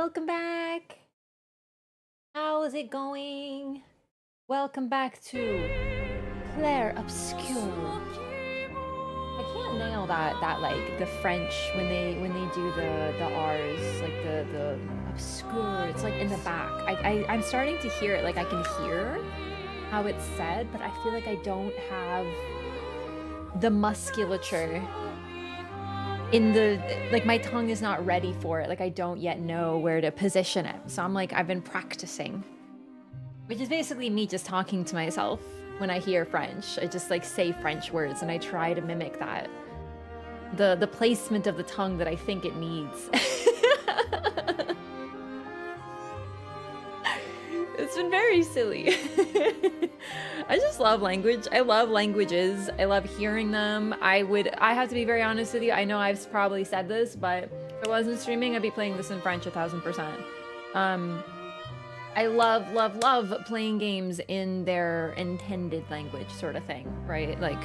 welcome back. How is it going? Welcome back to Clair Obscur. I can't nail that like the French when they do the R's, like the obscure. It's like in the back. I'm starting to hear it, like I can hear how it's said, but I feel like I don't have the musculature in the, like my tongue is not ready for it. Like I don't yet know where to position it. So I'm like, I've been practicing, which is basically me just talking to myself when I hear French. I just like say French words and I try to mimic that. The placement of the tongue that I think it needs. It's been very silly. I just love language. I love languages. I love hearing them. I have to be very honest with you. I know I've probably said this, but if I wasn't streaming, I'd be playing this in French 1000%. I love playing games in their intended language sort of thing, right? Like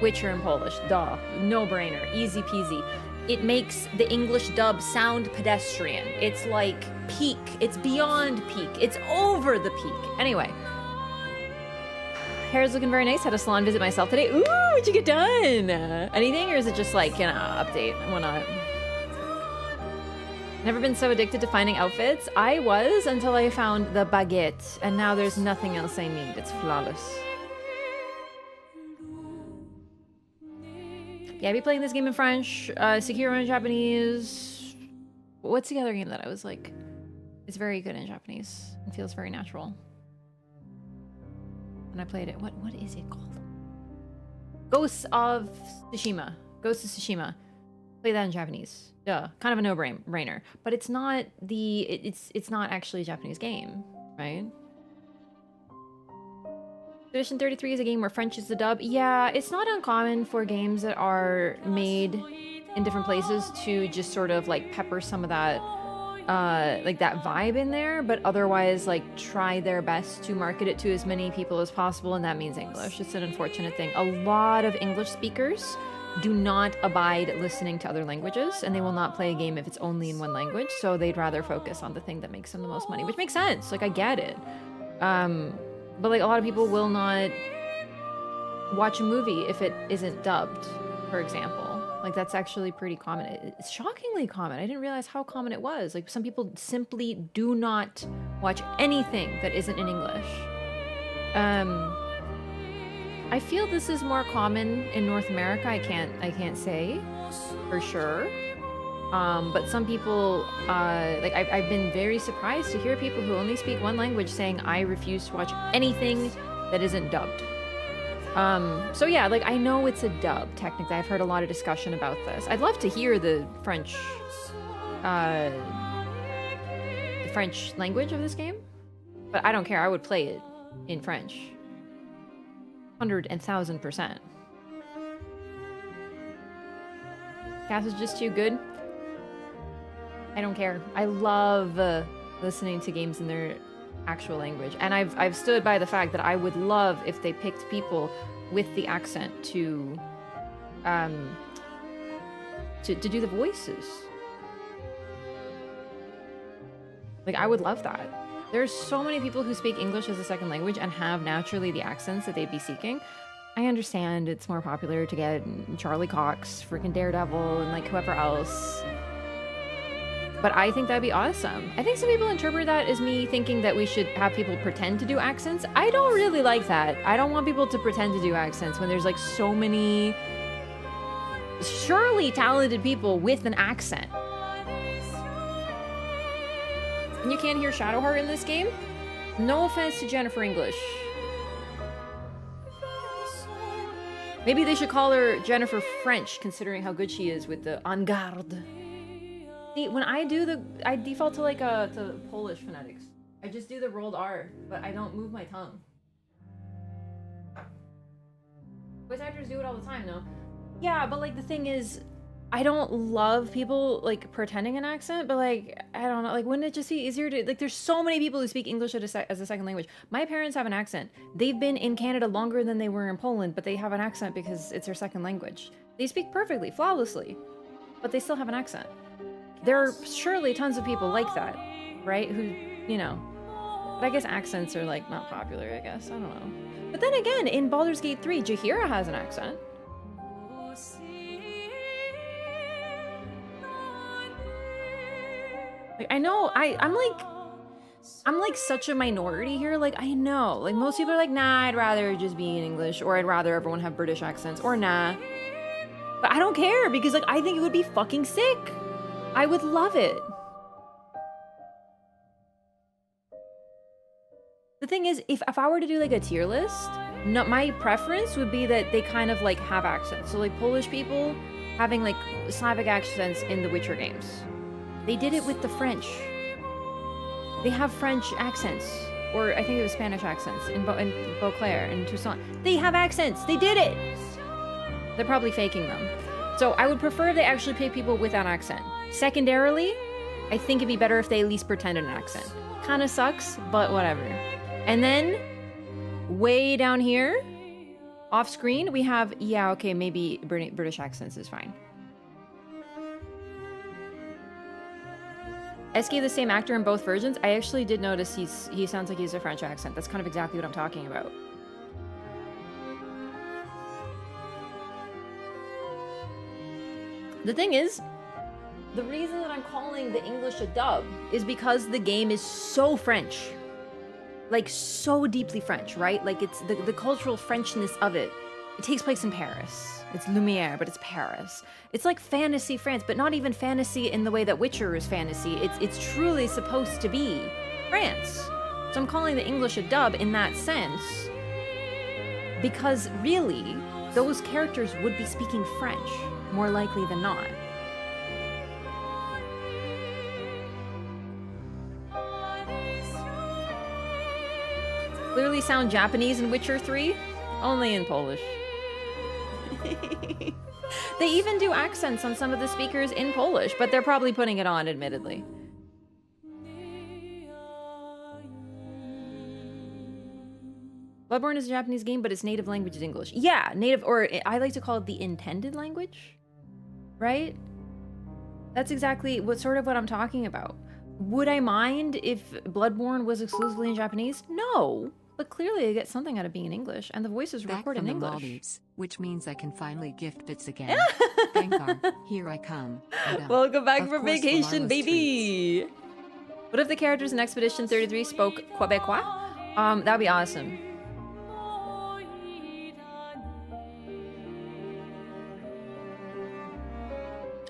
Witcher in Polish, duh, no brainer, easy peasy. It makes the English dub sound pedestrian. It's like peak. It's beyond peak. It's over the peak. Anyway. Hair's looking very nice. Had a salon visit myself today. Ooh, what'd you get done? Anything? Or is it just like, you know, update and whatnot? Never been so addicted to finding outfits. I was until I found the baguette. And now there's nothing else I need. It's flawless. Yeah, I'd be playing this game in French, Sekiro in Japanese. What's the other game that I was like, it's very good in Japanese. It feels very natural. And I played it. What is it called? Ghosts of Tsushima. Ghosts of Tsushima. Play that in Japanese. Duh. Kind of a no-brainer. But it's not the it's not actually a Japanese game, right? Edition 33 is a game where French is the dub. Yeah, it's not uncommon for games that are made in different places to just sort of like pepper some of that like that vibe in there, but otherwise like try their best to market it to as many people as possible, and that means English. It's an unfortunate thing. A lot of English speakers do not abide listening to other languages, and they will not play a game if it's only in one language, so they'd rather focus on the thing that makes them the most money, which makes sense. Like I get it. But like a lot of people will not watch a movie if it isn't dubbed, for example. Like that's actually pretty common. It's shockingly common. I didn't realize how common it was. Like some people simply do not watch anything that isn't in English. I feel this is more common in North America. I can't say for sure. But some people, like I've been very surprised to hear people who only speak one language saying, I refuse to watch anything that isn't dubbed. So yeah, like I know it's a dub, technically. I've heard a lot of discussion about this. I'd love to hear the French language of this game, but I don't care. I would play it in French. 100,000%. Cast is just too good. I don't care. I love listening to games in their actual language, and I've stood by the fact that I would love if they picked people with the accent to do the voices. Like I would love that. There's so many people who speak English as a second language and have naturally the accents that they'd be seeking. I understand it's more popular to get Charlie Cox, freaking Daredevil, and like whoever else. But I think that'd be awesome. I think some people interpret that as me thinking that we should have people pretend to do accents. I don't really like that. I don't want people to pretend to do accents when there's like so many surely talented people with an accent. And you can't hear Shadowheart in this game? No offense to Jennifer English. Maybe they should call her Jennifer French, considering how good she is with the en garde. See, when I do I default to like to Polish phonetics. I just do the rolled R, but I don't move my tongue. Voice actors do it all the time, though. Yeah, but like the thing is, I don't love people like pretending an accent, but like, I don't know, like wouldn't it just be easier to, like there's so many people who speak English as a second language. My parents have an accent. They've been in Canada longer than they were in Poland, but they have an accent because it's their second language. They speak perfectly, flawlessly, but they still have an accent. There are surely tons of people like that. right? Who, you know. But I guess accents are, like, not popular, I guess. I don't know. But then again, in Baldur's Gate 3, Jaheira has an accent. Like, I know, I'm like such a minority here. Like, I know. Like, most people are like, nah, I'd rather just be in English, or I'd rather everyone have British accents, or nah. But I don't care, because, like, I think it would be fucking sick. I would love it. The thing is, if I were to do, like, a tier list, my preference would be that they kind of, like, have accents. So, like, Polish people having, like, Slavic accents in the Witcher games. They did it with the French. They have French accents, or I think it was Spanish accents in Clair and Toussaint. They have accents. They did it. They're probably faking them. So I would prefer if they actually pick people with that accent. Secondarily, I think it'd be better if they at least pretended an accent. Kind of sucks, but whatever. And then, way down here, off screen, we have, yeah, okay, maybe British accents is fine. SK the same actor in both versions. I actually did notice he sounds like he has a French accent. That's kind of exactly what I'm talking about. The thing is, the reason that I'm calling the English a dub is because the game is so French. Like, so deeply French, right? Like, it's the cultural Frenchness of it. It takes place in Paris. It's Lumiere, but it's Paris. It's like fantasy France, but not even fantasy in the way that Witcher is fantasy. It's truly supposed to be France. So I'm calling the English a dub in that sense, because really, those characters would be speaking French, more likely than not. Clearly sound Japanese in Witcher 3, only in Polish. They even do accents on some of the speakers in Polish, but they're probably putting it on, admittedly. Bloodborne is a Japanese game, but its native language is English. Yeah, native, or I like to call it the intended language, right? That's exactly what I'm talking about. Would I mind if Bloodborne was exclusively in Japanese? No. But clearly I get something out of being in English, and the voices record in English. Maldives, which means I can finally gift bits again. Gengar, here I come. Welcome back from vacation, baby! Treats. What if the characters in Expedition 33 spoke Quebecois? That'd be awesome.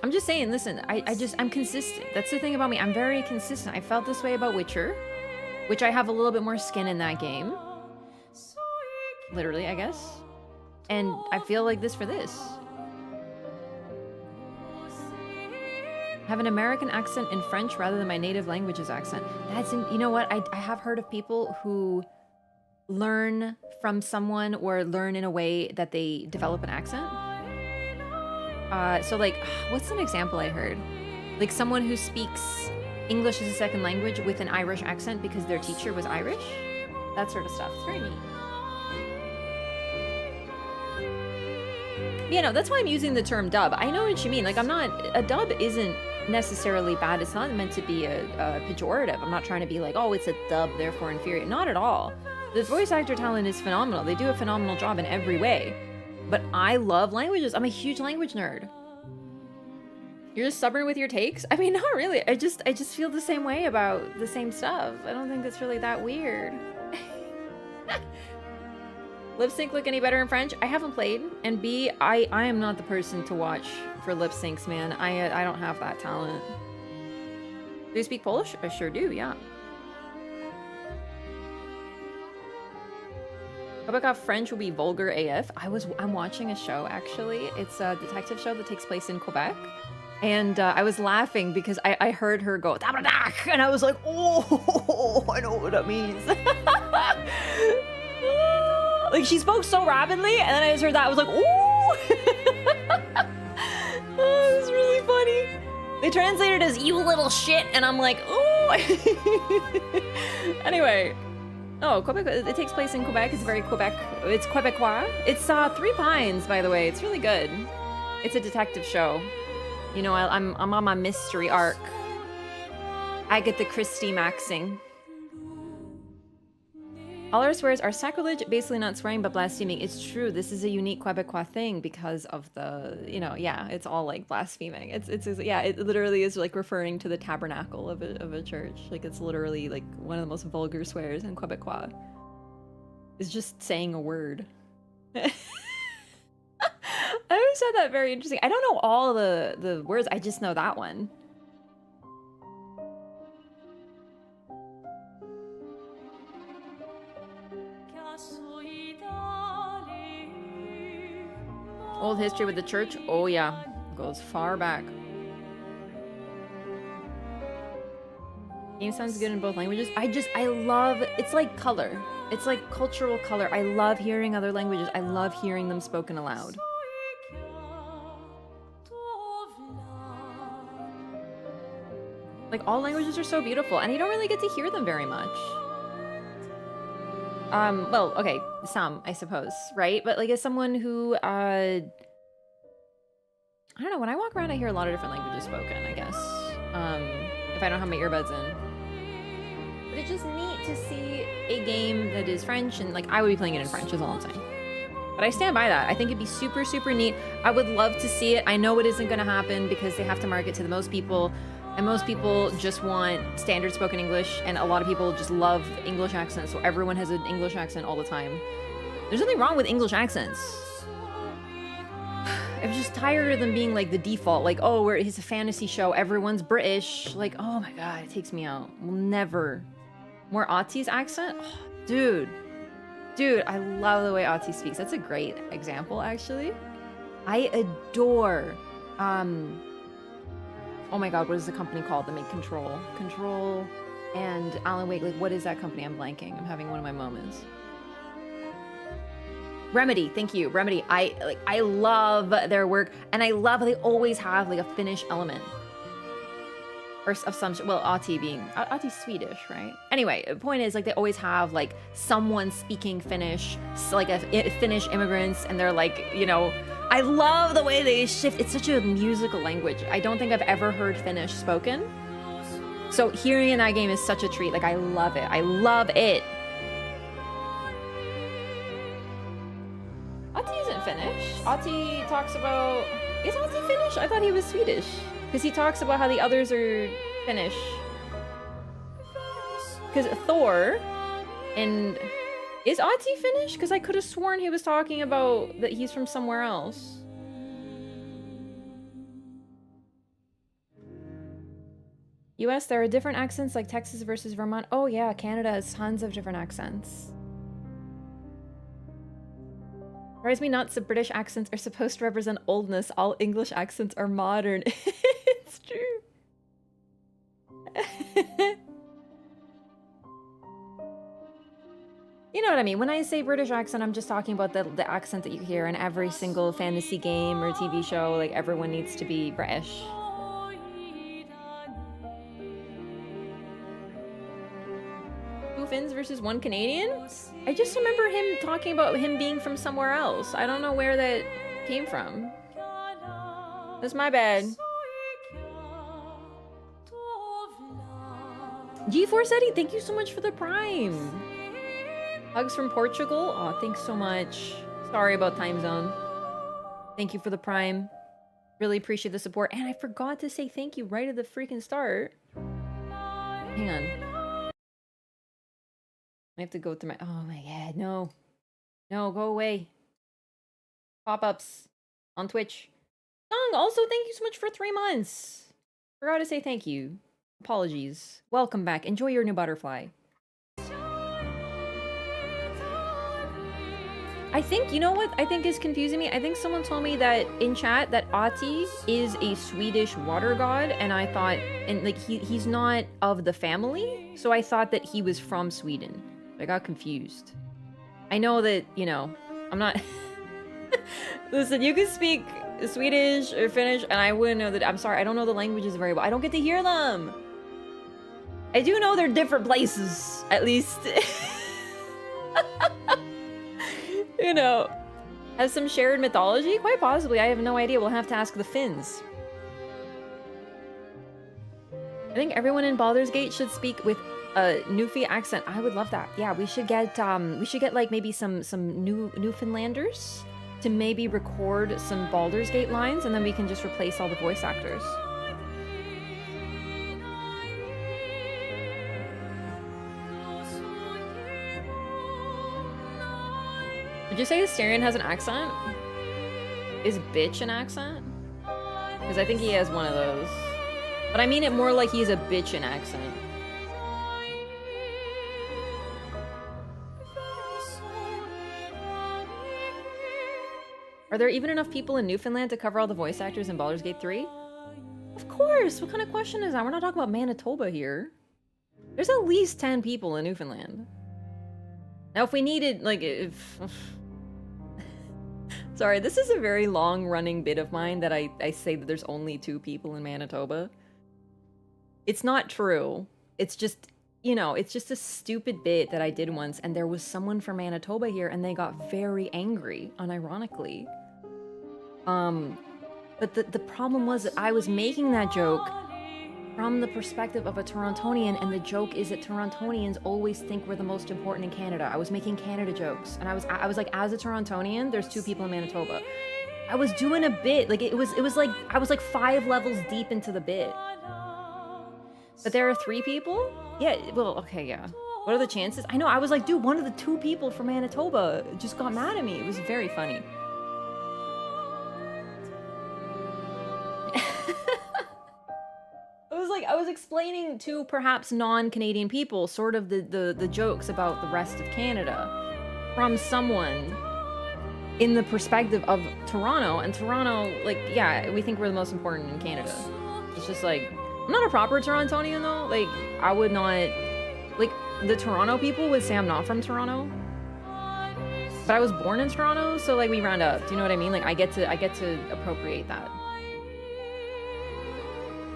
I'm just saying, listen, I'm consistent. That's the thing about me. I'm very consistent. I felt this way about Witcher, which I have a little bit more skin in that game. Literally, I guess. And I feel like this for this. Have an American accent in French rather than my native language's accent. You know what? I have heard of people who learn from someone or learn in a way that they develop an accent. So like, what's an example I heard? Like someone who speaks English as a second language with an Irish accent because their teacher was Irish. That sort of stuff. It's very neat. Yeah, no, that's why I'm using the term dub. I know what you mean. Like, a dub isn't necessarily bad. It's not meant to be a pejorative. I'm not trying to be like, oh, it's a dub, therefore inferior. Not at all. The voice actor talent is phenomenal. They do a phenomenal job in every way. But I love languages. I'm a huge language nerd. You're just stubborn with your takes? I mean, not really. I just feel the same way about the same stuff. I don't think that's really that weird. Lip sync look any better in French? I haven't played. And B, I am not the person to watch for lip syncs, man. I don't have that talent. Do you speak Polish? I sure do, yeah. Quebecois French will be vulgar AF. I'm watching a show, actually. It's a detective show that takes place in Quebec. And I was laughing because I heard her go, and I was like, oh, I know what that means. Like, she spoke so rapidly, and then I just heard that. I was like, ooh. Oh, it was really funny. They translated it as, you little shit, and I'm like, ooh. Anyway. Oh, Quebec, it takes place in Quebec. It's very Quebec. It's Quebecois. It's Three Pines, by the way. It's really good. It's a detective show. You know, I'm on my mystery arc. Agatha Christie maxing. All our swears are sacrilege, basically not swearing but blaspheming. It's true, this is a unique Quebecois thing because of the, you know, yeah, it's all like blaspheming. Yeah, it literally is like referring to the tabernacle of a church. Like it's literally like one of the most vulgar swears in Quebecois. It's just saying a word. I always found that very interesting. I don't know all the words, I just know that one. Old history with the church? Oh yeah, goes far back. Game sounds good in both languages. I love, it's like color. It's like cultural color. I love hearing other languages. I love hearing them spoken aloud. Like all languages are so beautiful and you don't really get to hear them very much. Well, okay, some, I suppose, right? But like as someone who, I don't know, when I walk around I hear a lot of different languages spoken, I guess. If I don't have my earbuds in. But it's just neat to see a game that is French and like I would be playing it in French is all I'm saying. But I stand by that. I think it'd be super, super neat. I would love to see it. I know it isn't gonna happen because they have to market to the most people. And most people just want standard spoken English, and a lot of people just love English accents, so everyone has an English accent all the time. There's nothing wrong with English accents. I'm just tired of them being like the default, like, oh, it's a fantasy show, everyone's British. Like, oh my god, it takes me out. We'll never. More Auttie's accent? Oh, dude. Dude, I love the way Autie speaks. That's a great example, actually. I adore, oh my god, what is the company called that made Control? Control and Alan Wake, like what is that company? I'm blanking. I'm having one of my moments. Remedy, thank you, Remedy. I love their work and I love how they always have like a Finnish element. Or of some, well, Autie's Swedish, right? Anyway, the point is like they always have like someone speaking Finnish, like Finnish immigrants, and they're like, you know, I love the way they shift. It's such a musical language. I don't think I've ever heard Finnish spoken. So hearing in that game is such a treat. Like, I love it. I love it. Ahti isn't Finnish. Ahti talks about... Is Ahti Finnish? I thought he was Swedish. Because he talks about how the others are Finnish. Because Thor and... Is Ahti Finnish? Because I could have sworn he was talking about that he's from somewhere else. US, there are different accents like Texas versus Vermont. Oh yeah, Canada has tons of different accents. Drives me nuts, the British accents are supposed to represent oldness. All English accents are modern. It's true. You know what I mean? When I say British accent, I'm just talking about the accent that you hear in every single fantasy game or TV show. Like, everyone needs to be British. 2 Finns versus 1 Canadian? I just remember him talking about him being from somewhere else. I don't know where that came from. That's my bad. G4 Eddie, thank you so much for the Prime. Hugs from Portugal. Oh, thanks so much. Sorry about time zone. Thank you for the Prime. Really appreciate the support. And I forgot to say thank you right at the freaking start. Hang on. I have to go through my... Oh my god, no. No, go away. Pop-ups on Twitch. Song, also thank you so much for 3 months. Forgot to say thank you. Apologies. Welcome back. Enjoy your new butterfly. I think, you know what I think is confusing me? I think someone told me that in chat that Ahti is a Swedish water god, and I thought, and like he's not of the family, so I thought that he was from Sweden. I got confused. I know that, you know, I'm not... Listen, you can speak Swedish or Finnish, and I wouldn't know that. I'm sorry, I don't know the languages very well. I don't get to hear them. I do know they're different places, at least. You know, have some shared mythology? Quite possibly. I have no idea. We'll have to ask the Finns. think everyone in Baldur's Gate should speak with a Newfie accent. I would love that. Yeah, we should get like maybe some Newfoundlanders to maybe record some Baldur's Gate lines, and then we can just replace all the voice actors. Did you say Astarion has an accent? Is bitch an accent? Because I think he has one of those. But I mean it more like he's a bitch in accent. Are there even enough people in Newfoundland to cover all the voice actors in Baldur's Gate 3? Of course! What kind of question is that? We're not talking about Manitoba here. There's at least 10 people in Newfoundland. Now if we needed, like, if... Sorry, this is a very long-running bit of mine that I say that there's only 2 people in Manitoba. It's not true. It's just, you know, it's just a stupid bit that I did once, and there was someone from Manitoba here, and they got very angry, unironically. But the problem was that I was making that joke from the perspective of a Torontonian, and the joke is that Torontonians always think we're the most important in Canada. I was making Canada jokes, and I was like, as a Torontonian, there's 2 people in Manitoba. I was doing a bit, like it was like I was like 5 levels deep into the bit. But there are 3 people? Yeah, well, okay, yeah. What are the chances? I know, I was like, dude, one of the 2 people from Manitoba just got mad at me. It was very funny. I was explaining to perhaps non-Canadian people sort of the jokes about the rest of Canada from someone in the perspective of Toronto, and Toronto, like, yeah, we think we're the most important in Canada. It's just like, I'm not a proper Torontonian though. Like, I would not, like, the Toronto people would say I'm not from Toronto, but I was born in Toronto, so like we round up. Do you know what I mean? Like I get to appropriate that.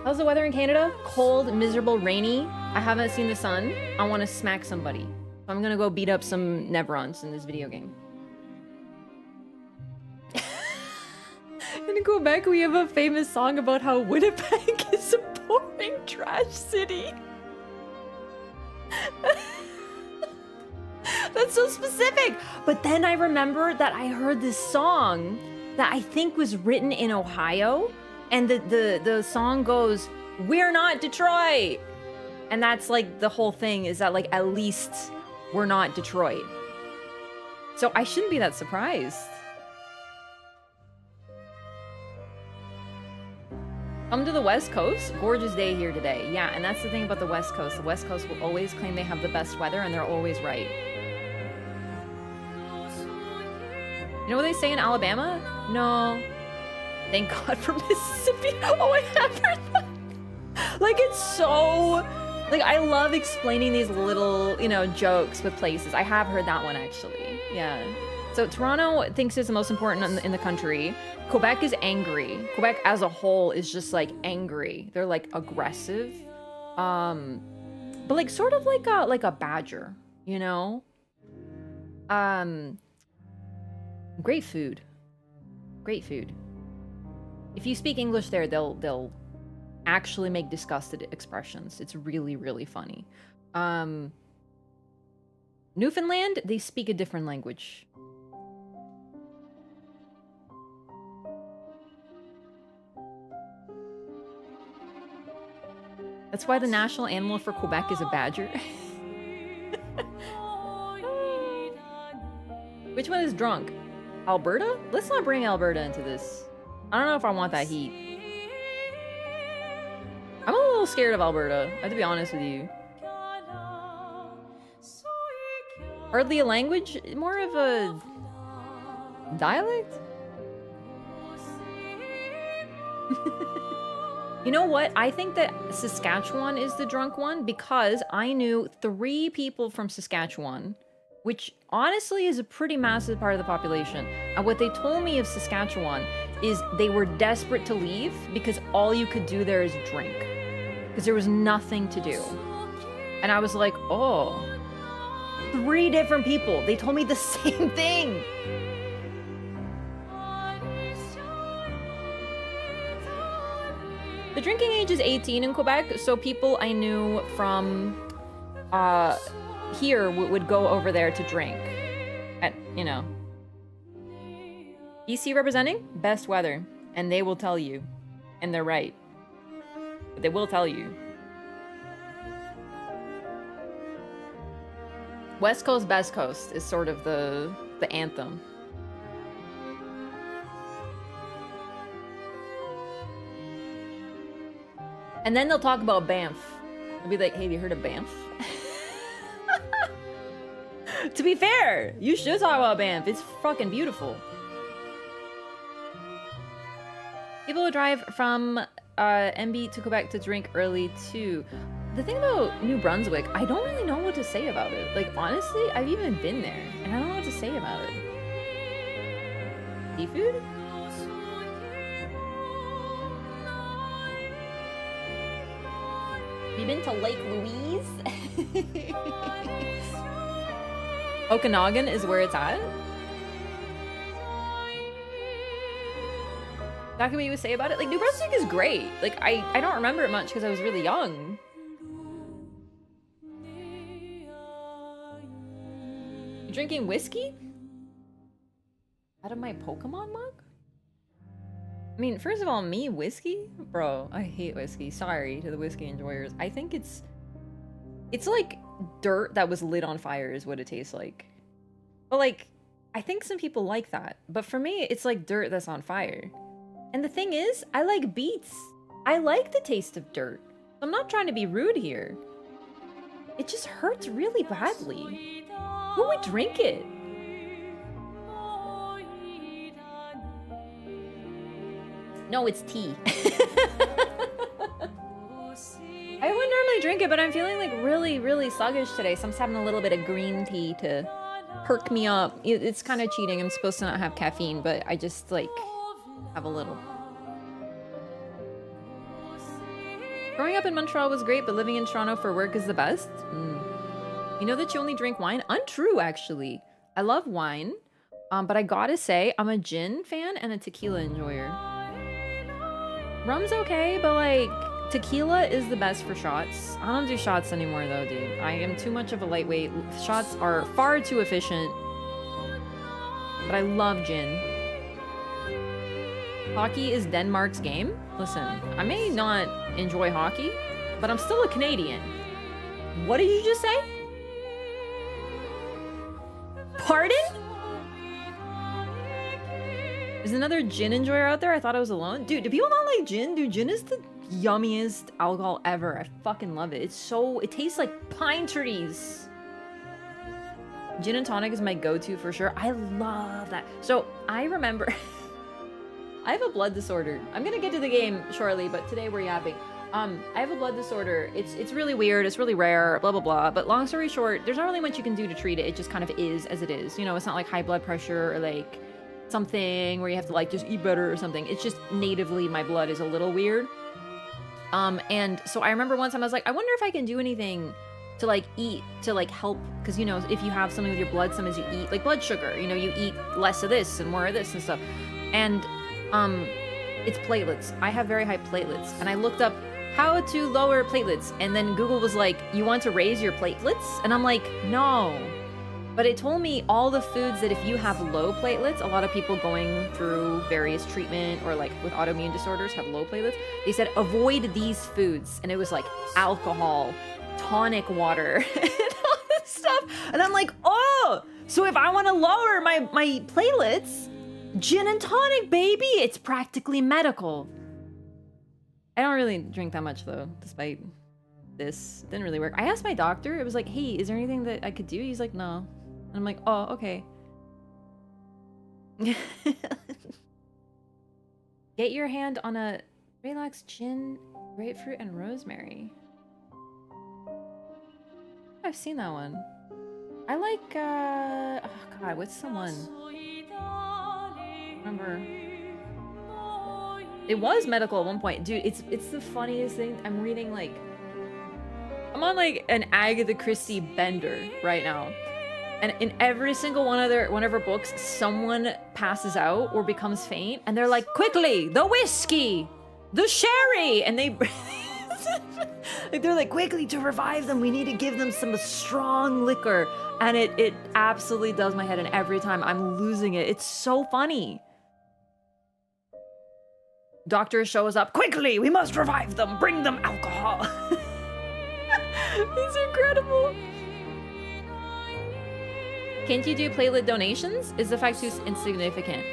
How's the weather in Canada? Cold, miserable, rainy. I haven't seen the sun. I want to smack somebody. So I'm gonna go beat up some Nevrons in this video game. In Quebec, we have a famous song about how Winnipeg is a boring trash city. That's so specific. But then I remember that I heard this song that I think was written in Ohio. And the song goes, "We're not Detroit." And that's like the whole thing, is that like at least we're not Detroit. So I shouldn't be that surprised. Come to the West Coast? Gorgeous day here today. Yeah, and that's the thing about the West Coast. The West Coast will always claim they have the best weather, and they're always right. You know what they say in Alabama? No. Thank God for Mississippi. Oh, I have heard that. Like, it's so... Like, I love explaining these little, you know, jokes with places. I have heard that one, actually. Yeah. So Toronto thinks it's the most important in the country. Quebec is angry. Quebec as a whole is just, like, angry. They're, like, aggressive. But, like, sort of like a badger, you know? Great food. Great food. If you speak English there, they'll actually make disgusted expressions. It's really, really funny. Newfoundland, they speak a different language. That's why the national animal for Quebec is a badger. Which one is drunk? Alberta? Let's not bring Alberta into this. I don't know if I want that heat. I'm a little scared of Alberta, I have to be honest with you. Hardly a language, more of a dialect? You know what? I think that Saskatchewan is the drunk one because I knew 3 people from Saskatchewan, which honestly is a pretty massive part of the population. And what they told me of Saskatchewan is they were desperate to leave because all you could do there is drink. Because there was nothing to do. And I was like, oh, 3 different people. They told me the same thing. The drinking age is 18 in Quebec, so people I knew from here would go over there to drink. At, you know. BC representing? Best weather. And they will tell you. And they're right. But they will tell you. West Coast, Best Coast is sort of the anthem. And then they'll talk about Banff. They'll be like, hey, have you heard of Banff? To be fair, you should talk about Banff. It's fucking beautiful. People would drive from MB to Quebec to drink early too. The thing about New Brunswick, I don't really know what to say about it. Like, honestly, I've even been there, and I don't know what to say about it. Seafood? Have you been to Lake Louise? Okanagan is where it's at? That can be what you would say about it? Like, New Brunswick is great. Like, I don't remember it much because I was really young. You drinking whiskey? Out of my Pokemon mug? I mean, first of all, me, whiskey? Bro, I hate whiskey. Sorry to the whiskey enjoyers. I think it's like dirt that was lit on fire is what it tastes like. But like, I think some people like that. But for me, it's like dirt that's on fire. And the thing is, I like beets. I like the taste of dirt. I'm not trying to be rude here. It just hurts really badly. Who would drink it? No, it's tea. I would normally drink it, but I'm feeling like really, really sluggish today. So I'm just having a little bit of green tea to perk me up. It's kind of cheating. I'm supposed to not have caffeine, but I just like have a little. Growing up in Montreal was great, but living in Toronto for work is the best. You know that you only drink wine? Untrue, actually. I love wine, but I gotta say, I'm a gin fan and a tequila enjoyer. Rum's okay, but like, tequila is the best for shots. I don't do shots anymore though, dude. I am too much of a lightweight. Shots are far too efficient. But I love gin. Hockey is Denmark's game. Listen, I may not enjoy hockey, but I'm still a Canadian. What did you just say? Pardon? Is another gin enjoyer out there? I thought I was alone. Dude, do people not like gin? Dude, gin is the yummiest alcohol ever. I fucking love it. It tastes like pine trees. Gin and tonic is my go-to for sure. I love that. So I remember, I have a blood disorder. I'm gonna get to the game shortly, but today we're yapping. I have a blood disorder. It's really weird. It's really rare, blah, blah, blah. But long story short, there's not really much you can do to treat it. It just kind of is as it is. You know, it's not like high blood pressure or like something where you have to like just eat better or something. It's just natively my blood is a little weird. And so I remember one time I was like, I wonder if I can do anything to like eat to like help, because you know, if you have something with your blood, sometimes you eat like blood sugar, you know, you eat less of this and more of this and stuff. And it's platelets. I have very high platelets, and I looked up how to lower platelets, and then Google was like, you want to raise your platelets? And I'm like, no. But it told me all the foods that if you have low platelets, a lot of people going through various treatment or like with autoimmune disorders have low platelets. They said, avoid these foods. And it was like alcohol, tonic water, and all this stuff. And I'm like, oh, so if I want to lower my platelets, gin and tonic, baby, it's practically medical. I don't really drink that much though, despite this. It didn't really work. I asked my doctor, it was like, hey, is there anything that I could do? He's like, no. And I'm like, oh, okay. Get your hand on a relaxed gin, grapefruit, and rosemary. I've seen that one. I like, oh god, what's the one? Remember. It was medical at one point. Dude, it's the funniest thing. I'm reading like, I'm on like an Agatha Christie bender right now. And in every single one of her books, someone passes out or becomes faint, and they're like, quickly, the whiskey! the sherry! And they... like, they're like, quickly, to revive them, we need to give them some strong liquor. And it absolutely does my head in every time. I'm losing it. It's so funny. Doctor shows up, quickly, we must revive them, bring them alcohol. It's incredible. Can't you do platelet donations? Is the effect too insignificant?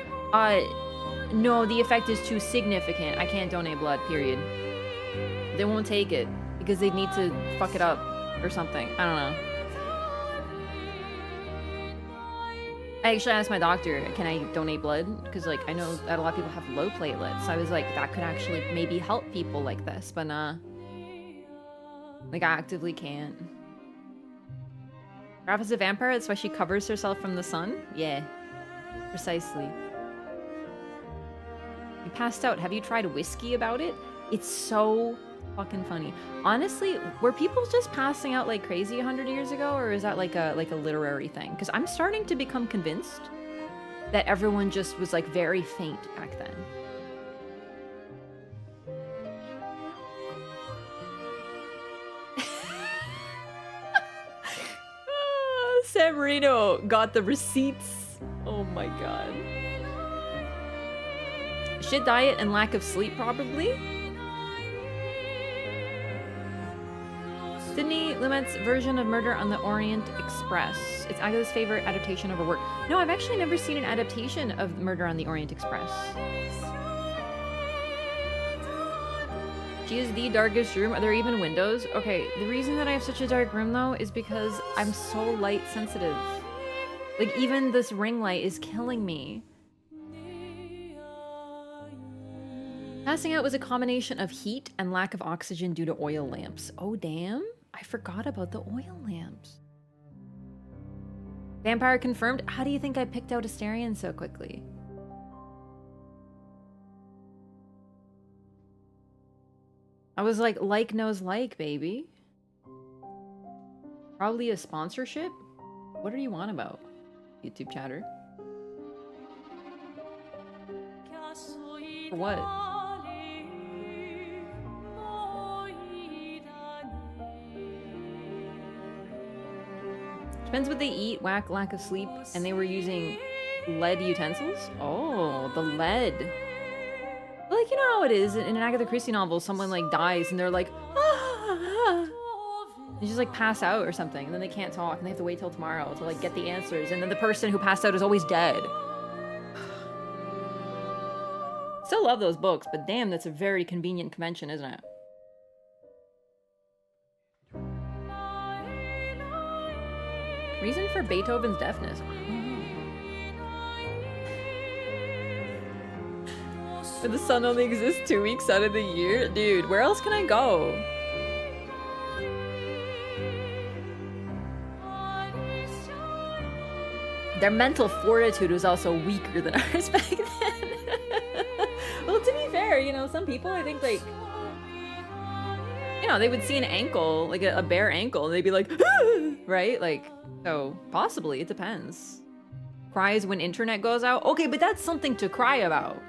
No, the effect is too significant. I can't donate blood, period. They won't take it because they need to fuck it up or something. I don't know. I actually asked my doctor, can I donate blood? Because, like, I know that a lot of people have low platelets. So I was like, that could actually maybe help people like this, but nah. Like, I actively can't. Raph is a vampire, that's why she covers herself from the sun? Yeah. Precisely. You passed out. Have you tried whiskey about it? It's so fucking funny. Honestly, were people just passing out like crazy 100 years ago, or is that like a literary thing? Because I'm starting to become convinced that everyone just was like very faint back then. San Marino got the receipts. Oh my god. Shit diet and lack of sleep, probably. Sydney Lumet's version of Murder on the Orient Express. It's Agatha's favorite adaptation of her work. No, I've actually never seen an adaptation of Murder on the Orient Express. She is the darkest room. Are there even windows? Okay, the reason that I have such a dark room though is because I'm so light sensitive. Like, even this ring light is killing me. Passing out was a combination of heat and lack of oxygen due to oil lamps. Oh damn, I forgot about the oil lamps. Vampire confirmed. How do you think I picked out Asterion so quickly? I was like knows like, baby. Probably a sponsorship? What are you on about, YouTube chatter? For what? Depends what they eat, lack of sleep, and they were using lead utensils? Oh, the lead. Like, you know how it is in an Agatha Christie novel, someone like dies and they're like, ah. They just like pass out or something, and then they can't talk, and they have to wait till tomorrow to like get the answers, and then the person who passed out is always dead. Still love those books, but damn, that's a very convenient convention, isn't it? Reason for Beethoven's deafness? But the sun only exists 2 weeks out of the year? Dude, where else can I go? Their mental fortitude was also weaker than ours back then. Well, to be fair, you know, some people, I think, like, you know, they would see an ankle, like a bare ankle, and they'd be like, ah! Right? Like, so possibly, it depends. Cries when internet goes out? Okay, but that's something to cry about.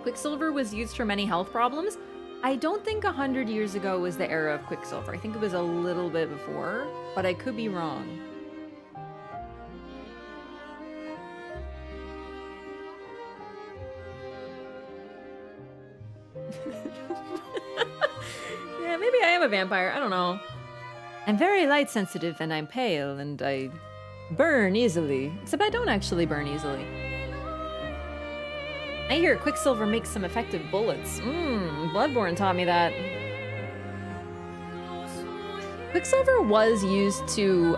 Quicksilver was used for many health problems. I don't think 100 years ago was the era of Quicksilver. I think it was a little bit before, but I could be wrong. Yeah, maybe I am a vampire. I don't know. I'm very light sensitive and I'm pale and I burn easily. Except I don't actually burn easily. I hear Quicksilver makes some effective bullets. Bloodborne taught me that. Quicksilver was used to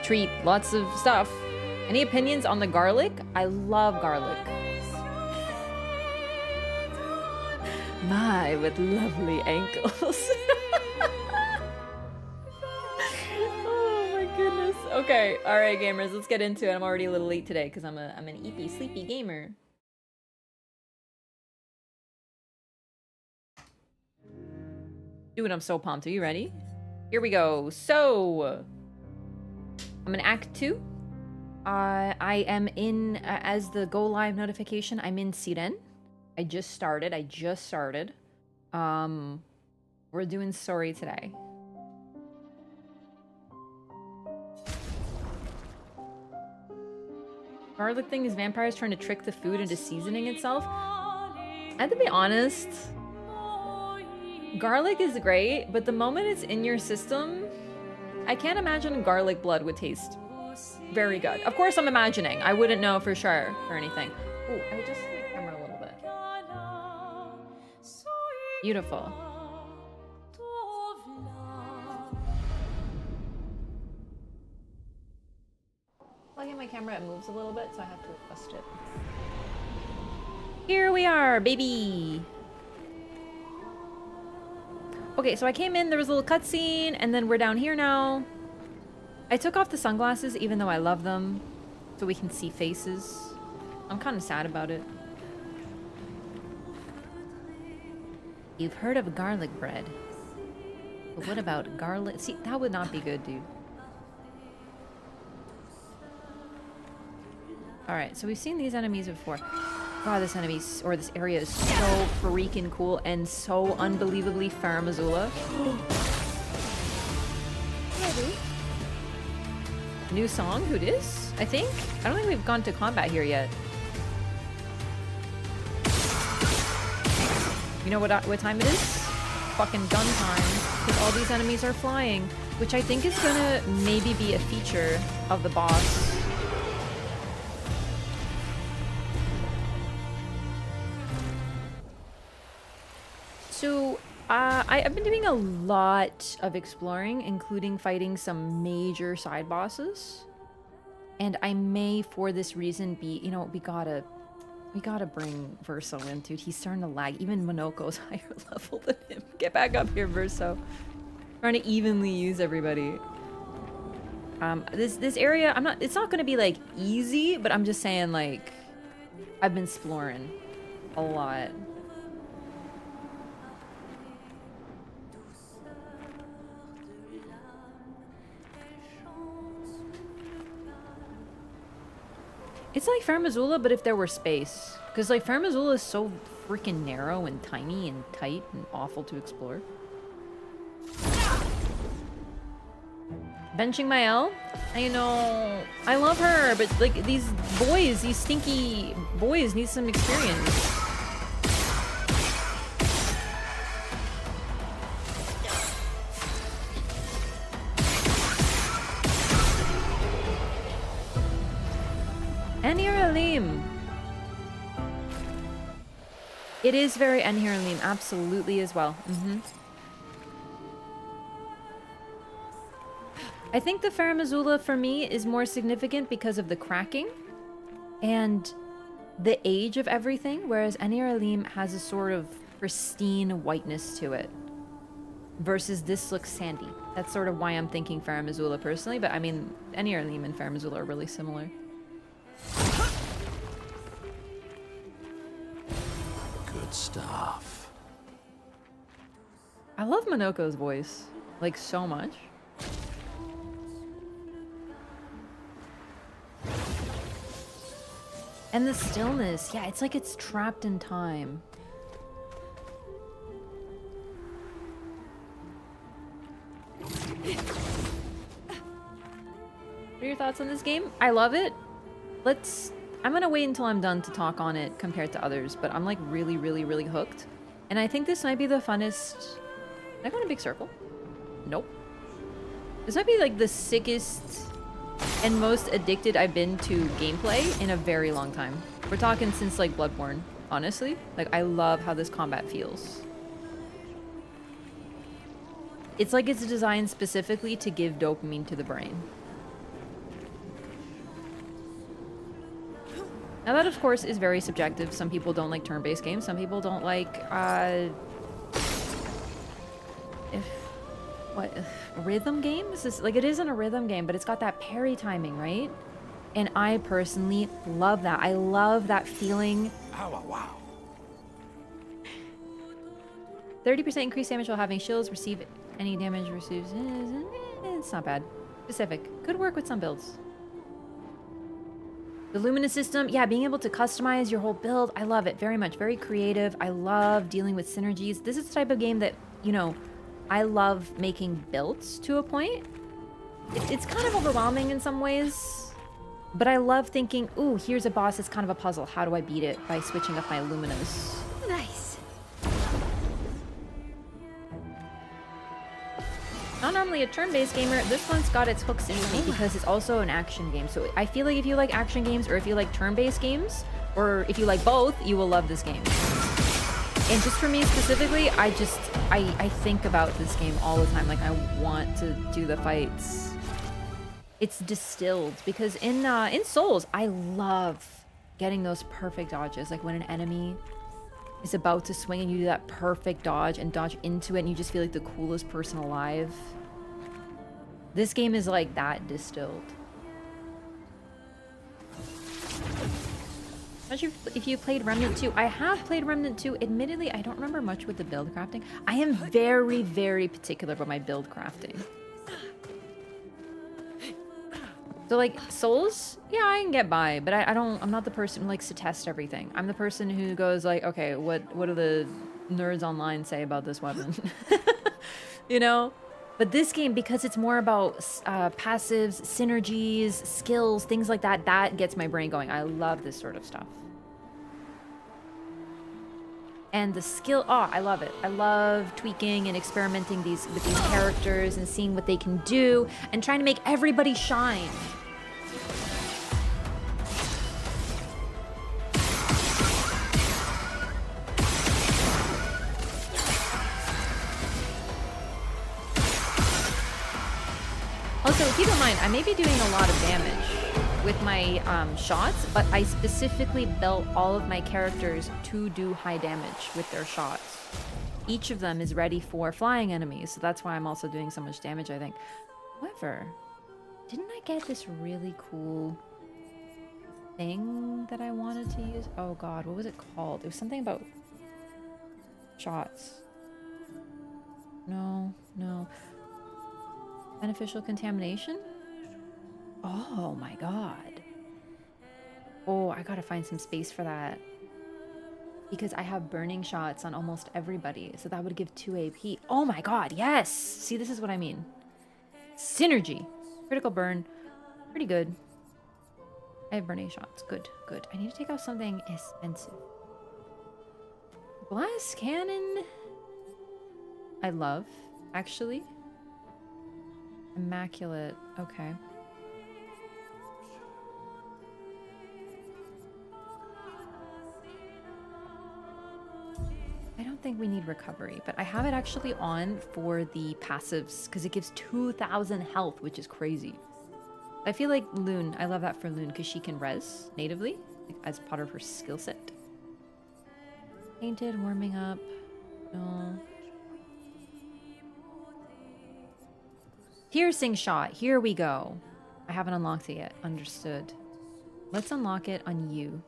treat lots of stuff. Any opinions on the garlic? I love garlic. My, with lovely ankles. Oh my goodness. Okay, alright gamers, let's get into it. I'm already a little late today because I'm an eepy, sleepy gamer. Dude, I'm so pumped. Are you ready? Here we go. So, I'm in Act 2. I am in, as the go live notification, I'm in Siren. I just started. We're doing story today. Garlic thing is vampires trying to trick the food into seasoning itself. I have to be honest. Garlic is great, but the moment it's in your system, I can't imagine garlic blood would taste very good. Of course, I'm imagining. I wouldn't know for sure or anything. Ooh, I adjusted the camera a little bit. Beautiful. Plugging my camera, it moves a little bit, so I have to adjust it. Here we are, baby. Okay, so I came in, there was a little cutscene, and then we're down here now. I took off the sunglasses, even though I love them, so we can see faces. I'm kind of sad about it. You've heard of garlic bread. But what about garlic? See, that would not be good, dude. Alright, so we've seen these enemies before. God, this enemy, or this area is so freaking cool and so unbelievably Faramazula. New song? Who dis? I think? I don't think we've gone to combat here yet. You know what time it is? Fucking gun time. Because all these enemies are flying. Which I think is gonna maybe be a feature of the boss. So, I've been doing a lot of exploring, including fighting some major side bosses. And I may, for this reason, be, you know, we gotta bring Verso in, dude. He's starting to lag. Even Monoko's higher level than him. Get back up here, Verso. Trying to evenly use everybody. This area, it's not gonna be, like, easy, but I'm just saying, like, I've been exploring a lot. It's like Faramazula, but if there were space. Because, like, Faramazula is so freaking narrow and tiny and tight and awful to explore. Benching my L? I know. I love her, but, like, these boys, these stinky boys need some experience. Enhiralim. It is very Enhiralim, absolutely as well. I think the Faramazula for me is more significant because of the cracking and the age of everything, whereas Enhiralim has a sort of pristine whiteness to it. Versus this looks sandy. That's sort of why I'm thinking Faramazula personally, but I mean, Enhiralim and Faramazula are really similar. Good stuff. I love Monoko's voice, like, so much. And the stillness, yeah, it's like it's trapped in time. What are your thoughts on this game? I love it. I'm gonna wait until I'm done to talk on it compared to others, but I'm like really, really, really hooked. And I think this might be the funnest... Did I go in a big circle? Nope. This might be like the sickest and most addicted I've been to gameplay in a very long time. We're talking since like Bloodborne, honestly. Like, I love how this combat feels. It's like it's designed specifically to give dopamine to the brain. Now that, of course, is very subjective. Some people don't like turn-based games. Some people don't like, rhythm games? Like, it isn't a rhythm game, but it's got that parry timing, right? And I personally love that. I love that feeling. Oh, wow. 30% increased damage while having shields. Receive any damage receives. It's not bad. Specific. Could work with some builds. The Lumina system, yeah, being able to customize your whole build, I love it very much. Very creative. I love dealing with synergies. This is the type of game that, you know, I love making builds to a point. It's kind of overwhelming in some ways, but I love thinking, ooh, here's a boss that's kind of a puzzle. How do I beat it? By switching up my Luminas. Nice. Not normally a turn-based gamer, this one's got its hooks into me because it's also an action game. So I feel like if you like action games, or if you like turn-based games, or if you like both, you will love this game. And just for me specifically, I think about this game all the time. Like, I want to do the fights. It's distilled because in Souls, I love getting those perfect dodges. Like when an enemy is about to swing and you do that perfect dodge and dodge into it and you just feel like the coolest person alive. This game is like that distilled. Especially if you played Remnant 2. I have played Remnant 2. Admittedly, I don't remember much with the build crafting. I am very, very particular about my build crafting. So like Souls, yeah, I can get by, but I'm not the person who likes to test everything. I'm the person who goes like, okay, what do the nerds online say about this weapon? You know? But this game, because it's more about passives, synergies, skills, things like that, that gets my brain going. I love this sort of stuff. And the skill, oh, I love it. I love tweaking and experimenting with these characters and seeing what they can do and trying to make everybody shine. Also, keep in mind, I may be doing a lot of damage with my shots, but I specifically built all of my characters to do high damage with their shots. Each of them is ready for flying enemies, so that's why I'm also doing so much damage, I think. However, didn't I get this really cool thing that I wanted to use? Oh god, what was it called? It was something about shots. No. Beneficial contamination? Oh my god. Oh, I gotta find some space for that. Because I have burning shots on almost everybody, so that would give 2 AP. Oh my god, yes! See, this is what I mean. Synergy. Critical burn. Pretty good. I have burning shots. Good. I need to take out something expensive. Blast cannon. I love, actually. Immaculate. Okay. I don't think we need recovery, but I have it actually on for the passives because it gives 2,000 health, which is crazy. I feel like Loon, I love that for Loon because she can res natively like, as part of her skill set. Painted, warming up. No. Piercing shot. Here we go. I haven't unlocked it yet. Understood. Let's unlock it on you.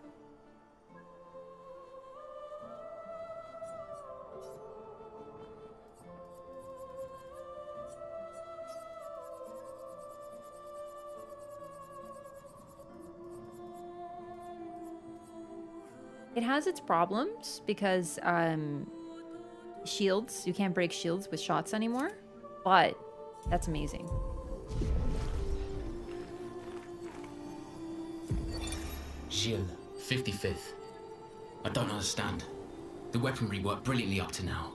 It has its problems because shields, you can't break shields with shots anymore, but that's amazing. Gilles, 55th. I don't understand. The weaponry worked brilliantly up to now.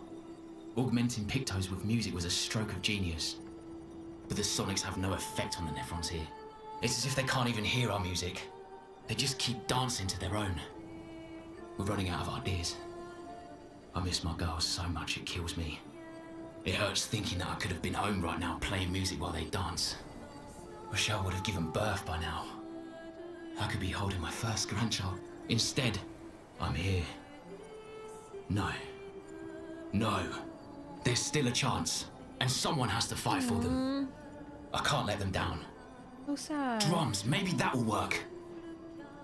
Augmenting Pictos with music was a stroke of genius. But the sonics have no effect on the Nephrons here. It's as if they can't even hear our music. They just keep dancing to their own. We're running out of ideas. I miss my girls so much it kills me. It hurts thinking that I could have been home right now playing music while they dance. Rochelle would have given birth by now. I could be holding my first grandchild. Instead, I'm here. No. There's still a chance, and someone has to fight for them. I can't let them down. So sad. Drums, maybe that will work.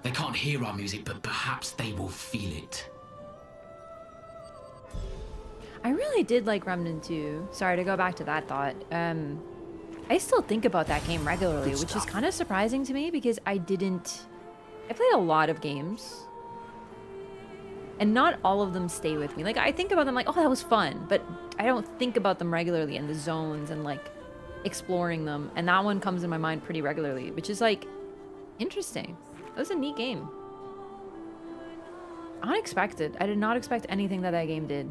They can't hear our music, but perhaps they will feel it. I really did like Remnant 2. Sorry to go back to that thought. I still think about that game regularly, which is kind of surprising to me because I didn't I played a lot of games. And not all of them stay with me. Like, I think about them like, oh, that was fun. But I don't think about them regularly in the zones and, like, exploring them. And that one comes in my mind pretty regularly, which is, like, interesting. That was a neat game. Unexpected. I did not expect anything that that game did.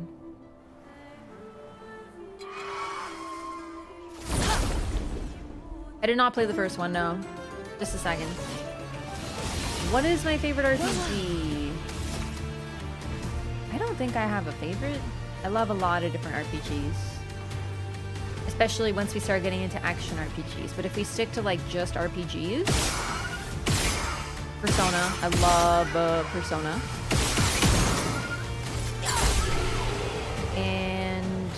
I did not play the first one, no. Just a second. What is my favorite RPG? I don't think I have a favorite. I love a lot of different RPGs. Especially once we start getting into action RPGs. But if we stick to like just RPGs... Persona. I love Persona. And...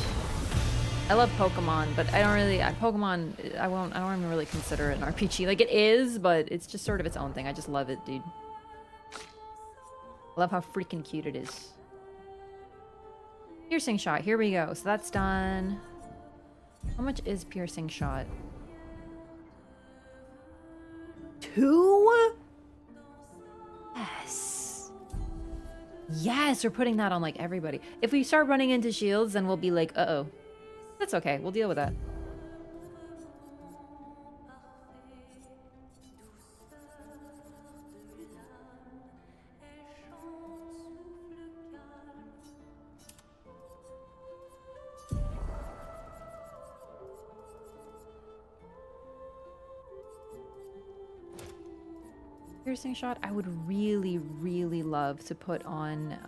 I love Pokemon, but I don't really... Pokemon, I don't even really consider it an RPG. Like, it is, but it's just sort of its own thing. I just love it, dude. I love how freaking cute it is. Piercing shot, here we go. So that's done. How much is piercing shot? 2? Yes. Yes, we're putting that on like everybody. If we start running into shields, then we'll be like, uh-oh. That's okay, we'll deal with that. Piercing shot, I would really, really love to put on,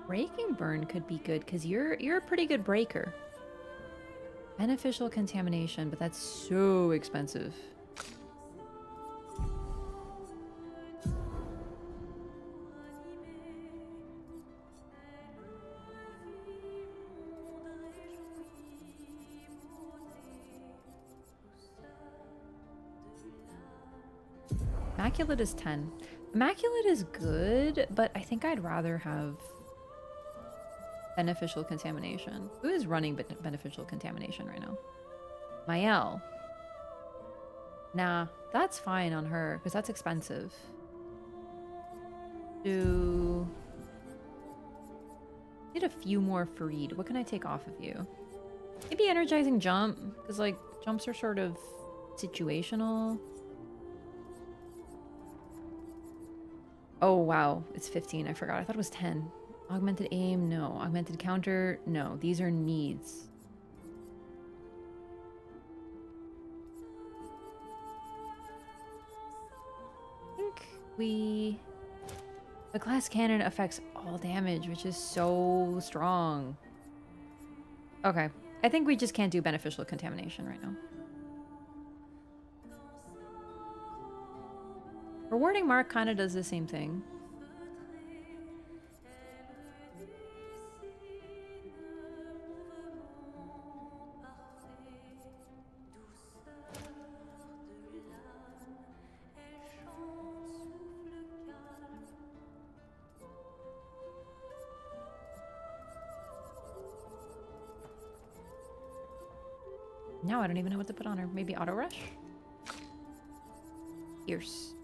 Breaking burn could be good, because you're a pretty good breaker. Beneficial contamination, but that's so expensive. Immaculate is 10. Immaculate is good, but I think I'd rather have beneficial contamination. Who is running beneficial contamination right now? Mael. Nah, that's fine on her, because that's expensive. Do... Need a few more Fareed. What can I take off of you? Maybe energizing jump, because like jumps are sort of situational. Oh wow, it's 15. I forgot. I thought it was 10. Augmented aim, no. Augmented counter, no. These are needs. I think we... The glass cannon affects all damage, which is so strong. Okay. I think we just can't do beneficial contamination right now. Rewarding mark kind of does the same thing. Now I don't even know what to put on her. Maybe auto rush?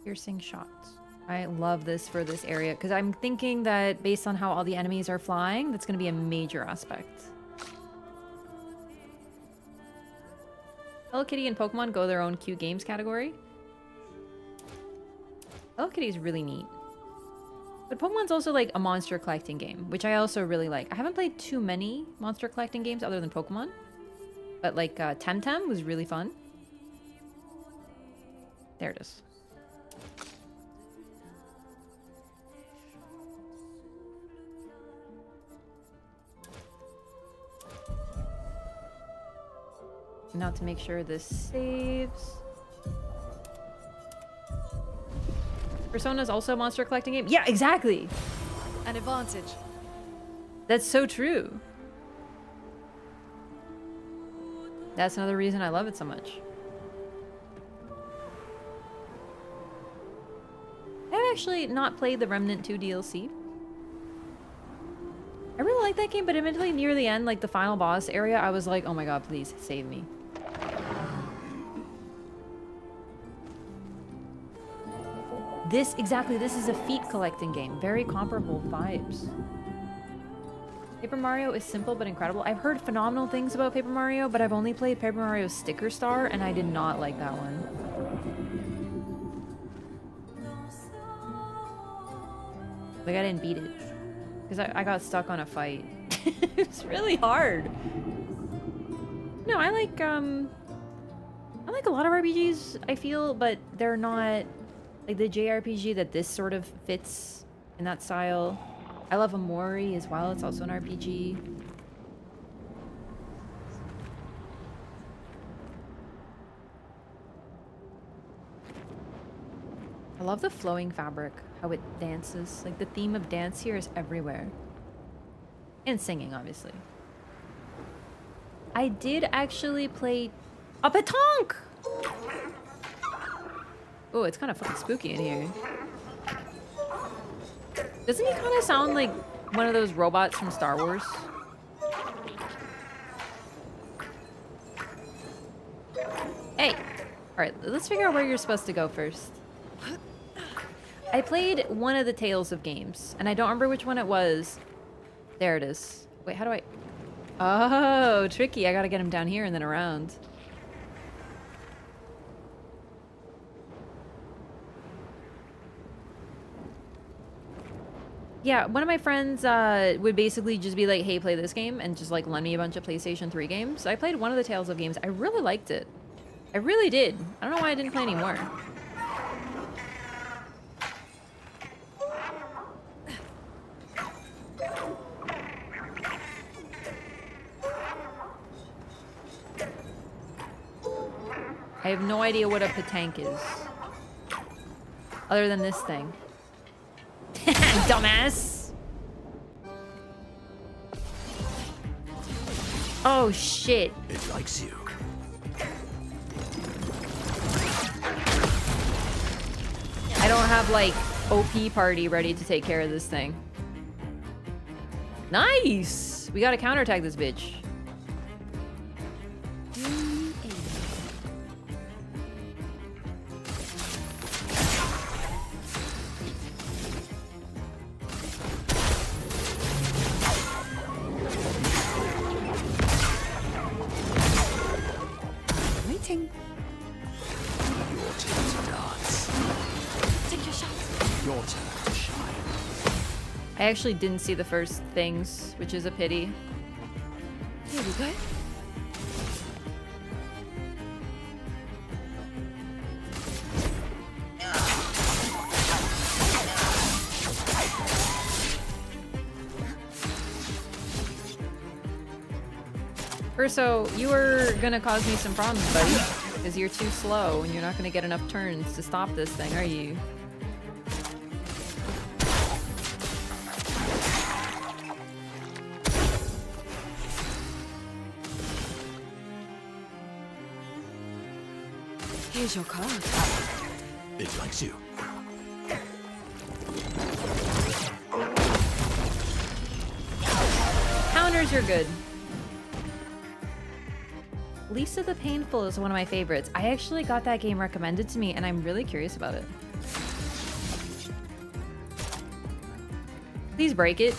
Piercing shots. I love this for this area because I'm thinking that based on how all the enemies are flying, that's going to be a major aspect. Hello Kitty and Pokemon go their own cute games category. Hello Kitty is really neat. But Pokemon's also like a monster collecting game, which I also really like. I haven't played too many monster collecting games other than Pokemon. But like Temtem was really fun. There it is. Now to make sure this saves. Persona is also a monster collecting game? Yeah, exactly! An advantage. That's so true. That's another reason I love it so much. I've actually not played the Remnant 2 DLC. I really like that game, but admittedly near the end, like the final boss area, I was like, oh my god, please save me. This is a feat collecting game. Very comparable vibes. Paper Mario is simple but incredible. I've heard phenomenal things about Paper Mario, but I've only played Paper Mario Sticker Star, and I did not like that one. Like, I didn't beat it. Because I got stuck on a fight. It's really hard. No, I like a lot of RPGs, I feel, but they're not like the JRPG that this sort of fits in that style. I love Amori as well. It's also an RPG. I love the flowing fabric, how it dances. Like, the theme of dance here is everywhere. And singing, obviously. I did actually play a petanque! Oh, it's kind of fucking spooky in here. Doesn't he kind of sound like one of those robots from Star Wars? Hey! Alright, let's figure out where you're supposed to go first. I played one of the Tales of games, and I don't remember which one it was. There it is. Wait, how do I... Oh, tricky. I gotta get him down here and then around. Yeah, one of my friends would basically just be like, hey, play this game, and just like lend me a bunch of PlayStation 3 games. I played one of the Tales of games. I really liked it. I really did. I don't know why I didn't play anymore. I have no idea what a petanque is. Other than this thing. Dumbass! Oh, shit. It likes you. I don't have, like, OP party ready to take care of this thing. Nice! We gotta counterattack this bitch. Waiting. Your turn to dance. Take your shot. Your turn to shine. I actually didn't see the first things, which is a pity. Here we go. Urso, you are gonna cause me some problems, buddy. Because you're too slow and you're not gonna get enough turns to stop this thing, are you? Here's your card. It likes you. Counters are good. Lisa the Painful is one of my favorites. I actually got that game recommended to me and I'm really curious about it. Please break it.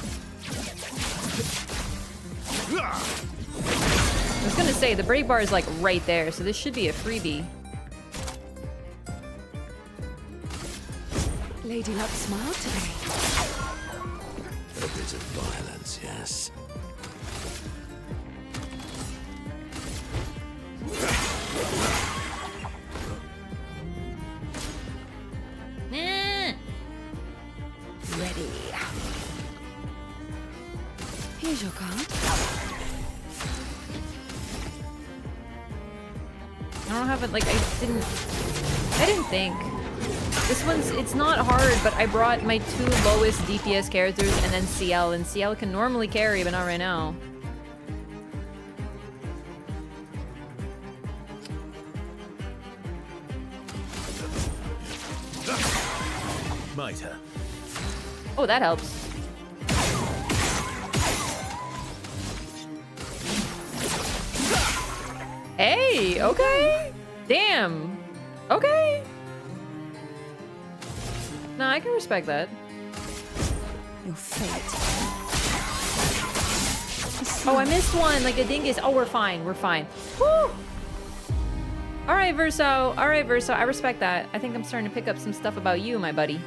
I was gonna say, the break bar is like right there, so this should be a freebie. Lady Luck smiled today. A bit of violence, yes. Ready. Here's your card. I don't have it, like, I didn't think. This one's, it's not hard, but I brought my 2 lowest DPS characters and then CL, and CL can normally carry, but not right now. My turn. Oh, that helps. Hey, okay. Damn. Okay. No, I can respect that. Your fate. Oh, I missed one, like a dingus. Oh, we're fine. We're fine. Woo! All right, Verso. All right, Verso. I respect that. I think I'm starting to pick up some stuff about you, my buddy.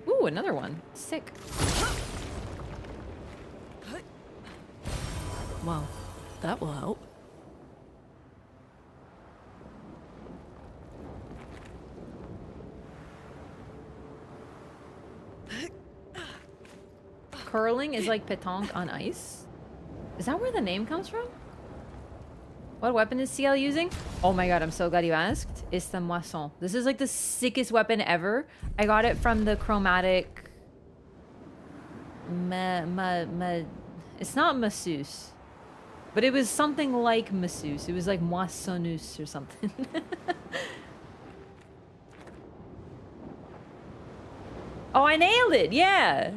Ooh, another one. Sick. Well, that will help. Curling is like pétanque on ice? Is that where the name comes from? What weapon is CL using? Oh my god, I'm so glad you asked. It's the moisson. This is like the sickest weapon ever. I got it from the chromatic... It's not masseuse. But it was something like masseuse. It was like moissonneuse or something. Oh, I nailed it! Yeah!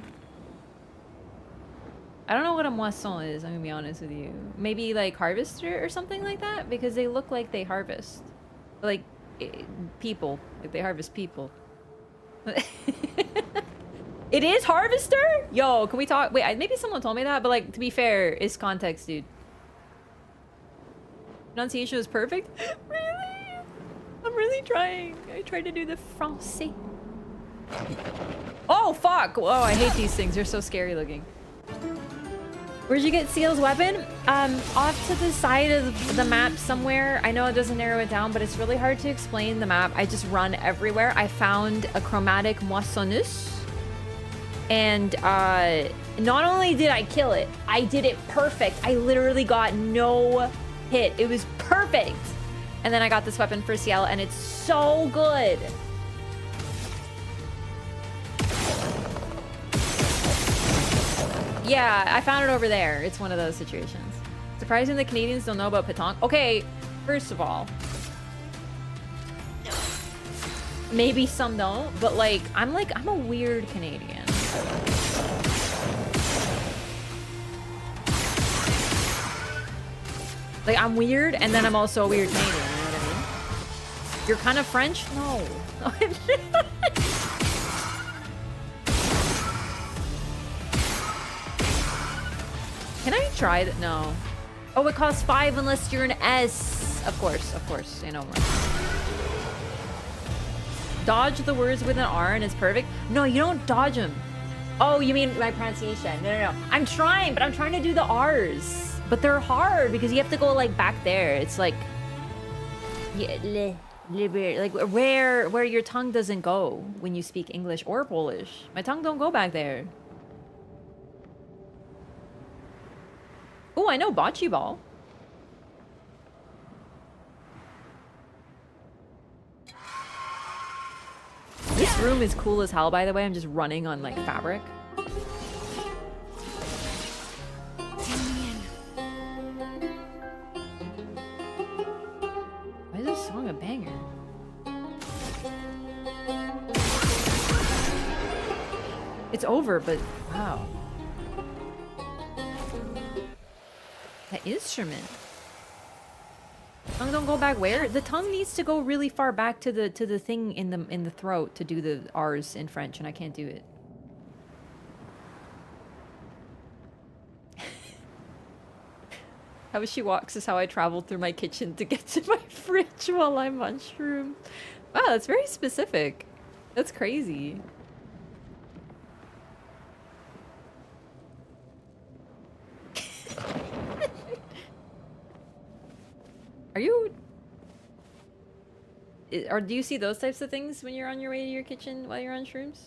I don't know what a moisson is, I'm gonna be honest with you. Maybe like harvester or something like that? Because they look like they harvest. Like, people. Like they harvest people. It is harvester? Yo, can we talk? Wait, maybe someone told me that, but like, to be fair, it's context, dude. Pronunciation was perfect? Really? I'm really trying. I tried to do the français. Oh, fuck! Oh, I hate these things. They're so scary looking. Where'd you get Seal's weapon? Off to the side of the map somewhere. I know it doesn't narrow it down, but it's really hard to explain the map. I just run everywhere. I found a chromatic moissonneuse. And not only did I kill it, I did it perfect. I literally got no hit. It was perfect. And then I got this weapon for CL, and it's so good. Yeah, I found it over there. It's one of those situations. Surprising the Canadians don't know about pétanque. Okay, first of all, maybe some don't, but like I'm a weird Canadian. Like I'm weird, and then I'm also a weird Canadian. You know what I mean? You're kind of French? No. Can I try that? No. Oh, it costs 5 unless you're an S. Of course, say no more. Dodge the words with an R and it's perfect. No, you don't dodge them. Oh, you mean my pronunciation? No. I'm trying, but I'm trying to do the R's. But they're hard because you have to go like back there. It's like, yeah, like where your tongue doesn't go when you speak English or Polish. My tongue don't go back there. Oh, I know bocce ball. This room is cool as hell, by the way. I'm just running on, like, fabric. Why is this song a banger? It's over, but wow. That instrument. Tongue don't go back where? The tongue needs to go really far back to the thing in the throat to do the R's in French, and I can't do it. How she walks is how I travel through my kitchen to get to my fridge while I mushroom. Wow, that's very specific. That's crazy. Are you... Or do you see those types of things when you're on your way to your kitchen while you're on shrooms?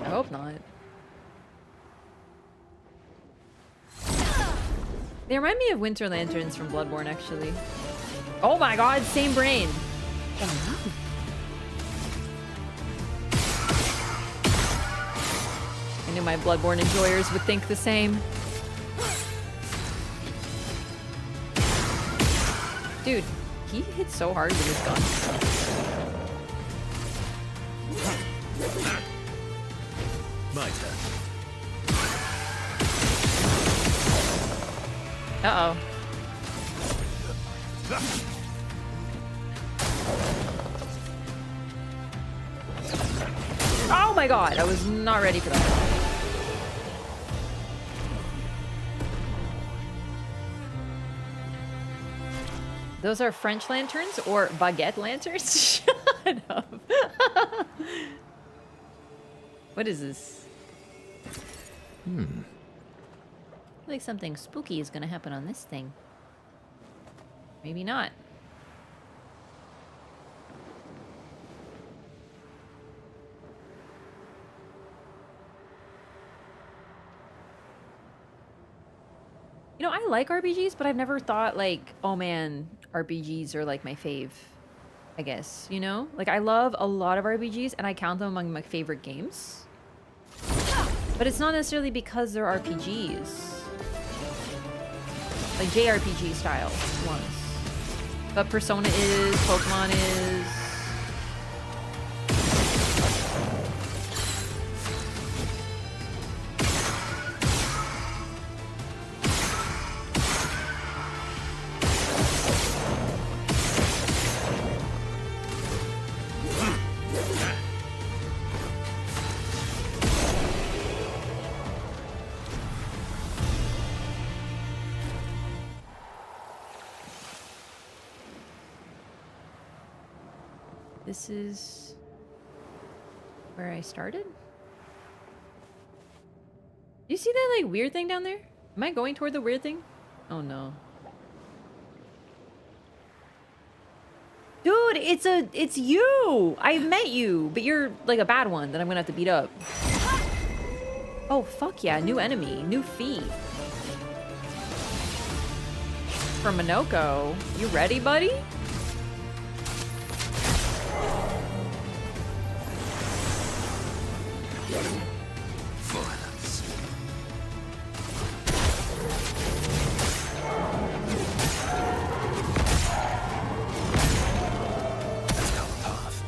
I hope not. They remind me of Winter Lanterns from Bloodborne, actually. Oh my god, same brain! I knew my Bloodborne enjoyers would think the same. Dude, he hits so hard with his gun. My turn. Uh-oh. Oh my god, I was not ready for that. Those are French lanterns or baguette lanterns? Shut up. What is this? Like something spooky is gonna happen on this thing. Maybe not. You know, I like RPGs, but I've never thought like, oh man, RPGs are like my fave, I guess, you know? Like I love a lot of RPGs and I count them among my favorite games. But it's not necessarily because they're RPGs. Like JRPG style ones. But Persona is, Pokemon is. This is where I started? You see that like weird thing down there? Am I going toward the weird thing? Oh no. Dude, it's you! I met you, but you're like a bad one that I'm gonna have to beat up. Oh fuck yeah, new enemy, new feat. From Minoko. You ready, buddy? Violence. Let's go the path.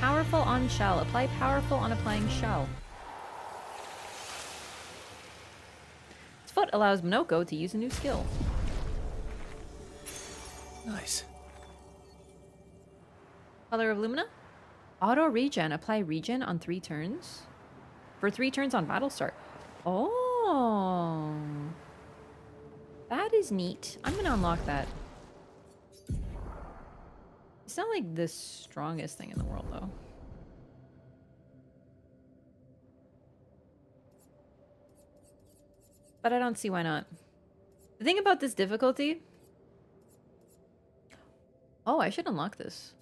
Powerful on shell. Apply powerful on applying shell. This foot allows Minoko to use a new skill. Nice. Color of Lumina? Auto regen. Apply regen on 3 turns. For 3 turns on battle start. Oh. That is neat. I'm gonna unlock that. It's not like the strongest thing in the world, though. But I don't see why not. The thing about this difficulty... Oh, I should unlock this.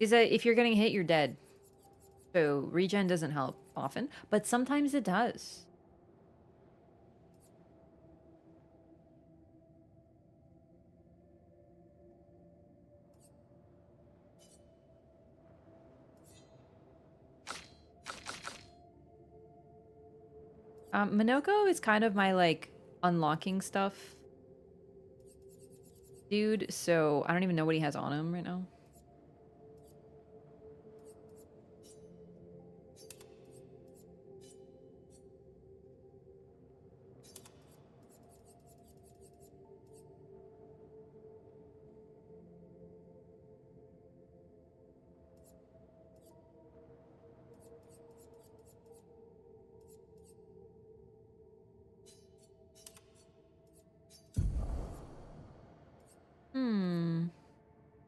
Is that if you're getting hit, you're dead. So regen doesn't help often, but sometimes it does. Minoko is kind of my, like, unlocking stuff dude, so I don't even know what he has on him right now.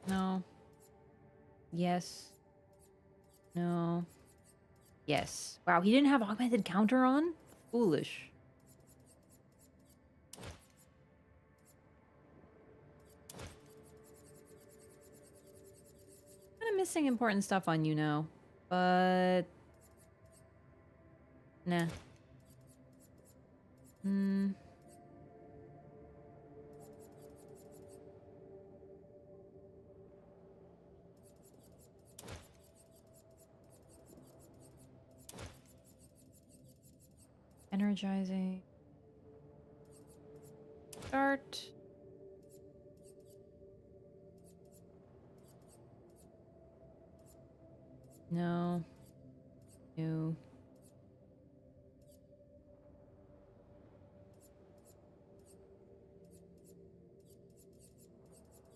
No. Yes. No. Yes. Wow, he didn't have augmented counter on? Foolish. Kind of missing important stuff on you now, but nah. Energizing. start. No. No.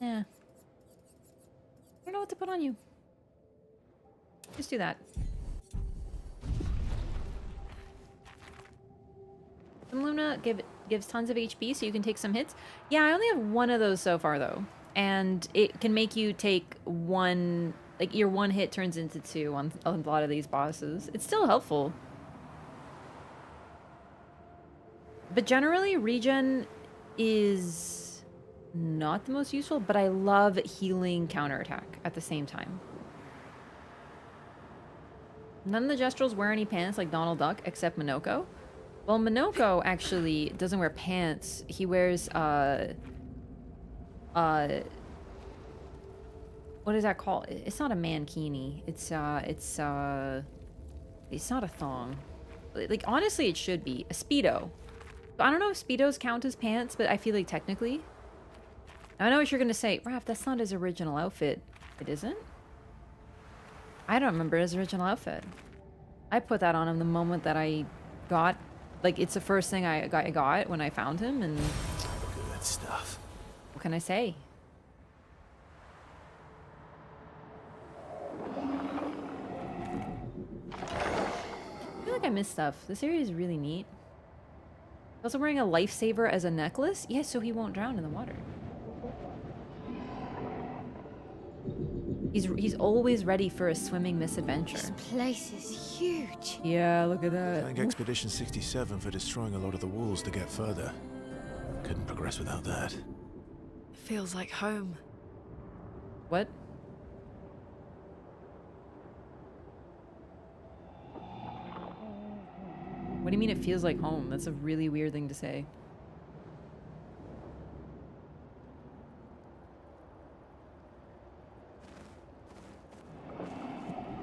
Yeah. I don't know what to put on you. Just do that. Some lumina gives tons of HP, so you can take some hits. Yeah, I only have one of those so far, though. And it can make you take one... Like, your one hit turns into two on a lot of these bosses. It's still helpful. But generally, regen is not the most useful, but I love healing counterattack at the same time. None of the Jestrals wear any pants like Donald Duck, except Minoko. Well, Minoko actually doesn't wear pants. He wears, what is that called? It's not a mankini. It's not a thong. Like, honestly, it should be. A Speedo. I don't know if Speedos count as pants, but I feel like technically. I know what you're gonna say. Raph, that's not his original outfit. It isn't? I don't remember his original outfit. I put that on him the moment that I got... Like, it's the first thing I got when I found him, and... Look at that stuff. What can I say? I feel like I missed stuff. This area is really neat. Also wearing a lifesaver as a necklace? Yes, so he won't drown in the water. He's always ready for a swimming misadventure. This place is huge. Yeah, look at that. Thank Expedition 67 for destroying a lot of the walls to get further. Couldn't progress without that. Feels like home. What? What do you mean it feels like home? That's a really weird thing to say.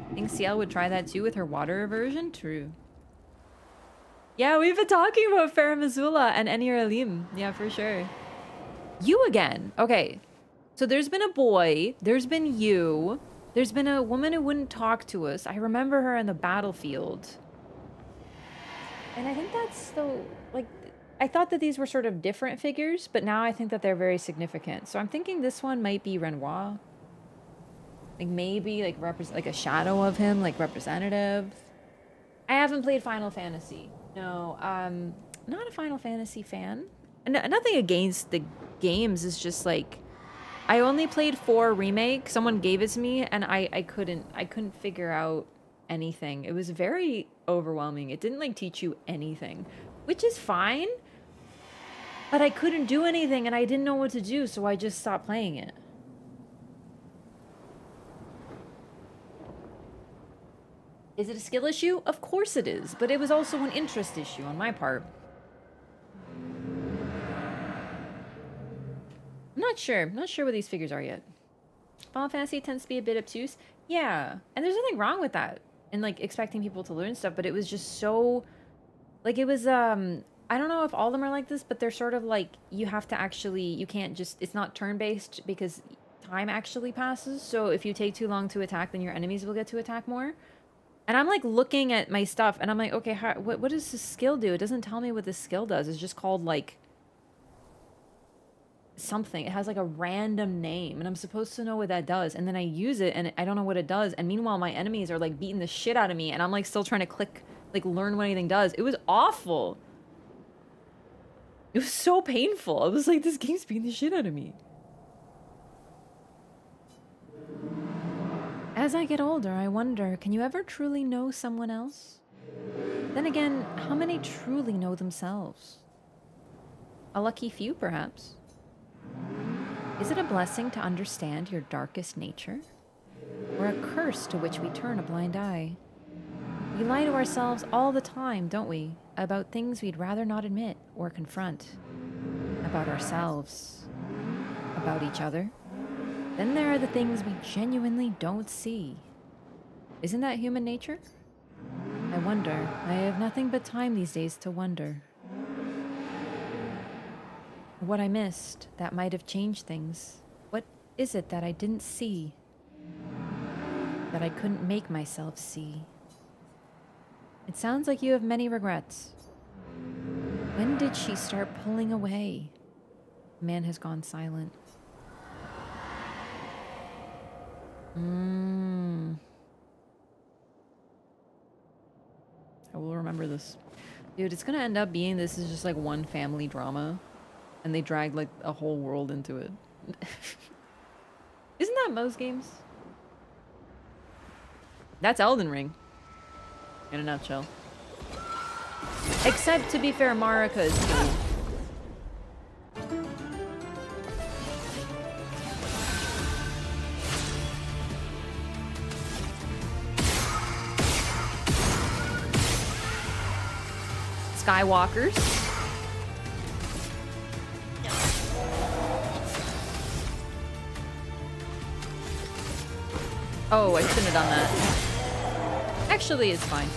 I think Ciel would try that too with her water aversion? True. Yeah, we've been talking about Farah Missoula and Enir Alim. Yeah, for sure. You again. Okay. So there's been a boy. There's been you. There's been a woman who wouldn't talk to us. I remember her in the battlefield. And I think that's the... Like, I thought that these were sort of different figures, but now I think that they're very significant. So I'm thinking this one might be Renoir. Like, maybe, like, like a shadow of him, like, representative. I haven't played Final Fantasy. No, not a Final Fantasy fan. Nothing against the games, it's just, like... I only played 4 Remake. Someone gave it to me, and I couldn't figure out anything. It was very overwhelming. It didn't, like, teach you anything. Which is fine. But I couldn't do anything, and I didn't know what to do, so I just stopped playing it. Is it a skill issue? Of course it is, but it was also an interest issue on my part. I'm not sure. I'm not sure what these figures are yet. Final Fantasy tends to be a bit obtuse. Yeah, and there's nothing wrong with that. And, like, expecting people to learn stuff, but it was just so... Like, it was, I don't know if all of them are like this, but they're sort of like, you have to actually... You can't just... It's not turn-based because time actually passes. So if you take too long to attack, then your enemies will get to attack more. And I'm, like, looking at my stuff, and I'm like, okay, what does this skill do? It doesn't tell me what this skill does. It's just called, like, something. It has, like, a random name, and I'm supposed to know what that does. And then I use it, and I don't know what it does. And meanwhile, my enemies are, like, beating the shit out of me, and I'm, like, still trying to click, like, learn what anything does. It was awful. It was so painful. I was like, this game's beating the shit out of me. As I get older, I wonder, can you ever truly know someone else? Then again, how many truly know themselves? A lucky few, perhaps. Is it a blessing to understand your darkest nature? Or a curse to which we turn a blind eye? We lie to ourselves all the time, don't we? About things we'd rather not admit or confront. About ourselves. About each other. Then there are the things we genuinely don't see. Isn't that human nature? I wonder. I have nothing but time these days to wonder. What I missed that might have changed things. What is it that I didn't see? That I couldn't make myself see? It sounds like you have many regrets. When did she start pulling away? The man has gone silent. I will remember this. Dude, it's gonna end up being this is just like one family drama. And they dragged like a whole world into it. Isn't that most games? That's Elden Ring. In a nutshell. Except, to be fair, Marika is cool. Skywalkers. Oh, I shouldn't have done that. Actually, it's fine.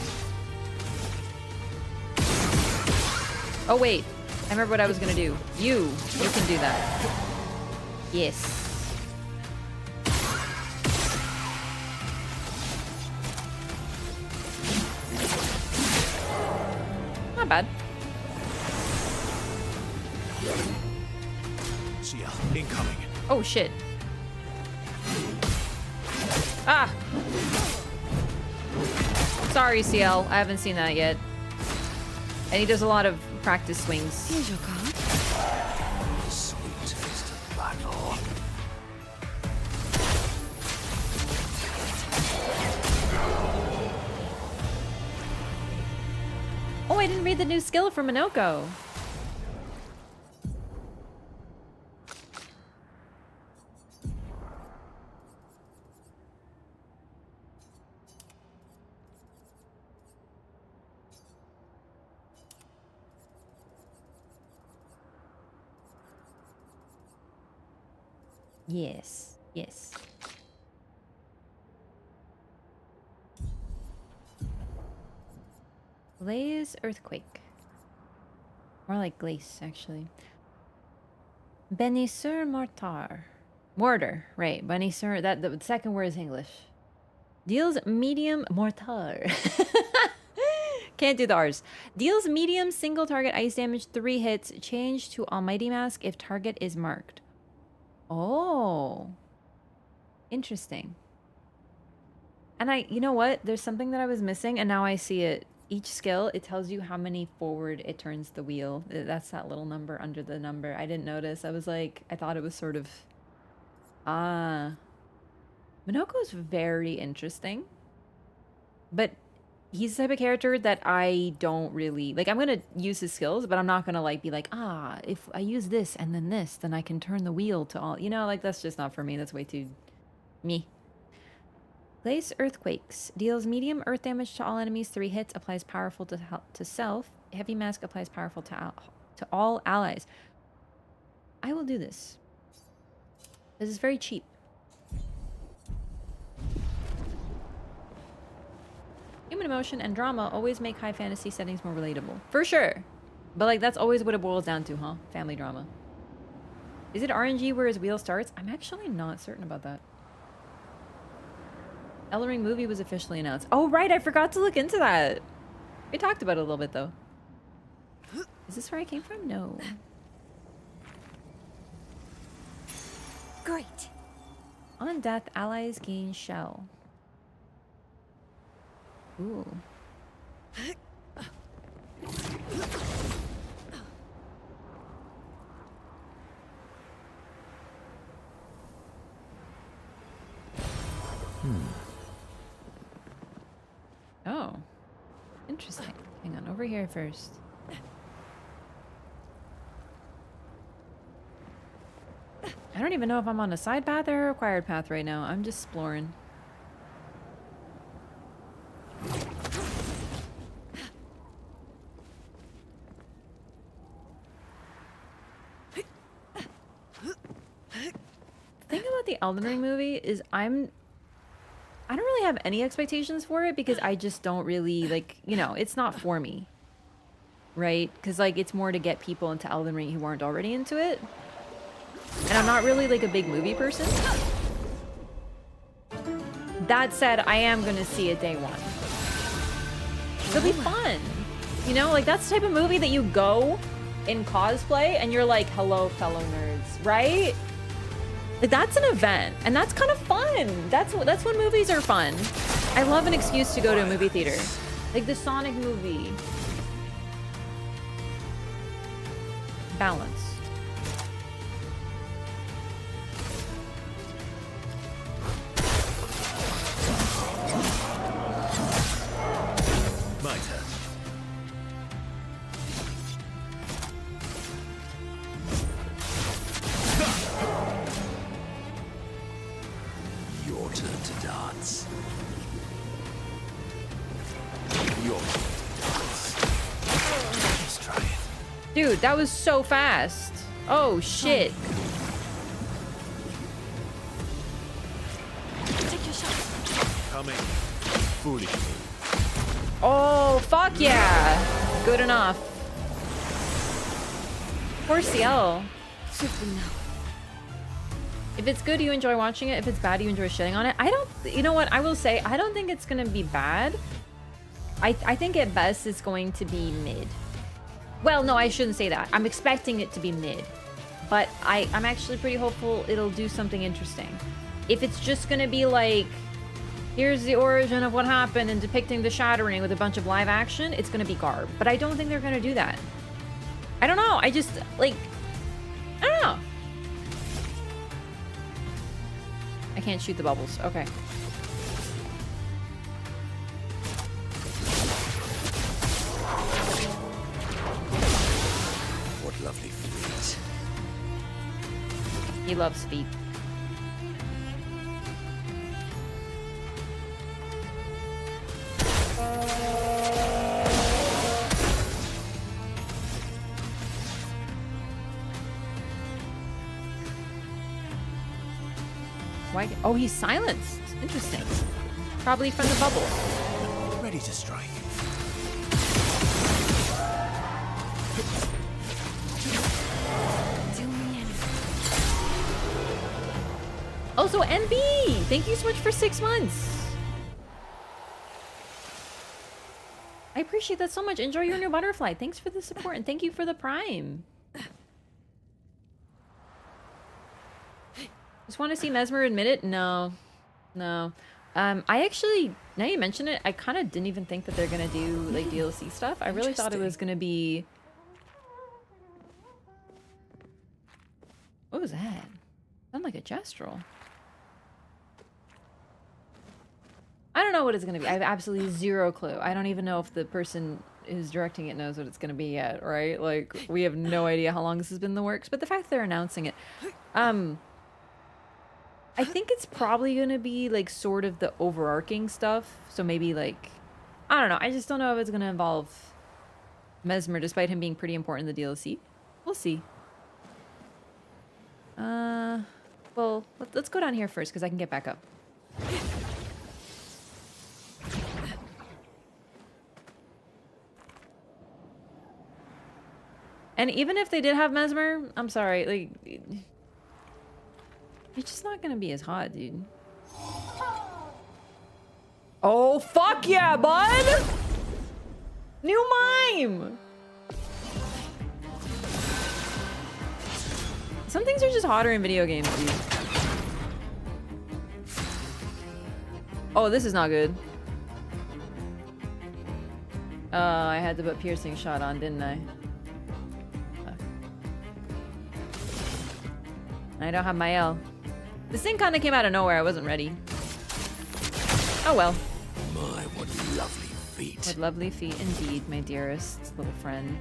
Oh, wait. I remember what I was gonna do. You can do that. Yes. Not bad. Sia, incoming. Oh, shit. Ah! Sorry, CL. I haven't seen that yet. And he does a lot of practice swings. Here's your card. Sweet taste of battle. Oh, I didn't read the new skill for Minoko. Yes, yes. Glaze Earthquake. More like glace, actually. Benisseur Mortar. Mortar, right. Benisseur, that the second word is English. Deals medium mortar. Can't do the R's. Deals medium single target ice damage, 3 hits. Change to Almighty Mask if target is marked. Oh. Interesting. And you know what? There's something that I was missing and now I see it. Each skill, it tells you how many forward it turns the wheel. That's that little number under the number. I didn't notice. I was like, I thought it was sort of... Ah. Minoko's very interesting. But he's the type of character that I don't really... Like, I'm going to use his skills, but I'm not going to, like, be like, ah, if I use this and then this, then I can turn the wheel to all... You know, like, that's just not for me. That's way too... me. Glace Earthquakes. Deals medium earth damage to all enemies, 3 hits. Applies powerful to self. Heavy Mask applies powerful to all allies. I will do this. This is very cheap. Human emotion and drama always make high fantasy settings more relatable. For sure. But like that's always what it boils down to, huh? Family drama. Is it RNG where his wheel starts? I'm actually not certain about that. Elden Ring movie was officially announced. Oh, right. I forgot to look into that. We talked about it a little bit, though. Is this where I came from? No. Great. On death, allies gain shell. Ooh. Oh. Interesting. Hang on, over here first. I don't even know if I'm on a side path or a required path right now. I'm just exploring. The thing about the Elden Ring movie is I don't really have any expectations for it because I just don't really like, you know, it's not for me. right? Because like it's more to get people into Elden Ring who weren't already into it. And I'm not really like a big movie person. That said, I am gonna see it day one. It'll be fun. You know, like that's the type of movie that you go in cosplay and you're like, hello, fellow nerds, right? Like that's an event and that's kind of fun. That's when movies are fun. I love an excuse to go to a movie theater. Like the Sonic movie. Balanced. My turn. Your turn to dance. Your turn to dance. Let's try it. Dude, that was so fast. Oh shit. Take your shot. Coming. Foolish me. Oh, fuck yeah. Good enough. Poor CL. Swiftly now. If it's good, you enjoy watching it. If it's bad, you enjoy shitting on it. I don't, you know what? I will say, I don't think it's going to be bad. I think at best it's going to be mid. Well, no, I shouldn't say that. I'm expecting it to be mid. But I'm actually pretty hopeful it'll do something interesting. If it's just going to be like, here's the origin of what happened and depicting the shattering with a bunch of live action, it's going to be garb. But I don't think they're going to do that. I don't know. I just, like, I don't know. I can't shoot the bubbles. Okay. What lovely feet. He loves feet. Why? Oh, he's silenced. Interesting. Probably from the bubble. Ready to strike. Deal me in. Also, NB! Thank you so much for 6 months. I appreciate that so much. Enjoy your new butterfly. Thanks for the support and thank you for the prime. Just want to see Mesmer admit it? No. No. I actually, now you mention it, I kind of didn't even think that they're going to do like DLC stuff. I really thought it was going to be... What was that? Sounded like a gestural. I don't know what it's going to be. I have absolutely zero clue. I don't even know if the person who's directing it knows what it's going to be yet, right? Like, we have no idea how long this has been in the works, but the fact they're announcing it... I think it's probably going to be like sort of the overarching stuff. So maybe like, I don't know. I just don't know if it's going to involve Mesmer despite him being pretty important in the DLC. We'll see. Well, let's go down here first because I can get back up. And even if they did have Mesmer, I'm sorry, like... It's just not gonna be as hot, dude. Oh, fuck yeah, bud! New mime! Some things are just hotter in video games, dude. Oh, this is not good. I had to put piercing shot on, didn't I? Fuck. I don't have my L. This thing kind of came out of nowhere. I wasn't ready. Oh well. My, what lovely feet. What lovely feet indeed, my dearest little friend.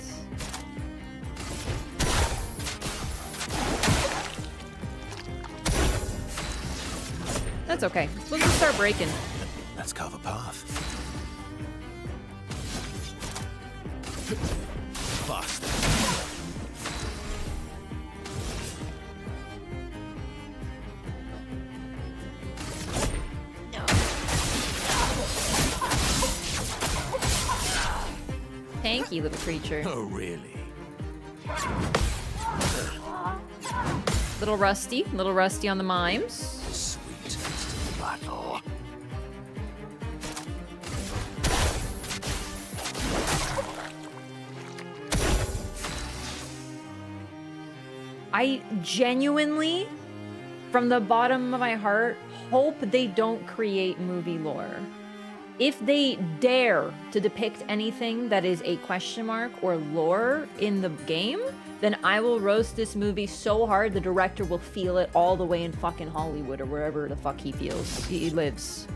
That's okay. We'll just start breaking. Let's carve a path. Fast. Tank. quirky little creature. Oh, really? Little rusty on the mimes. Sweet taste of the battle. I genuinely, from the bottom of my heart, hope they don't create movie lore. If they dare to depict anything that is a question mark or lore in the game, then I will roast this movie so hard the director will feel it all the way in fucking Hollywood or wherever the fuck he lives.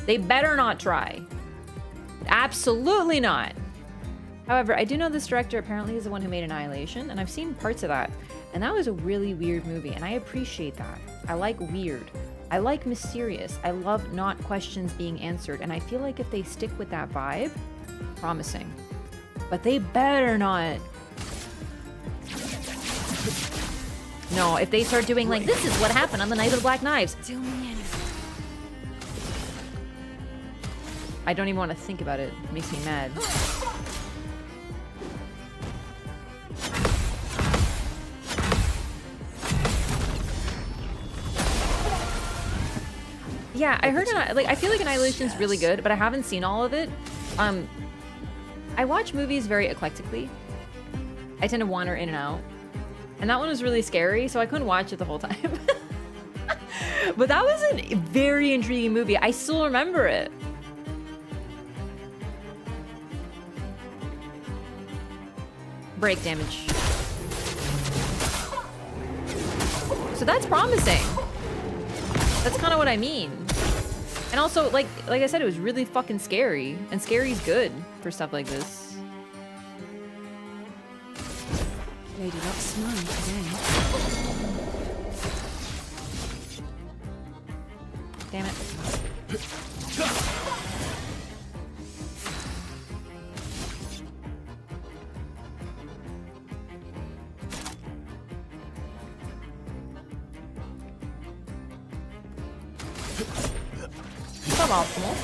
They better not try. Absolutely not. However, I do know this director apparently is the one who made Annihilation, and I've seen parts of that. And that was a really weird movie, and I appreciate that. I like weird. I like mysterious. I love not questions being answered, and I feel like if they stick with that vibe, promising. But they better not. No, if they start doing like, this is what happened on the Night of the Black Knives. I don't even want to think about it. It makes me mad. Yeah, I heard I feel like Annihilation's really good, but I haven't seen all of it. I watch movies very eclectically. I tend to wander in and out. And that one was really scary, so I couldn't watch it the whole time. But that was a very intriguing movie. I still remember it. Break damage. So that's promising. That's kind of what I mean. And also, like I said, it was really fucking scary. And scary's good for stuff like this. Lady Luck's smiling today. Damn it. Suboptimal.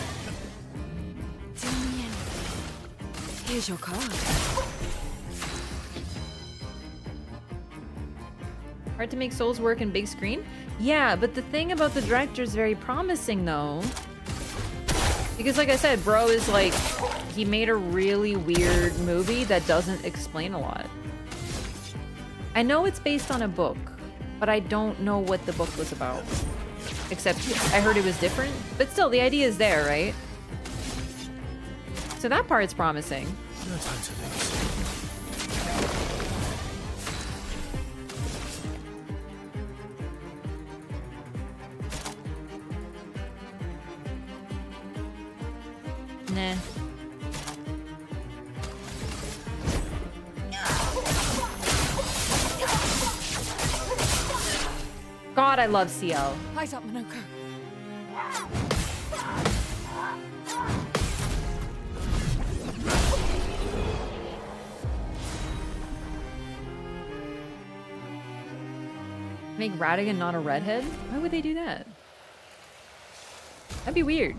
Here's your card. Hard to make souls work in big screen? Yeah, but the thing about the director is very promising though. Because like I said, bro is like, he made a really weird movie that doesn't explain a lot. I know it's based on a book, but I don't know what the book was about. Except I heard it was different, but still the idea is there, right? So that part's promising. No time to lose. Nah. God, I love CL. Eyes up, Minoko. Make Radigan not a redhead? Why would they do that? That'd be weird.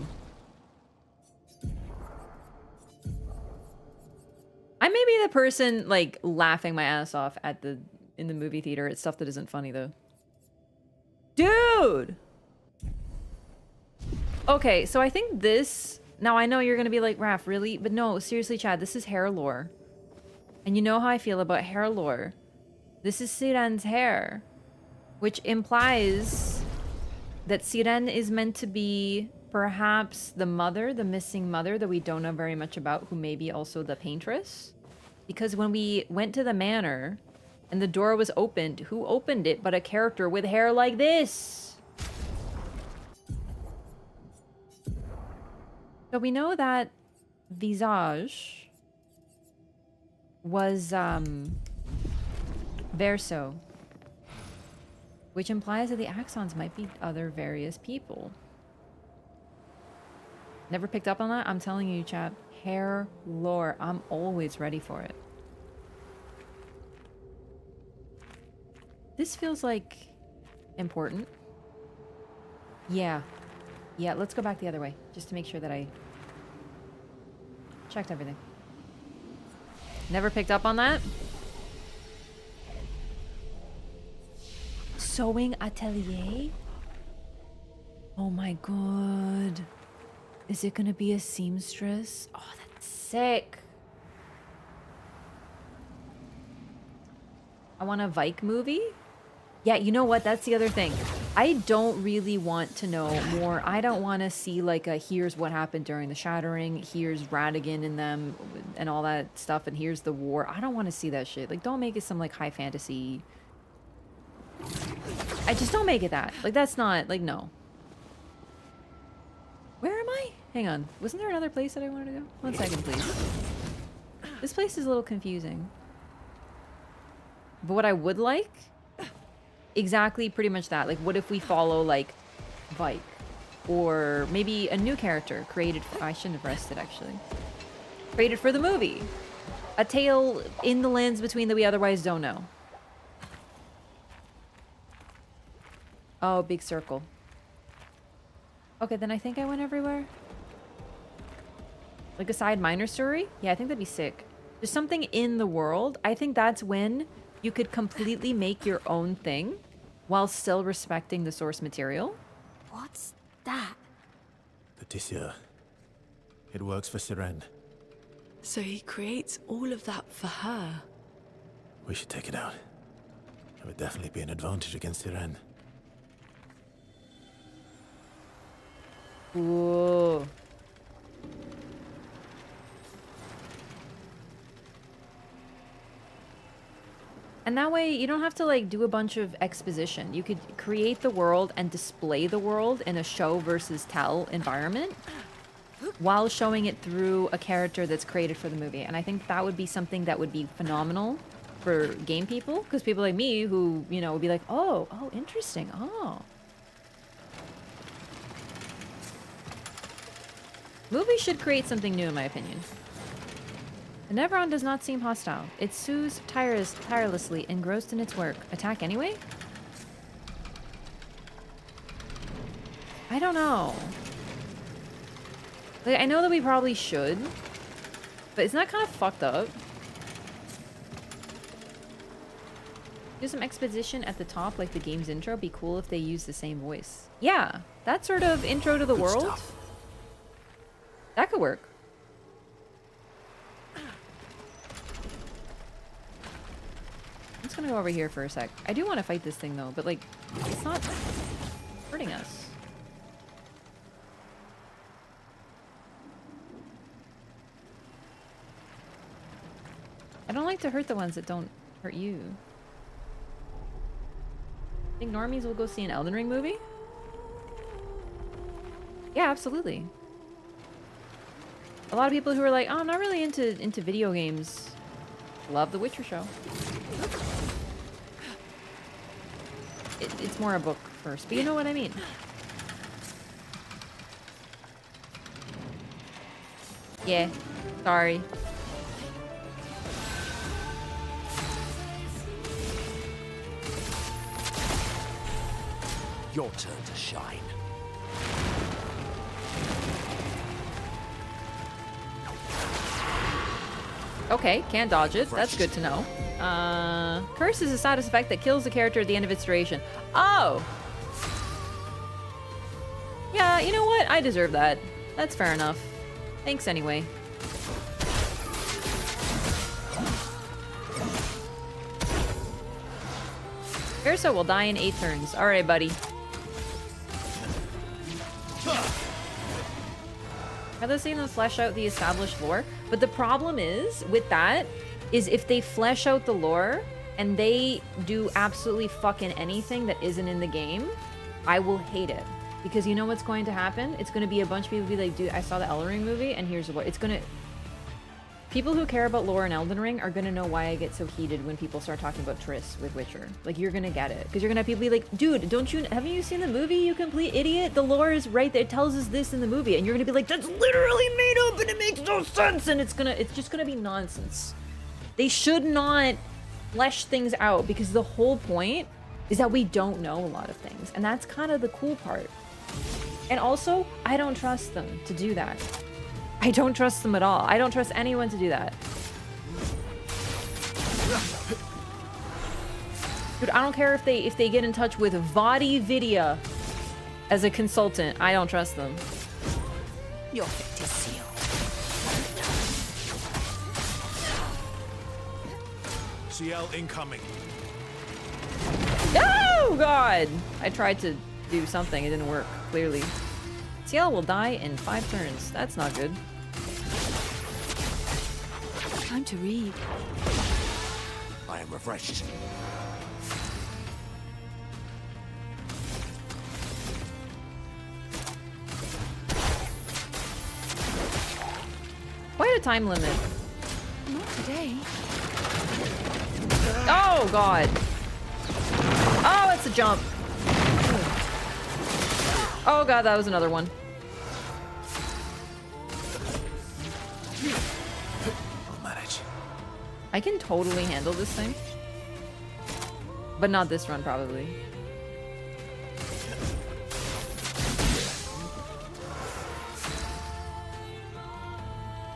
I may be the person like laughing my ass off at in the movie theater at stuff that isn't funny though. Dude! Okay, so I think this... Now, I know you're gonna be like, Raph, really? But no, seriously, Chad, this is hair lore. And you know how I feel about hair lore. This is Siren's hair. Which implies that Siren is meant to be perhaps the mother, the missing mother that we don't know very much about, who may be also the paintress. Because when we went to the manor... and the door was opened. Who opened it but a character with hair like this? So we know that Visage was Verso, which implies that the Axons might be other various people. Never picked up on that? I'm telling you, chat. Hair lore. I'm always ready for it. This feels like important. Yeah. Yeah, let's go back the other way, just to make sure that I checked everything. Never picked up on that. Sewing atelier? Oh my god. Is it gonna be a seamstress? Oh, that's sick. I want a Vike movie? Yeah, you know what? That's the other thing. I don't really want to know more. I don't want to see like a here's what happened during the Shattering, here's Radigan and them and all that stuff, and here's the war. I don't want to see that shit. Like, don't make it some like high fantasy. I just don't make it that. Like, that's not, like, no. Where am I? Hang on. Wasn't there another place that I wanted to go? 1 second, please. This place is a little confusing. But what I would like, exactly pretty much that. Like, what if we follow, like, Vike? Or maybe a new character created for... I shouldn't have rested, actually. Created for the movie. A tale in the lands between that we otherwise don't know. Oh, big circle. Okay, then I think I went everywhere. Like a side minor story? Yeah, I think that'd be sick. There's something in the world. I think that's when you could completely make your own thing while still respecting the source material. What's that? The Tisseur. It works for Siren. So he creates all of that for her. We should take it out. It would definitely be an advantage against Siren. Ooh. And that way you don't have to like do a bunch of exposition. You could create the world and display the world in a show versus tell environment while showing it through a character that's created for the movie. And I think that would be something that would be phenomenal for game people, because people like me who, you know, would be like, oh, interesting. Oh. Movies should create something new, in my opinion. The Neveron does not seem hostile. It sues tirelessly, engrossed in its work. Attack anyway? I don't know. Like, I know that we probably should, but isn't that kind of fucked up? Do some exposition at the top, like the game's intro. Be cool if they use the same voice. Yeah, that sort of intro to the world. Stuff. That could work. I'm just gonna go over here for a sec. I do want to fight this thing though, but like, it's not hurting us. I don't like to hurt the ones that don't hurt you. Think normies will go see an Elden Ring movie? Yeah, absolutely. A lot of people who are like, oh, I'm not really into video games. Love The Witcher show. It's more a book first, but you know what I mean. Yeah, sorry. Your turn to shine. Okay, can't dodge it. That's good to know. Curse is a status effect that kills the character at the end of its duration. Oh! Yeah, you know what? I deserve that. That's fair enough. Thanks anyway. Ursa will die in 8 turns. Alright, buddy. Are they seeing them flesh out the established lore? But the problem is, with that, is if they flesh out the lore and they do absolutely fucking anything that isn't in the game, I will hate it. Because you know what's going to happen? It's going to be a bunch of people be like, dude, I saw the Elden Ring movie and here's what. It's going to... People who care about lore in Elden Ring are going to know why I get so heated when people start talking about Triss with Witcher. Like, you're going to get it. Because you're going to have people be like, dude, haven't you seen the movie, you complete idiot? The lore is right there. It tells us this in the movie. And you're going to be like, that's literally made up and it makes no sense. And it's just going to be nonsense. They should not flesh things out because the whole point is that we don't know a lot of things. And that's kind of the cool part. And also, I don't trust them to do that. I don't trust them at all. I don't trust anyone to do that. Dude, I don't care if they get in touch with Vadi Vidya as a consultant. I don't trust them. Your fate is sealed. CL incoming. Oh god! I tried to do something, it didn't work, clearly. CL will die in 5 turns. That's not good. Time to read. I am refreshed. Quite a time limit. Not today. Oh god! Oh, it's a jump! Oh god, that was another one. I'll manage. I can totally handle this thing. But not this run, probably.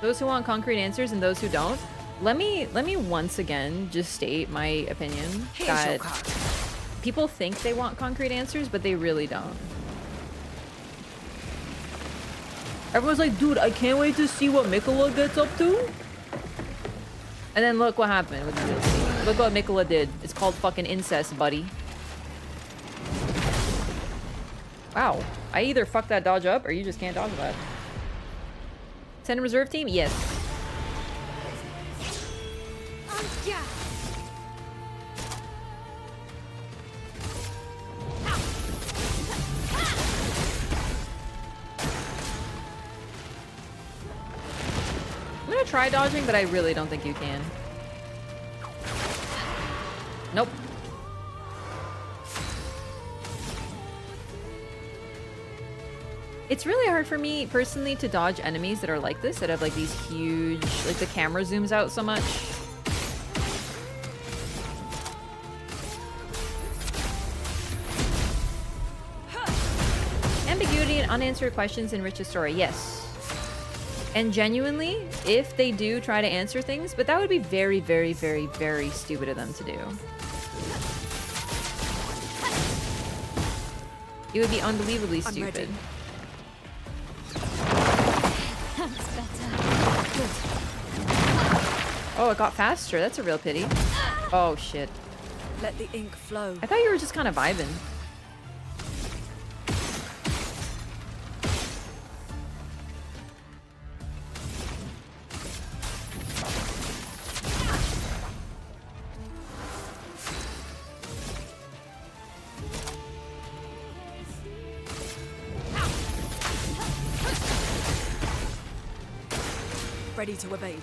Those who want concrete answers and those who don't. Let me once again just state my opinion that people think they want concrete answers, but they really don't. Everyone's like, dude, I can't wait to see what Mikola gets up to. And then look what happened with the DLC. Look what Mikola did. It's called fucking incest, buddy. Wow. I either fucked that dodge up or you just can't dodge that. Send a reserve team? Yes. I'm gonna try dodging, but I really don't think you can. Nope. It's really hard for me personally to dodge enemies that are like this, that have like these huge, like the camera zooms out so much. Ambiguity and unanswered questions enrich a story. Yes. And genuinely, if they do try to answer things, but that would be very, very, very, very stupid of them to do. It would be unbelievably stupid. Ready. That's better. Oh, it got faster. That's a real pity. Oh, shit. Let the ink flow. I thought you were just kind of vibing. Ready to evade.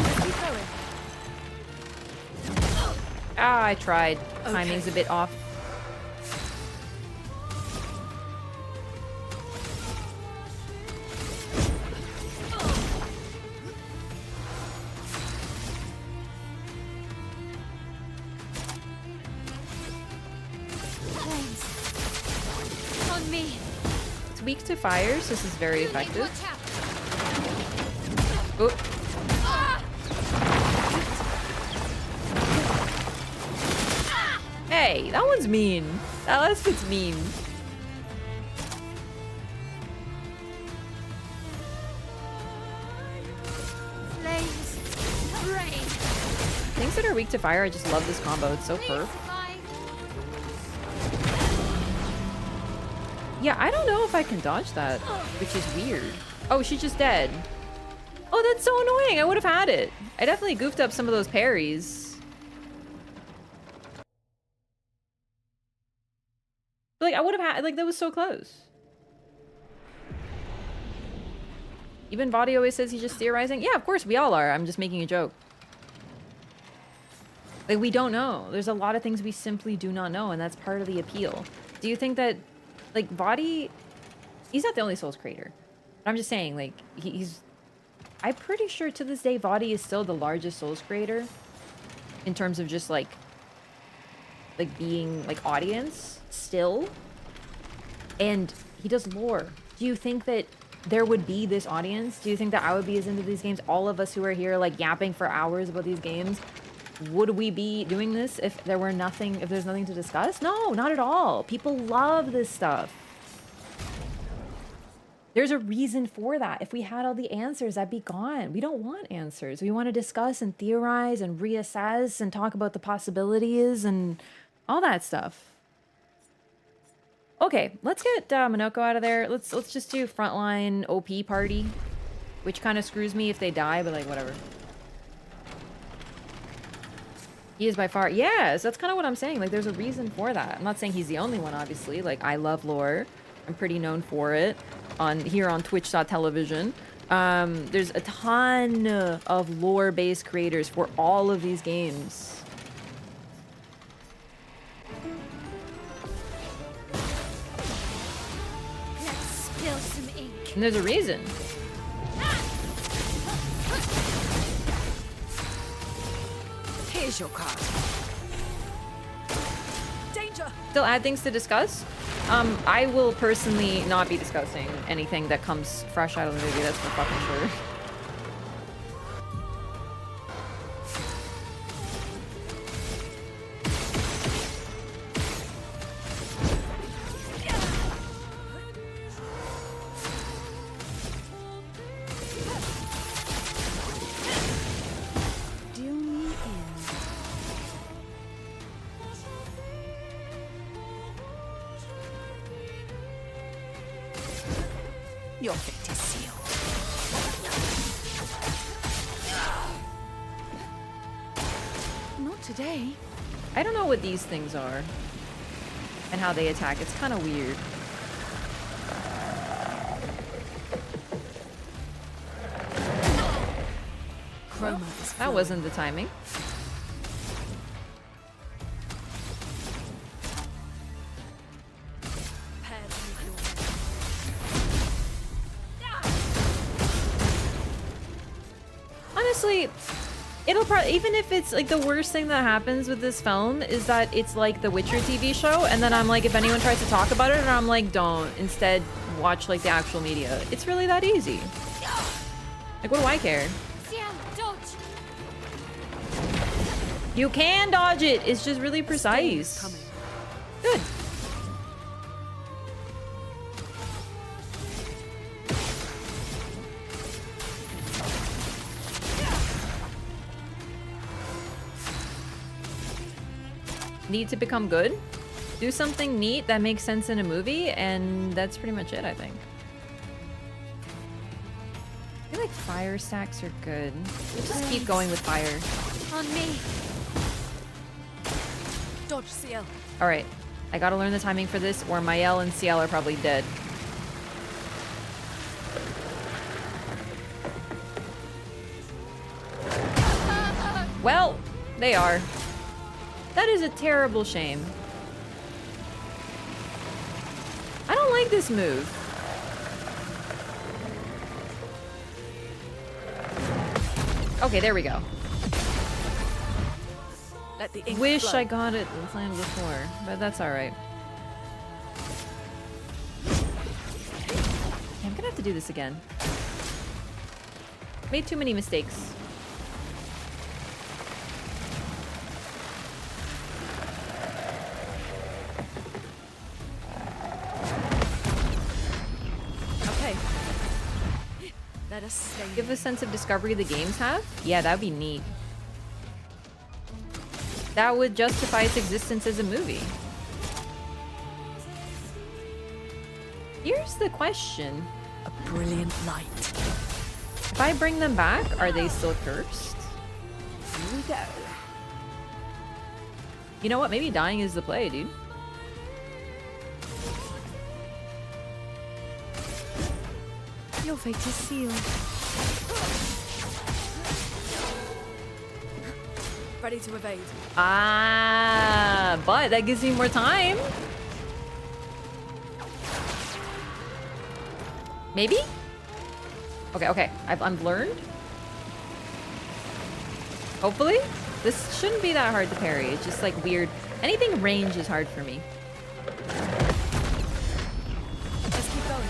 Let's keep going. Ah, I tried. Okay. Timing's a bit off. Flames. On me. It's weak to fires. This is very effective. Watch out. Oh. Hey, that one's mean. That last bit's mean. Flames. Rain. Things that are weak to fire, I just love this combo. It's so perf. Yeah, I don't know if I can dodge that, which is weird. Oh, she's just dead. Oh, that's so annoying. I would have had it. I definitely goofed up some of those parries. Like, I would have had, like, that was so close. Even Vadi always says he's just theorizing. Yeah, of course, we all are. I'm just making a joke. Like, we don't know. There's a lot of things we simply do not know, and that's part of the appeal. Do you think that, like, Vadi, he's not the only Souls creator. But I'm just saying, like, he's... I'm pretty sure to this day, Vadi is still the largest Souls creator in terms of just, like being, like, audience, still. And he does lore. Do you think that there would be this audience? Do you think that I would be as into these games? All of us who are here like yapping for hours about these games, would we be doing this if there were nothing, if there's nothing to discuss? No, not at all. People love this stuff. There's a reason for that. If we had all the answers, that'd be gone. We don't want answers. We want to discuss and theorize and reassess and talk about the possibilities and all that stuff. Okay, let's get Minoko out of there. Let's just do frontline OP party, which kind of screws me if they die, but like whatever. He is by far, yes, that's kind of what I'm saying. Like there's a reason for that. I'm not saying he's the only one, obviously. Like I love lore. I'm pretty known for it here on Twitch.television. There's a ton of lore-based creators for all of these games. Let's spill some ink. And there's a reason. Here's your card. Danger! Still add things to discuss? I will personally not be discussing anything that comes fresh out of the movie, that's for fucking sure. Your fate is sealed. Not today. I don't know what these things are and how they attack. It's kind of weird. Chroma is That wasn't the timing. Honestly, it'll probably, even if it's like the worst thing that happens with this film is that it's like the Witcher TV show, and then I'm like, if anyone tries to talk about it, and I'm like, don't. Instead, watch like the actual media. It's really that easy. Like, what do I care? Ciel, dodge. You can dodge it. It's just really precise. Good. Need to become good, do something neat that makes sense in a movie, and that's pretty much it, I think. I feel like fire stacks are good. We'll just keep going with fire. On me. Dodge, CL. All right, I gotta learn the timing for this, or Mael and CL are probably dead. Well, they are. That is a terrible shame. I don't like this move. Okay, there we go. Let the ink Wish flow. I got it planned before, but that's alright. Yeah, I'm gonna have to do this again. Made too many mistakes. Okay. Let us stay. Give a sense of discovery the games have? Yeah, that'd be neat. That would justify its existence as a movie. Here's the question. A brilliant light. If I bring them back, are they still cursed? Here we go. You know what? Maybe dying is the play, dude. Your fate is sealed. Ready to evade. Ah, but that gives me more time. Maybe? Okay, okay. I've learned. Hopefully. This shouldn't be that hard to parry. It's just like weird. Anything range is hard for me. Let's keep going.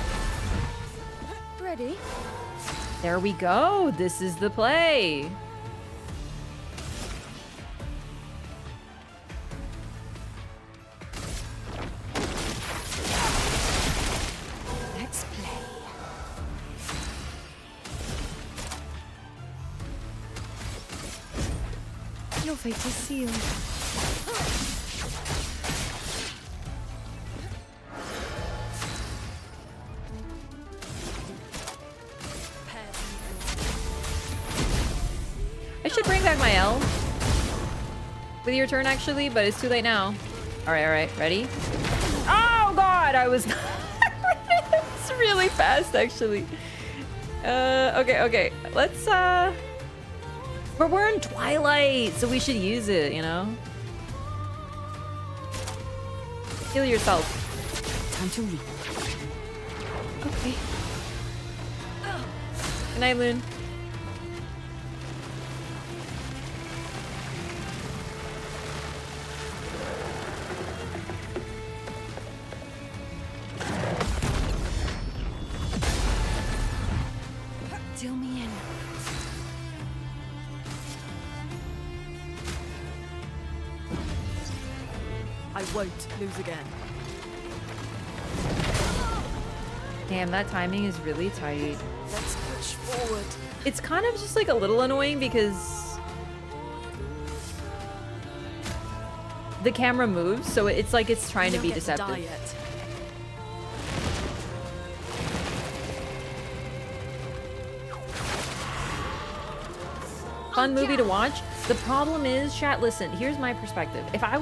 Ready? There we go. This is the play. Let's play. Your fate is sealed. I should bring back my L with your turn actually, but it's too late now. All right, ready? Oh God, I was it's really fast actually. Okay. Let's but we're in Twilight, so we should use it, you know? Heal yourself. Time to leave. Okay. Good night, Loon. Deal me in. I won't lose again. Damn, that timing is really tight. Let's push forward. It's kind of just like a little annoying because the camera moves, so it's like it's trying to be deceptive. Die yet. Fun movie to watch. The problem is, chat, listen, here's my perspective. If I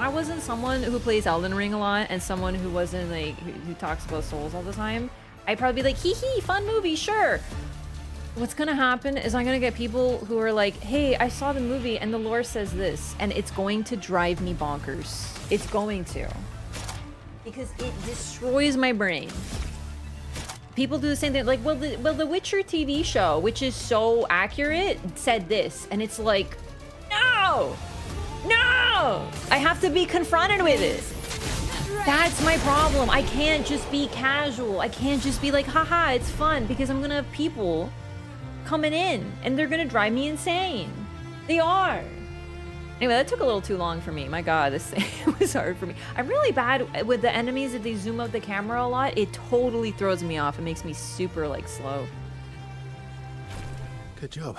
wasn't someone who plays Elden Ring a lot and someone who wasn't like, who talks about souls all the time, I'd probably be like, hee hee, fun movie, sure. What's gonna happen is I'm gonna get people who are like, hey, I saw the movie and the lore says this, and it's going to drive me bonkers. It's going to. Because it destroys my brain. People do the same thing, like, well, the Witcher TV show, which is so accurate, said this, and it's like, no! I have to be confronted with it. That's my problem. I can't just be casual. I can't just be like, haha, it's fun, because I'm gonna have people coming in, and they're gonna drive me insane. They are. Anyway, that took a little too long for me. My God, this thing was hard for me. I'm really bad with the enemies that they zoom out the camera a lot. It totally throws me off. It makes me super, like, slow. Good job.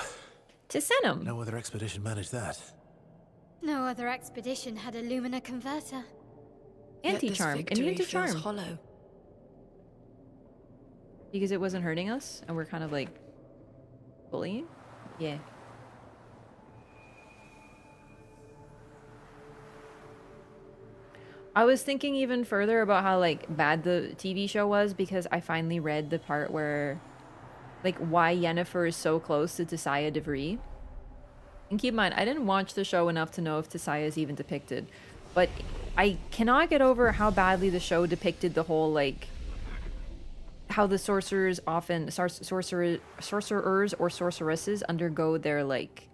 To send him. No other expedition managed that. No other expedition had a lumina converter. Yet this Anti-charm. victory Immune to feels charm. hollow. Because it wasn't hurting us, and we're kind of, like, bullying? Yeah. I was thinking even further about how, like, bad the TV show was because I finally read the part where, like, why Yennefer is so close to Tissaia DeVries. And keep in mind, I didn't watch the show enough to know if Tissaia is even depicted. But I cannot get over how badly the show depicted the whole, like, how the sorcerers often, sorcerers or sorceresses undergo their, like,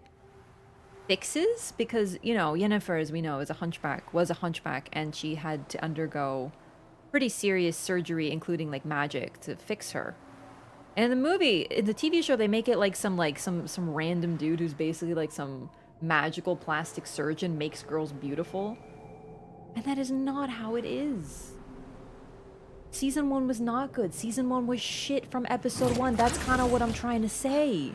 fixes, because, you know, Yennefer, as we know, was a hunchback, and she had to undergo pretty serious surgery, including, like, magic to fix her. And in the TV show, they make it like some random dude who's basically like some magical plastic surgeon makes girls beautiful. And that is not how it is. Season 1 was not good. Season 1 was shit from episode 1. That's kind of what I'm trying to say.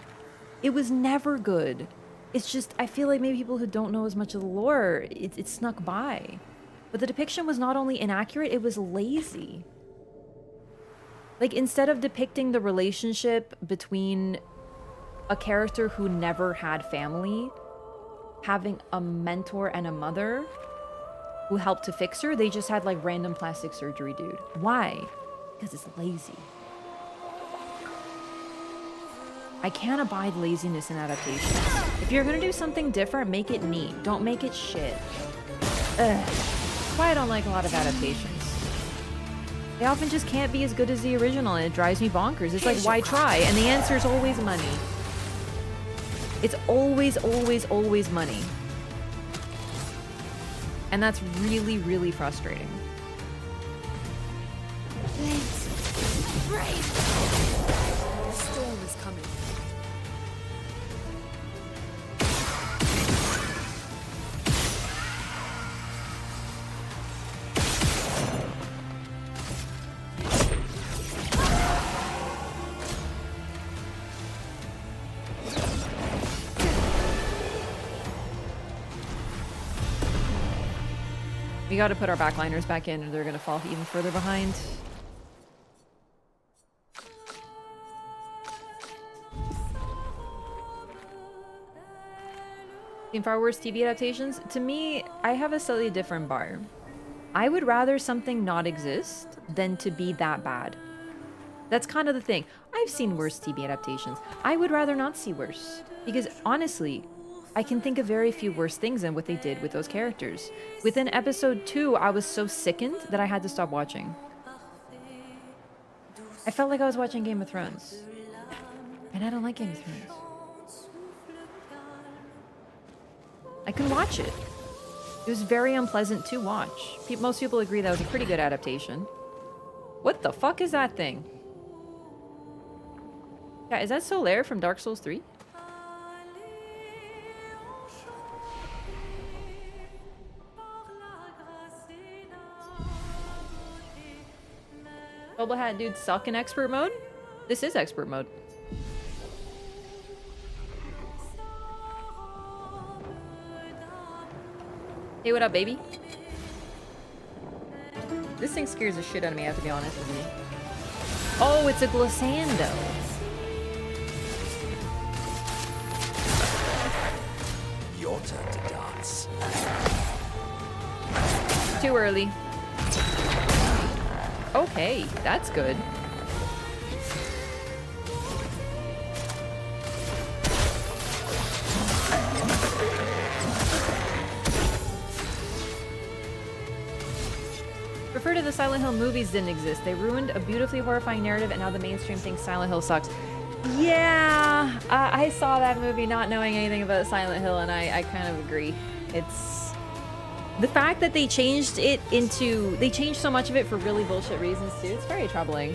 It was never good. It's just, I feel like maybe people who don't know as much of the lore, it snuck by. But the depiction was not only inaccurate, it was lazy. Like, instead of depicting the relationship between a character who never had family, having a mentor and a mother who helped to fix her, they just had, like, random plastic surgery dude. Why? Because it's lazy. I can't abide laziness in adaptations. If you're gonna do something different, make it neat. Don't make it shit. Ugh. That's why I don't like a lot of adaptations. They often just can't be as good as the original, and it drives me bonkers. It's like, why try? And the answer is always money. It's always, always, always money. And that's really, really frustrating. Blades. Brave. coming. We gotta put our backliners back in or they're gonna fall even further behind. In far worse TV adaptations, to me, I have a slightly different bar. I would rather something not exist than to be that bad. That's kind of the thing. I've seen worse TV adaptations. I would rather not see worse. Because honestly, I can think of very few worse things than what they did with those characters. Within episode 2, I was so sickened that I had to stop watching. I felt like I was watching Game of Thrones. And I don't like Game of Thrones. I couldn't watch it. It was very unpleasant to watch. Most people agree that was a pretty good adaptation. What the fuck is that thing? Yeah, is that Clair from Dark Souls 3? Bubble hat dudes suck in expert mode? This is expert mode. Hey, what up, baby? This thing scares the shit out of me, I have to be honest with you. Oh, it's a glissando. Your turn to dance. Too early. Okay, that's good. Refer to the Silent Hill movies didn't exist. They ruined a beautifully horrifying narrative and now the mainstream thinks Silent Hill sucks. Yeah, I saw that movie not knowing anything about Silent Hill and I kind of agree. It's... The fact that they changed it into... They changed so much of it for really bullshit reasons too. It's very troubling.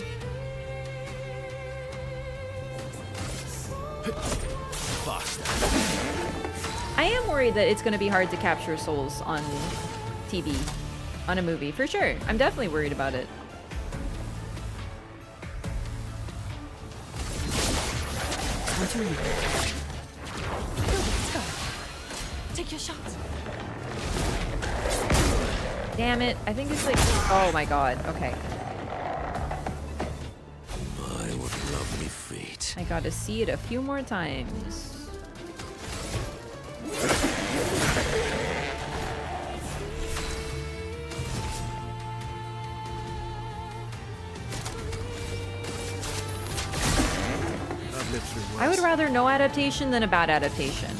I am worried that it's going to be hard to capture souls on TV. On a movie, for sure. I'm definitely worried about it. Take your shots. Damn it. I think it's like... Oh my god. Okay. My, what lovely feet. I gotta see it a few more times. I would rather no adaptation than a bad adaptation.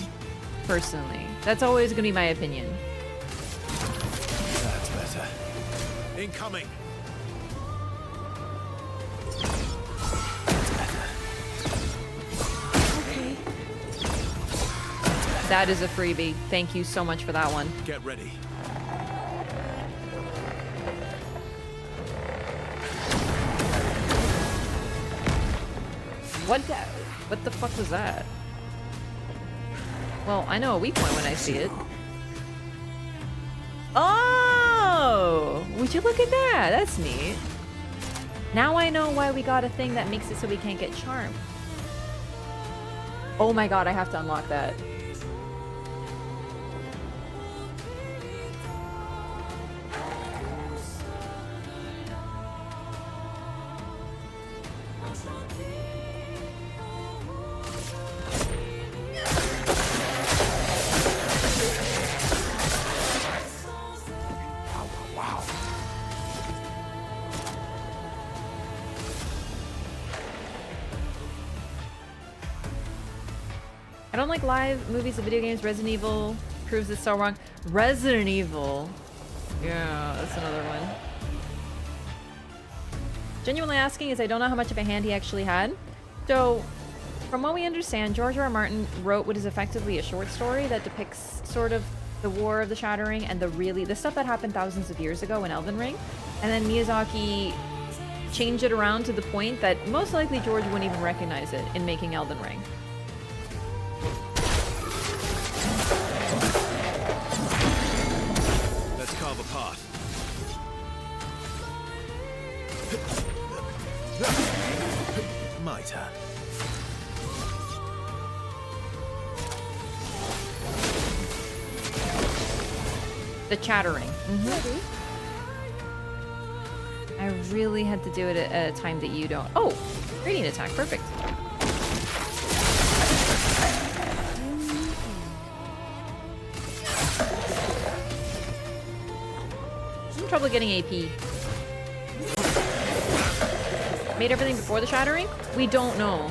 Personally. That's always gonna be my opinion. That's better. Incoming. Okay. That is a freebie. Thank you so much for that one. Get ready. What the fuck was that? Well, I know a weak point when I see it. Oh! Would you look at that? That's neat. Now I know why we got a thing that makes it so we can't get charmed. Oh my god, I have to unlock that. I don't like live movies of video games. Resident Evil proves it's so wrong. Resident Evil. Yeah, that's another one. Genuinely asking is I don't know how much of a hand he actually had. So, from what we understand, George R. R. Martin wrote what is effectively a short story that depicts sort of the War of the Shattering and the stuff that happened thousands of years ago in Elden Ring. And then Miyazaki change it around to the point that most likely George wouldn't even recognize it in making Elden Ring. Let's carve a path. My turn. The chattering. I really had to do it at a time that you don't. Oh, radiant attack, perfect. Some trouble getting AP. Made everything before the shattering? We don't know.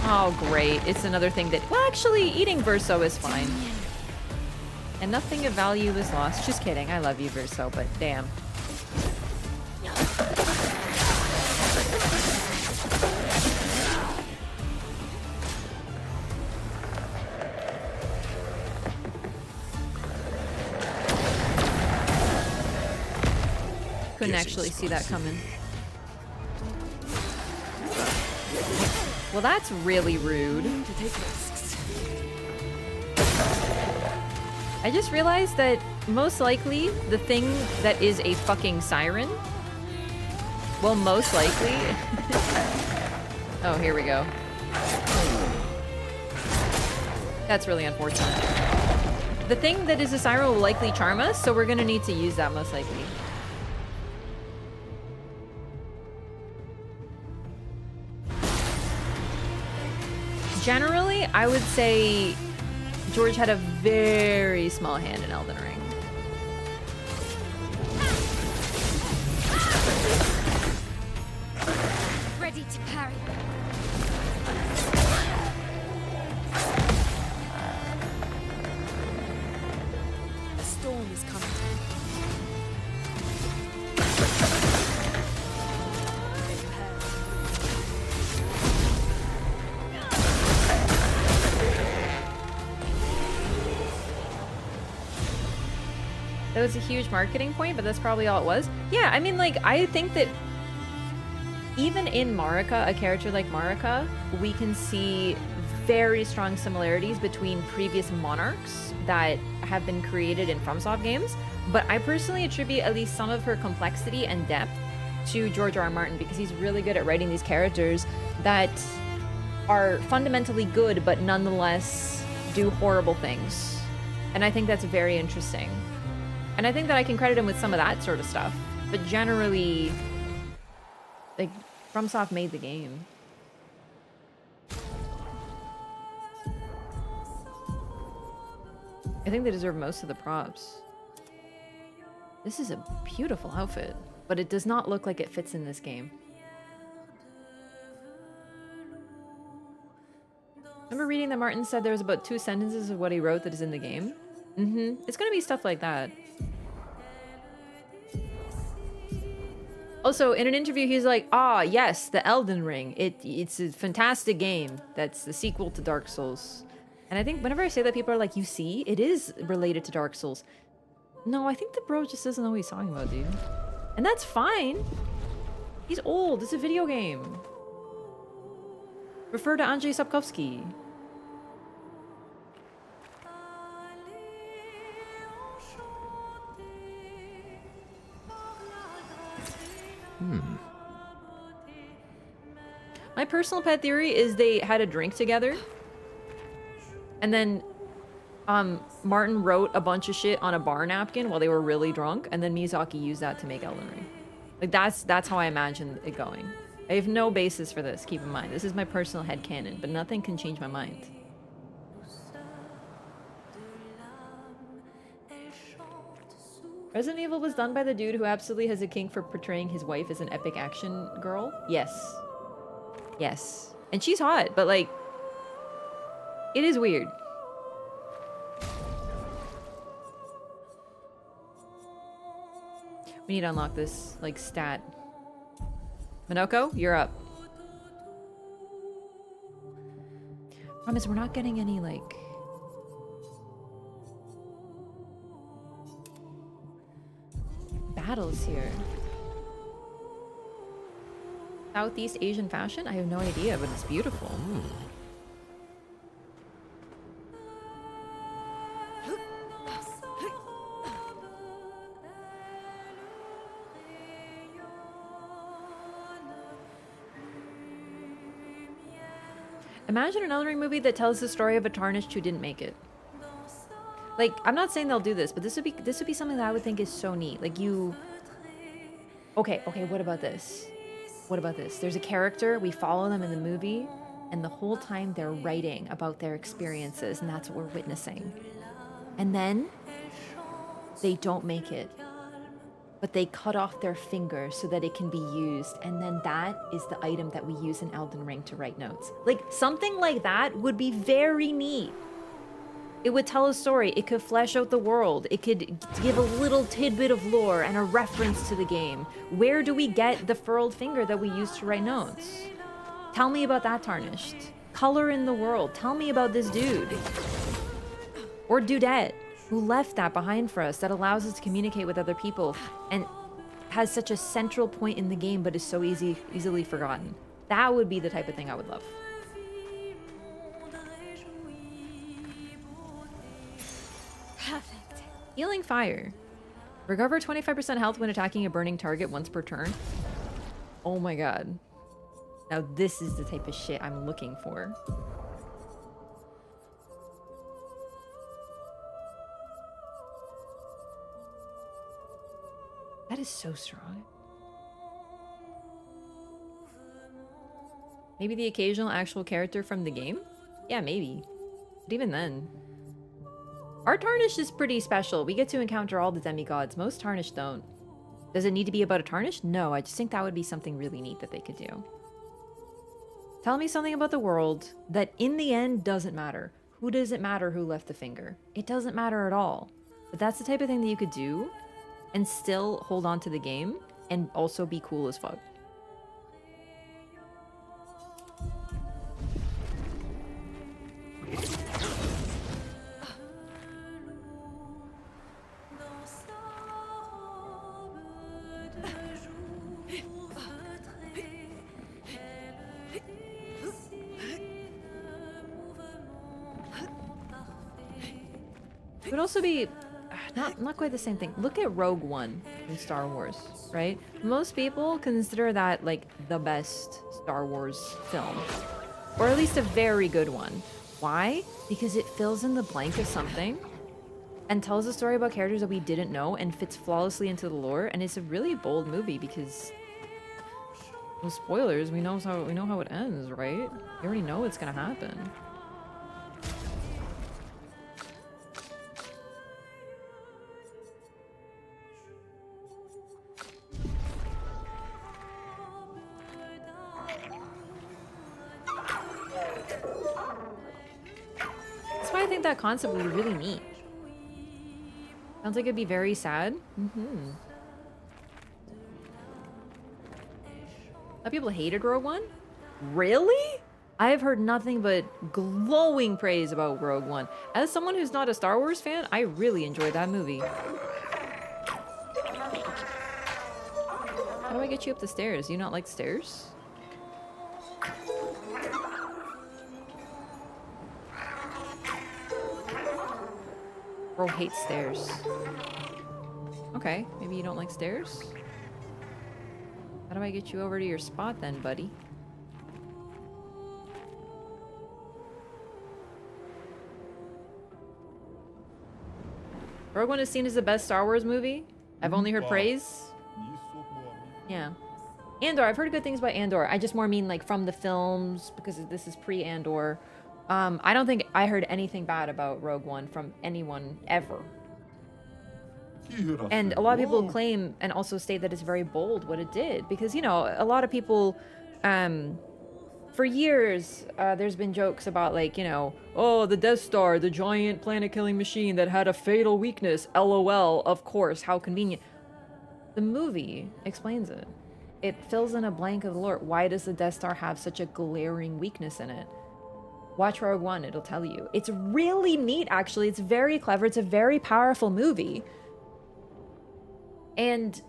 Oh, great. It's another thing that... Well, actually, eating Verso is fine. And nothing of value is lost. Just kidding. I love you, Verso, but damn. Couldn't actually see that coming. Well, that's really rude. To take risks. I just realized that most likely the thing that is a fucking siren, well, most likely... Oh, here we go. That's really unfortunate. The thing that is a siren will likely charm us, so we're gonna need to use that most likely. Generally, I would say George had a very small hand in Elden Ring. Ready to parry. A storm is coming. That was a huge marketing point, but that's probably all it was. Yeah, I mean, like, I think that even in Marika, a character like Marika, we can see very strong similarities between previous monarchs that have been created in FromSoft games. But I personally attribute at least some of her complexity and depth to George R. R. Martin, because he's really good at writing these characters that are fundamentally good, but nonetheless do horrible things. And I think that's very interesting. And I think that I can credit him with some of that sort of stuff. But generally, like, FromSoft made the game. I think they deserve most of the props. This is a beautiful outfit, but it does not look like it fits in this game. Remember reading that Martin said there was about 2 sentences of what he wrote that is in the game? It's gonna be stuff like that. Also, in an interview, he's like, "Ah, yes, the Elden Ring. It's a fantastic game. That's the sequel to Dark Souls." And I think whenever I say that, people are like, "You see, it is related to Dark Souls." No, I think the bro just doesn't know what he's talking about, dude. And that's fine. He's old. It's a video game. Refer to Andrzej Sapkowski. My personal pet theory is they had a drink together, and then Martin wrote a bunch of shit on a bar napkin while they were really drunk, and then Miyazaki used that to make Elden Ring. Like, that's how I imagine it going. I have no basis for this, keep in mind. This is my personal headcanon, but nothing can change my mind. Resident Evil was done by the dude who absolutely has a kink for portraying his wife as an epic action girl? Yes. Yes. And she's hot, but like, it is weird. We need to unlock this, like, stat. Minoko, you're up. Promise, we're not getting any, like... battles here. Southeast Asian fashion? I have no idea, but it's beautiful. Imagine an Elden Ring movie that tells the story of a tarnished who didn't make it. Like, I'm not saying they'll do this, but this would be something that I would think is so neat. Like you. Okay, what about this? What about this? There's a character, we follow them in the movie, and the whole time they're writing about their experiences, and that's what we're witnessing. And then they don't make it, but they cut off their finger so that it can be used, and then that is the item that we use in Elden Ring to write notes. Like, something like that would be very neat. It would tell a story, it could flesh out the world, it could give a little tidbit of lore and a reference to the game. Where do we get the furled finger that we use to write notes? Tell me about that tarnished. Color in the world, tell me about this dude. Or dudette, who left that behind for us, that allows us to communicate with other people and has such a central point in the game but is so easily forgotten. That would be the type of thing I would love. Perfect. Healing Fire. Recover 25% health when attacking a burning target once per turn. Oh my god. Now this is the type of shit I'm looking for. That is so strong. Maybe the occasional actual character from the game? Yeah, maybe. But even then. Our Tarnished is pretty special. We get to encounter all the demigods. Most Tarnished don't. Does it need to be about a Tarnished? No, I just think that would be something really neat that they could do. Tell me something about the world that in the end doesn't matter. Who does it matter who left the finger? It doesn't matter at all. But that's the type of thing that you could do and still hold on to the game and also be cool as fuck. It would also be not quite the same thing. Look at Rogue One in Star Wars, right? Most people consider that like the best Star Wars film, or at least a very good one. Why? Because it fills in the blank of something and tells a story about characters that we didn't know and fits flawlessly into the lore. And it's a really bold movie because, well, spoilers, we know how it ends, right? We already know what's gonna happen. I think that concept would be really neat. Sounds like it'd be very sad. A lot of people hated Rogue One? Really? I've heard nothing but glowing praise about Rogue One. As someone who's not a Star Wars fan, I really enjoyed that movie. How do I get you up the stairs? Do you not like stairs? Bro hates stairs. Okay, maybe you don't like stairs? How do I get you over to your spot then, buddy? Rogue One is seen as the best Star Wars movie. I've only heard praise. Yeah. Andor, I've heard good things about Andor. I just more mean like from the films because this is pre-Andor. I don't think I heard anything bad about Rogue One from anyone ever. And a lot of people claim and also state that it's very bold what it did. Because, you know, a lot of people, for years, there's been jokes about like, you know, oh, the Death Star, the giant planet-killing machine that had a fatal weakness. LOL, of course, how convenient. The movie explains it. It fills in a blank of the lore. Why does the Death Star have such a glaring weakness in it? Watch Rogue One, it'll tell you. It's really neat, actually. It's very clever. It's a very powerful movie. And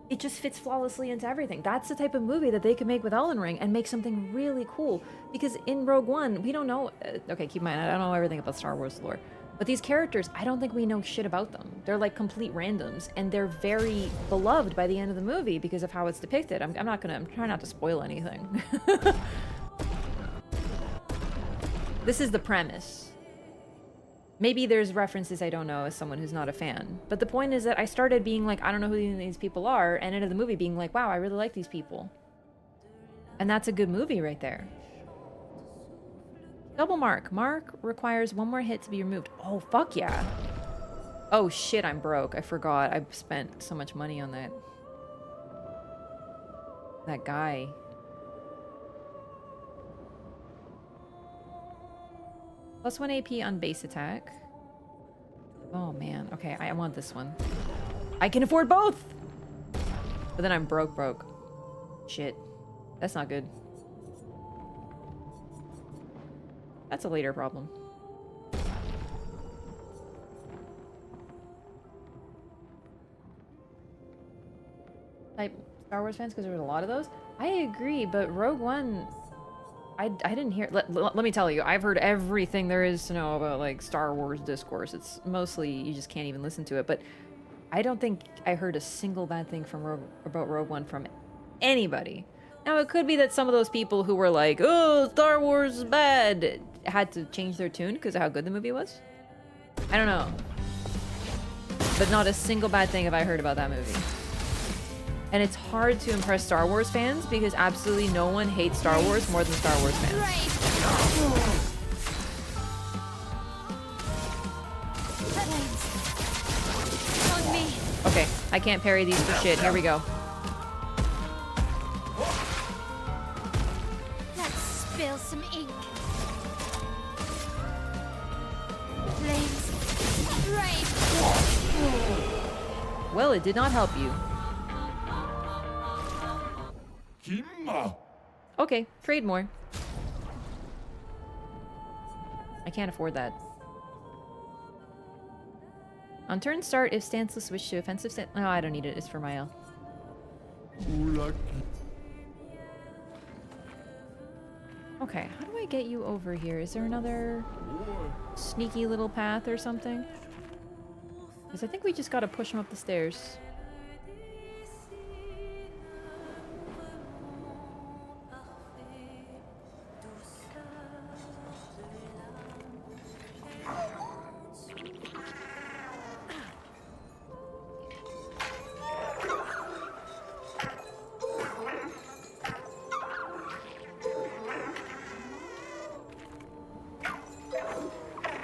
it just fits flawlessly into everything. That's the type of movie that they could make with Elden Ring and make something really cool. Because in Rogue One, we don't know... okay, keep in mind, I don't know everything about Star Wars lore. But these characters, I don't think we know shit about them. They're like complete randoms, and they're very beloved by the end of the movie because of how it's depicted. I'm trying not to spoil anything. This is the premise. Maybe there's references I don't know as someone who's not a fan. But the point is that I started being like, I don't know who these people are, and ended the movie being like, wow, I really like these people. And that's a good movie right there. Double mark. Mark requires one more hit to be removed. Oh, fuck yeah. Oh shit, I'm broke. I forgot. I spent so much money on that. That guy. Plus 1 AP on base attack. Oh man. Okay, I want this one. I can afford both! But then I'm broke. Shit. That's not good. That's a later problem. Like, Star Wars fans, because there was a lot of those? I agree, but Rogue One... I didn't hear... Let me tell you, I've heard everything there is to know about, like, Star Wars discourse. It's mostly... you just can't even listen to it, but... I don't think I heard a single bad thing from about Rogue One from anybody. Now, it could be that some of those people who were like, oh, Star Wars is bad, had to change their tune because of how good the movie was. I don't know. But not a single bad thing have I heard about that movie. And it's hard to impress Star Wars fans because absolutely no one hates Star Wars more than Star Wars fans. Okay, I can't parry these for shit. Here we go. Let's spill some ink. Flames. Rain. Well, it did not help you. Okay, trade more. I can't afford that. On turn start, if stanceless switch to offensive stance... No, I don't need it. It's for Mael. Okay, how do I get you over here? Is there another sneaky little path or something? Because I think we just gotta push him up the stairs.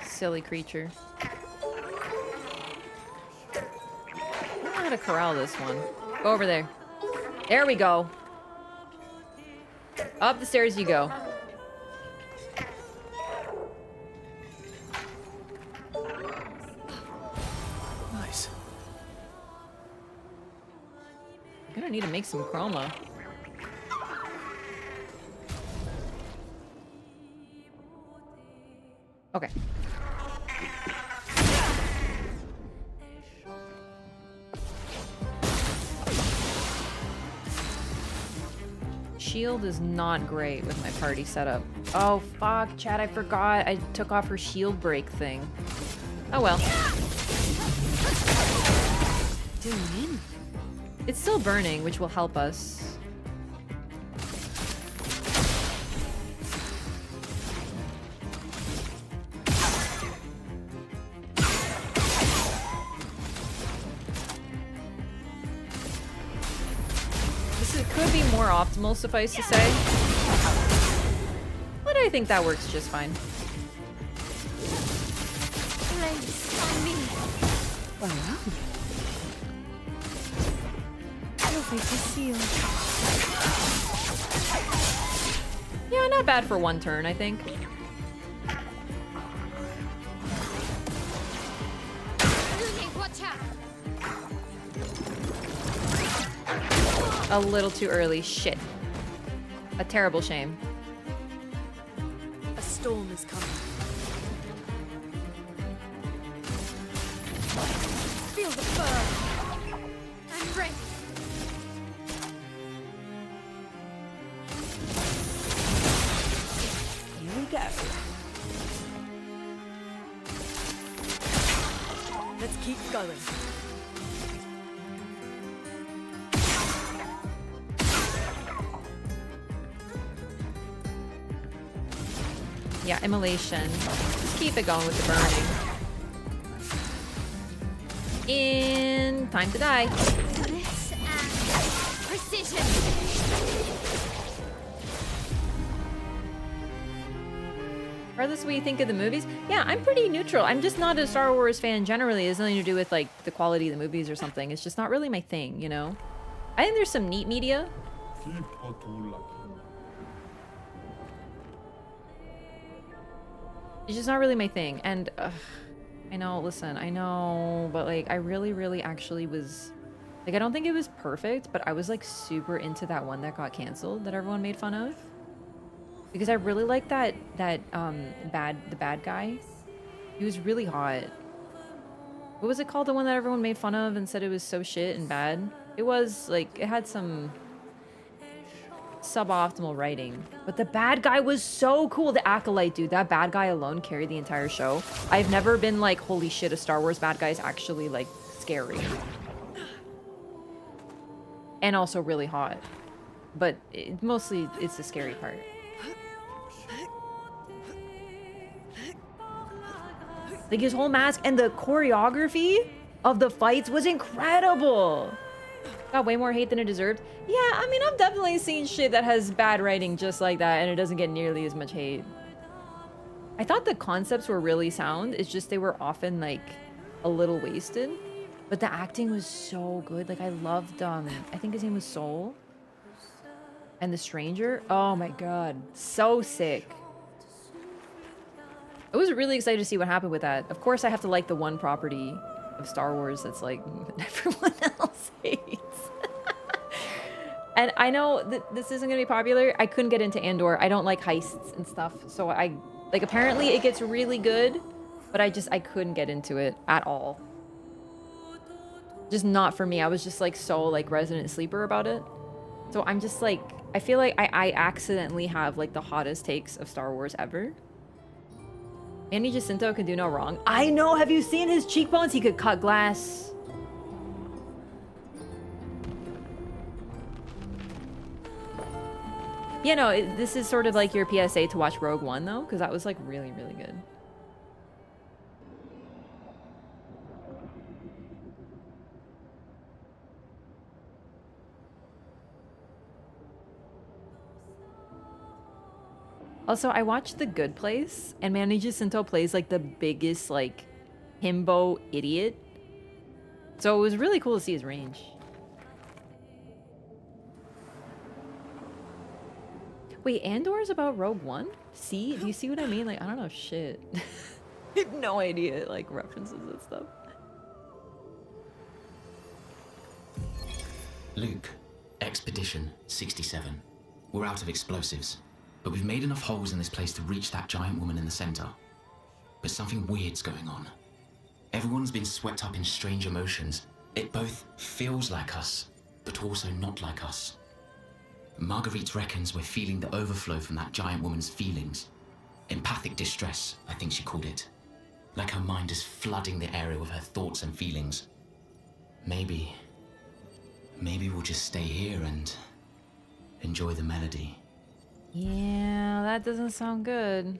Silly creature. I don't know how to corral this one. Go over there. There we go. Up the stairs you go. Nice. I'm gonna need to make some chroma. Okay. Shield is not great with my party setup. Oh fuck, Chad, I forgot. I took off her shield break thing. Oh well. It's still burning, which will help us. Could be more optimal, suffice to say. But I think that works just fine. Yeah, not bad for one turn, I think. A little too early. Shit. A terrible shame. A storm is coming. Feel the burn. I'm ready. Let's keep going. Yeah, immolation. Just keep it going with the burning. In time to die. This and precision. Regardless of what you think of the movies, yeah, I'm pretty neutral. I'm just not a Star Wars fan generally. It has nothing to do with like the quality of the movies or something. It's just not really my thing, you know? I think there's some neat media. It's just not really my thing. And I know, listen, I know, but like I really actually was like, I don't think it was perfect, but I was like super into that one that got canceled that everyone made fun of. Because I really like the bad guy. He was really hot. What was it called? The one that everyone made fun of and said it was so shit and bad? It was like, it had some suboptimal writing. But the bad guy was so cool. The Acolyte, dude. That bad guy alone carried the entire show. I've never been like, holy shit, a Star Wars bad guy is actually like scary. And also really hot. But mostly it's the scary part. Like his whole mask and the choreography of the fights was incredible. Got way more hate than it deserved. Yeah, I mean, I've definitely seen shit that has bad writing just like that and it doesn't get nearly as much hate. I thought the concepts were really sound. It's just they were often like a little wasted. But the acting was so good. Like I loved, I think his name was Soul. And the Stranger. Oh my god. So sick. I was really excited to see what happened with that. Of course, I have to like the one property of Star Wars that's like everyone else hates. And I know that this isn't gonna be popular. I couldn't get into Andor. I don't like heists and stuff. So I like apparently it gets really good, but I couldn't get into it at all. Just not for me. I was just like so like resident sleeper about it. So I'm just like, I feel like I accidentally have like the hottest takes of Star Wars ever. Manny Jacinto can do no wrong. I know, have you seen his cheekbones? He could cut glass. Yeah, no, this is sort of like your PSA to watch Rogue One though, because that was like really good. Also, I watched The Good Place, and Manny Jacinto plays like the biggest like himbo idiot. So it was really cool to see his range. Wait, Andor is about Rogue One? See? Do you see what I mean? Like, I don't know shit. I have no idea, like, references and stuff. Luke, Expedition 67. We're out of explosives, but we've made enough holes in this place to reach that giant woman in the center. But something weird's going on. Everyone's been swept up in strange emotions. It both feels like us, but also not like us. Marguerite reckons we're feeling the overflow from that giant woman's feelings. Empathic distress, I think she called it. Like her mind is flooding the area with her thoughts and feelings. Maybe we'll just stay here and enjoy the melody. Yeah, that doesn't sound good.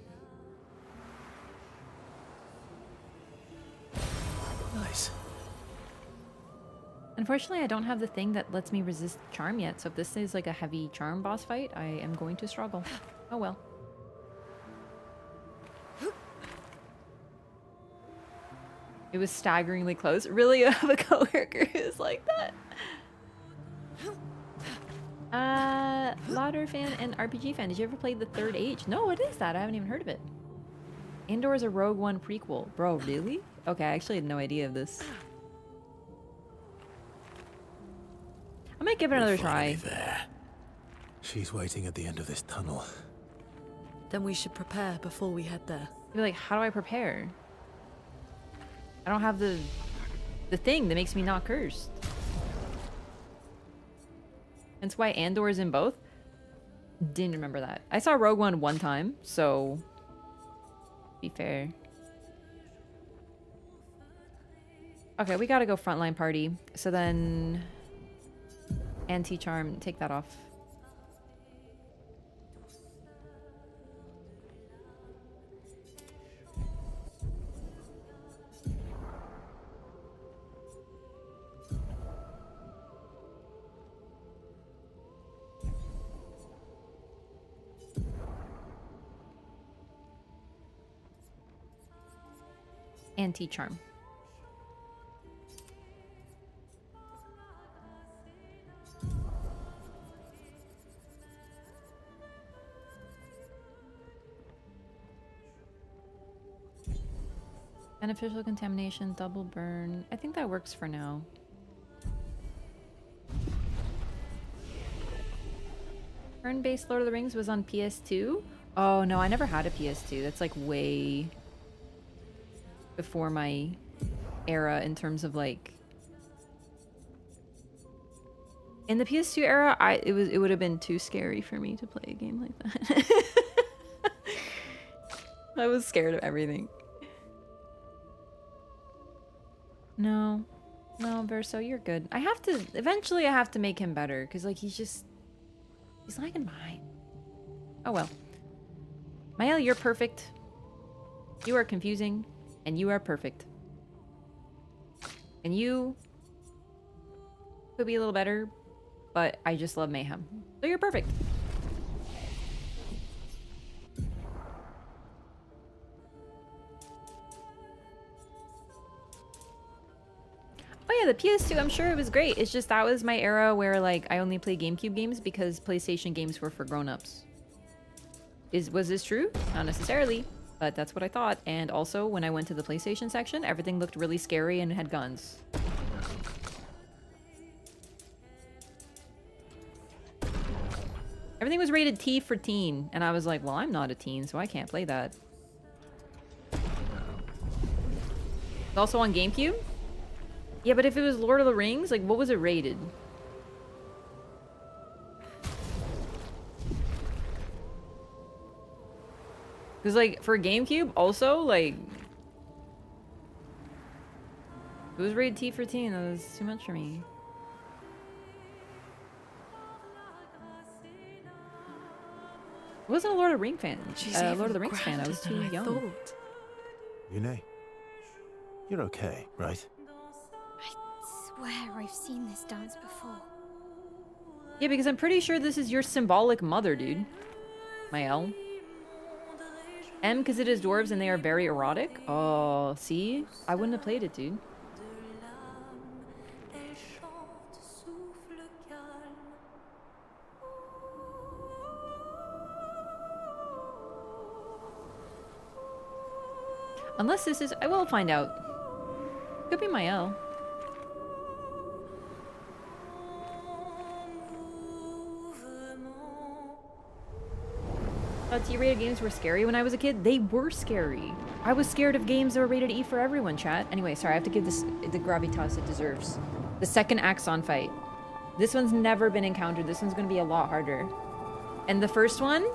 Nice. Unfortunately, I don't have the thing that lets me resist charm yet, so if this is like a heavy charm boss fight, I am going to struggle. Oh well. It was staggeringly close. Really, you have a coworker who's like that? Lauder fan and RPG fan. Did you ever play The Third Age? No, what is that? I haven't even heard of it. Andor is a Rogue One prequel. Bro, really? Okay, I actually had no idea of this. I might give it another try. There. She's waiting at the end of this tunnel. Then we should prepare before we head there. You're like, how do I prepare? I don't have the thing that makes me not cursed. That's why Andor is in both. Didn't remember that. I saw Rogue One time, so be fair. Okay, we gotta go frontline party. So then... Anti-charm, take that off. Anti-charm. Beneficial contamination, double burn. I think that works for now. Turn-based Lord of the Rings was on PS2? Oh no, I never had a PS2. That's like way before my era in terms of like... In the PS2 era, it would have been too scary for me to play a game like that. I was scared of everything. No. No, Verso, you're good. I have to... Eventually I have to make him better, because like he's just... He's lagging behind. Oh well. Mael, you're perfect. You are confusing, and you are perfect. And you could be a little better, but I just love mayhem. So you're perfect. Oh yeah, the PS2, I'm sure it was great. It's just that was my era where like I only played GameCube games because PlayStation games were for grown-ups. Was this true? Not necessarily, but that's what I thought. And also, when I went to the PlayStation section, everything looked really scary and had guns. Everything was rated T for teen, and I was like, well, I'm not a teen, so I can't play that. It's also on GameCube? Yeah, but if it was Lord of the Rings, like, what was it rated? Because, like, for GameCube, also, like... It was rated T for teen, that was too much for me. I wasn't a Lord of the Rings fan. Lord of the Rings fan. I was too young. Yune, you're okay, right? I swear I've seen this dance before. Yeah, because I'm pretty sure this is your symbolic mother, dude. Mael. M, because it is dwarves and they are very erotic. Oh, see? I wouldn't have played it, dude. Unless this is... I will find out. Could be Mael. T-rated games were scary when I was a kid. They were scary. I was scared of games that were rated E for everyone, chat. Anyway, sorry, I have to give this the gravitas it deserves. The second Axon fight. This one's never been encountered. This one's gonna be a lot harder. And the first one,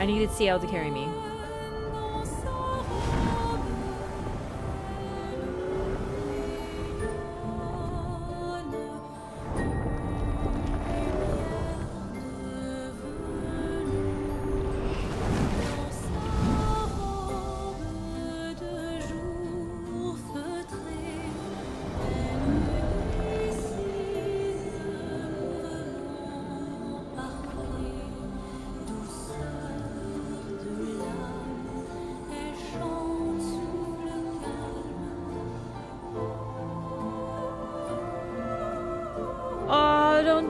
I needed CL to carry me.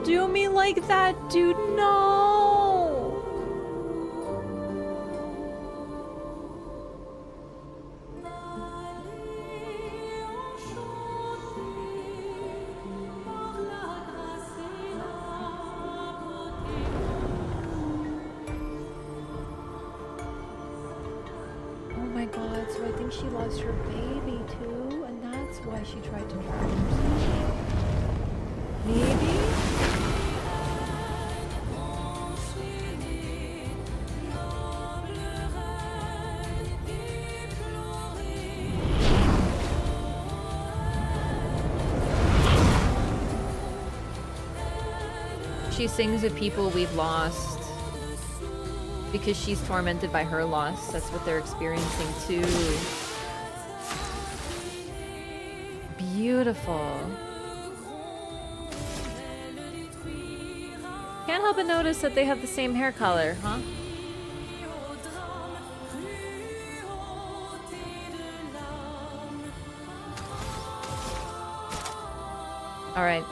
Do me like that, dude. No. Oh my god, so I think she lost her baby too, and that's why she tried to drown herself. Maybe? she sings of people we've lost because she's tormented by her loss. That's what they're experiencing too. Beautiful. Can't help but notice that they have the same hair color, huh? All right.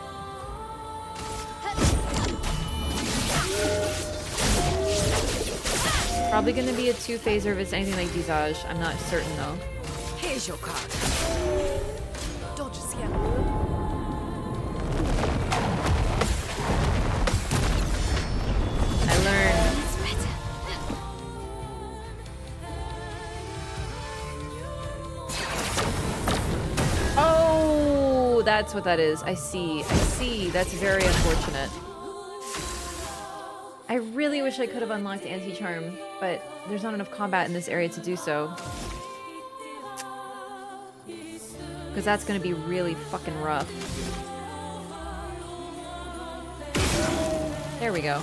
Probably gonna be a two-phaser if it's anything like Visage. I'm not certain though. Here's your card. Dodge scale. I learned. It's better. Oh, that's what that is. I see. I see. That's very unfortunate. I really wish I could have unlocked anti-charm, but there's not enough combat in this area to do so. Because that's going to be really fucking rough. There we go.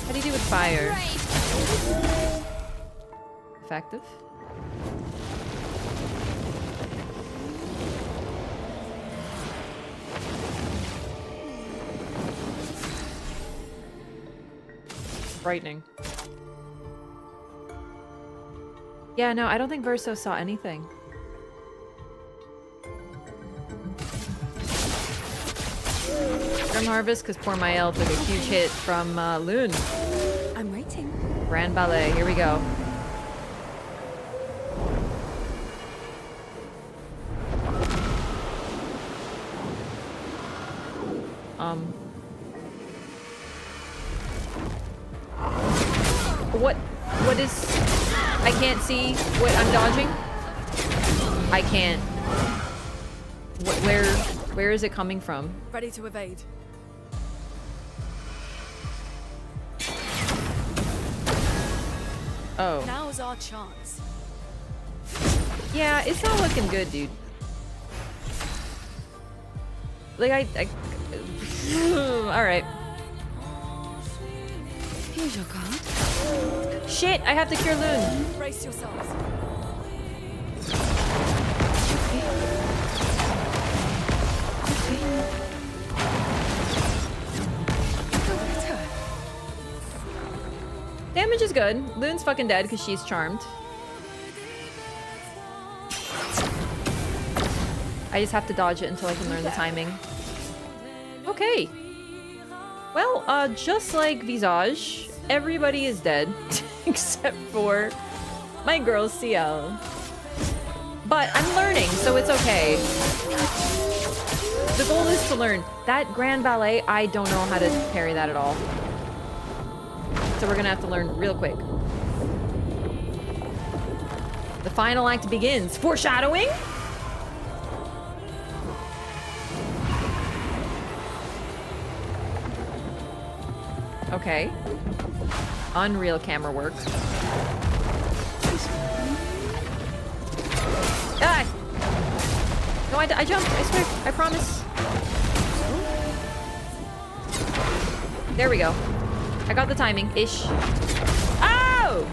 How do you do with fire? Effective? Frightening. Yeah, no, I don't think Verso saw anything. Grim Harvest, because poor Mael took a huge hit from Loon. I'm waiting. Grand Ballet, here we go. What is... I can't see what I'm dodging. I can't. Where is it coming from? Ready to evade. Oh. Now's our chance. Yeah, it's not looking good, dude. Like, I alright. Here's your card. Shit, I have to cure Loon. Brace yourselves. Damage is good. Loon's fucking dead because she's charmed. I just have to dodge it until I can learn the timing. Okay. Well, just like Visage, everybody is dead. Except for my girl CL. But I'm learning, so it's okay. The goal is to learn. That Grand Ballet, I don't know how to parry that at all. So we're gonna have to learn real quick. The final act begins. Foreshadowing? Okay. Unreal camera work. Ah! No, I jumped. I swear. I promise. There we go. I got the timing. Ish. Oh!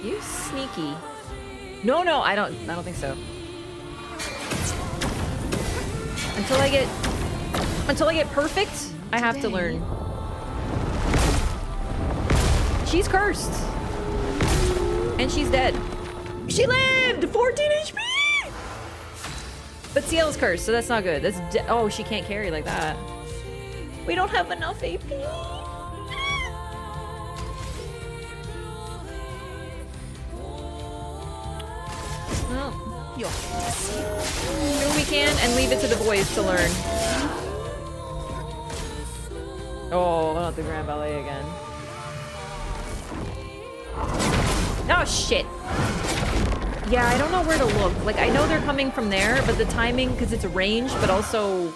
You sneaky. No, I don't think so. Until I get perfect, I have to learn. She's cursed. And she's dead. She lived! 14 HP! But CL's cursed, so that's not good. That's oh, she can't carry like that. We don't have enough AP. Well, do what we can and leave it to the boys to learn. Oh, not the Grand Ballet again. Oh, shit. Yeah, I don't know where to look. Like, I know they're coming from there, but the timing, because it's a range, but also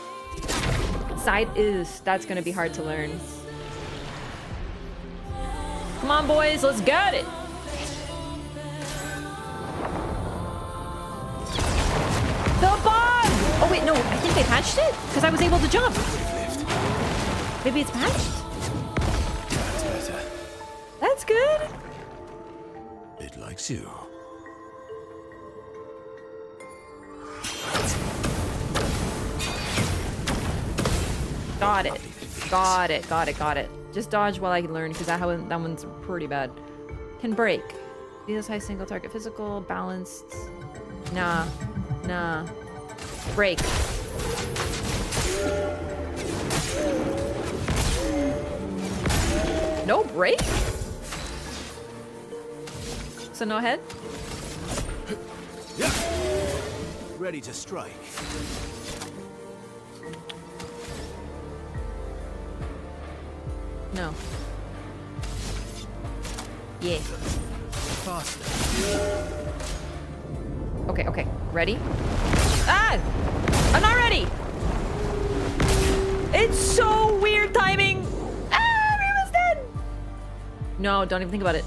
side that's going to be hard to learn. Come on, boys, let's get it. no, I think they patched it because I was able to jump. Lift. Maybe it's patched. That's better. That's good. It likes you. Got it. Got it. Got it. Got it. Just dodge while I can learn because that one's pretty bad. Can break. These high single target physical balanced. Nah. Nah. Break. No break? So no head? Yeah. Ready to strike. No. Yeah. Faster. Okay, okay. Ready? Ah! I'm not ready! It's so weird timing! Ah! Riva's dead! No, don't even think about it.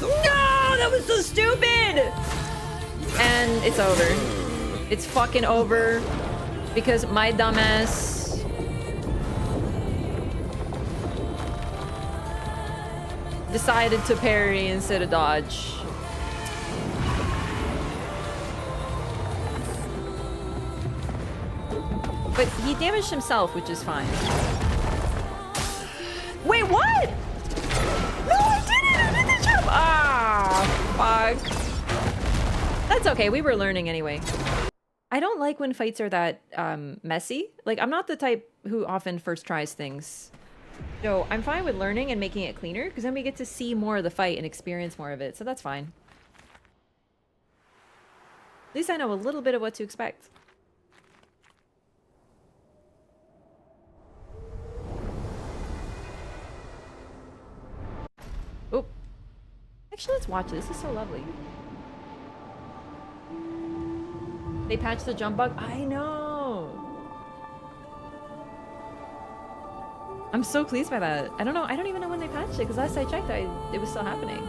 No! That was so stupid! And it's over. It's fucking over. Because my dumbass... decided to parry instead of dodge. But he damaged himself, which is fine. Wait, what? No, I didn't! I did the jump! Ah, fuck. That's okay, we were learning anyway. I don't like when fights are that messy. Like, I'm not the type who often first tries things. So I'm fine with learning and making it cleaner, because then we get to see more of the fight and experience more of it, so that's fine. At least I know a little bit of what to expect. Oh. Actually, let's watch this. This is so lovely. They patched the jump bug? I know! I'm so pleased by that. I don't know. I don't even know when they patched it, because last I checked, it was still happening.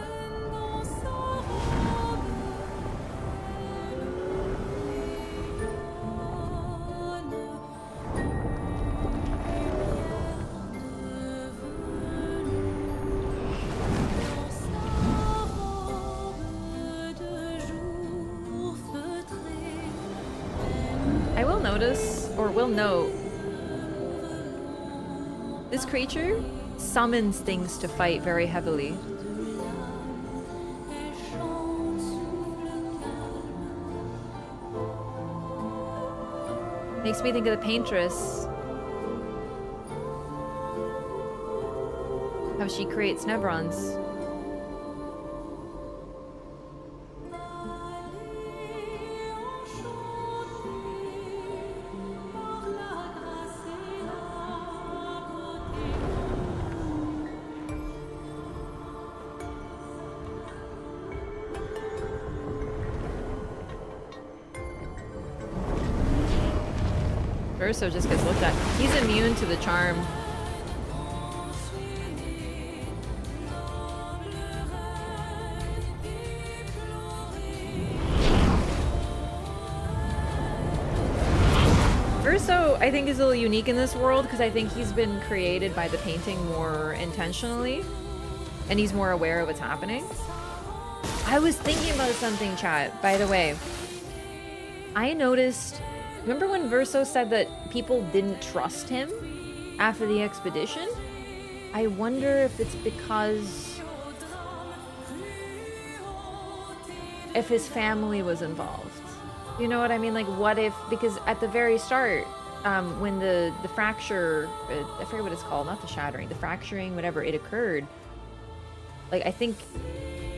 I will notice, or will note, this creature summons things to fight very heavily. Makes me think of the paintress. How she creates Nevrons. Urso just gets looked at. He's immune to the charm. Urso, I think, is a little unique in this world because I think he's been created by the painting more intentionally, and he's more aware of what's happening. I was thinking about something, chat, by the way. I noticed... Remember when Verso said that people didn't trust him after the expedition? I wonder if it's because... if his family was involved. You know what I mean? Like, what if... Because at the very start, when the fracture... I forget what it's called. Not the shattering. The fracturing, whatever, it occurred. Like, I think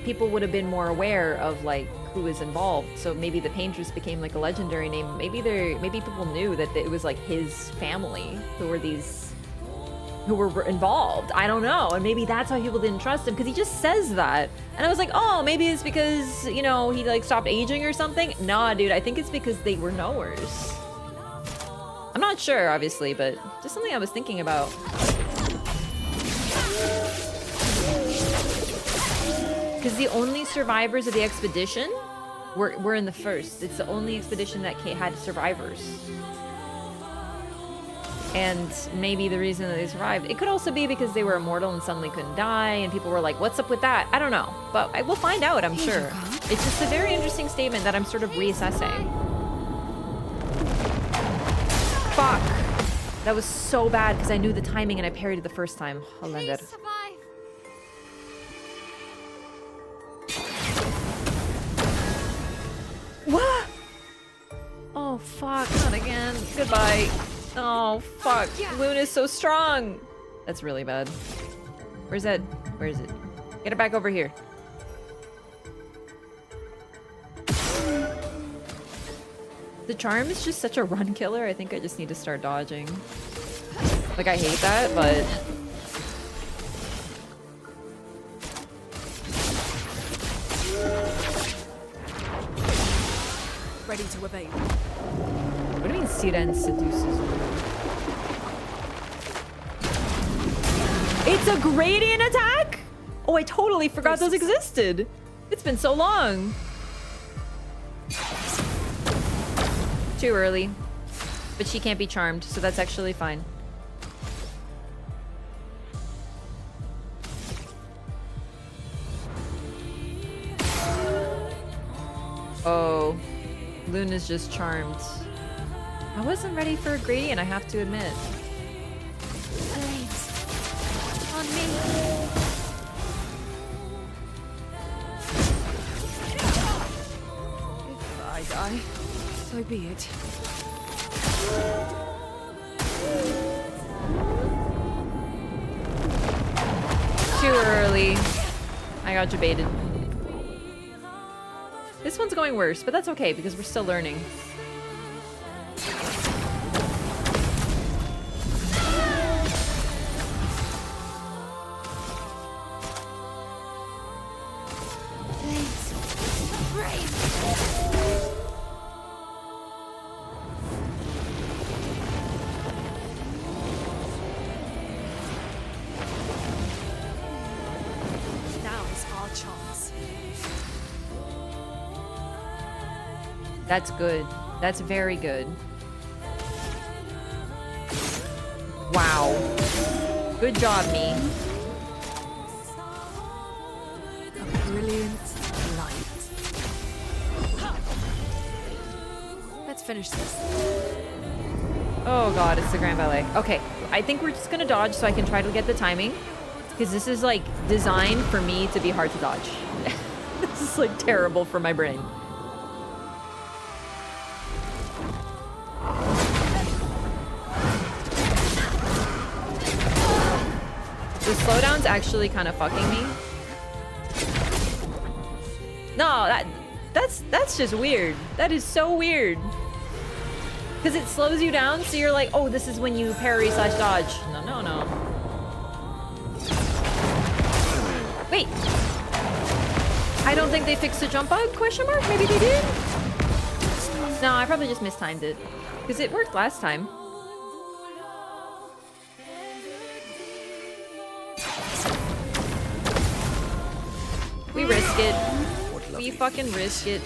people would have been more aware of, like, who was involved. So maybe the paintress became like a legendary name. Maybe people knew that it was like his family who were involved. I don't know. And maybe that's why people didn't trust him, because he just says that. And I was like, oh, maybe it's because, you know, he like stopped aging or something. Nah, dude, I think it's because they were knowers. I'm not sure, obviously, but just something I was thinking about. Because the only survivors of the expedition were in the first. It's the only expedition that had survivors. And maybe the reason that they survived, it could also be because they were immortal and suddenly couldn't die, and people were like, what's up with that? I don't know, but I will find out, I'm sure. It's just a very interesting statement that I'm sort of reassessing. Fuck. That was so bad because I knew the timing and I parried it the first time. Please survive. What? Oh, fuck. Not again. Goodbye. Oh, fuck. Luna's so strong. That's really bad. Where's Ed? Where is it? Get it back over here. The charm is just such a run killer. I think I just need to start dodging. Like, I hate that, but... Ready to evade. What do you mean Siren seduces you? It's a gradient attack? Oh, I totally forgot those existed. It's been so long. Too early. But she can't be charmed, so that's actually fine. Oh. Luna's just charmed. I wasn't ready for a gradient, I have to admit. Elaine's on me. If I die, so be it. Too early. I got debated. This one's going worse, but that's okay because we're still learning. Now is our chance. That's good. That's very good. Wow. Good job, me. A brilliant light. Let's finish this. Oh god, it's the Grand Ballet. Okay, I think we're just gonna dodge so I can try to get the timing. Because this is like designed for me to be hard to dodge. This is like terrible for my brain. The slowdown's actually kind of fucking me. No, that's just weird. That is so weird. Because it slows you down, so you're like, oh, this is when you parry / dodge. No, no, no. Wait. I don't think they fixed the jump bug, question mark? Maybe they did? No, I probably just mistimed it. Because it worked last time. We risk it. We fucking risk it.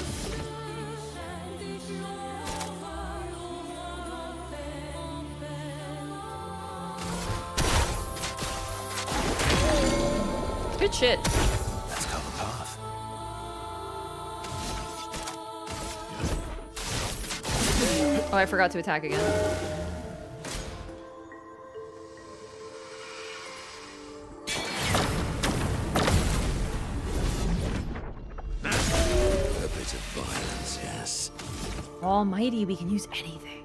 Good shit. Let's cut the path. Oh, I forgot to attack again. A bit of violence, yes. Almighty, we can use anything.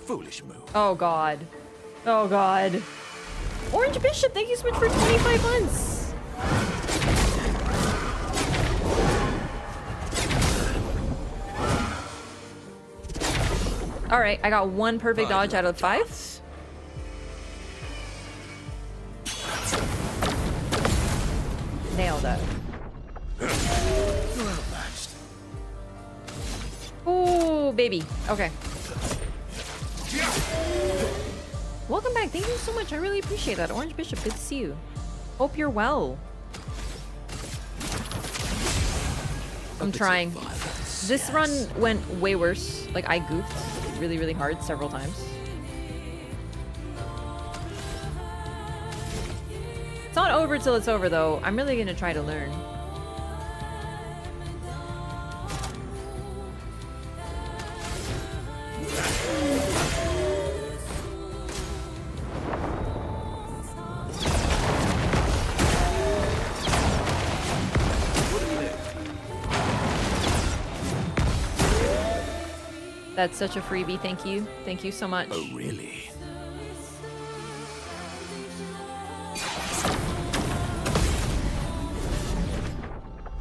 Foolish move. Oh god. Oh god. Orange Bishop, thank you so much for 25 months. Alright, I got one perfect dodge out of 5. Nailed it. You're outmatched. Ooh, baby. Okay. Welcome back. Thank you so much. I really appreciate that. Orange Bishop, good to see you. Hope you're well. I'm trying. This run went way worse. Like, I goofed really, really hard several times. It's not over till it's over, though. I'm really gonna try to learn. That's such a freebie. Thank you. Thank you so much. Oh, really?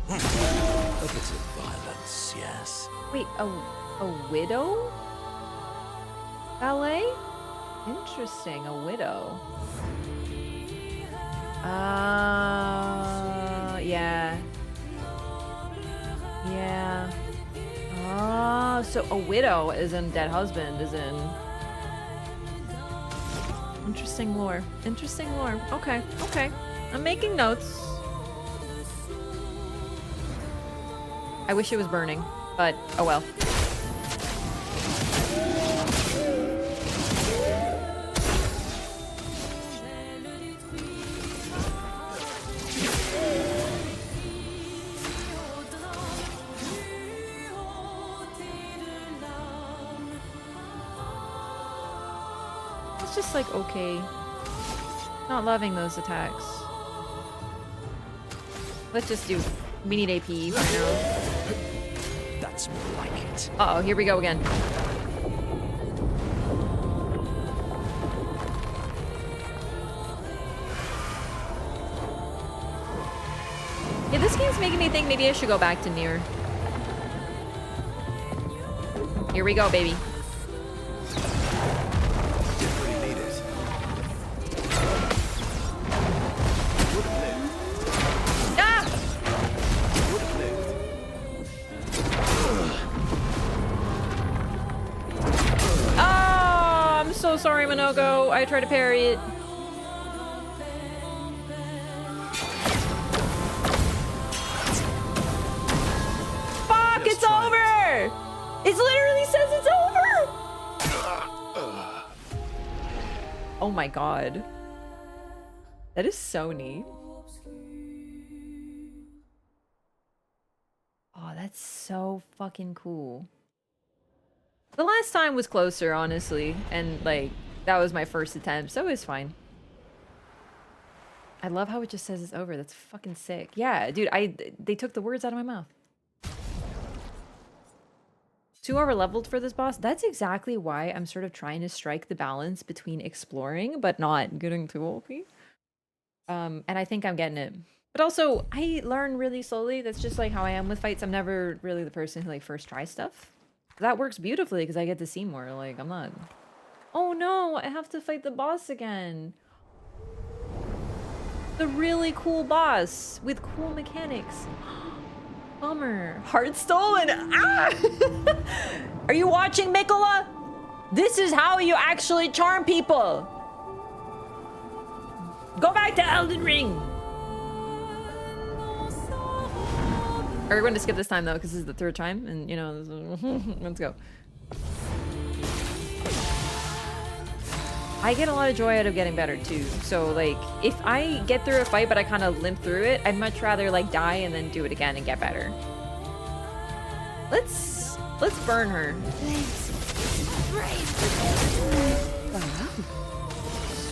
A bit of violence, yes. Wait, a widow? Ballet? Interesting, a widow. Yeah. Yeah. Oh, so a widow is in dead husband, is in... Interesting lore. Interesting lore. Okay, okay. I'm making notes. I wish it was burning, but oh well. It's just like, okay. Not loving those attacks. Let's just do... We need AP for now. That's more like it. Uh-oh, here we go again. Yeah, this game's making me think maybe I should go back to Nier. Here we go, baby. Didn't really need it. Ah! Oh, I'm so sorry, Monoko. I tried to parry it. Fuck, it's over! It literally says it's over! Oh my god. That is so neat. Oh, that's so fucking cool. The last time was closer, honestly. And, like, that was my first attempt, so it's fine. I love how it just says it's over. That's fucking sick. Yeah, dude, they took the words out of my mouth. Too over-leveled for this boss? That's exactly why I'm sort of trying to strike the balance between exploring, but not getting too OP. And I think I'm getting it. But also, I learn really slowly. That's just like how I am with fights. I'm never really the person who like first tries stuff. That works beautifully because I get to see more. Like, I'm not... Oh no, I have to fight the boss again. The really cool boss with cool mechanics. Bummer. Heart stolen. Ah! Are you watching, Mikola? This is how you actually charm people. Go back to Elden Ring. We're going to skip this time though, because this is the third time, and you know, let's go. I get a lot of joy out of getting better too. So like, if I get through a fight but I kind of limp through it, I'd much rather like die and then do it again and get better. Let's burn her.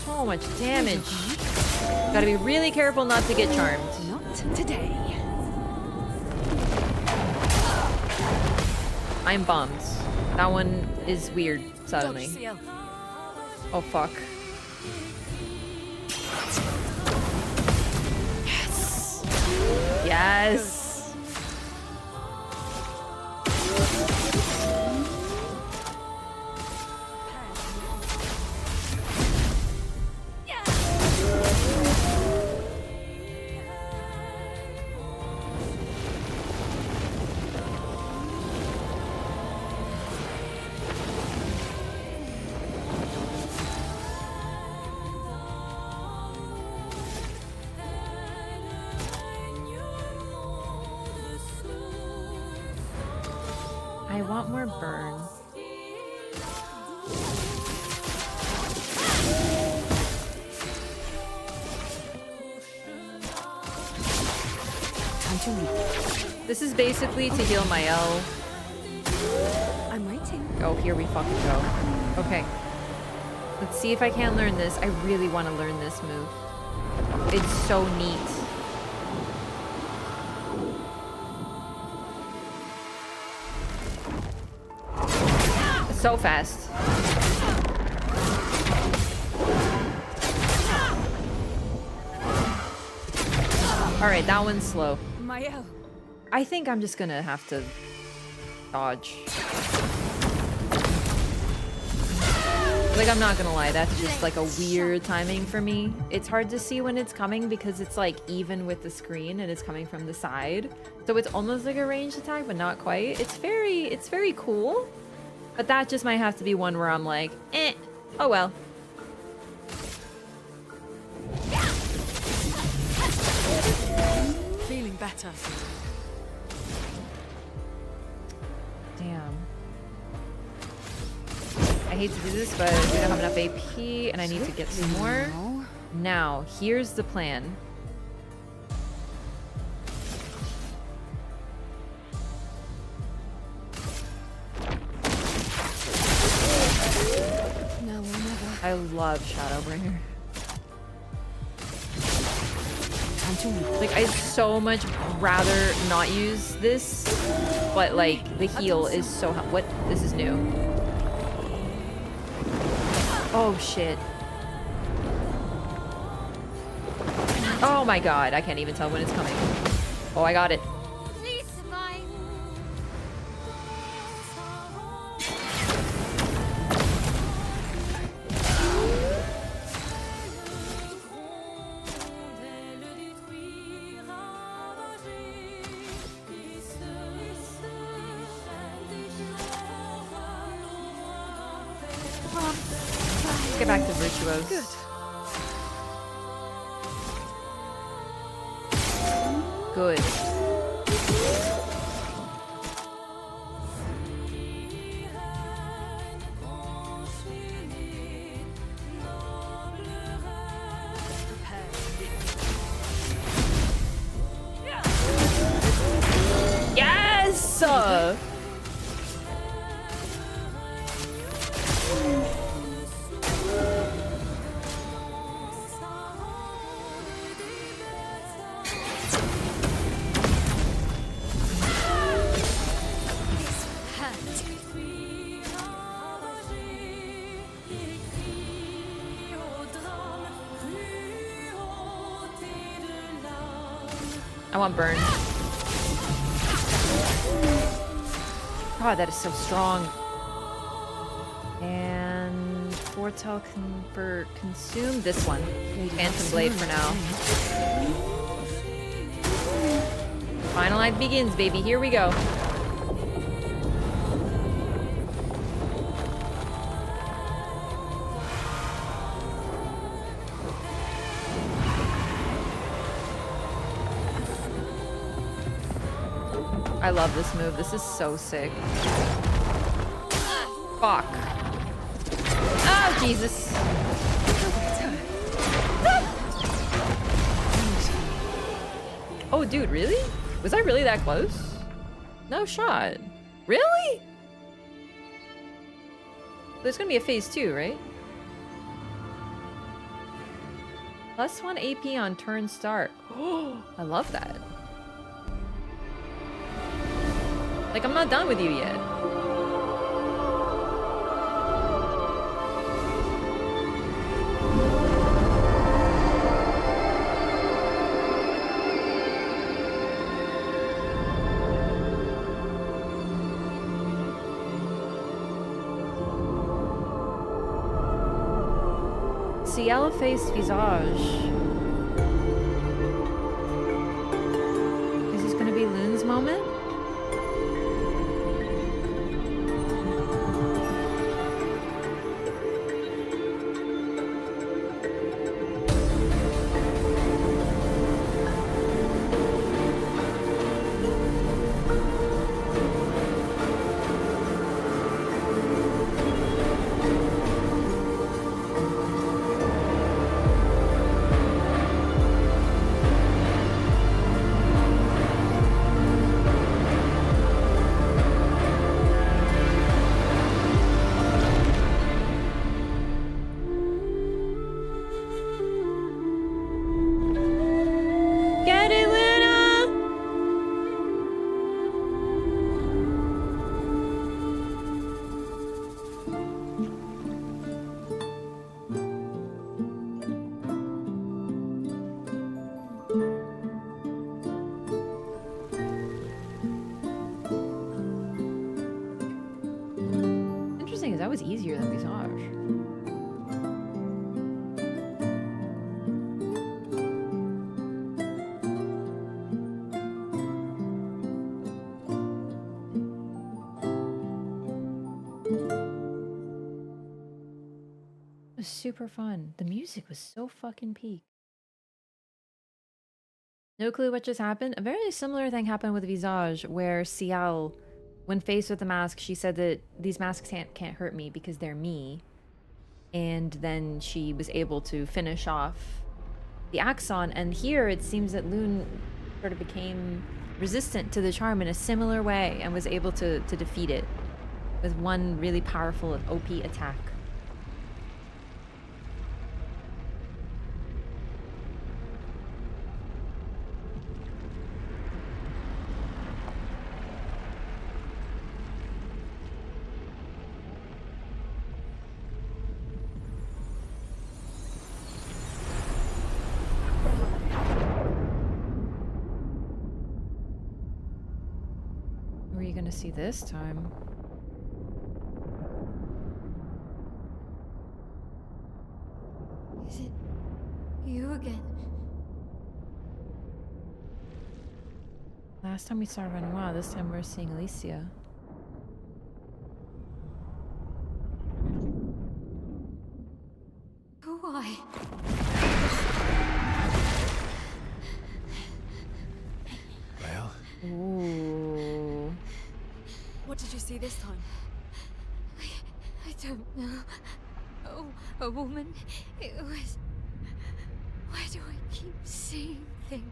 So much damage. Gotta be really careful not to get charmed. Not today. I'm bummed. That one is weird suddenly. Oh fuck. Yes! Yes! I want more burn. Time to leave. This is basically to heal my L. I'm waiting. Oh, here we fucking go. Okay. Let's see if I can learn this. I really want to learn this move. It's so neat. So fast. Alright, that one's slow. Mael. I think I'm just gonna have to dodge. Like, I'm not gonna lie, that's just like a weird timing for me. It's hard to see when it's coming because it's like even with the screen and it's coming from the side. So it's almost like a ranged attack, but not quite. It's very cool. But that just might have to be one where I'm like, eh, oh well. Feeling better. Damn. I hate to do this, but we don't have enough AP and I need to get some more. Now, here's the plan. Now or never. I love Shadowbringer. Time to leave. Like, I'd so much rather not use this, but like, the heal is so... What? This is new. Oh, shit. Oh my god, I can't even tell when it's coming. Oh, I got it. Please survive. Let's get back to Virtuos. Good. Good. Yes! I want burn. God, that is so strong. And foretell convert consume this one. Phantom Blade for now. Final life begins, baby. Here we go. I love this move. This is so sick. Fuck. Oh, Jesus. Oh, dude, really? Was I really that close? No shot. Really? There's gonna be a phase 2, right? +1 AP on turn start. Oh, I love that. Like, I'm not done with you yet. Ciel face visage. Is this gonna be Loon's moment? that was easier than Visage. It was super fun. The music was so fucking peak. No clue what just happened. A very similar thing happened with Visage, where Ciel, when faced with the mask, she said that these masks can't hurt me because they're me. And then she was able to finish off the Axon. And here it seems that Loon sort of became resistant to the charm in a similar way and was able to defeat it with one really powerful OP attack. Who are you gonna see this time? Is it you again? Last time we saw Renoir, this time we're seeing Alicia. Why? Well, Ooh. What did you see this time? I don't know. Oh, a woman. It was. Why do I keep seeing things?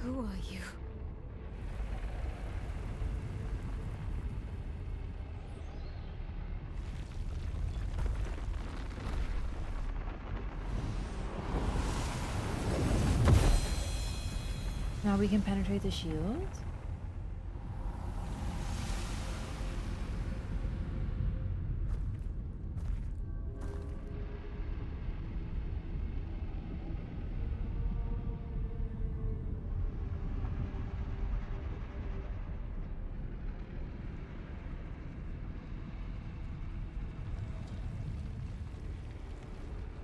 Who are you? Now we can penetrate the shield.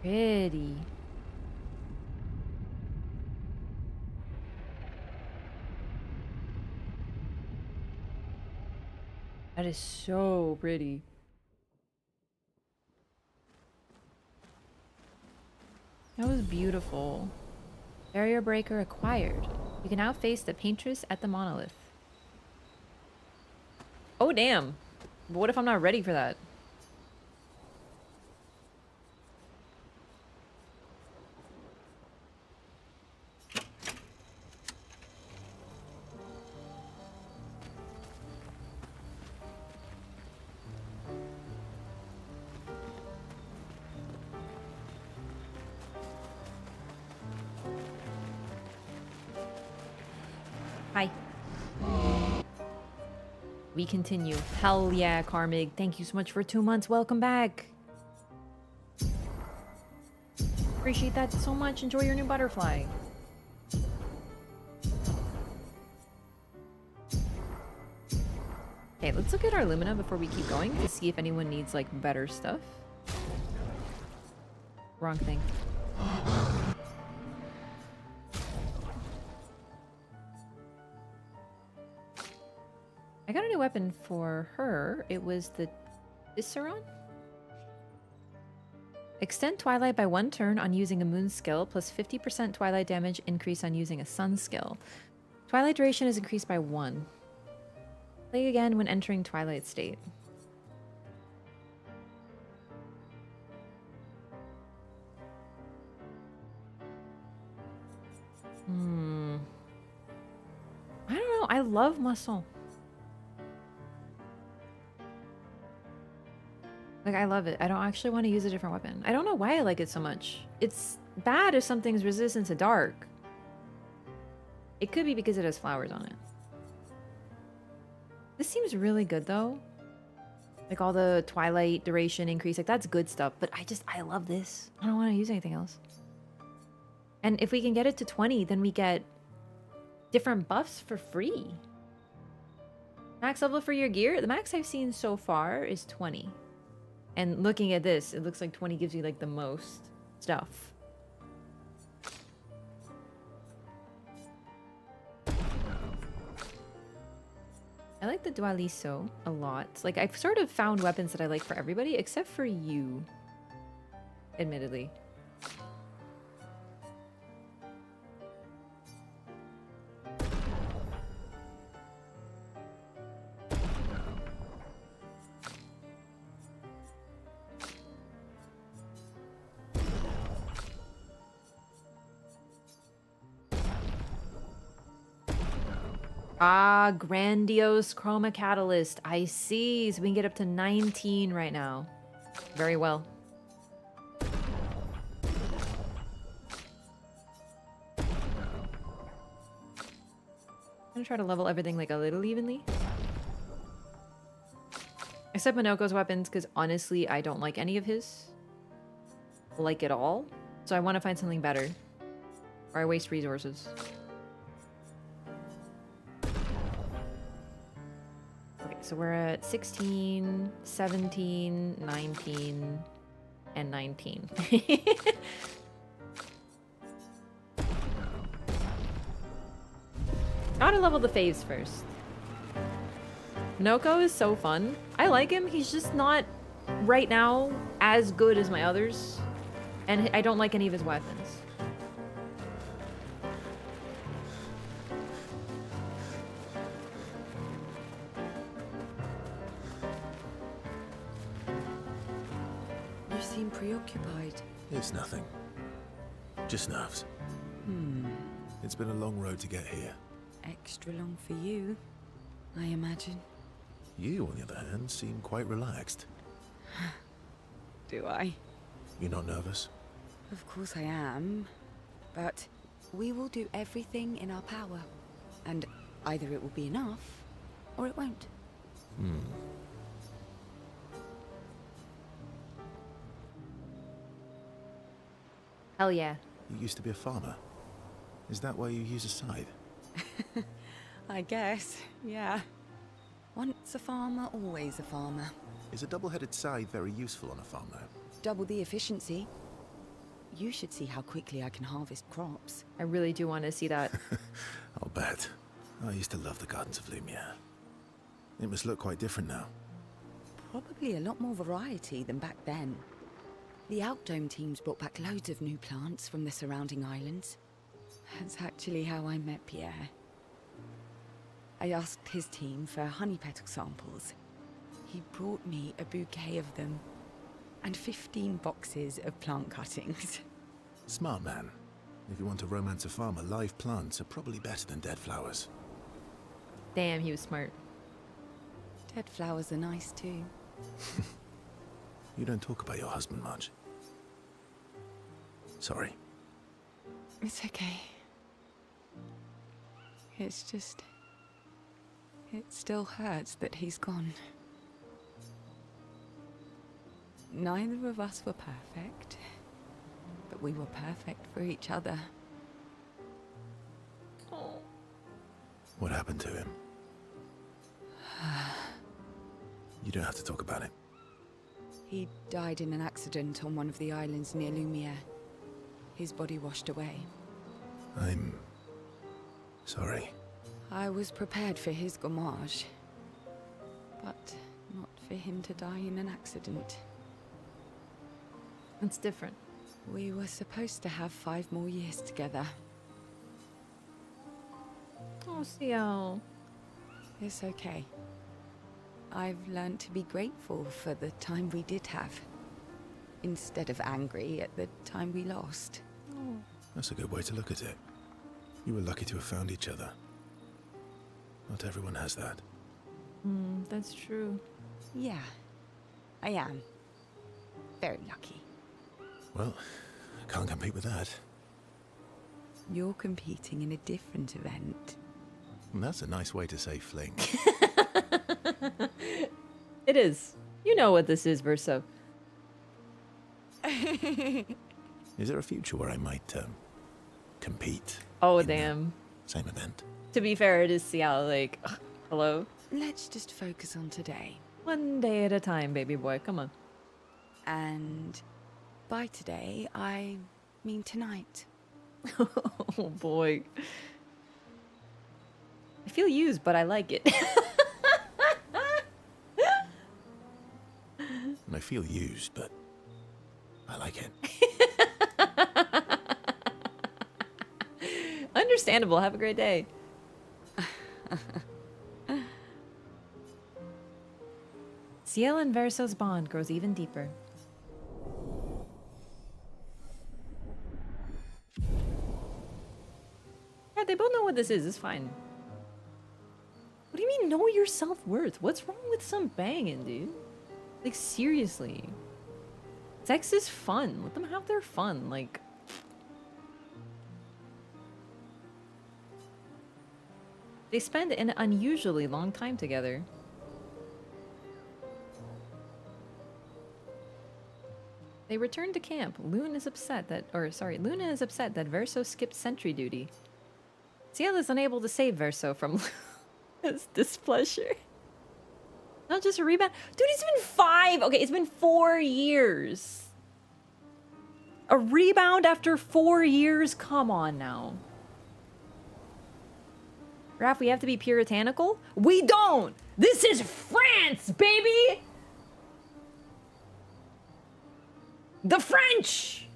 Pretty. That is so pretty. That was beautiful. Barrier breaker acquired. You can now face the paintress at the Monolith. Oh damn. But what if I'm not ready for that? Hi. We continue. Hell yeah, Karmig. Thank you so much for 2 months. Welcome back. Appreciate that so much. Enjoy your new butterfly. Okay, let's look at our Lumina before we keep going to see if anyone needs like better stuff. Wrong thing. I got a new weapon for her. It was the Visceron? Extend Twilight by 1 turn on using a Moon skill, plus 50% Twilight damage increase on using a Sun skill. Twilight duration is increased by 1. Play again when entering Twilight state. I don't know. I love muscle. Like, I love it. I don't actually want to use a different weapon. I don't know why I like it so much. It's bad if something's resistant to dark. It could be because it has flowers on it. This seems really good, though. Like, all the Twilight duration increase. Like, that's good stuff. But I love this. I don't want to use anything else. And if we can get it to 20, then we get different buffs for free. Max level for your gear? The max I've seen so far is 20. And looking at this, it looks like 20 gives you like the most stuff. I like the Dualiso a lot. Like, I've sort of found weapons that I like for everybody, except for you, admittedly. Ah, grandiose chroma catalyst. I see. So we can get up to 19 right now. Very well. I'm gonna try to level everything like a little evenly. Except Minoko's weapons, because honestly, I don't like any of his. Like at all. So I want to find something better. Or I waste resources. So we're at 16, 17, 19, and 19. Gotta level the faves first. Minoko is so fun. I like him. He's just not, right now, as good as my others. And I don't like any of his weapons. You seem preoccupied. It's nothing. Just nerves. It's been a long road to get here. Extra long for you, I imagine. You, on the other hand, seem quite relaxed. Do I? You're not nervous? Of course I am. But we will do everything in our power. And either it will be enough, or it won't. Hell yeah. You used to be a farmer. Is that why you use a scythe? I guess, yeah. Once a farmer, always a farmer. Is a double-headed scythe very useful on a farm, though? Double the efficiency. You should see how quickly I can harvest crops. I really do want to see that. I'll bet. I used to love the gardens of Lumia. It must look quite different now. Probably a lot more variety than back then. The Outdome teams brought back loads of new plants from the surrounding islands. That's actually how I met Pierre. I asked his team for honey petal samples. He brought me a bouquet of them, and 15 boxes of plant cuttings. Smart man. If you want to romance a farmer, live plants are probably better than dead flowers. Damn, he was smart. Dead flowers are nice too. You don't talk about your husband much. Sorry. It's okay. It's just... it still hurts that he's gone. Neither of us were perfect, but we were perfect for each other. What happened to him? You don't have to talk about it. He died in an accident on one of the islands near Lumiere. His body washed away. I'm... sorry. I was prepared for his gommage, but not for him to die in an accident. It's different. We were supposed to have 5 more years together. Oh, Ciel. It's okay. I've learned to be grateful for the time we did have, instead of angry at the time we lost. Oh. That's a good way to look at it. You were lucky to have found each other. Not everyone has that. That's true. Yeah, I am. Very lucky. Well, I can't compete with that. You're competing in a different event. That's a nice way to say fling. It is. You know what this is, Verso. Is there a future where I might, compete? Oh, in the damn. same event? To be fair, it is Ciel, like, hello? Let's just focus on today. One day at a time, baby boy, come on. And by today, I mean tonight. Oh boy. I feel used, but I like it. And I feel used, but I like it. Understandable. Have a great day. Ciel and Verso's bond grows even deeper. Yeah, they both know what this is. It's fine. What do you mean, know your self-worth? What's wrong with some banging, dude? Like, seriously. Sex is fun. Let them have their fun. Like... They spend an unusually long time together. They return to camp. Luna is upset that Verso skipped sentry duty. Ciel is unable to save Verso from his displeasure. Not just a rebound. Dude, it's been 5. Okay, it's been 4 years. A rebound after 4 years? Come on now. Raph, we have to be puritanical? We don't! This is France, baby! The French!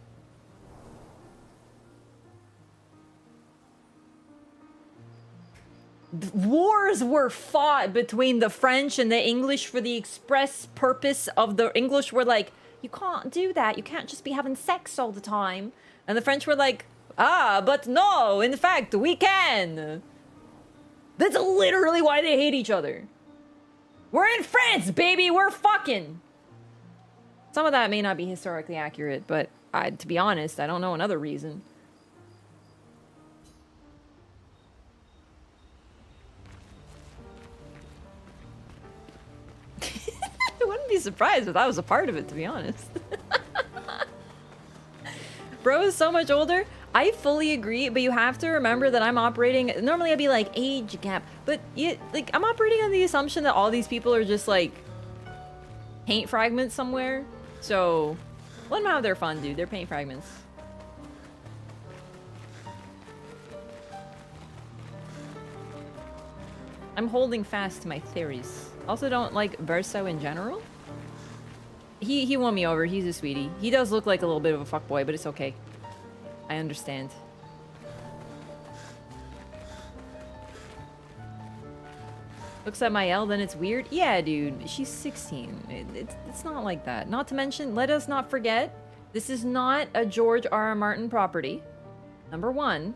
Wars were fought between the French and the English for the express purpose of the English were like, you can't do that. You can't just be having sex all the time. And the French were like, ah, but no, in fact, we can. That's literally why they hate each other. We're in France, baby. We're fucking. Some of that may not be historically accurate, but to be honest, I don't know another reason. I wouldn't be surprised if that was a part of it, to be honest. Bro is so much older. I fully agree, but you have to remember that I'm operating... Normally I'd be like, age gap. But, I'm operating on the assumption that all these people are just, like, paint fragments somewhere. So, let them have their fun, dude. They're paint fragments. I'm holding fast to my theories. Also don't like Verso in general. He won me over. He's a sweetie. He does look like a little bit of a fuckboy, but it's okay. I understand. Looks at Mael, then it's weird? Yeah, dude. She's 16. It's not like that. Not to mention, let us not forget, this is not a George R.R. Martin property. Number 1.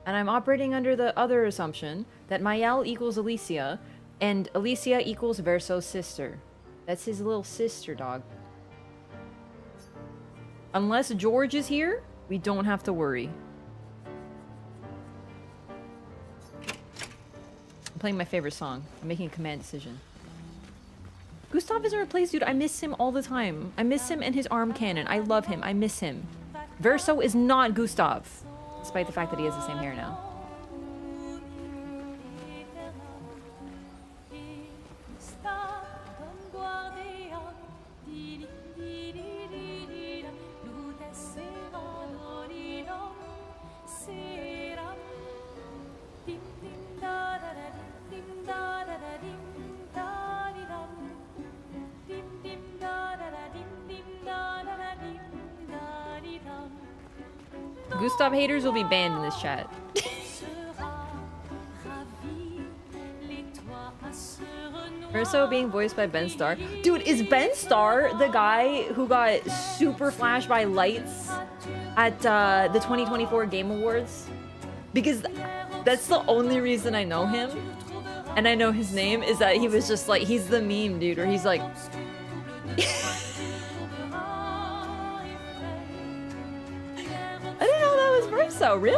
And I'm operating under the other assumption that Mael equals Alicia, and Alicia equals Verso's sister. That's his little sister, dog. Unless George is here, we don't have to worry. I'm playing my favorite song. I'm making a command decision. Gustav isn't replaced, dude. I miss him all the time. I miss him and his arm cannon. I love him. I miss him. Verso is not Gustav, despite the fact that he has the same hair now. Gustav haters will be banned in this chat. Verso being voiced by Ben Starr. Dude, is Ben Starr the guy who got super flashed by lights at the 2024 Game Awards? Because that's the only reason I know him. And I know his name is that he was just like, he's the meme, dude, or he's like... I didn't know that was Verso, really?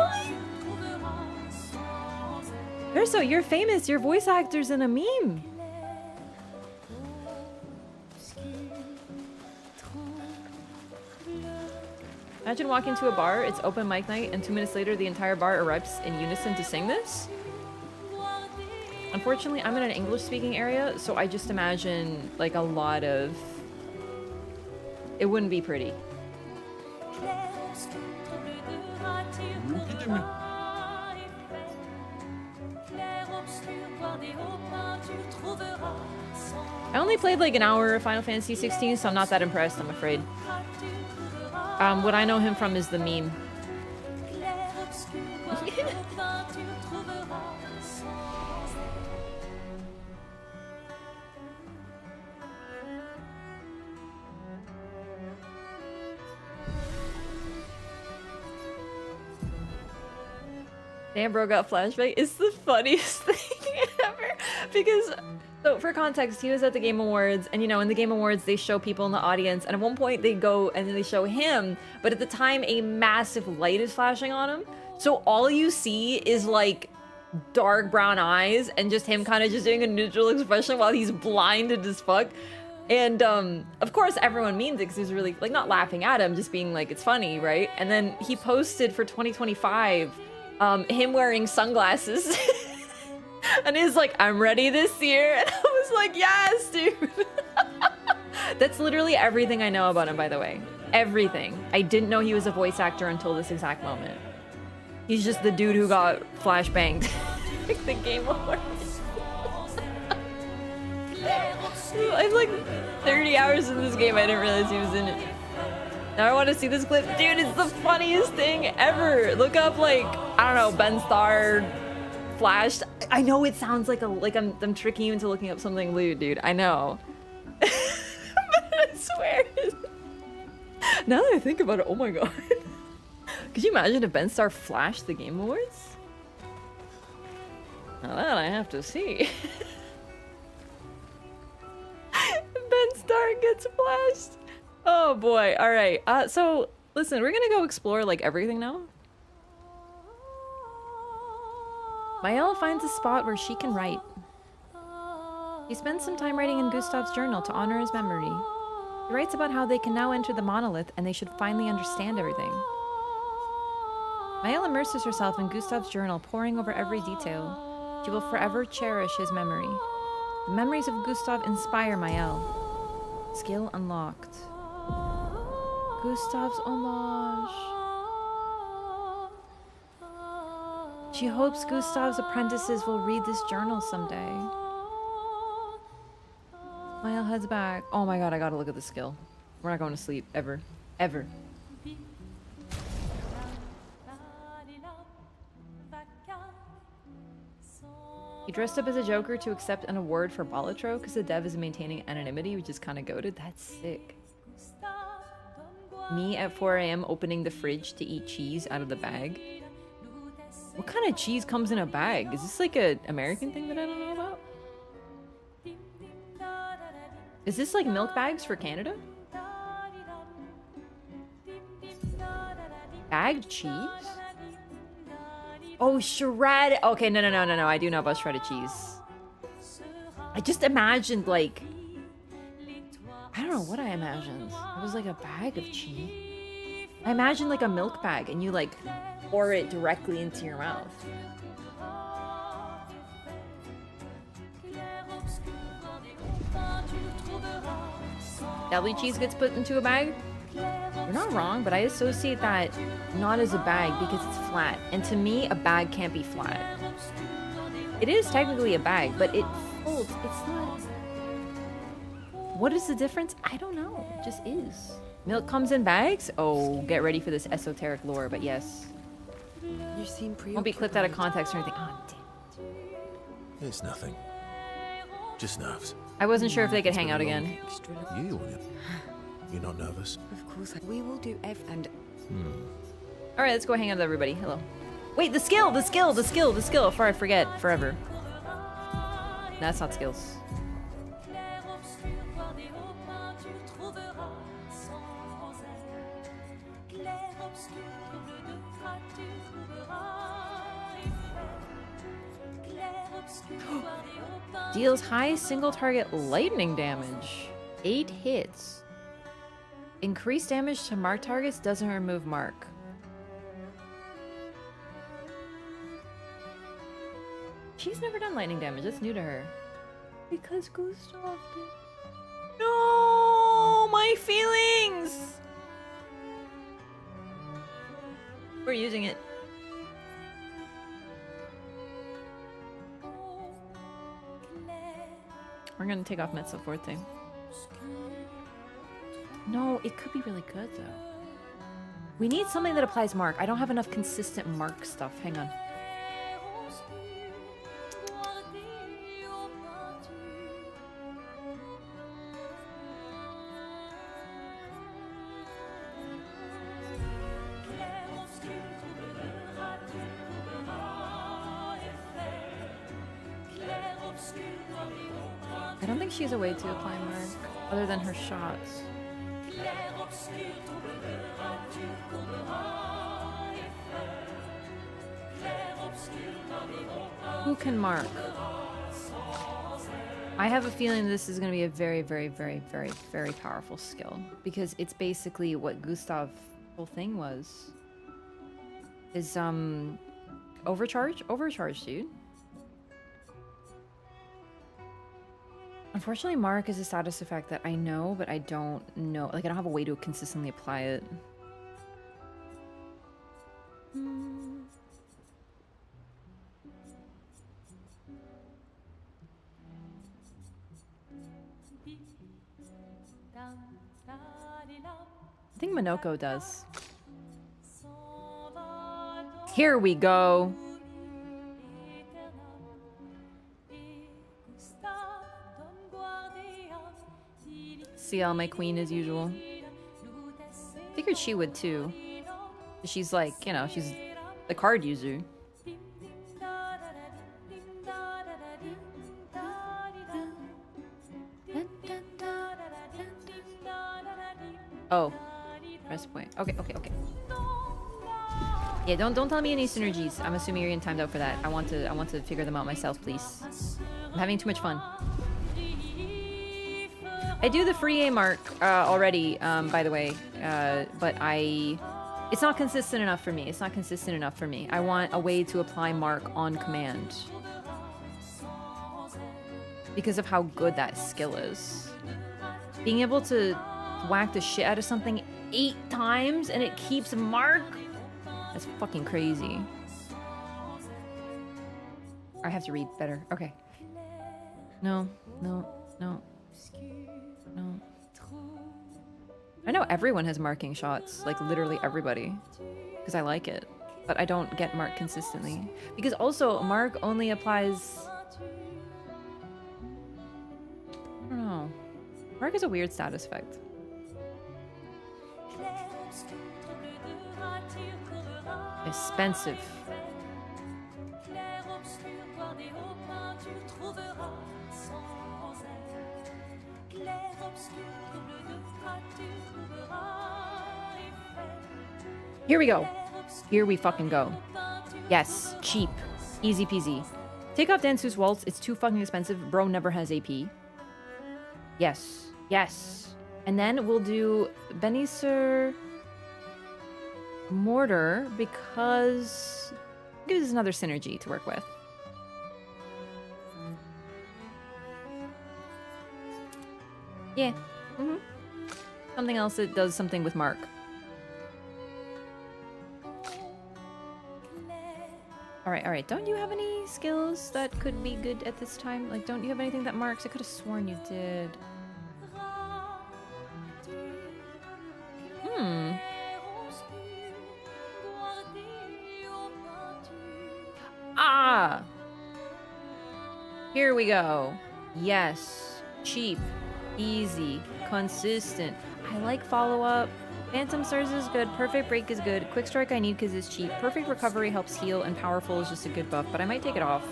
Verso, you're famous, your voice actor's in a meme. Imagine walking to a bar, it's open mic night, and 2 minutes later the entire bar erupts in unison to sing this? Unfortunately, I'm in an English-speaking area, so I just imagine like a lot of... It wouldn't be pretty. I only played like an hour of Final Fantasy 16, so I'm not that impressed, I'm afraid. What I know him from is the meme. Damn, bro got flashback. It's the funniest thing ever. Because, so for context, he was at the Game Awards, and you know, in the Game Awards, they show people in the audience, and at one point they go and then they show him, but at the time, a massive light is flashing on him. So all you see is like dark brown eyes and just him kind of just doing a neutral expression while he's blinded as fuck. And of course everyone means it because he's really like not laughing at him, just being like, it's funny, right? And then he posted for 2025 him wearing sunglasses. And he's like, I'm ready this year. And I was like, yes, dude. That's literally everything I know about him, by the way. Everything. I didn't know he was a voice actor until this exact moment. He's just the dude who got flashbanged. Like the Game Awards. I'm like 30 hours in this game. I didn't realize he was in it. Now I want to see this clip. Dude, it's the funniest thing ever. Look up like, I don't know, Ben Starr flashed. I know it sounds like I'm tricking you into looking up something lewd, dude. I know. But I swear. Now that I think about it, oh my god. Could you imagine if Ben Starr flashed the Game Awards? Now that I have to see. Ben Starr gets flashed. Oh boy. All right. So listen, we're gonna go explore like everything now. Maëlle finds a spot where she can write. He spends some time writing in Gustav's journal to honor his memory. He writes about how they can now enter the Monolith and they should finally understand everything. Maëlle immerses herself in Gustav's journal, poring over every detail. She will forever cherish his memory. The memories of Gustav inspire Maëlle. Skill unlocked. Gustav's homage. She hopes Gustav's apprentices will read this journal someday. Maëlle heads back. Oh my god, I gotta look at the skill. We're not going to sleep, ever. Ever. He dressed up as a Joker to accept an award for Balatro because the dev is maintaining anonymity, which is kind of goated. That's sick. Me at 4 AM opening the fridge to eat cheese out of the bag. What kind of cheese comes in a bag? Is this like an American thing that I don't know about? Is this like milk bags for Canada? Bagged cheese? Oh, shredded. Okay, no. I do know about shredded cheese. I just imagined like, I don't know what I imagined. It was like a bag of cheese. I imagined like a milk bag and you like pour it directly into your mouth. Deli cheese gets put into a bag? You're not wrong, but I associate that not as a bag because it's flat. And to me, a bag can't be flat. It is technically a bag, but it folds. It's not. What is the difference? I don't know. It just is. Milk comes in bags? Oh, get ready for this esoteric lore, but yes. You seem preoccupied. Won't be clipped out of context or anything. Oh, damn. It's nothing. Just nerves. I wasn't sure if they could hang out again. You're not nervous? Of course, we will do and... All right, let's go hang out with everybody. Hello. Wait, the skill. Before I forget forever. That's not skills. Deals high single target lightning damage. 8 hits. Increased damage to marked targets doesn't remove mark. She's never done lightning damage. That's new to her. Because Gustav did. No, my feelings. We're using it. We're gonna take off Mezzo Forte. No, it could be really good though. We need something that applies mark. I don't have enough consistent mark stuff. Hang on. I don't think she's a way to apply mark other than her shots. Who can mark? I have a feeling this is going to be a very, very, very, very, very powerful skill because it's basically what Gustav's whole thing was. Is overcharge, dude. Unfortunately, mark is a status effect that I know, but I don't know. Like, I don't have a way to consistently apply it. I think Minoko does. Here we go. CL, my queen as usual. Figured she would too. She's like, you know, she's the card user. Oh, press point. Okay. Yeah, don't tell me any synergies. I'm assuming you're getting timed out for that. I want to figure them out myself, please. I'm having too much fun. I do the free A mark already, by the way, but it's not consistent enough for me. I want a way to apply mark on command because of how good that skill is. Being able to whack the shit out of something 8 times and it keeps mark? That's fucking crazy. I have to read better. Okay. No. I know everyone has marking shots, like literally everybody, because I like it, but I don't get mark consistently. Because also, mark only applies... I don't know. Mark is a weird status effect. Expensive. Here we go. Here we fucking go. Yes, cheap. Easy peasy. Take off Dansu's Waltz. It's too fucking expensive. Bro never has AP. Yes. And then we'll do Benisur Mortar because it gives us another synergy to work with. Yeah. Something else that does something with mark. Alright. Don't you have any skills that could be good at this time? Like, don't you have anything that marks? I could have sworn you did. Ah! Here we go. Yes. Cheap. Easy. Consistent. I like follow-up. Phantom Stars is good. Perfect Break is good. Quick Strike I need because it's cheap. Perfect Recovery helps heal, and Powerful is just a good buff, but I might take it off.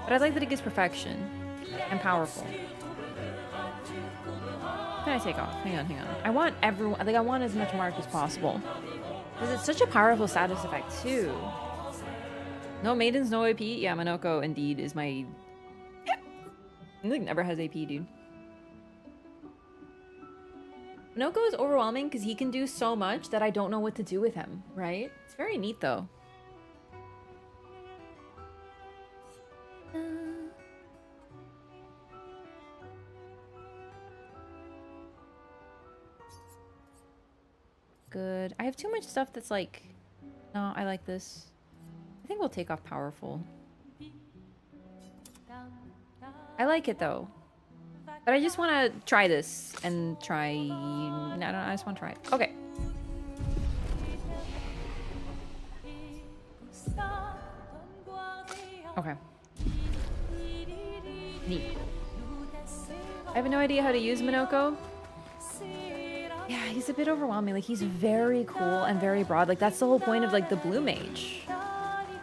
But I like that it gives Perfection. And Powerful. What can I take off? Hang on. I want everyone... Like, I want as much mark as possible. Because it's such a powerful status effect, too. No Maidens, no AP? Yeah, Minoko, indeed, is my... Like, never has AP, dude. Minoko is overwhelming because he can do so much that I don't know what to do with him, right? It's very neat, though. good. I have too much stuff that's like... No, I like this. I think we'll take off powerful. I like it though. But I just want to try this and try... I don't know, I just want to try it. Okay. Okay. Neat. I have no idea how to use Minoko. Yeah, he's a bit overwhelming. Like, he's very cool and very broad. Like, that's the whole point of, like, the Blue Mage.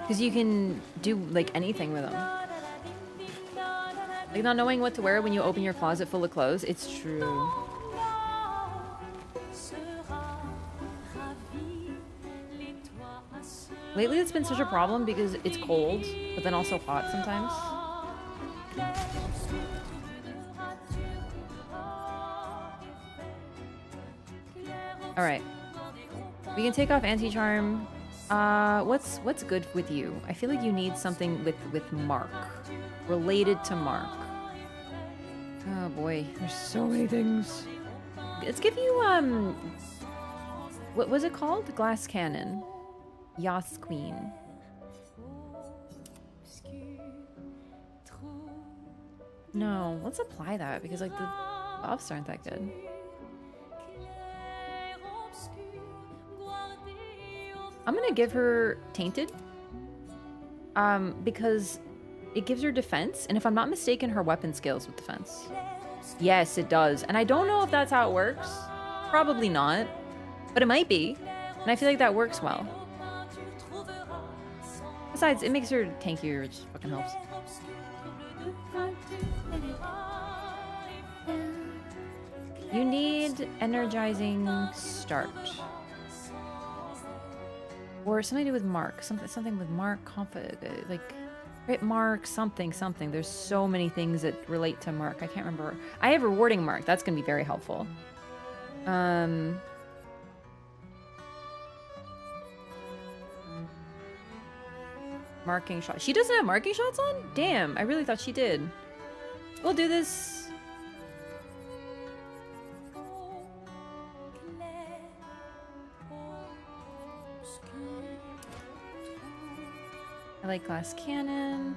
Because you can do, like, anything with him. Like, not knowing what to wear when you open your closet full of clothes. It's true. Lately, it's been such a problem because it's cold, but then also hot sometimes. All right, we can take off anti-charm. What's good with you? I feel like you need something with Mark, related to Mark. Oh boy, there's so many things. Let's give you what was it called? Glass cannon. Yas Queen. No, let's apply that because like the buffs aren't that good. I'm gonna give her Tainted because it gives her defense, and if I'm not mistaken, her weapon scales with defense. Yes, it does, and I don't know if that's how it works. Probably not, but it might be, and I feel like that works well. Besides, it makes her tankier, which fucking helps. You need energizing start. Or something to do with Mark. Something with Mark, like crit Mark, something. There's so many things that relate to Mark. I can't remember. I have rewarding Mark. That's gonna be very helpful. Marking shot. She doesn't have marking shots on? Damn, I really thought she did. We'll do this. I like glass cannon.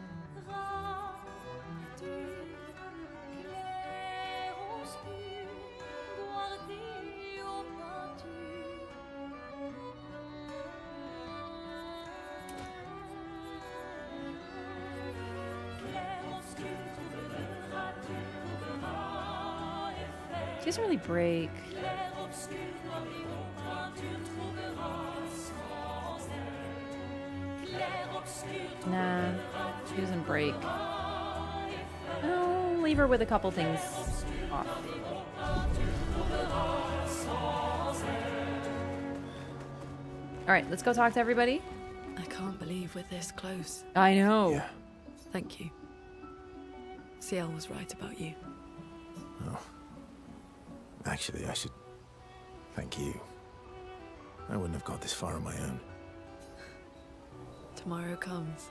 She doesn't really break. Nah, she doesn't break. I'll leave her with a couple things off. Alright, let's go talk to everybody. I can't believe we're this close. I know. Yeah. Thank you. CL was right about you. Oh. Actually, I should thank you. I wouldn't have got this far on my own. Tomorrow comes.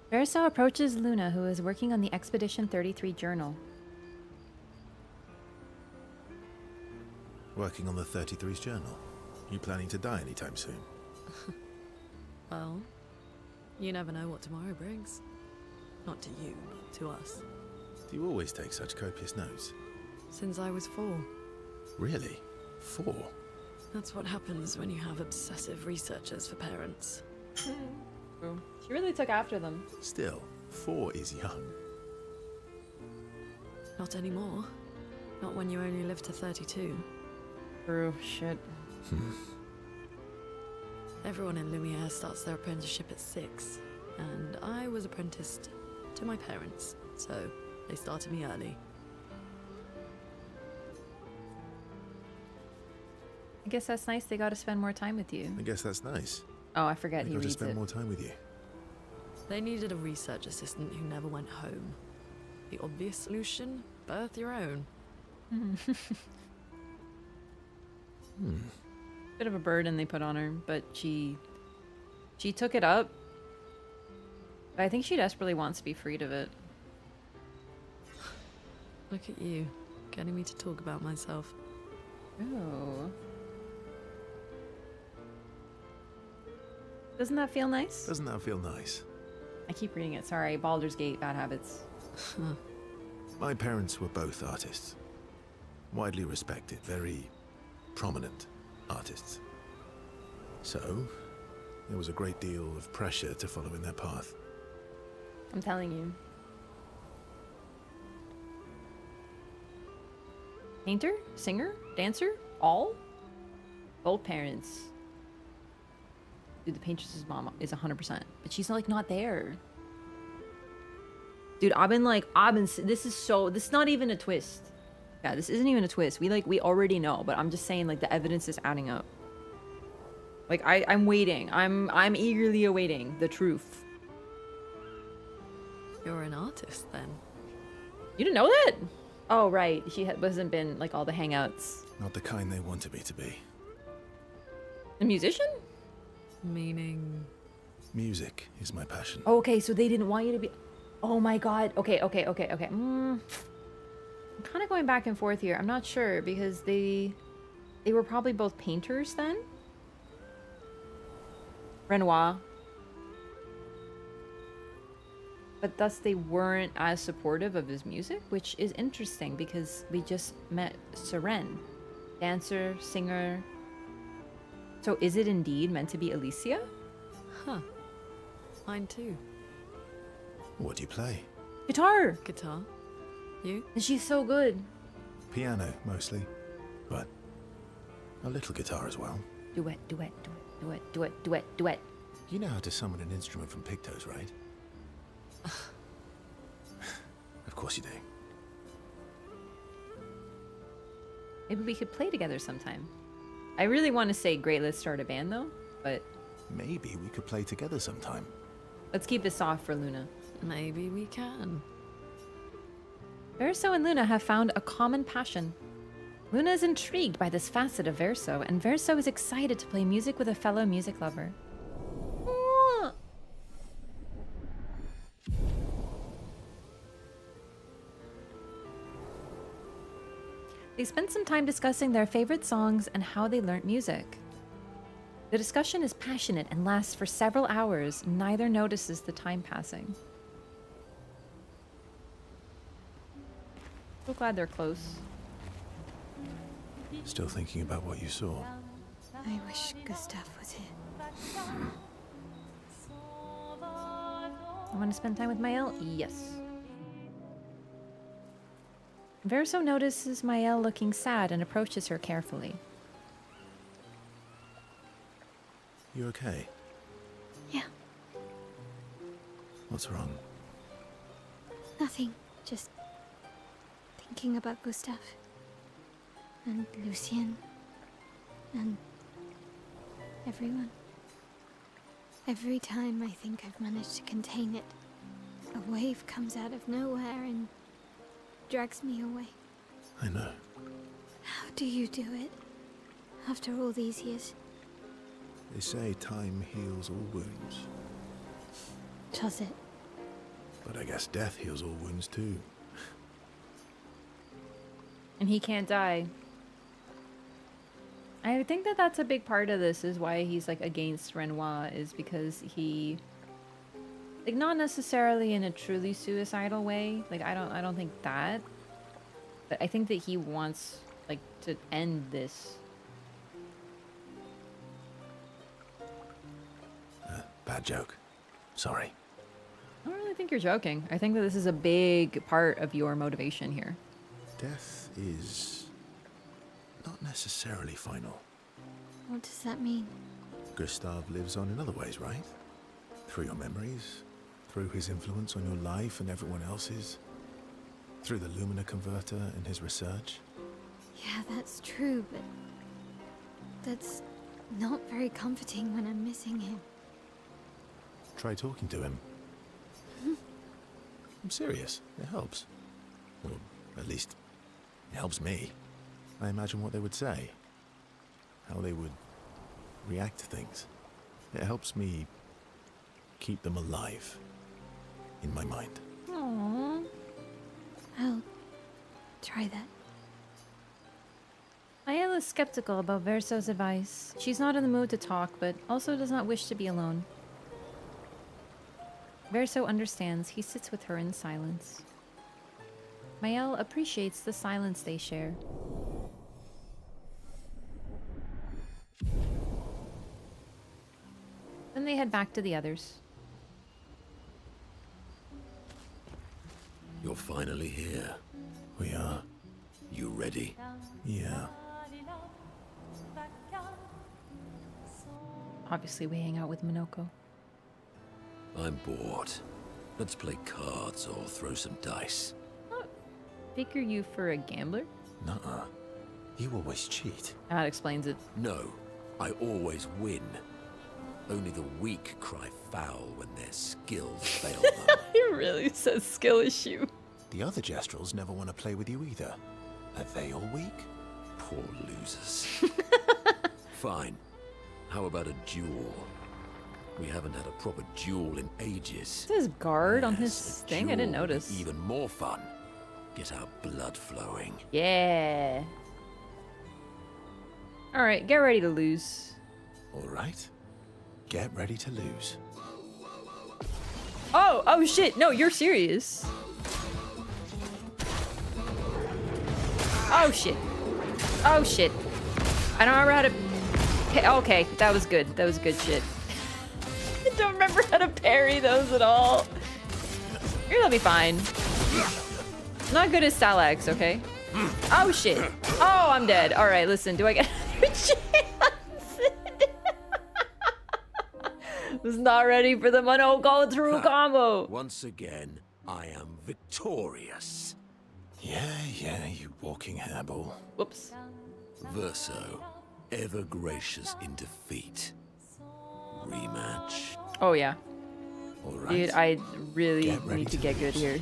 Verso approaches Luna, who is working on the Expedition 33 journal. Working on the 33's journal. You planning to die anytime soon? Well, you never know what tomorrow brings. Not to you, but to us. Do you always take such copious notes? Since I was 4. Really? 4? That's what happens when you have obsessive researchers for parents. She really took after them. Still, 4 is young. Not anymore. Not when you only live to 32. True, shit. Everyone in Lumiere starts their apprenticeship at 6, and I was apprenticed to my parents, so they started me early. I guess that's nice. They got to spend more time with you. I guess that's nice. Oh, I forget They he got to reads spend it. more time with you. They needed a research assistant who never went home. The obvious solution? Birth your own. Bit of a burden they put on her, but she took it up. But I think she desperately wants to be freed of it. Look at you, getting me to talk about myself. Ooh. Doesn't that feel nice? Doesn't that feel nice? I keep reading it. Sorry, Baldur's Gate, bad habits. My parents were both artists. Widely respected, very prominent artists. So, there was a great deal of pressure to follow in their path. I'm telling you. Painter? Singer? Dancer? All? Both parents. Dude, the paintress's mom is 100%. But she's not there. Dude, this is not even a twist. Yeah, this isn't even a twist. We already know, but I'm just saying, the evidence is adding up. I'm waiting. I'm eagerly awaiting the truth. You're an artist, then? You didn't know that? Oh, right. She wasn't been, all the hangouts. Not the kind they wanted me to be. A musician? Meaning... Music is my passion. Oh, okay, so they didn't want you to be... Oh my god. Okay. I'm kind of going back and forth here. I'm not sure, because they were probably both painters then? Renoir. But thus they weren't as supportive of his music, which is interesting because we just met Seren. Dancer, singer. So is it indeed meant to be Alicia? Huh. Mine too. What do you play? Guitar! Guitar? You? And she's so good. Piano, mostly. But a little guitar as well. Duet. You know how to summon an instrument from Pictos, right? Of course you do. Maybe we could play together sometime. I really want to say great, let's start a band though, but Maybe we could play together sometime. let's keep this soft for Luna. Maybe we can. Verso and Luna have found a common passion. Luna is intrigued by this facet of Verso, and Verso is excited to play music with a fellow music lover. Mwah. They spend some time discussing their favorite songs and how they learnt music. The discussion is passionate and lasts for several hours. Neither notices the time passing. So glad they're close. Still thinking about what you saw. I wish Gustav was here. I want to spend time with Mael? Yes. Verso notices Mael looking sad and approaches her carefully. You okay? Yeah, What's wrong? nothing. Just thinking about Gustav. And Lucien. And everyone. Every time I think I've managed to contain it, a wave comes out of nowhere and drags me away. I know. How do you do it? After all these years? They say time heals all wounds. Does it? But I guess death heals all wounds too. And he can't die. I think that that's a big part of this, is why he's against Renoir, is because he, not necessarily in a truly suicidal way. I don't think that, but I think that he wants to end this. Bad joke. Sorry. I don't really think you're joking. I think that this is a big part of your motivation here. Death is not necessarily final. What does that mean? Gustav lives on in other ways, right? Through your memories, through his influence on your life and everyone else's, through the lumina converter and his research. Yeah, that's true, but that's not very comforting when I'm missing him. Try talking to him. I'm serious. It helps. Or at least, it helps me. I imagine what they would say. How they would react to things. It helps me keep them alive in my mind. Aww. I'll Try that. Ayala is skeptical about Verso's advice. She's not in the mood to talk, but also does not wish to be alone. Verso understands. He sits with her in silence. Mael appreciates the silence they share. Then they head back to the others. You're finally here. We are. You ready? Yeah. Obviously, we hang out with Minoko. I'm bored. Let's play cards or throw some dice. Figure you for a gambler? Nuh-uh. You always cheat. That explains it. No, I always win. Only the weak cry foul when their skills fail them. He really says skill issue. The other Jestrels never want to play with you either. Are they all weak? Poor losers. Fine. How about a duel? We haven't had a proper duel in ages. It says guard on Yes, his a thing. I didn't duel would be notice. Even more fun. Get our blood flowing. Yeah. All right, get ready to lose. All right. Get ready to lose. Oh shit. No, you're serious. Oh shit. Oh shit. I don't remember how to... Okay, that was good. That was good shit. I don't remember how to parry those at all. You'll be fine. Not good as Salax, okay? Oh shit. Oh, I'm dead. Alright, listen, do I get another chance? Was not ready for the Monolith through combo. Once again, I am victorious. Yeah, you walking hairball. Whoops. Verso, ever gracious in defeat. Rematch. Oh yeah. All right. Dude, I really Get ready need to to get good lose. here.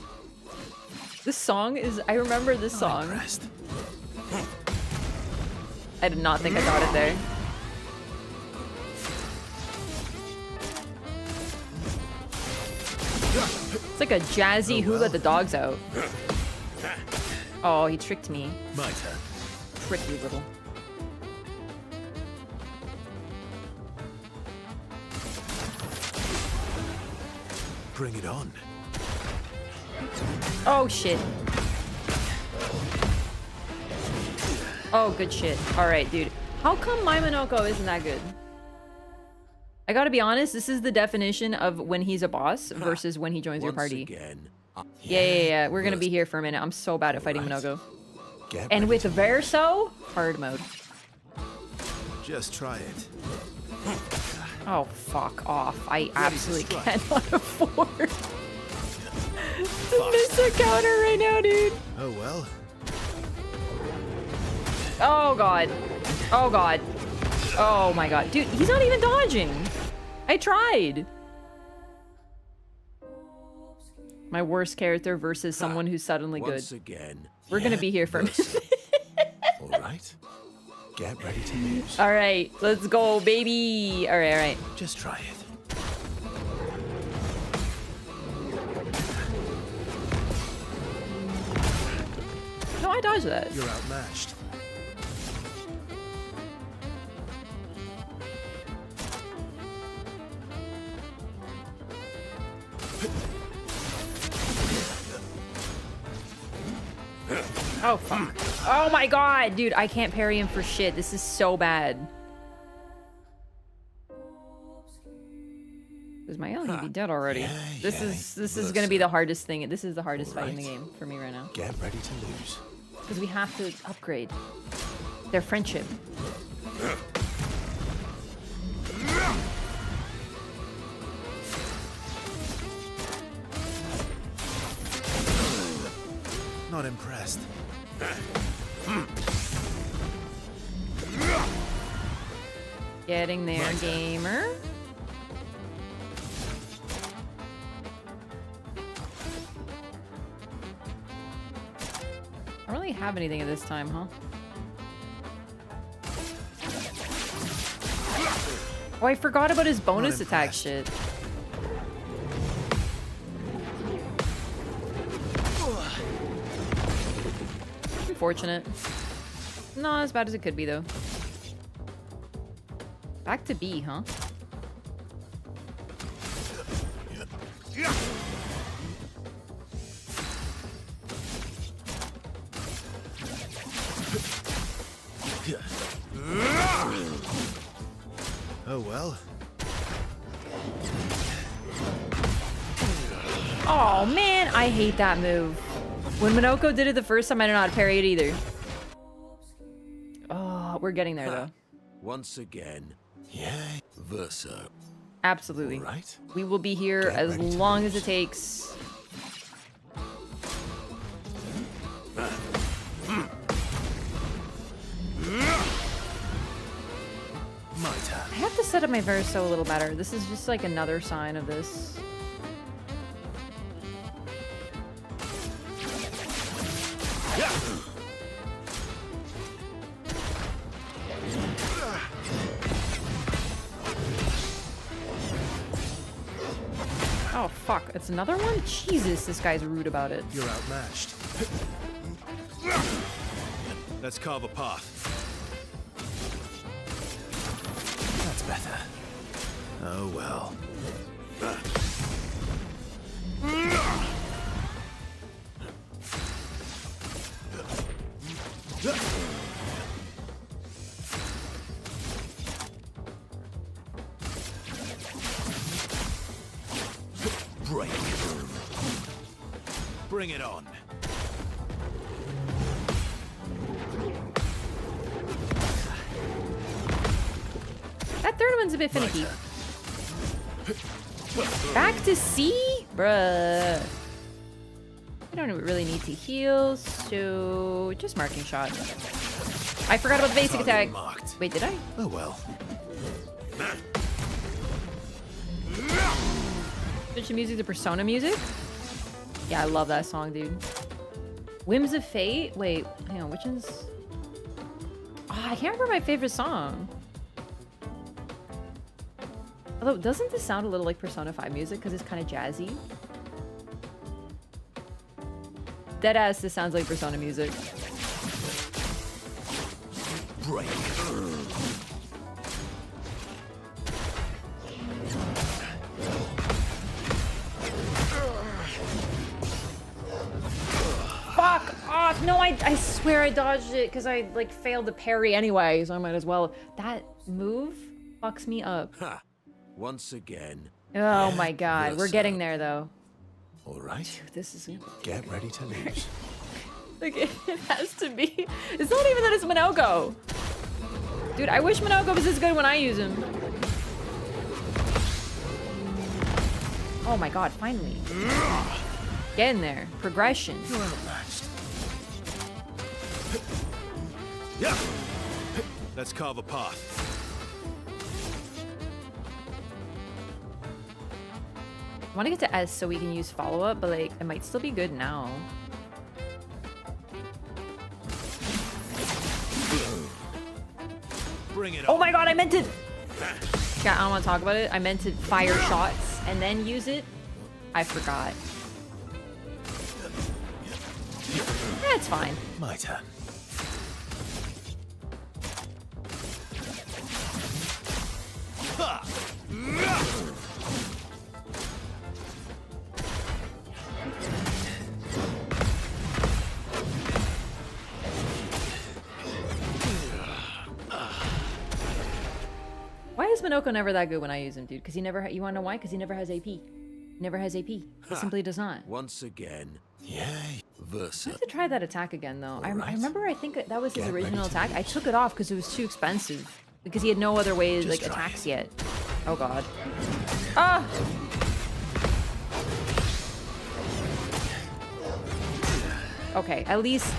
This song is... I remember this I'm song. impressed. I did not think I got it there. It's like a jazzy Who Let the Dogs Out. Oh, he tricked me. My turn. Tricky little. Bring it on. Oh shit. Oh, good shit. Alright, dude. How come my Minoko isn't that good? I gotta be honest, this is the definition of when he's a boss versus when he joins your Once party. again, Yeah. We're gonna be here for a minute. I'm so bad at fighting Alright. Minoko. Get And ready with to- Verso, hard mode. Just try it. Oh, fuck off. I absolutely cannot afford to miss a counter right now, dude. Oh well. Oh, God. Oh, God. Oh, my God. Dude, he's not even dodging. I tried. My worst character versus someone who's suddenly good. once again, We're gonna be here for a minute. All right. Get ready to lose. All right, let's go, baby. All right. Just try it. No, I dodged that. You're outmatched. Oh, fuck. Oh, my God. Dude, I can't parry him for shit. This is so bad. Is my Ellie be dead already? Yeah, This yeah. is gonna be the hardest thing. This is the hardest fight in the Alright. game for me right now. Get ready to lose. Because we have to upgrade their friendship. Not impressed. Getting there, gamer. I don't really have anything at this time, huh? Oh, I forgot about his bonus attack impressed. shit. unfortunate. Not as bad as it could be, though. Back to B, huh? Oh well. Oh man, I hate that move. When Minoko did it the first time, I did not parry it either. Oh, we're getting there though. Once again, Yay. verso. Absolutely. All right. We will be here Get as ready to long as lose. it takes. My turn. I have to set up my verso a little better. This is just like another sign of this. Oh fuck, it's another one? Jesus, this guy's rude about it. You're outmatched. Let's carve a path. That's better. Oh well. Break. Bring it on. That third one's a bit finicky. Back to C? Bruh. I don't really need to heal, so just marking shot. I forgot about the basic Target attack. marked. Wait, did I? Oh well. Switch the music to Persona music? Yeah, I love that song, dude. Whims of Fate? Wait, hang on, which one's... Oh, I can't remember my favorite song. Although, doesn't this sound a little like Persona 5 music? Because it's kind of jazzy. Deadass, this sounds like Persona music. Break. Fuck off! No, I swear I dodged it because I like failed to parry anyway, so I might as well. That move fucks me up. Ha! Once again. Oh my god, we're getting there though. All right. This is Get ready to lose. like it has to be. It's not even that it's Minoko. Dude, I wish Minoko was this good when I use him. Oh my god, finally. Get in there. Progression. You're outmatched. Yeah. Let's carve a path. I want to get to S so we can use follow-up, but like it might still be good now. Bring it Oh on. my god, I meant to... Yeah, I don't want to talk about it. I meant to fire shots and then use it. I forgot. That's fine. My turn. Ha! Why is Minoko never that good when I use him, dude? Because he never... You want to know why? Because he never has AP. He never has AP. He simply does not. Once again. Yay. I Verso. have to try that attack again, though. I Alright. remember I think that was his Get ready original to attack. I took it off because it was too expensive. Because he had no other way, Just like, try attacks it. yet. Oh, God. Ah! Okay, at least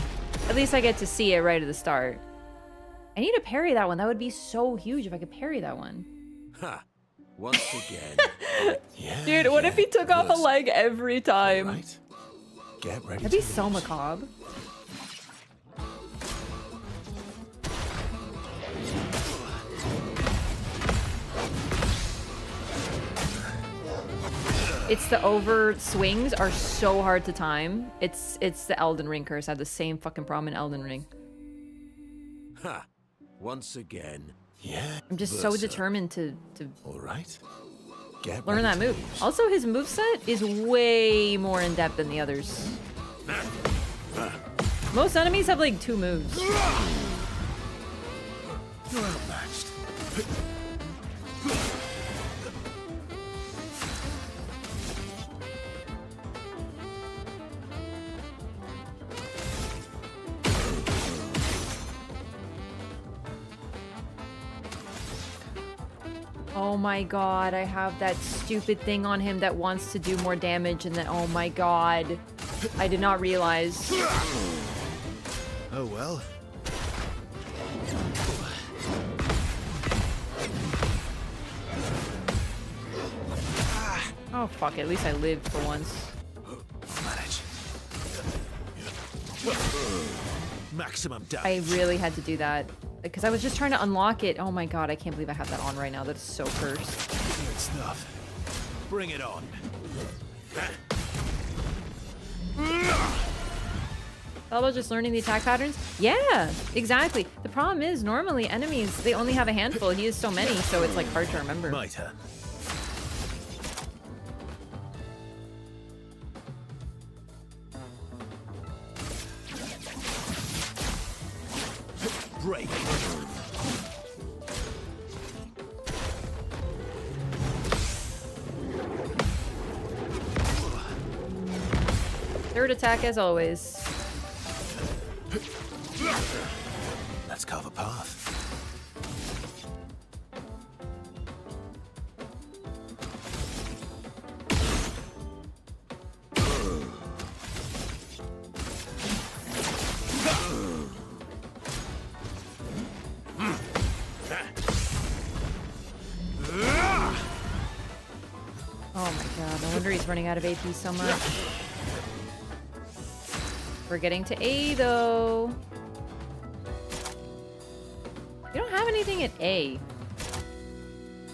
I get to see it right at the start. I need to parry that one. That would be so huge if I could parry that one. Ha! Once again. Yeah. Dude, what if he took off a leg every time? Right. Get ready That'd be to so lose. macabre. It's the over swings are so hard to time. It's the Elden Ring curse. I have the same fucking problem in Elden Ring. Ha! Once again. Yeah. I'm just so Versa. determined to All right. Get learn ready that to move. lose. Also, his moveset is way more in depth than the others. Most enemies have like 2 moves. You're outmatched. Oh my god, I have that stupid thing on him that wants to do more damage and then oh my god. I did not realize. Oh well. Oh fuck, at least I lived for once. Manage. Maximum damage. I really had to do that. Because I was just trying to unlock it. Oh my god, I can't believe I have that on right now. That is so cursed. Good stuff. Bring it on. All about just learning the attack patterns? Yeah, exactly. The problem is, normally enemies, they only have a handful. He has so many, so it's like hard to remember. My turn. Break. Third attack as always. Let's carve a path. Oh my god, no wonder he's running out of AP so much. We're getting to A though. You don't have anything at A.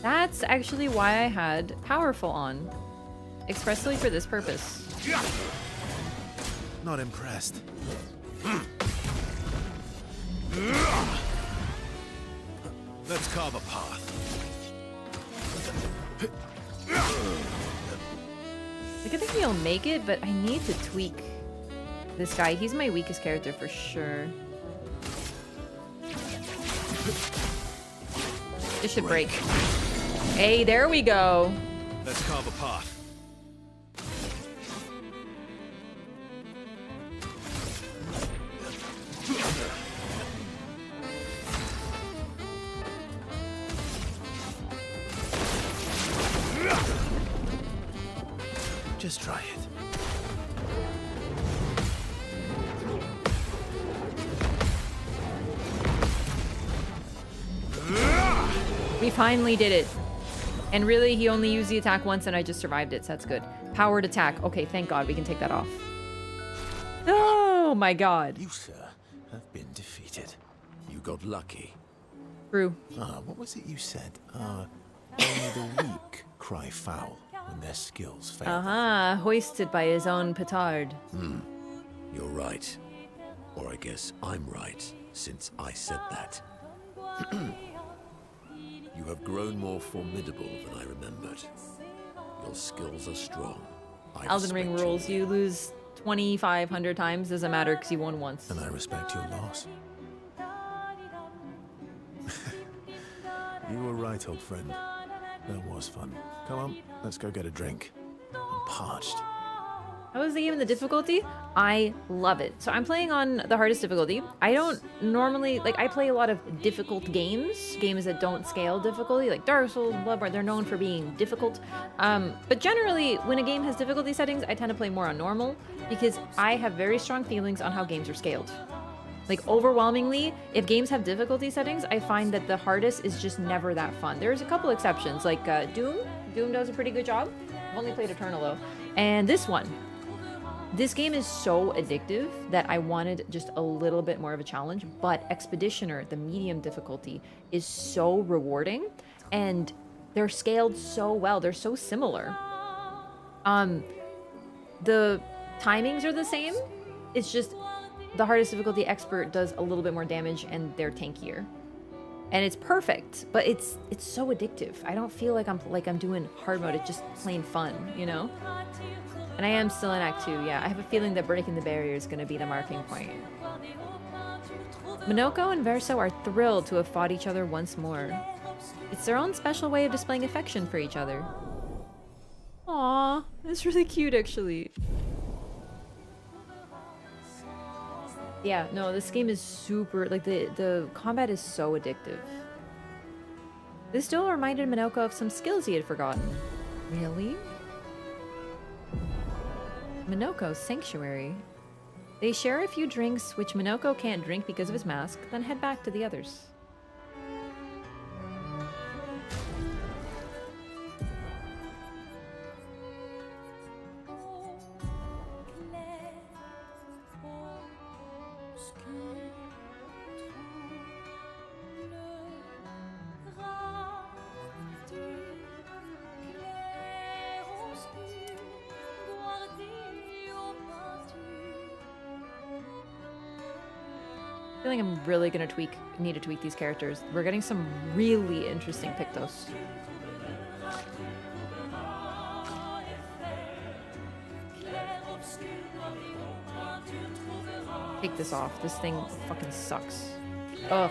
That's actually why I had Powerful on. Expressly for this purpose. Not impressed. Let's carve a path. Like, I think he'll make it, but I need to tweak this guy. He's my weakest character for sure. This should break. Hey, there we go. Let's carve a path. Just try it. We finally did it. And really, he only used the attack once and I just survived it, so that's good. Powered attack. Okay, thank God we can take that off. Oh my god. You, sir, have been defeated. You got lucky. True. What was it you said? Only the weak cry foul when their skills fail. Uh-huh. Hoisted by his own petard. You're right. Or I guess I'm right, since I said that. You have grown more formidable than I remembered. Your skills are strong. I Elden Ring respect your rules. You lose 2,500 times. Doesn't matter because you won once. And I respect your loss. You were right, old friend. That was fun. Come on, let's go get a drink. I'm parched. How was the game in the difficulty? I love it. So I'm playing on the hardest difficulty. I don't normally, like, I play a lot of difficult games that don't scale difficulty, like Dark Souls, Bloodborne. They're known for being difficult. But generally, when a game has difficulty settings, I tend to play more on normal because I have very strong feelings on how games are scaled. Like, overwhelmingly, if games have difficulty settings, I find that the hardest is just never that fun. There's a couple exceptions, like Doom. Doom does a pretty good job. I've only played Eternal, though. And this one. This game is so addictive that I wanted just a little bit more of a challenge, but Expeditioner, the medium difficulty, is so rewarding, and they're scaled so well. They're so similar. The timings are the same. It's just the hardest difficulty expert does a little bit more damage and they're tankier. And it's perfect, but it's so addictive. I don't feel like I'm doing hard mode. It's just plain fun, you know? And I am still in Act 2, yeah. I have a feeling that breaking the barrier is going to be the marking point. Minoko and Verso are thrilled to have fought each other once more. It's their own special way of displaying affection for each other. Aww, that's really cute actually. Yeah, no, this game is super, like the combat is so addictive. This duel reminded Minoko of some skills he had forgotten. Really? Minoko's Sanctuary. They share a few drinks, which Minoko can't drink because of his mask, then head back to the others. I feel like I'm really gonna need to tweak these characters. We're getting some really interesting Pictos. Take this off. This thing fucking sucks. Ugh.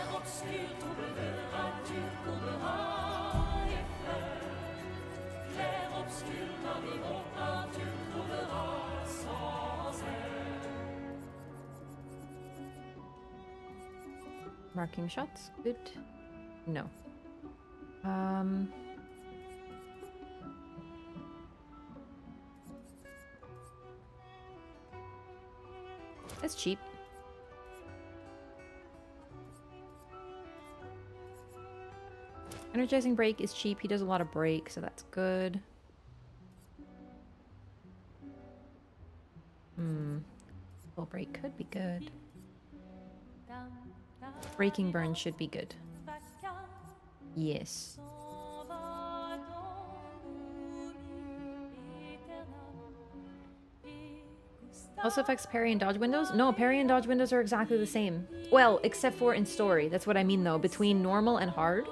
Marking shots, good. No. That's cheap. Energizing break is cheap. He does a lot of break, so that's good. Full break could be good. Breaking burn should be good. Yes. Also affects parry and dodge windows? No, parry and dodge windows are exactly the same. Well, except for in story. That's what I mean though. Between normal and hard,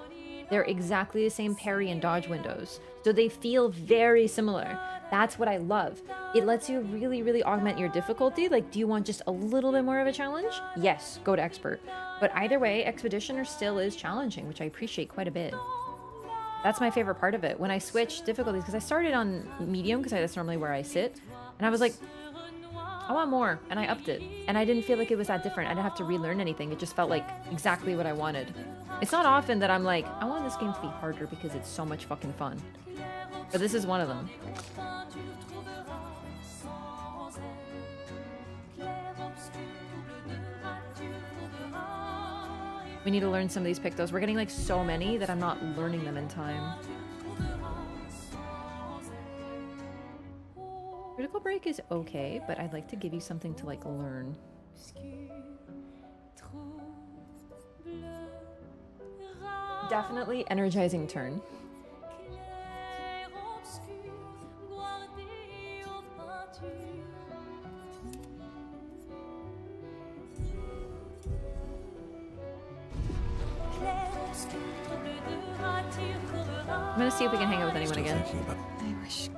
they're exactly the same parry and dodge windows. So they feel very similar. That's what I love. It lets you really, really augment your difficulty. Like, do you want just a little bit more of a challenge? Yes, go to expert. But either way, Expeditioner still is challenging, which I appreciate quite a bit. That's my favorite part of it. When I switch difficulties, because I started on medium, because that's normally where I sit, and I was like, I want more, and I upped it. And I didn't feel like it was that different. I didn't have to relearn anything. It just felt like exactly what I wanted. It's not often that I'm like, I want this game to be harder because it's so much fucking fun. But this is one of them. We need to learn some of these Pictos. We're getting like so many that I'm not learning them in time. Critical break is okay, but I'd like to give you something to like learn. Definitely energizing turn. I'm gonna see if we can hang out with anyone again. I wish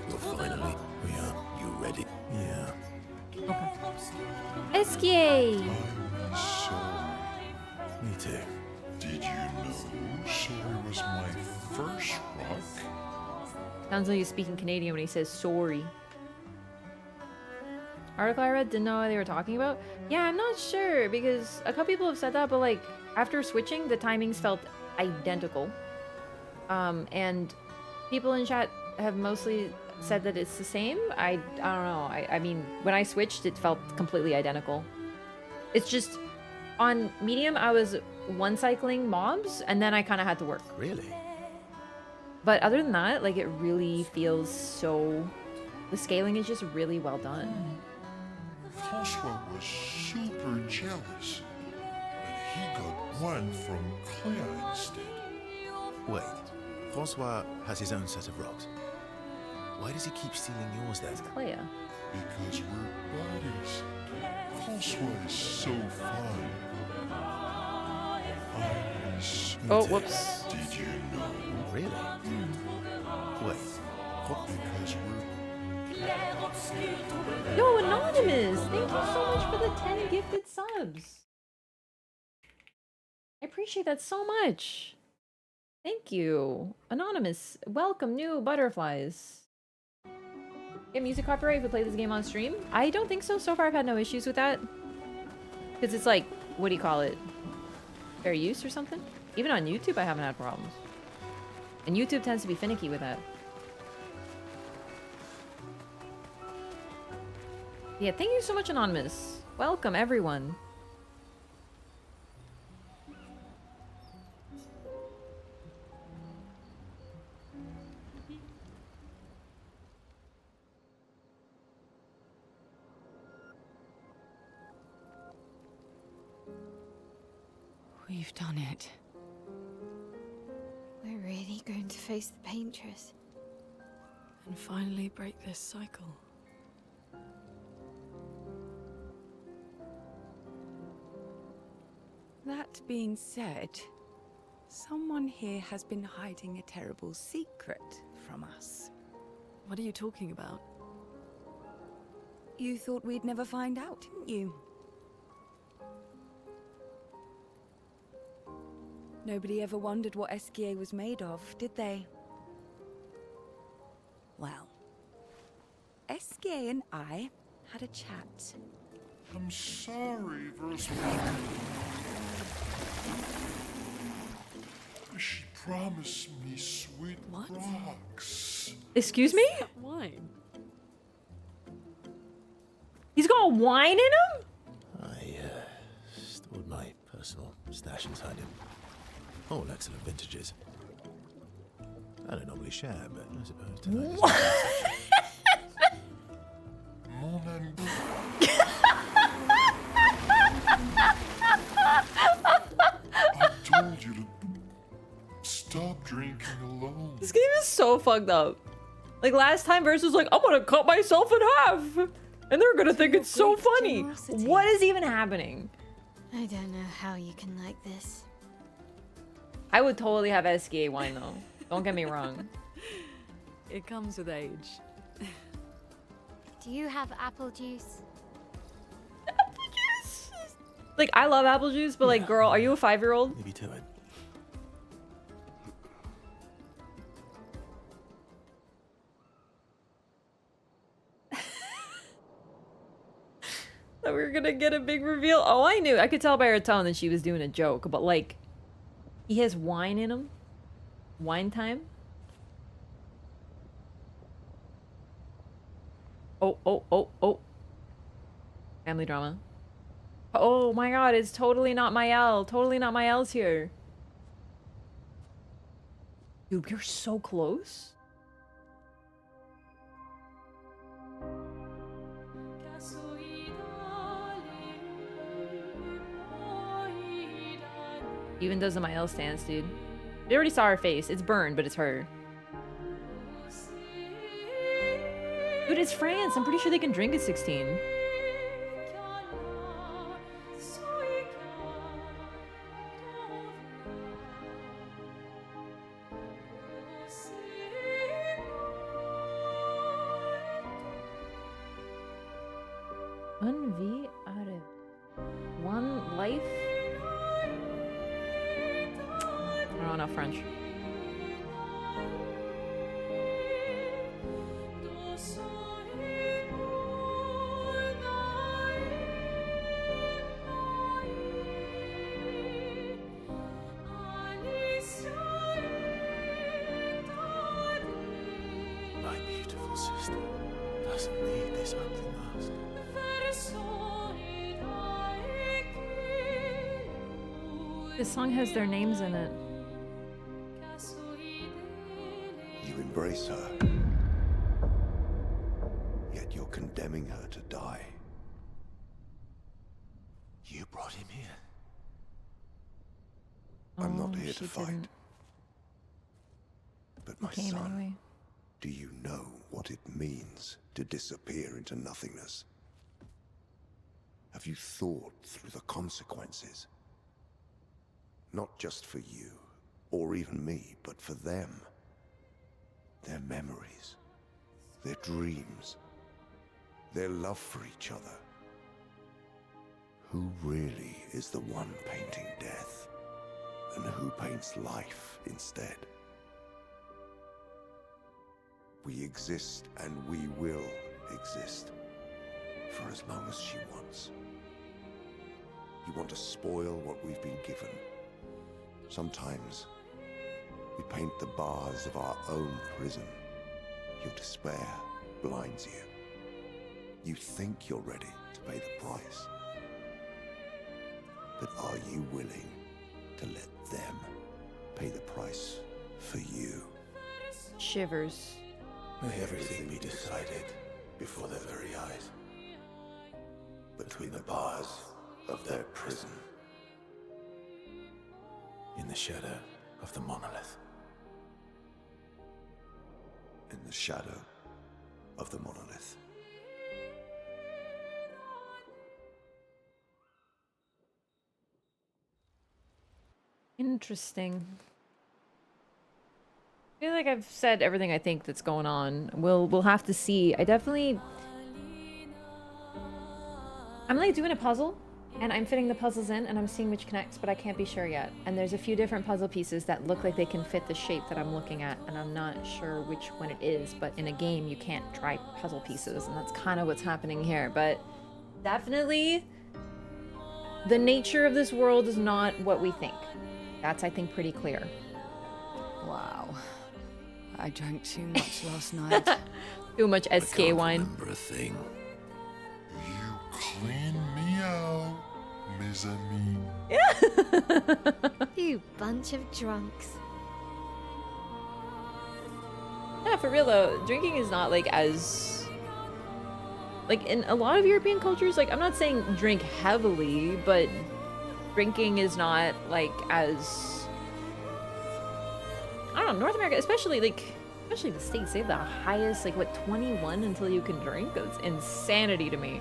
You're finally. We are. You ready? Yeah. Okay. Esquier! Me too. Did you know Sorry was my first rock? Sounds like he's speaking Canadian when he says sorry. Article I read, didn't know what they were talking about. Yeah, I'm not sure because a couple people have said that, but like after switching, the timings felt identical. And people in chat have mostly said that it's the same. I don't know. I mean, when I switched, it felt completely identical. It's just on medium, I was one cycling mobs, and then I kind of had to work. Really? But other than that, like it really feels so. The scaling is just really well done. François was super jealous, but he got one from Clair instead. Wait. Francois has his own set of rocks. Why does he keep stealing yours then? Clair. Because we're buddies. Francois is so fun. I was... Oh, whoops. Did you know? Really? Wait, what? Because we're... Yo, Anonymous! Thank you so much for the 10 gifted subs. I appreciate that so much. Thank you. Anonymous, welcome new butterflies. Get music copyright if we play this game on stream? I don't think so. So far I've had no issues with that. Because it's like, what do you call it? Fair use or something? Even on YouTube I haven't had problems. And YouTube tends to be finicky with that. Yeah, thank you so much, Anonymous. Welcome, everyone. We've done it. We're really going to face the paintress. And finally break this cycle. That being said, someone here has been hiding a terrible secret from us. What are you talking about? You thought we'd never find out, didn't you? Nobody ever wondered what Esquier was made of, did they? Well, Esquier and I had a chat. I'm sorry, Versman. She promised me sweet rocks. Excuse me? Wine. He's got wine in him? I stored my personal stash inside him. All excellent vintages. I don't normally share, but I suppose tonight Mon ami. I told you to stop drinking alone. This game is so fucked up. Like last time Verse was like, I'm gonna cut myself in half. And they're gonna think it's so funny. generosity. What is even happening? I don't know how you can like this. I would totally have SKA wine though. Don't get me wrong. It comes with age. Do you have apple juice? Apple juice? Like, I love apple juice, but like, girl, are you a 5-year-old? maybe to it. That we were gonna get a big reveal. Oh, I knew. I could tell by her tone that she was doing a joke, but like, he has wine in him. Wine time. Oh, oh, oh, oh. Family drama. Oh my god, it's totally not my L. Totally not my L's here. Dude, you're so close. Even does the my L stance, dude. We already saw her face. It's burned, but it's her. Dude, it's France. I'm pretty sure they can drink at 16. One V out of one life. I don't know enough French. My beautiful sister doesn't need this ugly mask. This song has their names in it. You embrace her, yet you're condemning her to die. You brought him here. I'm not Oh, here she to fight. didn't. But my Came son, anyway. do you know what it means to disappear into nothingness? Have you thought through the consequences? Not just for you, or even me, but for them. Their memories, their dreams, their love for each other. Who really is the one painting death, and who paints life instead? We exist, and we will exist, for as long as she wants. You want to spoil what we've been given. Sometimes, we paint the bars of our own prison. Your despair blinds you. You think you're ready to pay the price. But are you willing to let them pay the price for you? Shivers. May everything be decided before their very eyes. Between the bars of their prison. In the shadow of the monolith. In the shadow of the monolith. Interesting. I feel like I've said everything I think that's going on. We'll have to see. I'm like doing a puzzle and I'm fitting the puzzles in and I'm seeing which connects, but I can't be sure yet. And there's a few different puzzle pieces that look like they can fit the shape that I'm looking at, and I'm not sure which one it is, but in a game you can't try puzzle pieces, and that's kind of what's happening here. But definitely the nature of this world is not what we think. That's, I think, pretty clear. Wow. I drank too much last night. Too much SK wine. Remember a thing. You clean me out, mezzanine. You bunch of drunks. Yeah, for real though, drinking is not like as... Like in a lot of European cultures, like I'm not saying drink heavily, but drinking is not like as... I don't know, North America, especially the States, they have the highest, like what, 21 until you can drink? That's insanity to me.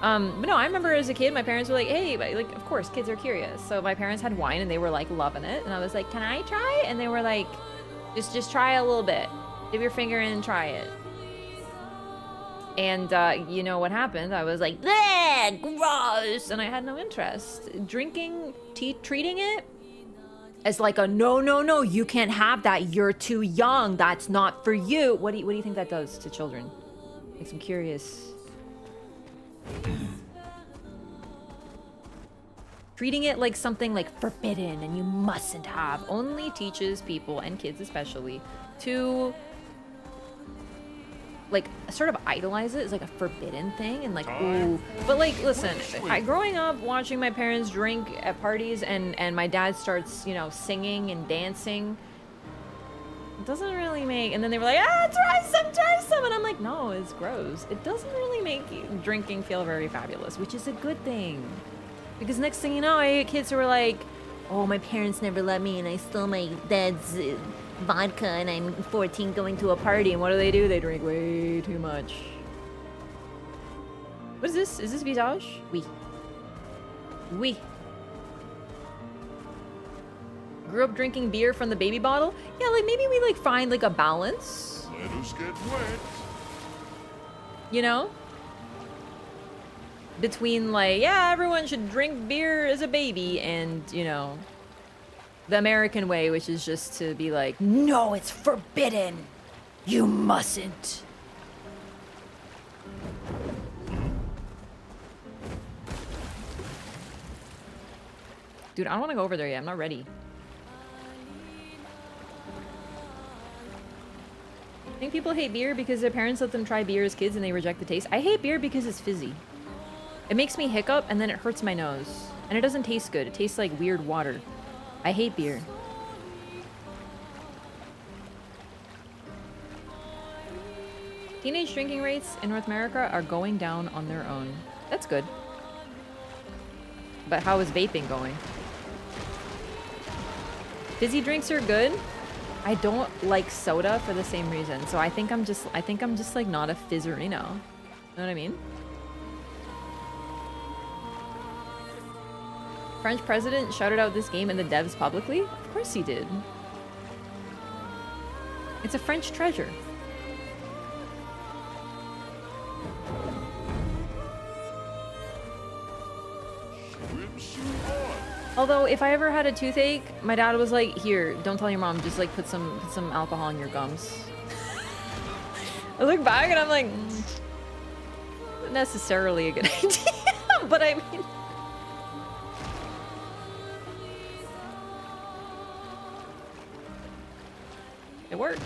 But no, I remember as a kid, my parents were like, hey, like, of course, kids are curious. So my parents had wine and they were like loving it. And I was like, can I try? And they were like, just try a little bit. Dip your finger in and try it. And you know what happened? I was like, bleh, gross. And I had no interest. Drinking, treating it as like a no, you can't have that. You're too young. That's not for you. What do you think that does to children? Makes them curious. Treating it like something like forbidden and you mustn't have only teaches people, and kids especially, to like sort of idolize it as like a forbidden thing and like, ooh. But like, listen, growing up watching my parents drink at parties and my dad starts, you know, singing and dancing, it doesn't really make, and then they were like, try some, and I'm like, no, it's gross. It doesn't really make drinking feel very fabulous, which is a good thing. Because next thing you know, I get kids who are like, oh, my parents never let me and I stole my dad's vodka and I'm 14 going to a party, and what do? They drink way too much. What is this? Is this Visage? Oui. Grew up drinking beer from the baby bottle? Yeah, like maybe we like find like a balance. Let us get wet. You know? Between like, yeah, everyone should drink beer as a baby, and, you know, the American way, which is just to be like, no, it's forbidden. You mustn't. Dude, I don't want to go over there yet. I'm not ready. I think people hate beer because their parents let them try beer as kids and they reject the taste. I hate beer because it's fizzy. It makes me hiccup and then it hurts my nose. And it doesn't taste good. It tastes like weird water. I hate beer. Teenage drinking rates in North America are going down on their own. That's good. But how is vaping going? Fizzy drinks are good. I don't like soda for the same reason. So I think I'm just like not a fizzerino. Know what I mean? French president shouted out this game and the devs publicly? Of course he did. It's a French treasure. Although, if I ever had a toothache, my dad was like, here, don't tell your mom, just like put some alcohol in your gums. I look back and I'm like, not necessarily a good idea, but I mean... It worked.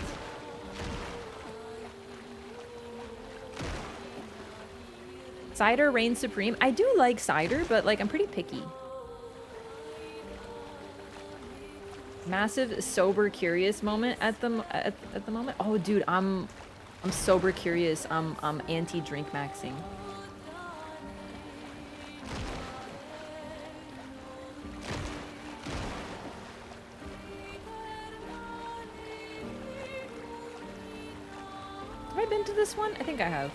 Cider reigns supreme. I do like cider, but like I'm pretty picky. Massive sober curious moment at the moment. Oh, dude, I'm sober curious. I'm anti drink maxing. Have I been to this one? I think I have.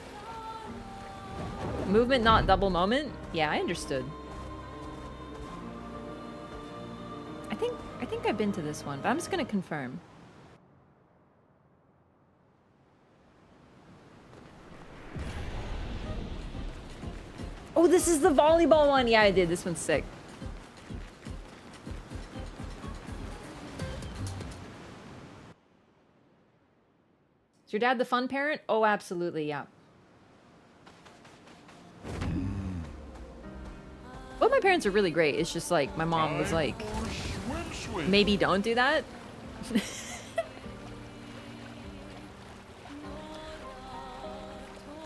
Movement, not double moment? Yeah, I understood. I think I've been to this one, but I'm just gonna confirm. Oh, this is the volleyball one! Yeah, I did. This one's sick. Is your dad the fun parent? Oh, absolutely, yeah. Well, my parents are really great. It's just like, my mom was like, maybe don't do that.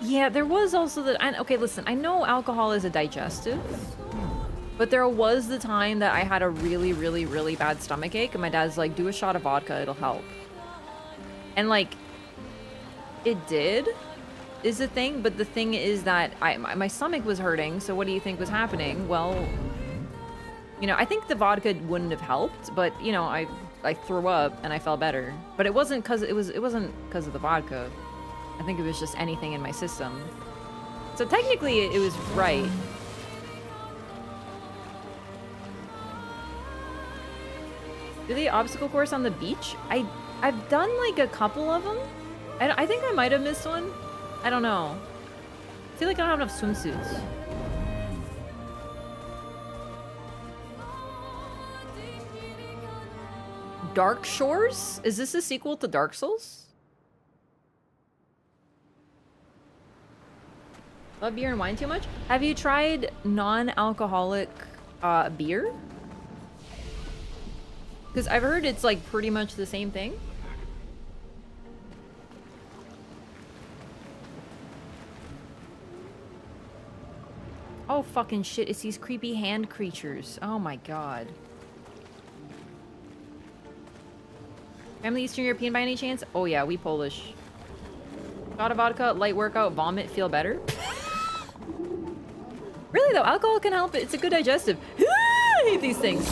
Yeah, there was also the... Okay, listen, I know alcohol is a digestive, but there was the time that I had a really, really, really bad stomach ache, and my dad's like, do a shot of vodka, it'll help. And like, it did, is the thing, but the thing is that my stomach was hurting, so what do you think was happening? Well, you know, I think the vodka wouldn't have helped, but you know, I threw up and I felt better. But it wasn't because it wasn't because of the vodka. I think it was just anything in my system. So technically it was right. Do the obstacle course on the beach? I've done like a couple of them. I think I might have missed one. I don't know. I feel like I don't have enough swimsuits. Dark Shores? Is this a sequel to Dark Souls? Love beer and wine too much? Have you tried non-alcoholic beer? Because I've heard it's like pretty much the same thing. Oh fucking shit, it's these creepy hand creatures. Oh my god. Family Eastern European by any chance? Oh yeah, we Polish. Shot of vodka, light workout, vomit, feel better? Really though, alcohol can help. It's a good digestive. I hate these things.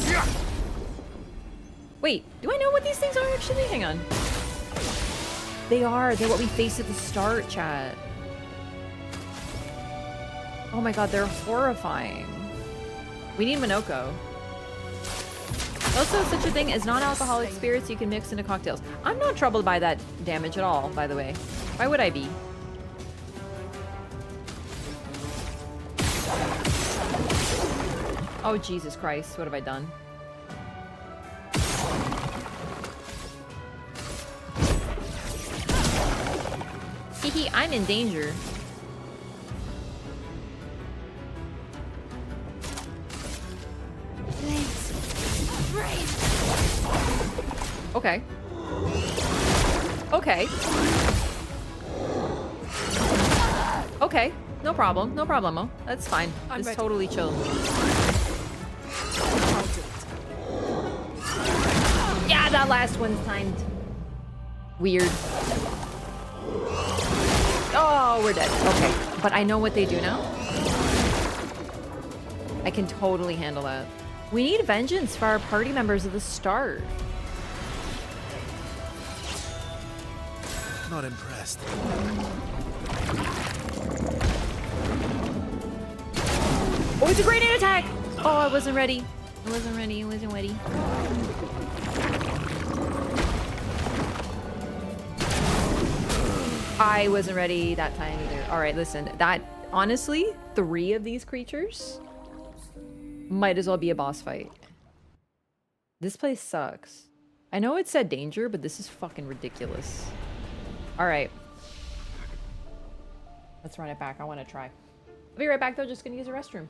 Wait, do I know what these things are actually? Hang on. They are. They're what we face at the start, chat. Oh my god, they're horrifying. We need Minoko. Also, such a thing as non-alcoholic spirits you can mix into cocktails. I'm not troubled by that damage at all, by the way. Why would I be? Oh, Jesus Christ. What have I done? Hehe, I'm in danger. Okay. Okay. Okay. No problem. No problemo. That's fine. It's totally chill. Yeah, that last one's timed. Weird. Oh, we're dead. Okay. But I know what they do now. I can totally handle that. We need vengeance for our party members at the start. not impressed. Oh, it's a grenade attack! Oh, I wasn't ready. I wasn't ready. I wasn't ready. I wasn't ready that time either. All right, listen. That, honestly, 3 of these creatures might as well be a boss fight. This place sucks. I know it said danger, but this is fucking ridiculous. All right. Let's run it back. I want to try. I'll be right back, though. Just gonna use the restroom.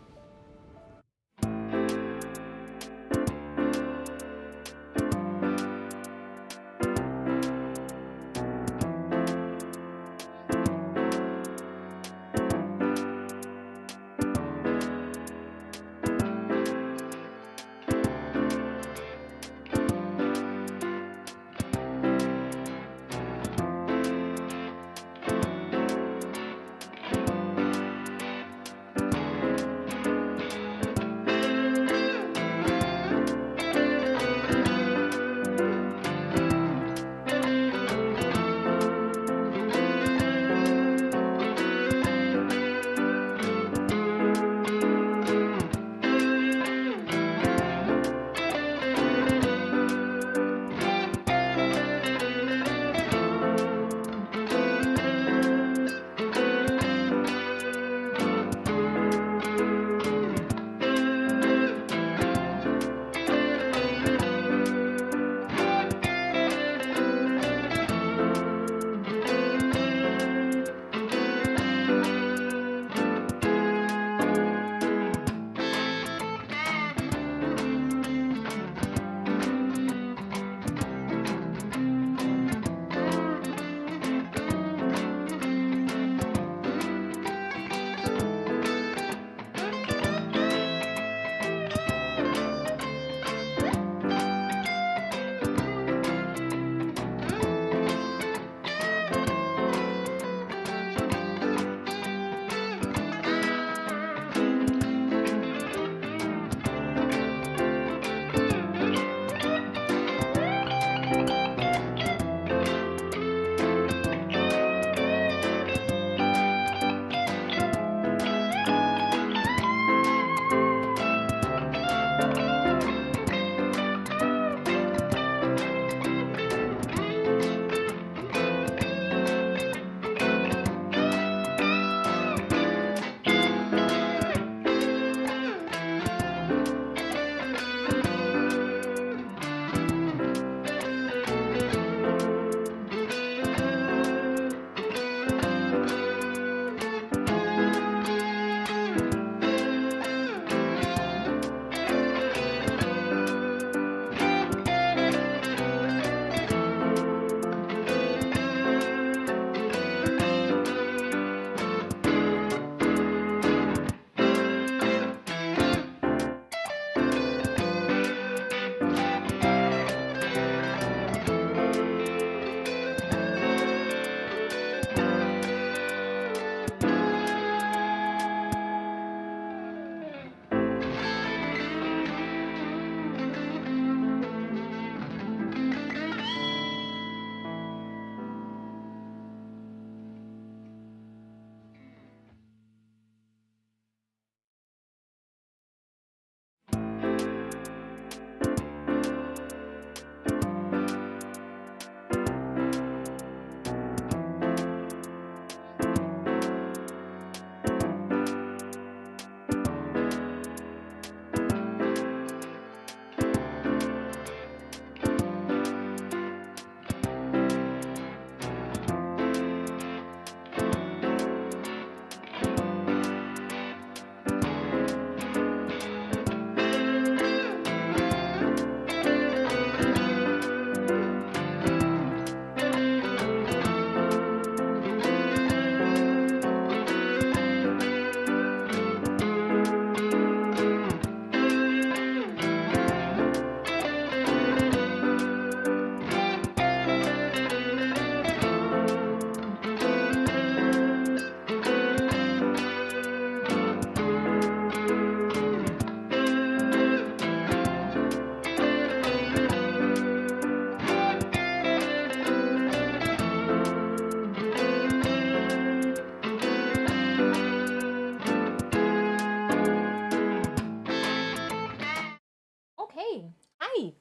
Hi.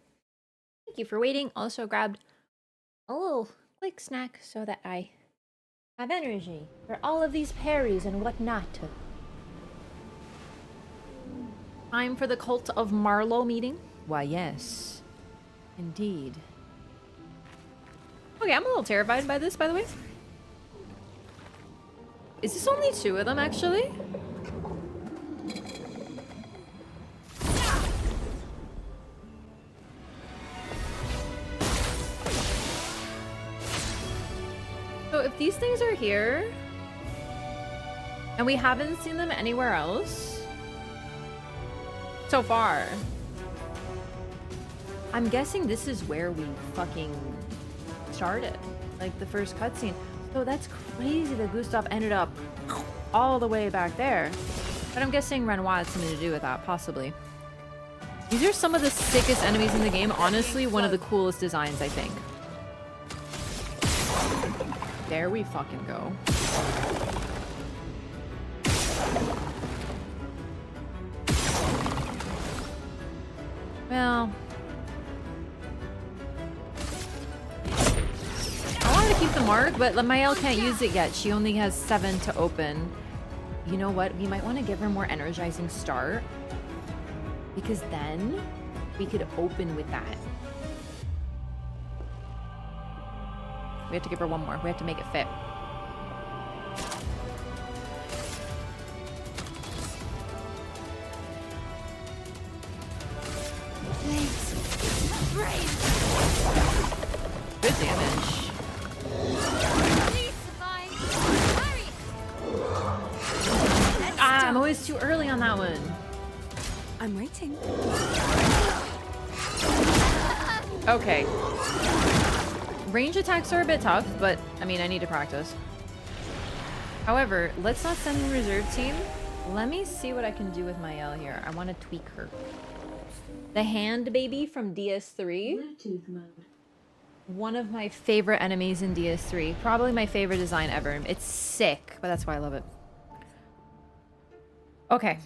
Thank you for waiting. Also grabbed a little quick snack so that I have energy for all of these parries and whatnot. Time for the Cult of Marlowe meeting? Why, yes. Indeed. Okay, I'm a little terrified by this, by the way. Is this only 2 of them, actually? So if these things are here, and we haven't seen them anywhere else so far, I'm guessing this is where we fucking started. Like the first cutscene. So that's crazy that Gustav ended up all the way back there. But I'm guessing Renoir had something to do with that, possibly. These are some of the sickest enemies in the game. Honestly, one of the coolest designs, I think. There we fucking go. Well, I wanted to keep the mark, but Lamael can't use it yet. She only has 7 to open. You know what? We might want to give her more energizing start, because then we could open with that. We have to give her 1 more. We have to make it fit. Good damage. Ah, I'm always too early on that one. I'm waiting. Okay. Range attacks are a bit tough, but I mean, I need to practice. However, let's not send the reserve team. Let me see what I can do with Mael here. I want to tweak her. The hand baby from DS3. Bluetooth mode. One of my favorite enemies in DS3. Probably my favorite design ever. It's sick, but that's why I love it. Okay.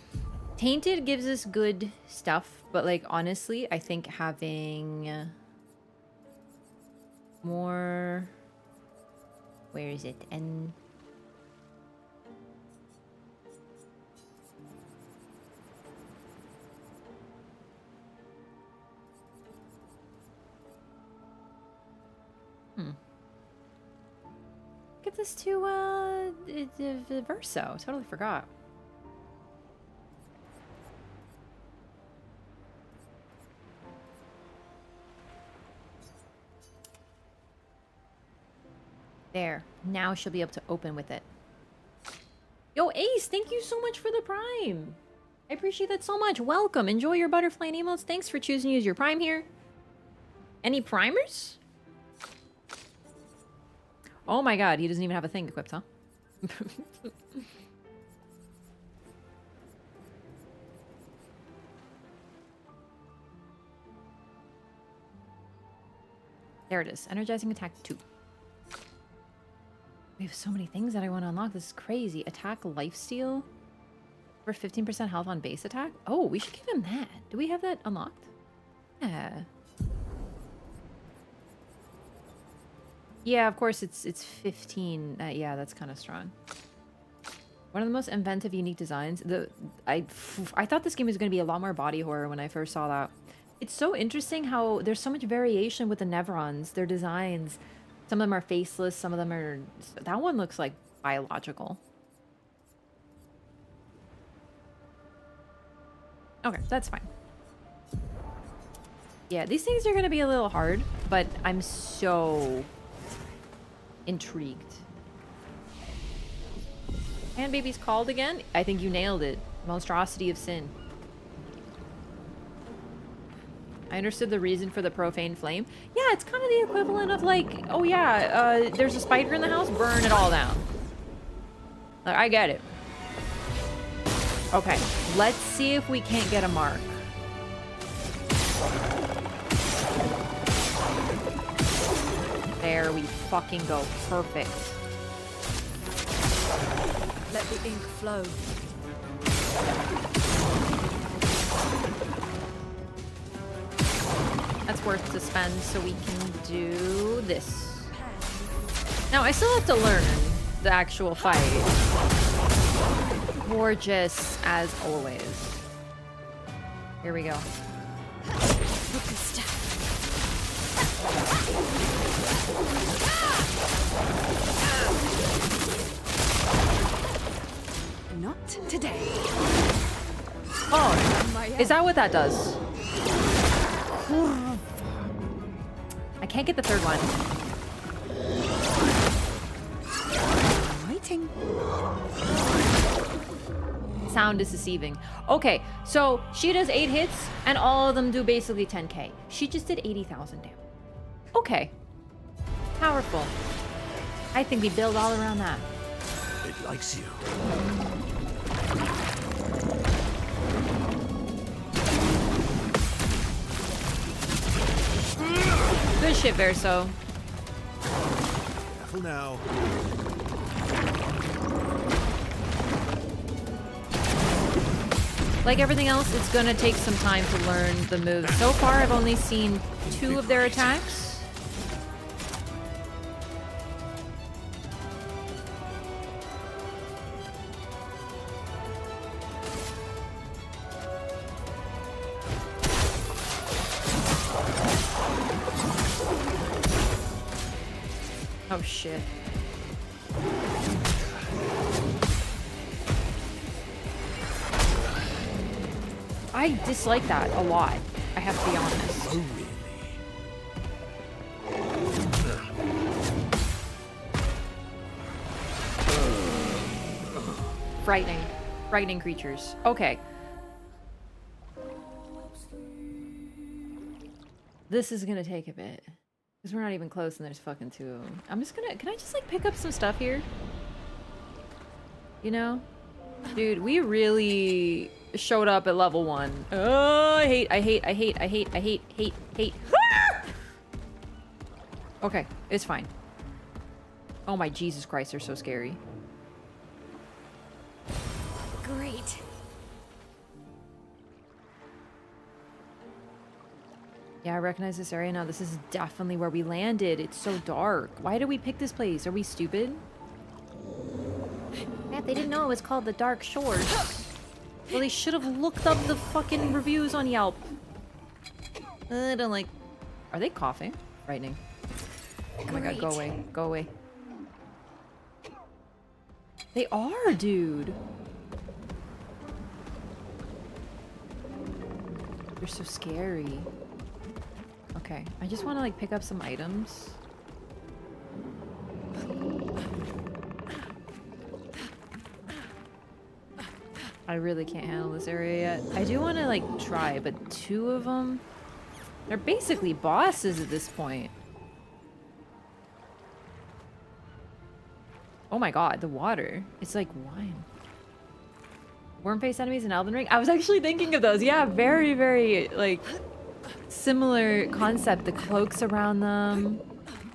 Tainted gives us good stuff, but like honestly, I think having more... Where is it? And... Give this to Verso. Totally forgot. There. Now she'll be able to open with it. Yo, Ace, thank you so much for the Prime. I appreciate that so much. Welcome. Enjoy your butterfly and emotes. Thanks for choosing to use your Prime here. Any primers? Oh my god, he doesn't even have a thing equipped, huh? There it is. Energizing attack 2. We have so many things that I want to unlock. This is crazy. Attack lifesteal for 15% health on base attack. Oh, we should give him that. Do we have that unlocked? Yeah. Yeah, of course it's 15. Yeah, that's kind of strong. One of the most inventive, unique designs. I thought this game was going to be a lot more body horror when I first saw that. It's so interesting how there's so much variation with the Nevrons, their designs. Some of them are faceless, some of them are... That one looks like biological. Okay, that's fine. Yeah, these things are going to be a little hard, but I'm so intrigued. And baby's called again? I think you nailed it. Monstrosity of sin. I understood the reason for the profane flame. Yeah, it's kind of the equivalent of like, oh yeah, there's a spider in the house, burn it all down. Like, I get it. Okay, let's see if we can't get a mark. There we fucking go. Perfect. Let the ink flow. it's worth to spend so we can do this. Now, I still have to learn the actual fight. Gorgeous as always. Here we go. Not today. Oh, is that what that does? I can't get the third one. I'm waiting. Sound is deceiving. Okay, so she does 8 hits, and all of them do basically 10k. She just did 80,000 damage. Okay. Powerful. I think we build all around that. It likes you. Good shit, Verso. Careful now. Like everything else, it's gonna take some time to learn the moves. So far, I've only seen 2 of their attacks. Oh shit. I dislike that a lot. I have to be honest. Oh, really? Frightening. Frightening creatures. Okay. This is gonna take a bit. Because we're not even close and there's fucking 2 of them. I'm just gonna... Can I just, like, pick up some stuff here? You know? Dude, we really showed up at level 1. Oh, I hate. Ah! Okay, it's fine. Oh my Jesus Christ, they're so scary. Great. Yeah, I recognize this area now. This is definitely where we landed. It's so dark. Why did we pick this place? Are we stupid? Yeah, they didn't know it was called the Dark Shores. Well, they should have looked up the fucking reviews on Yelp. I don't like... Are they coughing? Frightening. Oh my god, go away. Go away. They are, dude. They're so scary. Okay, I just want to like pick up some items. I really can't handle this area yet. I do want to like try, but 2 of them, they're basically bosses at this point. Oh my god, the water. It's like wine. Worm-faced enemies in Elden Ring? I was actually thinking of those. Yeah, very, very like similar concept. The cloaks around them.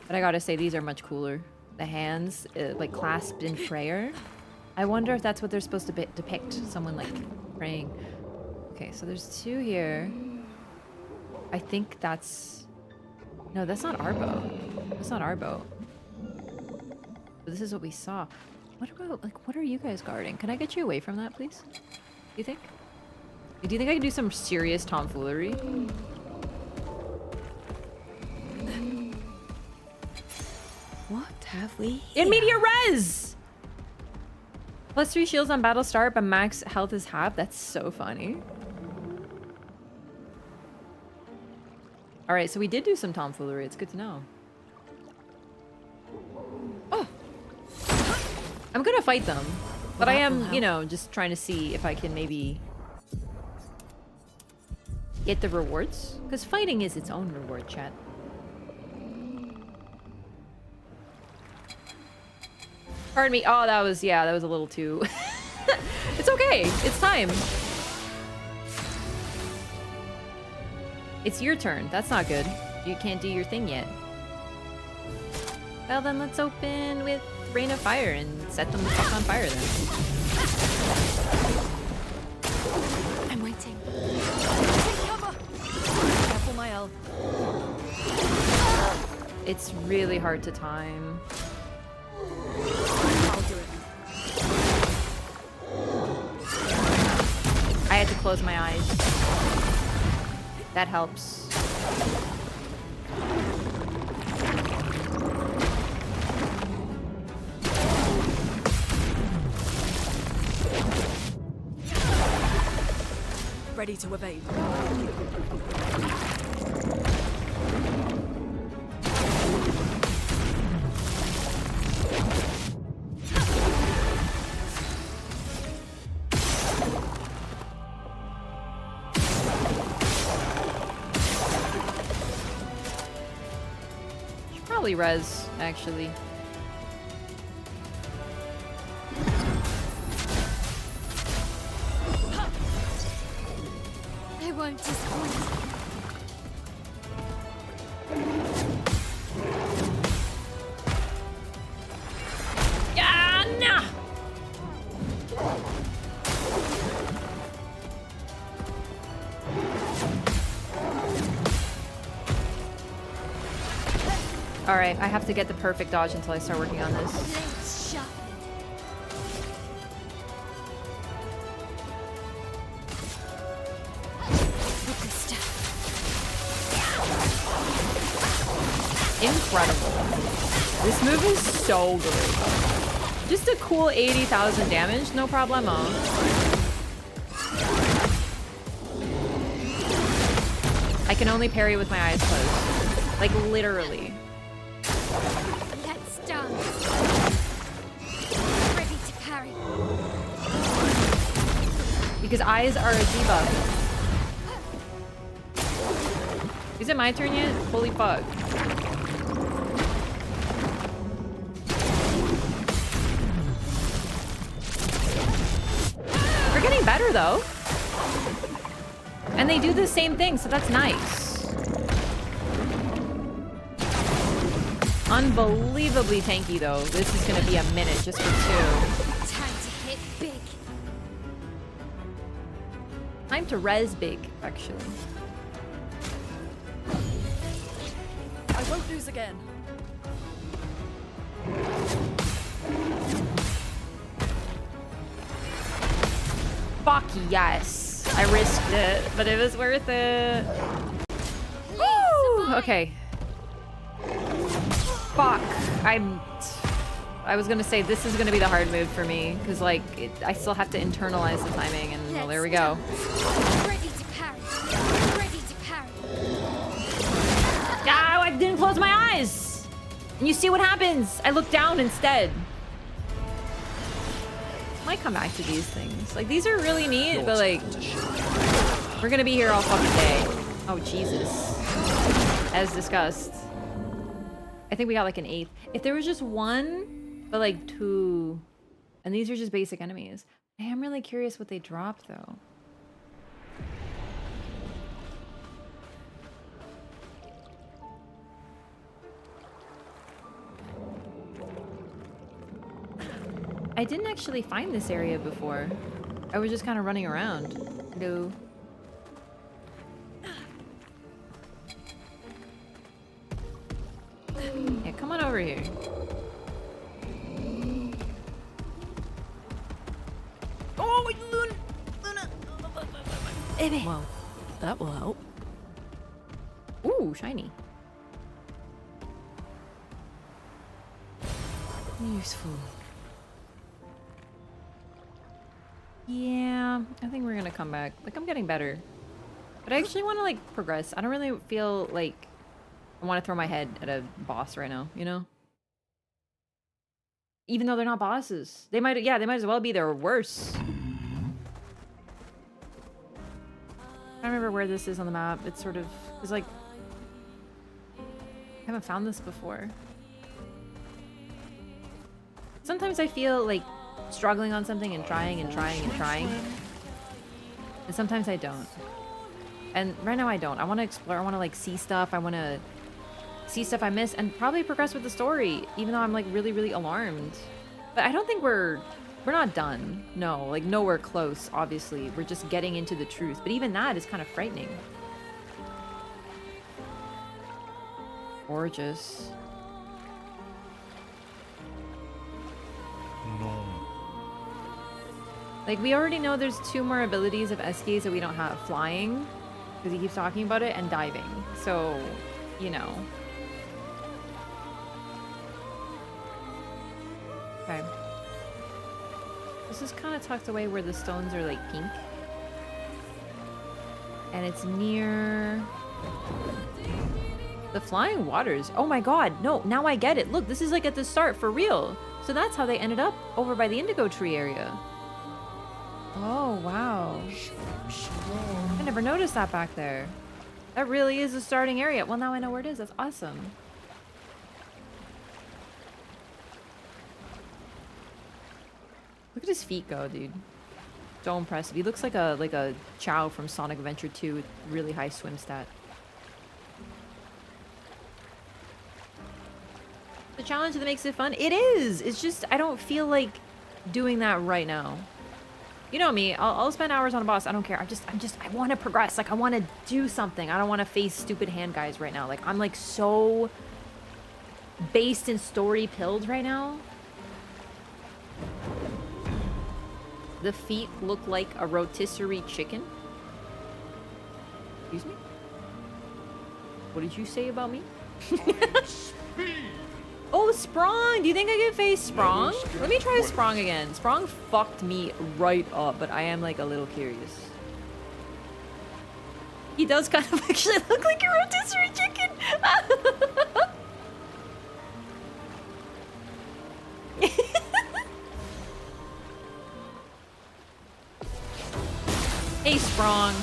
But I gotta say, these are much cooler. The hands, like clasped in prayer. I wonder if that's what they're supposed to depict. Someone like praying. Okay, so there's 2 here. I think that's... No, that's not our boat. That's not our boat. But this is what we saw. What about, like, what are you guys guarding? Can I get you away from that, please? Do you think? Do you think I can do some serious tomfoolery? What have we In here? media res! +3 shields on battle start, but max health is half. That's so funny. Alright, so we did do some tomfoolery. It's good to know. Oh! I'm gonna fight them. But I am, you know, just trying to see if I can maybe get the rewards. Because fighting is its own reward, chat. Pardon me. Oh, that was, yeah, that was a little too... It's okay. It's time. It's your turn. That's not good. You can't do your thing yet. Well, then let's open with Rain of Fire and set them the fuck on fire then. I'm waiting. Take cover! Careful, my elf. It's really hard to time. I'll do it. I had to close my eyes. That helps. Ready to evade. Should probably res, actually. I won't disappoint. Yeah, nah. All right, I have to get the perfect dodge until I start working on this. Blades sharpened. With the stuff. Incredible. This move is so good. Just a cool 80,000 damage, no problemo. I can only parry with my eyes closed. Like, literally. Let's dance. Ready to parry. Because eyes are a debuff. Is it my turn yet? Holy fuck. We're getting better though. And they do the same thing, so that's nice. Unbelievably tanky though. This is gonna be a minute just for 2. Time to hit big. Time to res big, actually. I won't lose again. Fuck yes. I risked it, but it was worth it. Woo! Okay. Fuck. I was gonna say this is gonna be the hard move for me, because like I still have to internalize the timing, and well, there we go. Ready to parry. Ready to parry. Ah, I didn't close my eyes. And you see what happens? I look down instead. Might come back to these things. Like these are really neat, but like we're gonna be here all fucking day. Oh Jesus. As discussed. I think we got like an 8th. If there was just 1, but like 2, and these are just basic enemies. I am really curious what they drop though. I didn't actually find this area before. I was just kind of running around. Hello. Yeah, come on over here. Oh, Luna! Well, that will help. Ooh, shiny. Useful. Yeah, I think we're gonna come back. Like, I'm getting better. But I actually want to, like, progress. I don't really feel like I want to throw my head at a boss right now, you know? Even though they're not bosses. They might, yeah, they might as well be. They're worse. I don't remember where this is on the map. It's sort of, it's like, I haven't found this before. Sometimes I feel like struggling on something and trying and trying and trying. And sometimes I don't. And right now I don't. I want to explore. I want to like see stuff. I want to see stuff I miss and probably progress with the story, even though I'm like really, really alarmed. But I don't think we're not done. No, like nowhere close, obviously. We're just getting into the truth. But even that is kind of frightening. Gorgeous. No. Like, we already know there's 2 more abilities of SKs that we don't have. Flying, because he keeps talking about it, and diving. So, you know. Okay. This is kind of tucked away where the stones are, like, pink. And it's near... the flying waters. Oh my god, no, now I get it. Look, this is like at the start, for real. So that's how they ended up over by the indigo tree area. Oh, wow. I never noticed that back there. That really is the starting area. Well, now I know where it is. That's awesome. Look at his feet go, dude. So impressive. He looks like a Chow from Sonic Adventure 2 with really high swim stat. The challenge that makes it fun? It is! It's just, I don't feel like doing that right now. You know me, I'll spend hours on a boss, I don't care. I want to progress. Like, I want to do something. I don't want to face stupid hand guys right now. Like, I'm like so based in story pilled right now. The feet look like a rotisserie chicken. Excuse me? What did you say about me? Oh, Sprong! Do you think I can face Sprong? Let me try Sprong again. Sprong fucked me right up, but I am like a little curious. He does kind of actually look like a rotisserie chicken! Hey, Sprong.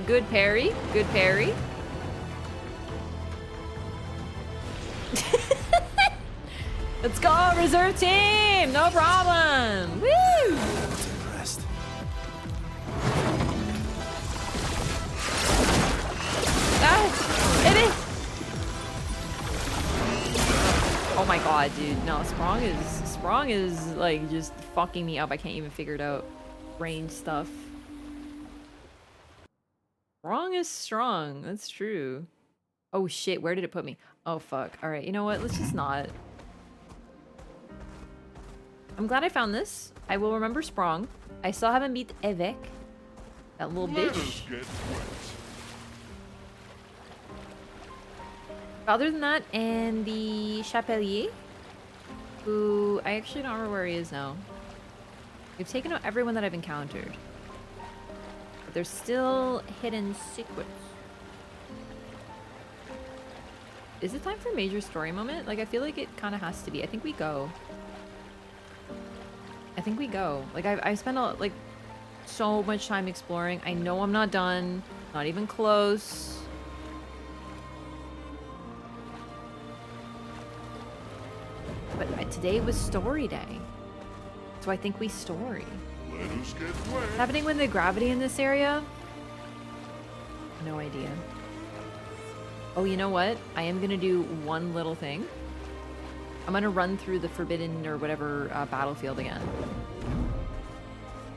Good parry. Good parry. Let's go, reserve team! No problem! Woo! Not impressed. Ah! Hit it! Oh my god, dude. No, Sprong is like just fucking me up. I can't even figure it out. Range stuff. Sprong is strong. That's true. Oh shit, where did it put me? Oh fuck. Alright, you know what? Let's just not. I'm glad I found this. I will remember Sprong. I still haven't beat Evek. That little bitch. Other than that, and the Chapelier, who I actually don't remember where he is now. We've taken out everyone that I've encountered. But there's still hidden secrets. Is it time for a major story moment? Like, I feel like it kind of has to be. I think we go. I think we go. Like, I spent like so much time exploring. I know I'm not done. Not even close. But today was story day. So I think we story. Let us get wet. What's happening with the gravity in this area? No idea. Oh, you know what? I am gonna do one little thing. I'm gonna run through the forbidden or whatever battlefield again.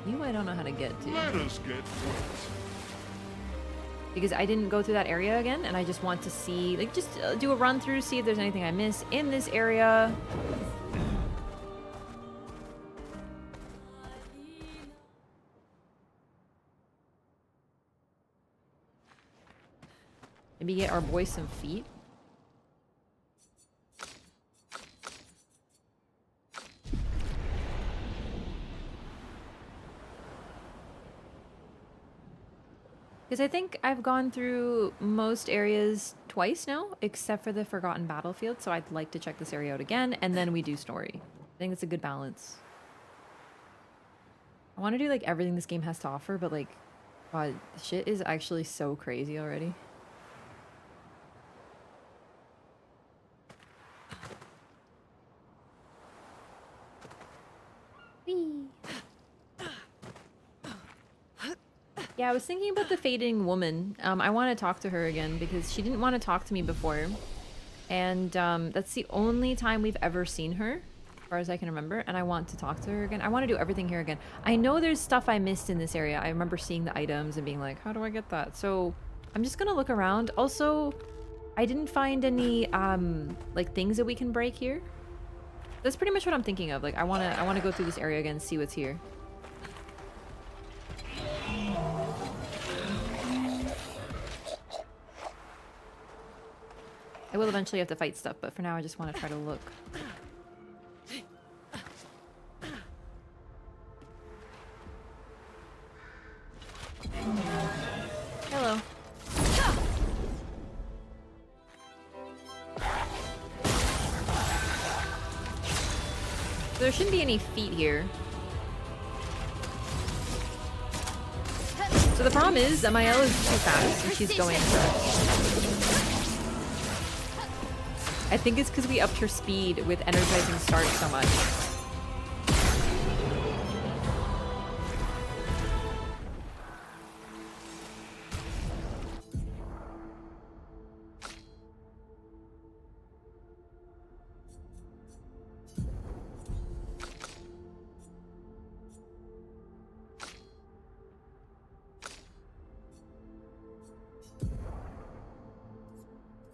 You I don't know how to get to. Let us get wet. Because I didn't go through that area again, and I just want to see, like, just do a run through, see if there's anything I miss in this area. Maybe get our boy some feet. Because I think I've gone through most areas twice now, except for the Forgotten Battlefield, so I'd like to check this area out again, and then we do story. I think it's a good balance. I want to do, like, everything this game has to offer, but, like, God, shit is actually so crazy already. Whee! Yeah, I was thinking about the fading woman. I want to talk to her again because she didn't want to talk to me before. And that's the only time we've ever seen her, as far as I can remember, and I want to talk to her again. I want to do everything here again. I know there's stuff I missed in this area. I remember seeing the items and being like, how do I get that? So I'm just gonna look around. Also, I didn't find any like things that we can break here. That's pretty much what I'm thinking of. Like I wanna go through this area again and see what's here. I will eventually have to fight stuff, but for now I just want to try to look. Hello. There shouldn't be any feet here. So the problem is that my L is too fast and she's going first. I think it's because we upped her speed with energizing start so much.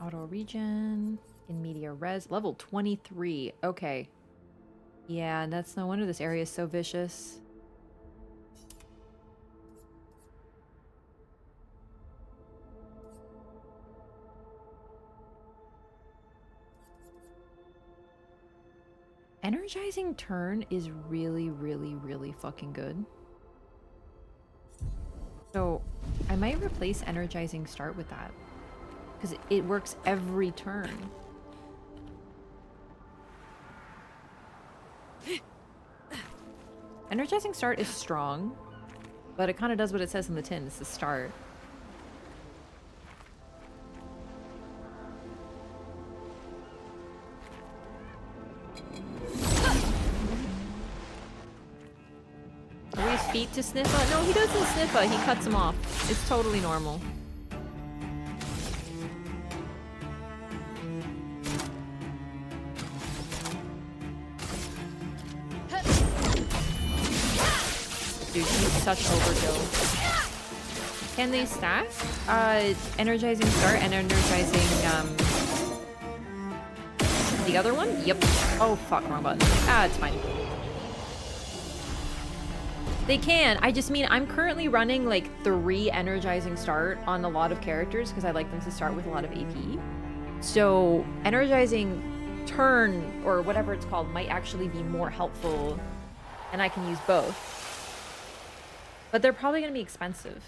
Auto regen. In media res. Level 23. Okay. Yeah, that's no wonder this area is so vicious. Energizing turn is really, really, really fucking good. So I might replace energizing start with that. Because it works every turn. Energizing start is strong, but it kind of does what it says on the tin. It's the start. Are we his feet to Sniffa? No, he doesn't Sniffa. He cuts them off. It's totally normal. Dude, he's such overkill. Can they stack? Energizing start and energizing, the other one? Yep. Oh, fuck, wrong button. Ah, it's fine. They can. I just mean, I'm currently running, like, 3 energizing start on a lot of characters because I like them to start with a lot of AP. So, energizing turn, or whatever it's called, might actually be more helpful, and I can use both. But they're probably going to be expensive.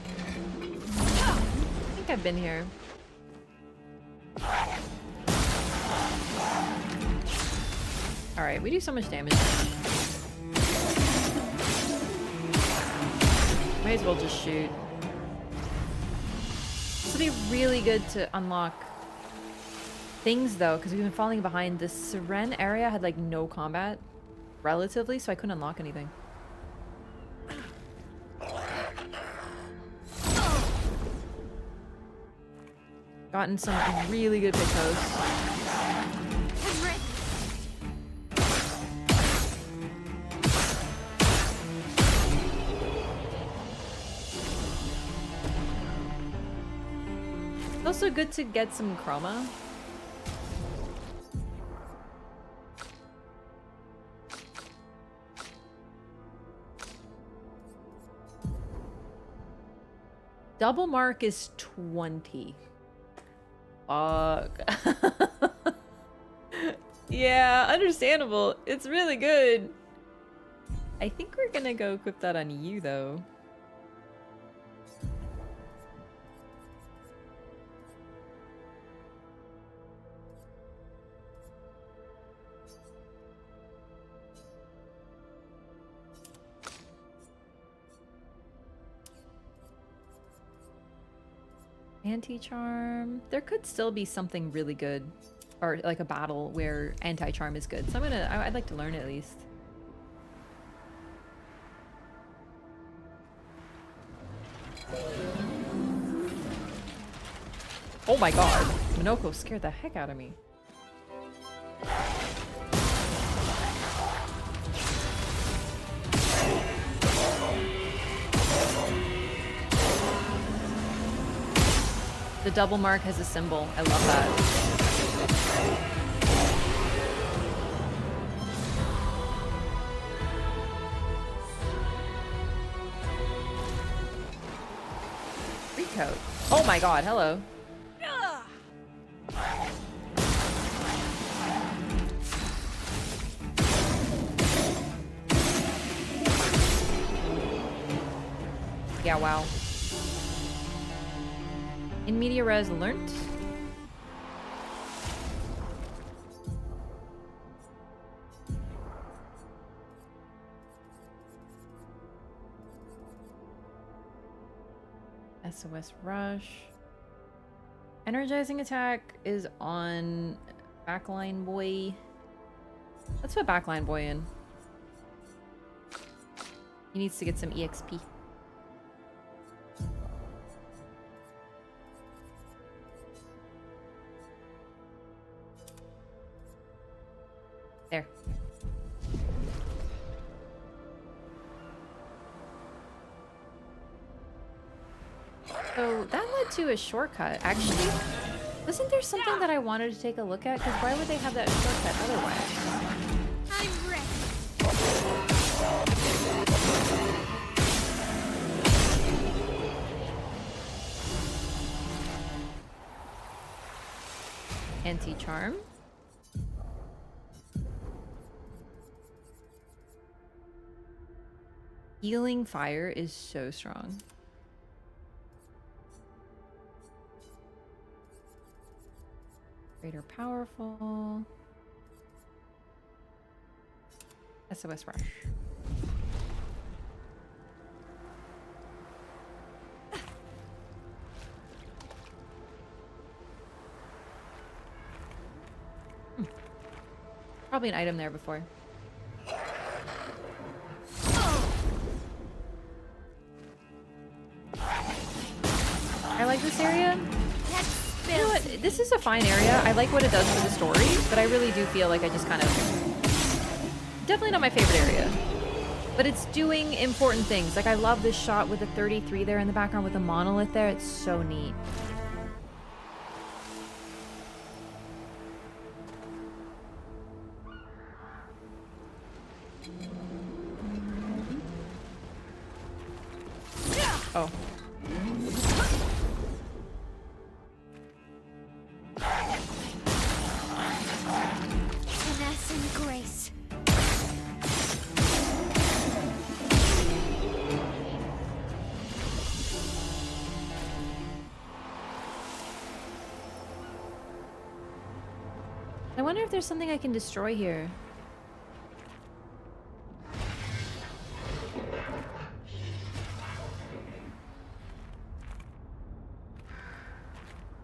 I think I've been here. Alright, we do so much damage. Might as well just shoot. This will be really good to unlock things though, because we've been falling behind. This Siren area had like no combat, relatively, so I couldn't unlock anything. Gotten some really good picos. It's also good to get some chroma. Double mark is 20. Fuck. Yeah, understandable. It's really good. I think we're gonna go equip that on you, though. Anti-charm. There could still be something really good, or like a battle where anti-charm is good. So I'd like to learn it at least. Oh my god. Minoko scared the heck out of me. The double mark has a symbol. I love that. Recoat. Oh my god, hello. Yeah, wow. In media res learnt. SOS rush. Energizing attack is on backline boy. Let's put backline boy in. He needs to get some EXP. There. So that led to a shortcut. Actually, wasn't there something that I wanted to take a look at? Because why would they have that shortcut otherwise? I'm ready. Anti-charm. Healing fire is so strong. Greater powerful. SOS rush. Probably an item there before. I like this area. You know what? This is a fine area. I like what it does for the story, but I really do feel like I just kind of... Definitely not my favorite area. But it's doing important things. Like, I love this shot with the 33 there in the background with the monolith there. It's so neat. Oh. Finesse and grace. I wonder if there's something I can destroy here.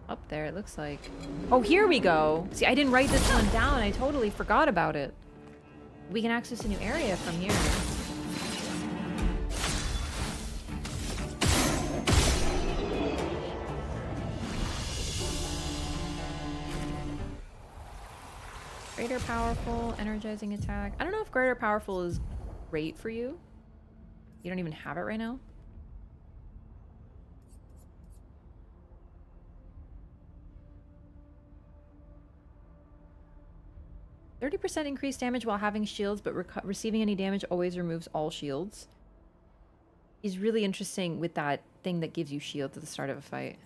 Up there, it looks like. Oh, here we go. See, I didn't write this one down. I totally forgot about it. We can access a new area from here. Greater powerful, energizing attack. I don't know if greater powerful is great for you. You don't even have it right now. %30 increased damage while having shields, but receiving any damage always removes all shields. Is really interesting with that thing that gives you shields at the start of a fight.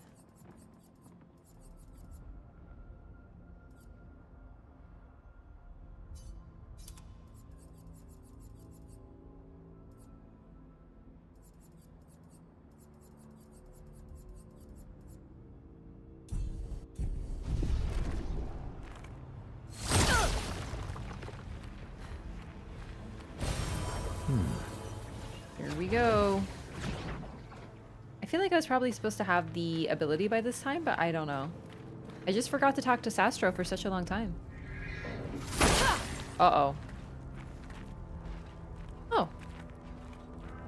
Here we go. I feel like I was probably supposed to have the ability by this time, but I don't know. I just forgot to talk to Sastro for such a long time. Uh-oh. Oh.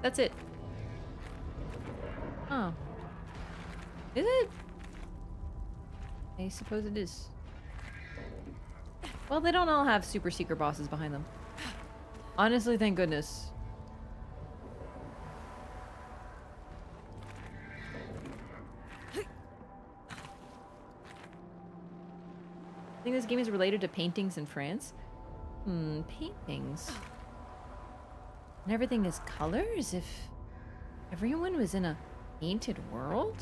That's it. Oh. Is it? I suppose it is. Well, they don't all have super secret bosses behind them. Honestly, thank goodness. I think this game is related to paintings in France. Paintings. And everything is colors? If everyone was in a painted world?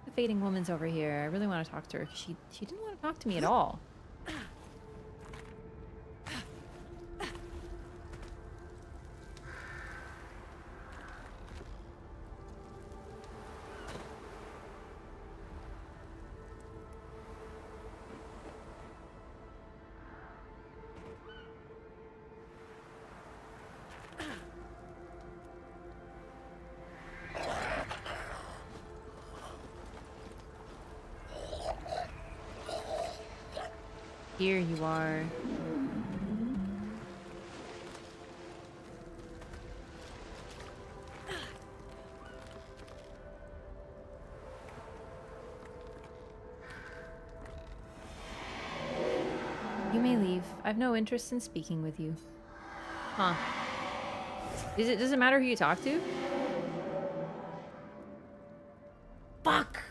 The fading woman's over here. I really want to talk to her because she didn't want to talk to me at all. Here you are. You may leave. I've no interest in speaking with you. Huh. Does it matter who you talk to? Fuck!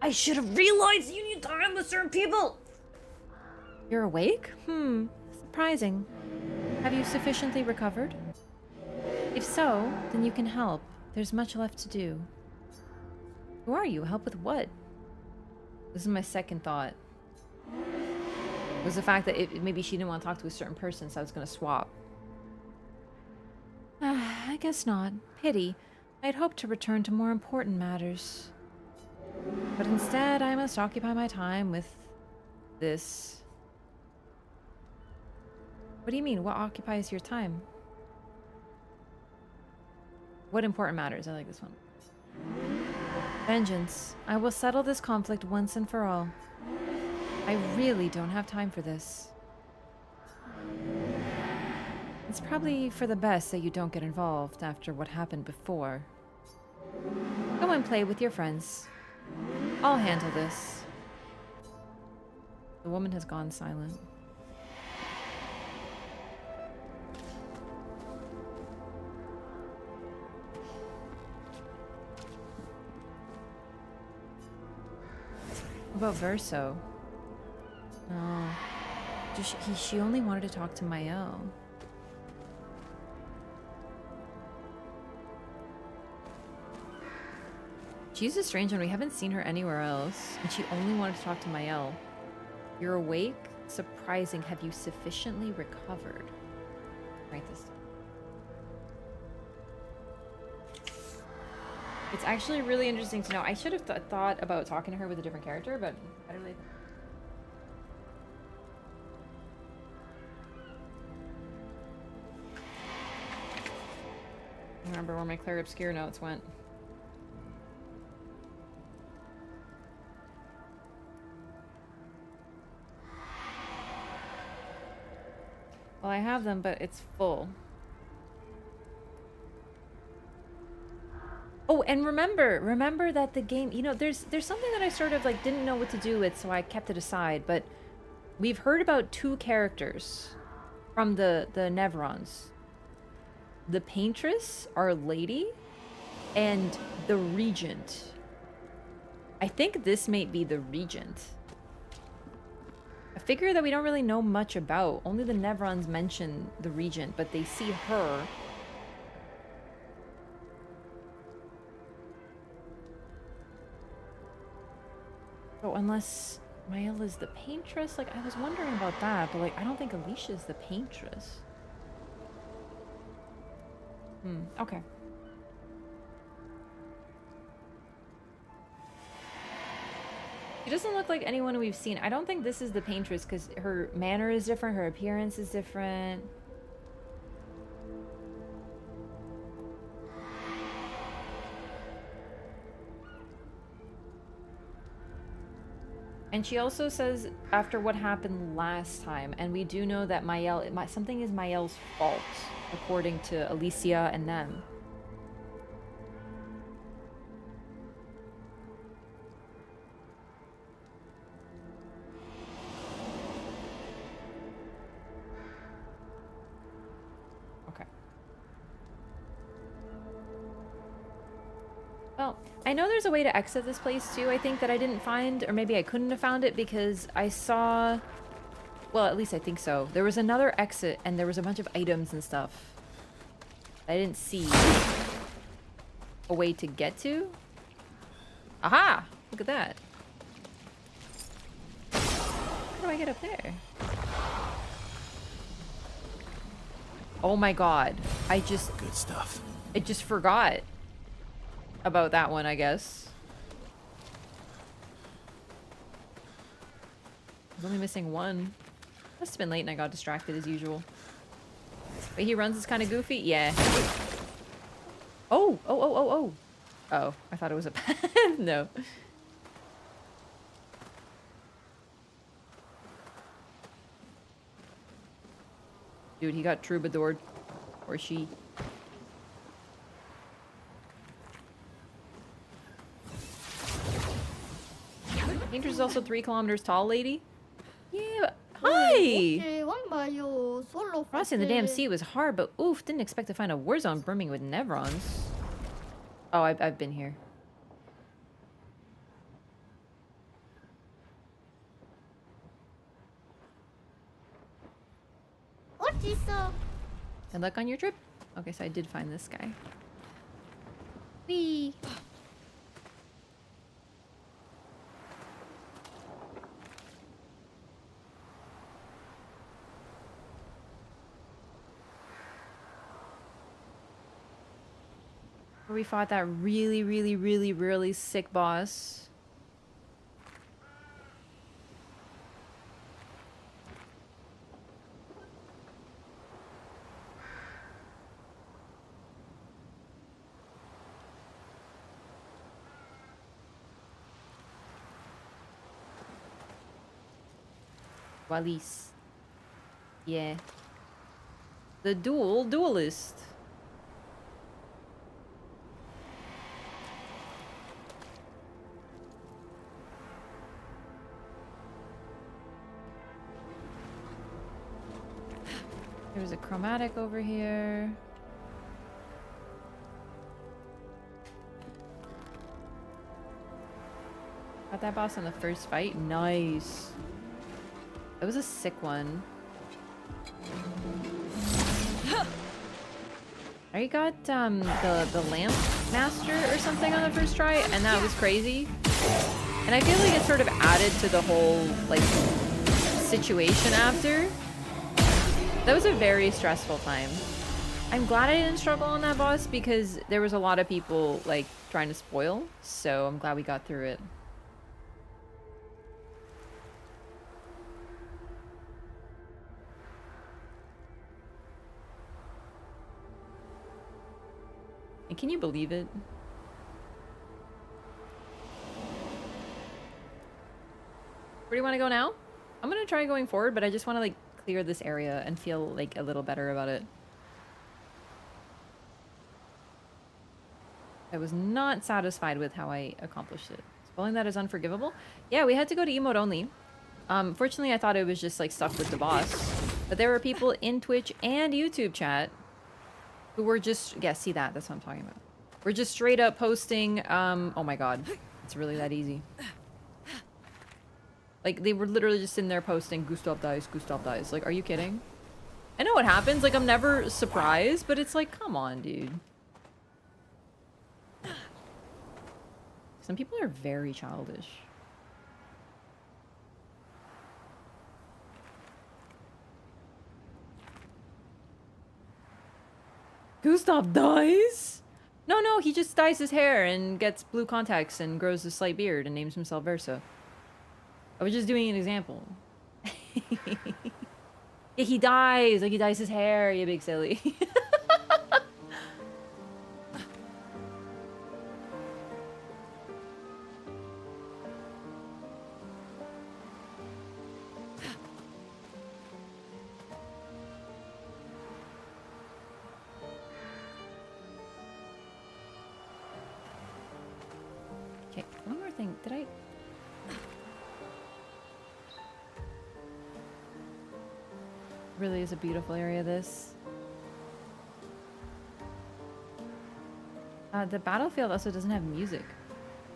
I should have realized you need time with certain people! You're awake? Surprising. Have you sufficiently recovered? If so, then you can help. There's much left to do. Who are you? Help with what? This is my second thought. Was the fact that maybe she didn't want to talk to a certain person, so I was gonna swap. I guess not. Pity. I'd hoped to return to more important matters. But instead, I must occupy my time with this. What do you mean? What occupies your time? What important matters? I like this one. Vengeance. I will settle this conflict once and for all. I really don't have time for this. It's probably for the best that you don't get involved after what happened before. Go and play with your friends. I'll handle this. The woman has gone silent. What about Verso? No. She only wanted to talk to Mael. She's a strange one. We haven't seen her anywhere else. And she only wanted to talk to Mael. You're awake? Surprising. Have you sufficiently recovered? Write this down. It's actually really interesting to know. I should have thought about talking to her with a different character, but I don't really... I don't remember where my Clair Obscur notes went. Well, I have them, but it's full. Oh, and remember that the game, you know, there's something that I sort of like didn't know what to do with, so I kept it aside, but we've heard about two characters from the Nevrons. The Paintress, Our Lady, and the Regent. I think this may be the Regent. A figure that we don't really know much about. Only the Nevrons mention the Regent, but they see her. Oh, unless Mael is the Paintress? Like, I was wondering about that, but like, I don't think Alicia's the Paintress. Okay. She doesn't look like anyone we've seen. I don't think this is the Paintress because her manner is different, her appearance is different. And she also says after what happened last time, and we do know that something is Mael's fault, according to Alicia and them. Okay. Well, I know there's a way to exit this place too, I think, that I didn't find, or maybe I couldn't have found it because I saw... Well, at least I think so. There was another exit and there was a bunch of items and stuff I didn't see a way to get to. Aha! Look at that. How do I get up there? Oh my god. Good stuff. I just forgot about that one, I guess. I was only missing one. Must have been late and I got distracted as usual. But he runs is kind of goofy? Yeah. Oh! Oh, I thought it was a path. No. Dude, he got troubadoured. Or she. Danger's is also 3 kilometers tall, lady. Yeah, hi! Crossing the damn sea was hard, but oof, didn't expect to find a war zone brimming with Nevrons. Oh, I've been here. Good luck on your trip. Okay, so I did find this guy. Whee! Where we fought that really sick boss. Wallis. Yeah. The duelist. There's a chromatic over here. Got that boss on the first fight. Nice. That was a sick one. I got the lamp master or something on the first try, and that was crazy. And I feel like it sort of added to the whole like situation after. That was a very stressful time. I'm glad I didn't struggle on that boss because there was a lot of people like trying to spoil, so I'm glad we got through it. And can you believe it? Where do you want to go now? I'm gonna try going forward, but I just want to like clear this area and feel like a little better about it. I was not satisfied with how I accomplished it. Spoiling that is unforgivable. Yeah, we had to go to emote only. Fortunately, I thought it was just like stuck with the boss, but there were people in Twitch and YouTube chat who were just, yeah, see that, that's what I'm talking about. We're just straight up posting, oh my god, it's really that easy. Like, they were literally just sitting there posting, Gustav dies, Gustav dies. Like, are you kidding? I know what happens, like, I'm never surprised, but it's like, come on, dude. Some people are very childish. Gustav dies? No, he just dyes his hair and gets blue contacts and grows a slight beard and names himself Versa. I was just doing an example. Yeah, he dies. Like, he dyes his hair, you big silly. think. Did I? Really is a beautiful area, this. The battlefield also doesn't have music.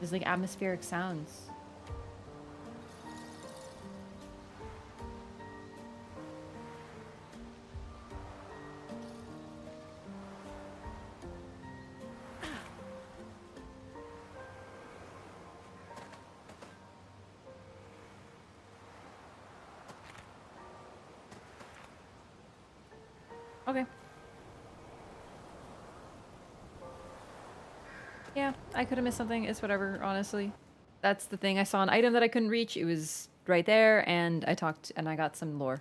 There's like atmospheric sounds. Okay. Yeah, I could have missed something. It's whatever, honestly. That's the thing. I saw an item that I couldn't reach. It was right there, and I talked, and I got some lore.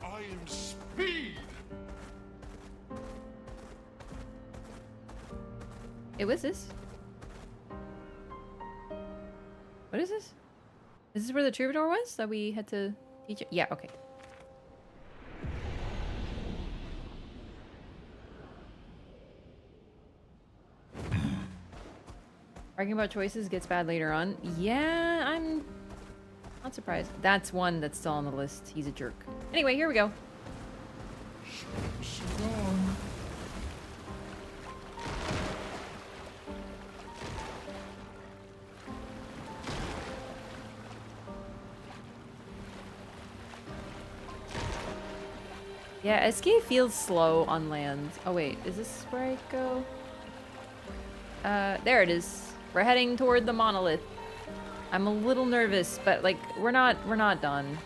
I am speed. Hey, what's this? What is this? Is this where the troubadour was that we had to teach it? Yeah, okay. Arguing about choices gets bad later on. Yeah, I'm not surprised. That's one that's still on the list. He's a jerk. Anyway, here we go. Yeah, SK feels slow on land. Oh wait, is this where I go? There it is. We're heading toward the Monolith. I'm a little nervous, but like we're not done.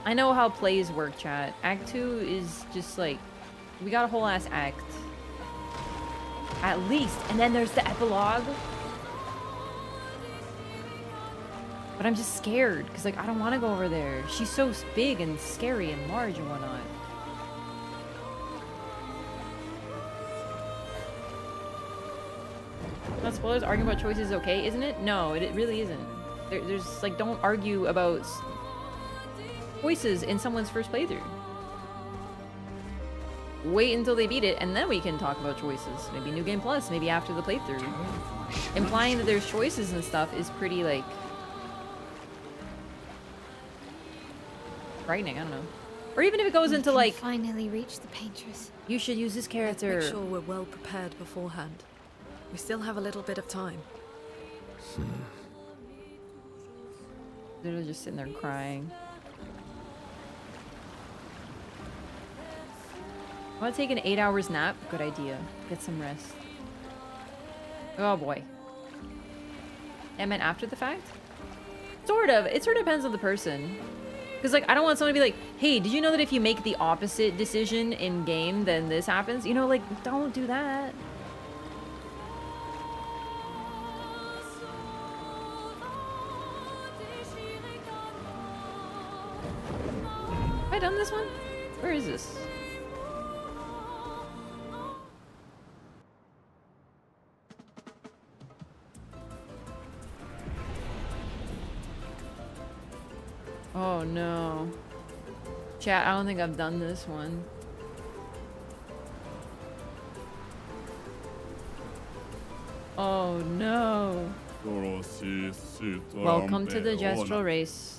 I know how plays work, chat. Act 2 is just like we got a whole ass act. At least. And then there's the epilogue. But I'm just scared because like I don't want to go over there. She's so big and scary and large and whatnot. Not spoilers. Arguing about choices is okay, isn't it? No, it really isn't. There's like, don't argue about choices in someone's first playthrough. Wait until they beat it, and then we can talk about choices. Maybe New Game Plus, maybe after the playthrough. Implying that there's choices and stuff is pretty like frightening. I don't know. Or even if it goes into like, finally reach the paintress. You should use this character. Let's make sure we're well prepared beforehand. We still have a little bit of time. They're just sitting there crying. I want to take an 8 hours nap. Good idea. Get some rest. Oh boy. I meant after the fact? Sort of. It sort of depends on the person. Because like, I don't want someone to be like, hey, did you know that if you make the opposite decision in game, then this happens? You know, like, don't do that. Have I done this one? Where is this? Oh no. Chat, I don't think I've done this one. Oh no. Welcome to the Gestural Race.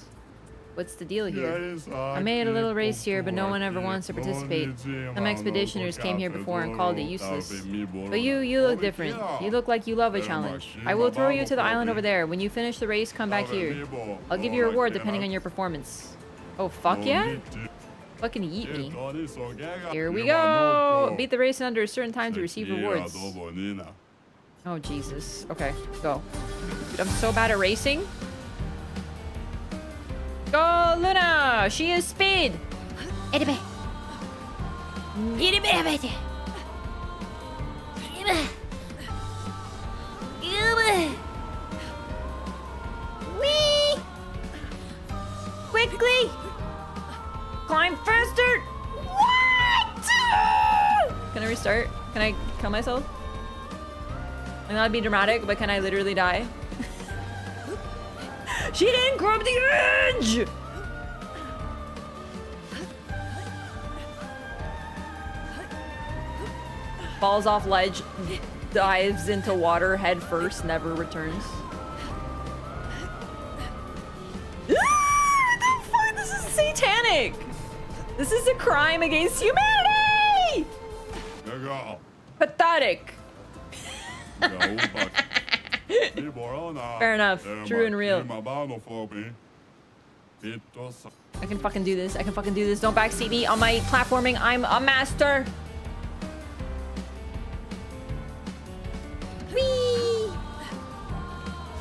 What's the deal here? I made a little race here, but no one ever wants to participate. Some expeditioners came here before and called it useless. But you look different. You look like you love a challenge. I will throw you to the island over there. When you finish the race, come back here. I'll give you a reward depending on your performance. Oh, fuck yeah? Fucking eat me. Here we go! Beat the race in under a certain time to receive rewards. Oh, Jesus. Okay, go. Dude, I'm so bad at racing. Go, Luna! She is speed! Whee! Quickly! Climb faster! What? Can I restart? Can I kill myself? I'm not be dramatic, but can I literally die? She didn't grab the edge! Falls off ledge, dives into water head first, never returns. What the fuck? This is satanic! This is a crime against humanity! Pathetic. Fair enough. True and real. I can fucking do this. I can fucking do this. Don't backseat me on my platforming. I'm a master. Whee!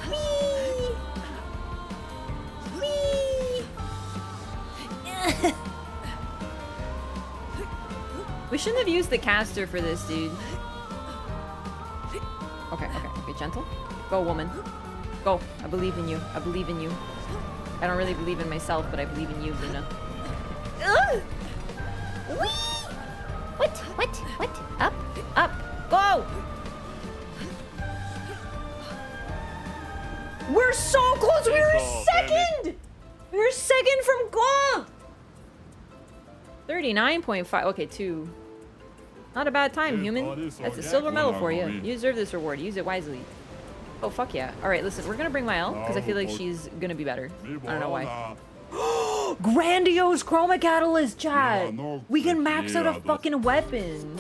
Whee! Whee! We shouldn't have used the caster for this, dude. Okay, gentle. Go, woman. Go. I believe in you. I believe in you. I don't really believe in myself, but I believe in you, Luna. Ugh! Whee! What? Up, go! We're so close! We were second! We were second from goal! 39.5. Okay, 2. Not a bad time, human. That's a silver medal for you. You deserve this reward. Use it wisely. Oh, fuck yeah. Alright, listen, we're gonna bring my L, because I feel like she's gonna be better. I don't know why. Grandiose Chroma Catalyst, chat! We can max out a fucking weapon.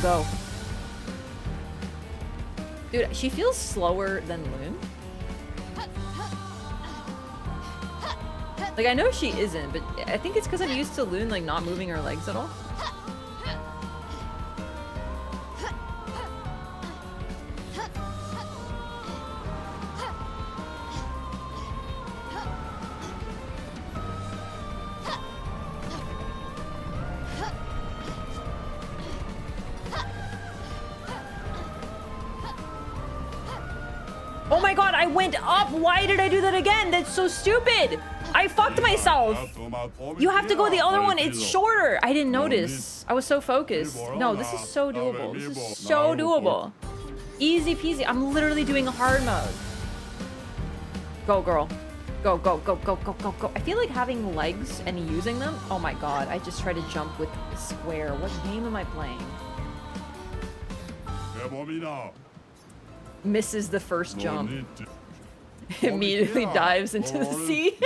Go. Dude, she feels slower than Loon. Like, I know she isn't, but I think it's because I'm used to Loon, like, not moving her legs at all. Oh my god, I went up! Why did I do that again? That's so stupid! I fucked myself! You have to go the other one, it's shorter! I didn't notice. I was so focused. No, this is so doable. This is so doable. Easy peasy. I'm literally doing hard mode. Go, girl. Go. I feel like having legs and using them... Oh my god, I just tried to jump with square. What game am I playing? Misses the first jump. Immediately dives into the sea.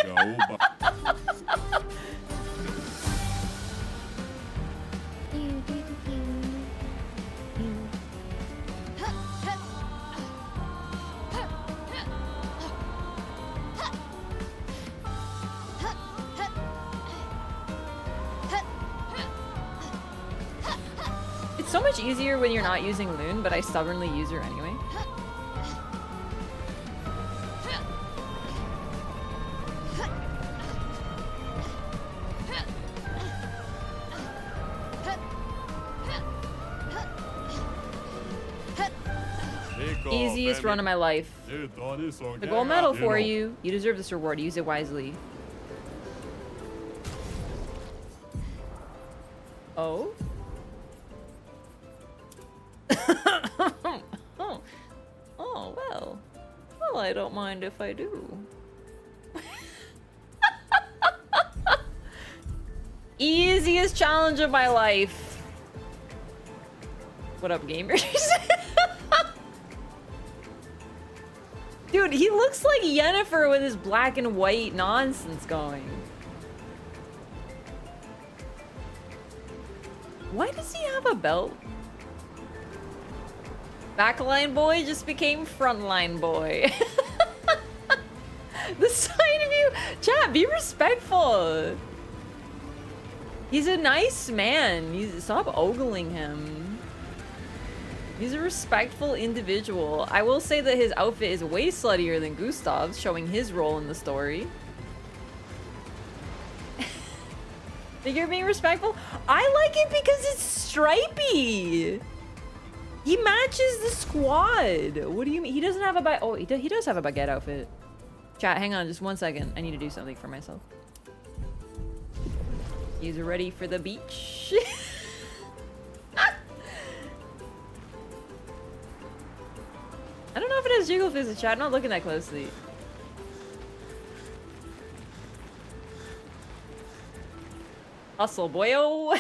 It's so much easier when you're not using Loon, but I stubbornly use her anyway. Easiest run of my life. The gold medal for you. You deserve this reward. Use it wisely. Oh? Oh, well. Well, I don't mind if I do. Easiest challenge of my life. What up, gamers? Dude, he looks like Yennefer with his black and white nonsense going. Why does he have a belt? Backline boy just became frontline boy. The side of you... Chat, be respectful. He's a nice man. Stop ogling him. He's a respectful individual. I will say that his outfit is way sluttier than Gustav's, showing his role in the story. Think you're being respectful? I like it because it's stripy. He matches the squad. What do you mean? He doesn't have a baguette. Oh, he does have a baguette outfit. Chat, hang on just 1 second. I need to do something for myself. He's ready for the beach. I don't know if it has jiggle physics, chat. I'm not looking that closely. Hustle, boyo.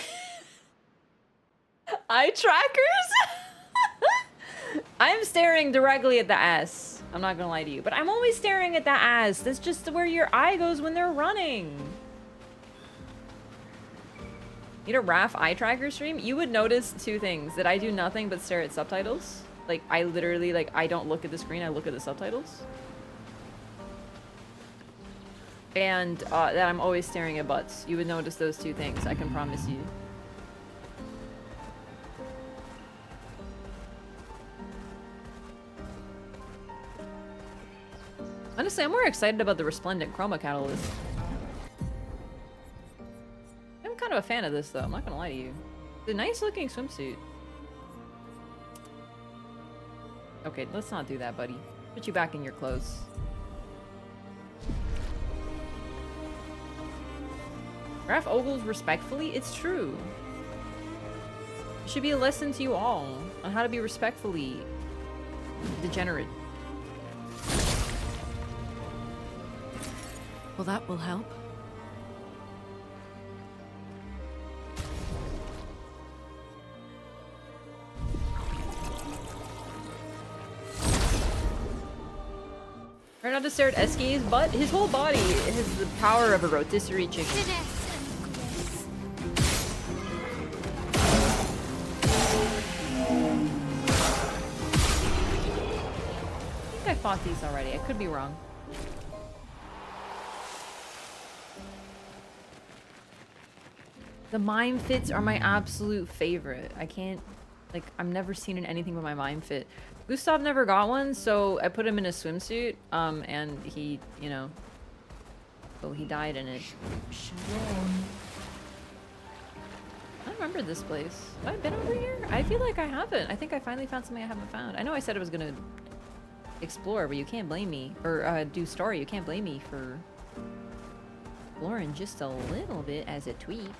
eye trackers? I'm staring directly at the ass. I'm not gonna lie to you, but I'm always staring at the ass. That's just where your eye goes when they're running. Need a Raph eye tracker stream? You would notice two things: that I do nothing but stare at subtitles. Like, I literally, like, I don't look at the screen, I look at the subtitles. And that I'm always staring at butts. You would notice those two things, I can promise you. Honestly, I'm more excited about the Resplendent Chroma Catalyst. I'm kind of a fan of this, though. I'm not gonna lie to you. It's a nice-looking swimsuit. Okay, let's not do that, buddy. Put you back in your clothes. Raph ogles respectfully? It's true. It should be a lesson to you all on how to be respectfully degenerate. Well, that will help. Try not to stare at Eske's butt. His whole body has the power of a rotisserie chicken. I think I fought these already. I could be wrong. The mime fits are my absolute favorite. I can't, like, I've never seen in anything but my mime fit. Gustav never got one, so I put him in a swimsuit, and he, you know, well, he died in it. I don't remember this place. Have I been over here? I feel like I haven't. I think I finally found something I haven't found. I know I said I was gonna explore, but you can't blame me. Or, do story, you can't blame me for exploring just a little bit as a tweet.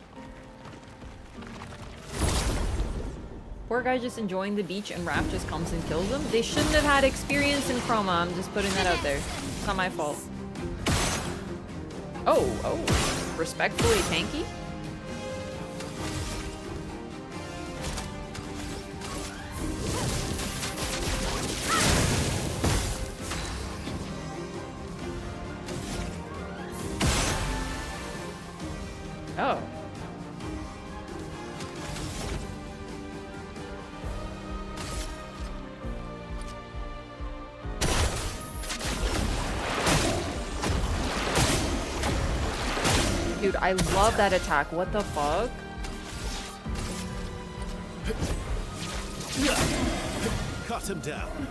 Poor guy just enjoying the beach and Raph just comes and kills him. They shouldn't have had experience in Chroma. I'm just putting that out there. It's not my fault. Oh, oh. Respectfully tanky? Oh. Dude, I love that attack. What the fuck? Cut him down.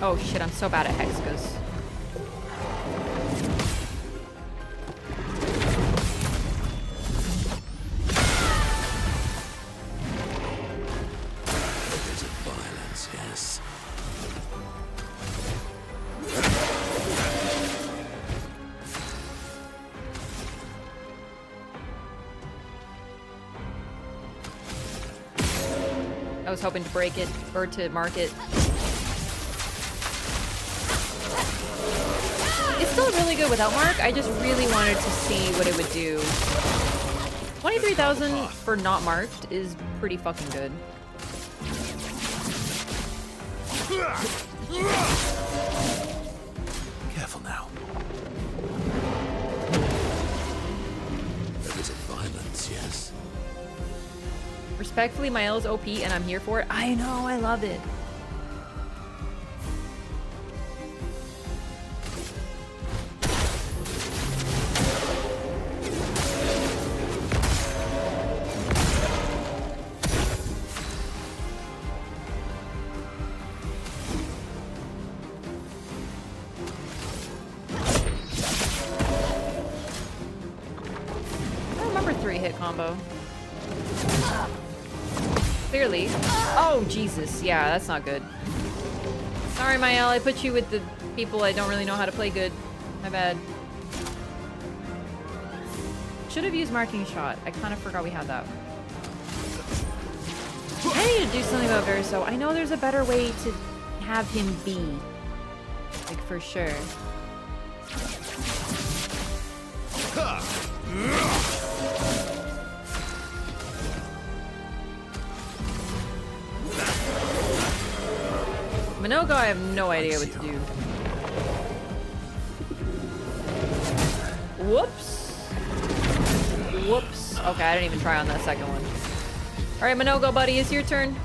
Oh shit, I'm so bad at Hexagons. Yes. I was hoping to break it, or to mark it. It's still really good without mark. I just really wanted to see what it would do. 23,000 for not marked is pretty fucking good. Careful now. There is a violence, yes. Respectfully, my L is OP and I'm here for it. I know, I love it. Combo. Clearly. Oh, Jesus. Yeah, that's not good. Sorry, Mael. I put you with the people I don't really know how to play good. My bad. Should have used marking shot. I kind of forgot we had that. I need to do something about Verso. I know there's a better way to have him be. Like, for sure. Minogo, I have no idea what to do. Whoops. Whoops. Okay, I didn't even try on that second one. Alright, Minogo, buddy, it's your turn.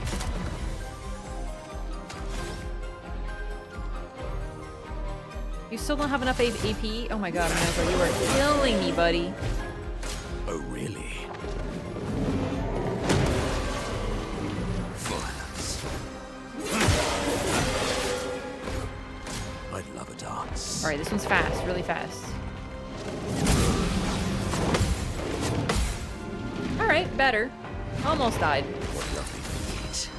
You still don't have enough AP? Oh my god, Minogo, you are killing me, buddy. Oh, really? Violence. I'd love a dance. Alright, this one's fast, really fast. Alright, better. Almost died. What lovely feet.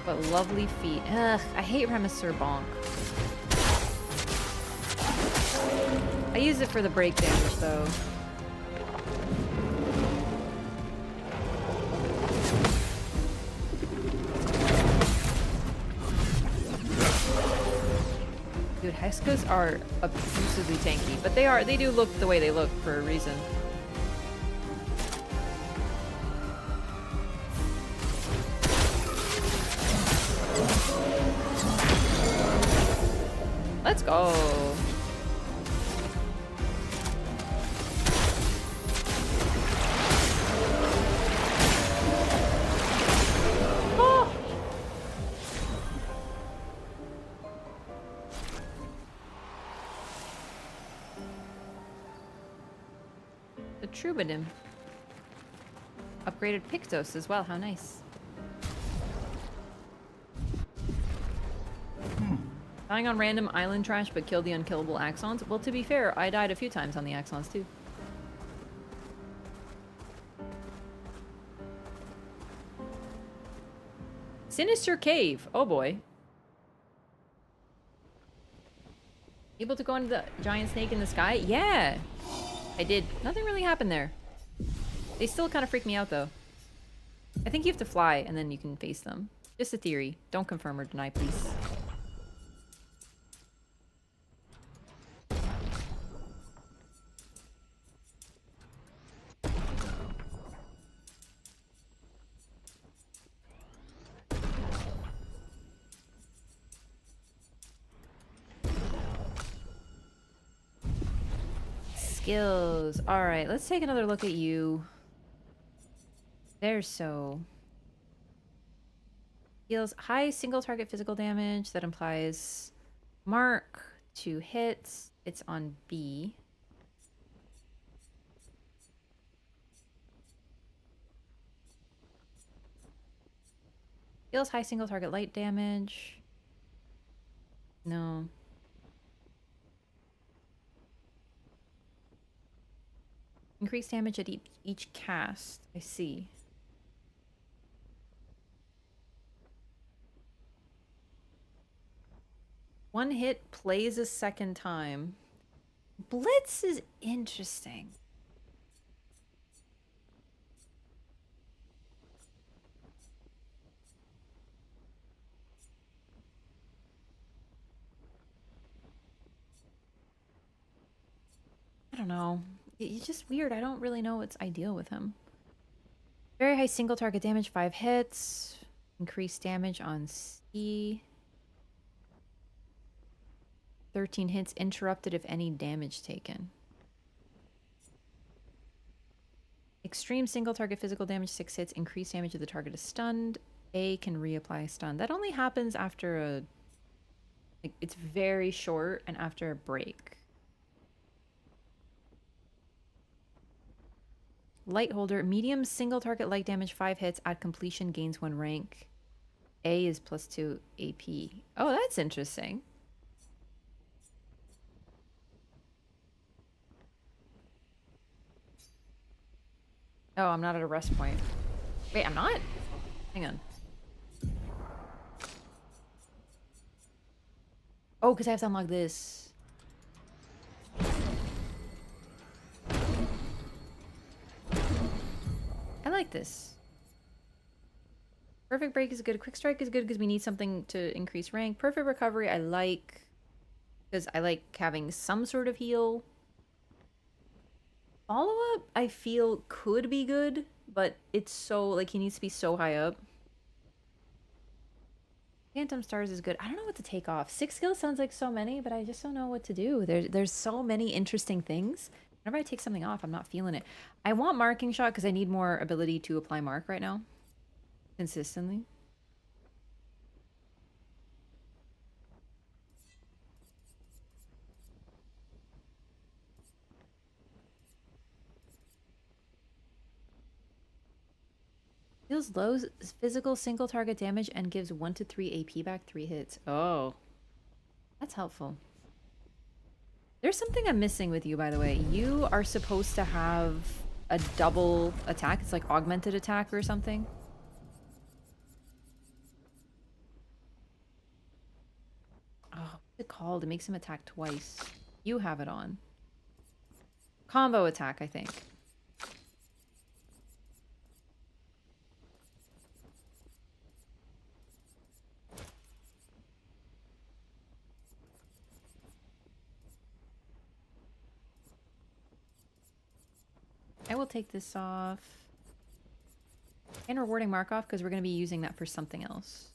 What lovely feet. Ugh, I hate Remisur Bonk. I use it for the break damage, though. Dude, Hexkas are abusively tanky, but they do look the way they look for a reason. Let's go. Oh. The Troubadour. Upgraded Pictos as well, how nice. Dying on random island trash but killed the unkillable Axons? Well, to be fair, I died a few times on the Axons too. Sinister Cave. Oh boy. Able to go into the giant snake in the sky? Yeah! I did. Nothing really happened there. They still kind of freak me out though. I think you have to fly and then you can face them. Just a theory. Don't confirm or deny, please. Skills. Alright, let's take another look at you. There's so. Deals high single target physical damage. That implies mark, 2 hits. It's on B. Deals high single target light damage. No. Increased damage at each cast. I see. One hit plays a second time. Blitz is interesting. I don't know. He's just weird. I don't really know what's ideal with him. Very high single target damage, 5 hits. Increased damage on C. 13 hits, interrupted if any damage taken. Extreme single target physical damage, 6 hits. Increased damage if the target is stunned. A can reapply stun. That only happens after a... Like, it's very short and after a break. Light holder, medium single target light damage, 5 hits, at completion gains 1 rank. A is +2 AP. Oh, that's interesting. Oh, I'm not at a rest point. Wait, I'm not? Hang on. Oh, because I have to unlock this. I like this. Perfect break is good. Quick strike is good because we need something to increase rank. Perfect recovery I like because I like having some sort of heal. Follow-up, I feel, could be good, but it's so, like, he needs to be so high up. Phantom Stars is good. I don't know what to take off. 6 skills sounds like so many, but I just don't know what to do. There's so many interesting things. Whenever I take something off, I'm not feeling it. I want Marking Shot because I need more ability to apply mark right now. Consistently. Deals low physical single target damage and gives 1 to 3 AP back 3 hits. Oh. That's helpful. There's something I'm missing with you, by the way. You are supposed to have a double attack. It's like augmented attack or something. Oh, what's it called? It makes him attack twice. You have it on. Combo attack, I think. I will take this off. And rewarding mark off because we're going to be using that for something else.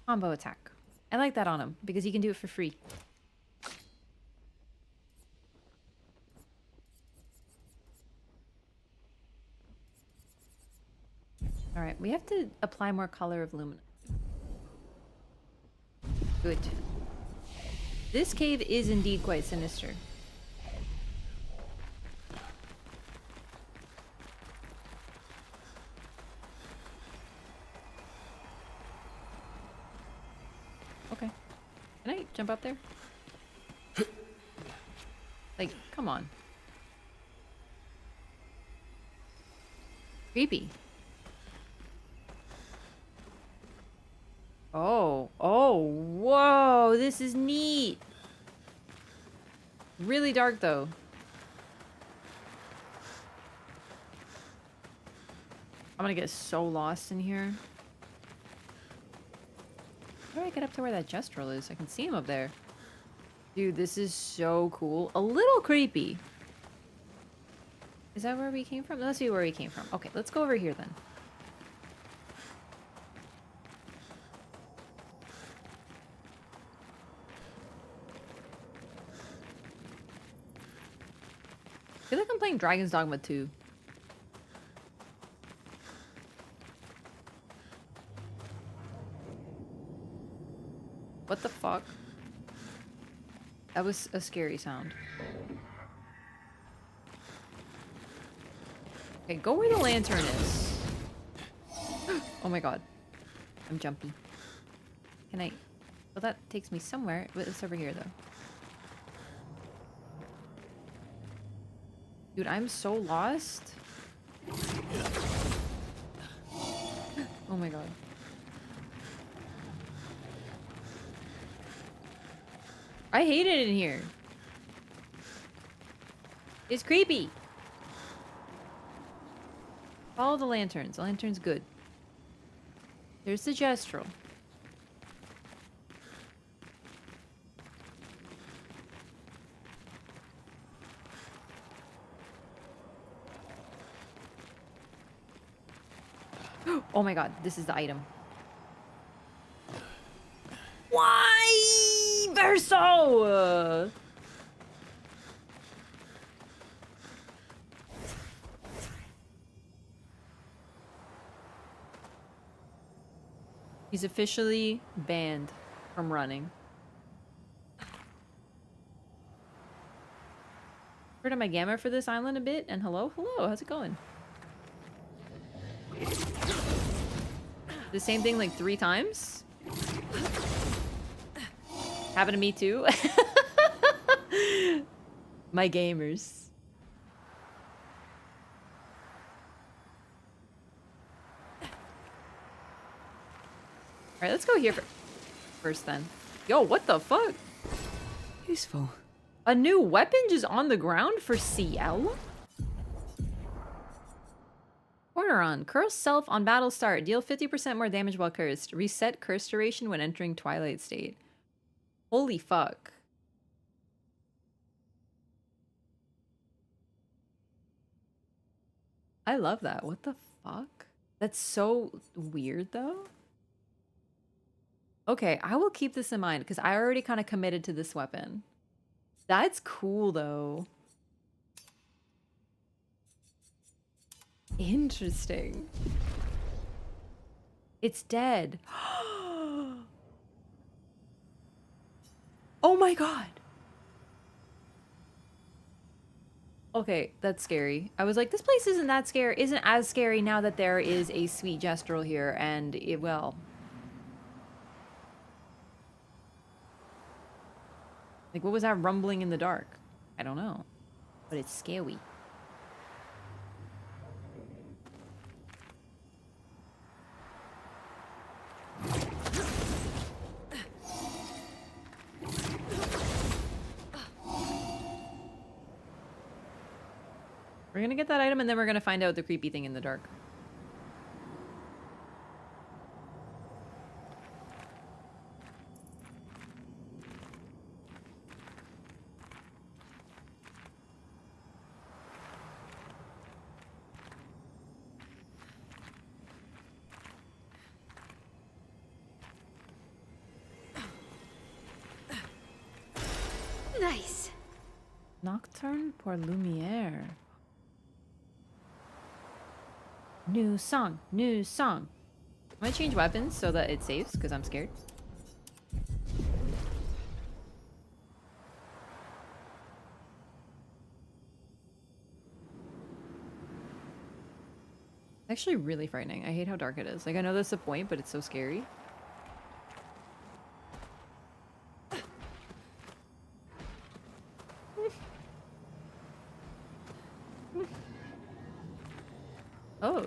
Combo attack. I like that on him because he can do it for free. Alright, we have to apply more color of lumina. Good. This cave is indeed quite sinister. Okay. Can I jump up there? Like, come on. Creepy. Oh, whoa, this is neat. Really dark though. I'm gonna get so lost in here. How do I get up to where that Gestrel is? I can see him up there. Dude, this is so cool. A little creepy. Is that where we came from? Let's see where we came from. Okay, let's go over here then. I feel like I'm playing Dragon's Dogma 2. What the fuck? That was a scary sound. Okay, go where the lantern is. Oh my god. I'm jumpy. Can I... Well, that takes me somewhere. But it's over here, though. Dude, I'm so lost. Oh my god. I hate it in here. It's creepy. Follow the lanterns. The lantern's good. There's the Gestrel. Oh my god, this is the item. Why? Verso! He's officially banned from running. Heard of my gamma for this island a bit, and hello, how's it going? The same thing like 3 times? Happened to me too. My gamers. Alright, let's go here first then. Yo, what the fuck? Useful. A new weapon just on the ground for CL? Corner on. Curse self on battle start. Deal 50% more damage while cursed. Reset curse duration when entering Twilight State. Holy fuck. I love that. What the fuck? That's so weird though. Okay, I will keep this in mind because I already kind of committed to this weapon. That's cool though. Interesting. It's dead. Oh my god. Okay, that's scary. I was like, this place isn't that scary. Isn't as scary now that there is a sweet gestural here, and it well. Like, what was that rumbling in the dark? I don't know, but it's scary. We're gonna get that item and then we're gonna find out the creepy thing in the dark. Nice. Nocturne pour Lumière. New song, new song. I'm gonna change weapons so that it saves because I'm scared. It's actually really frightening. I hate how dark it is. Like, I know that's the point, but it's so scary. Oh.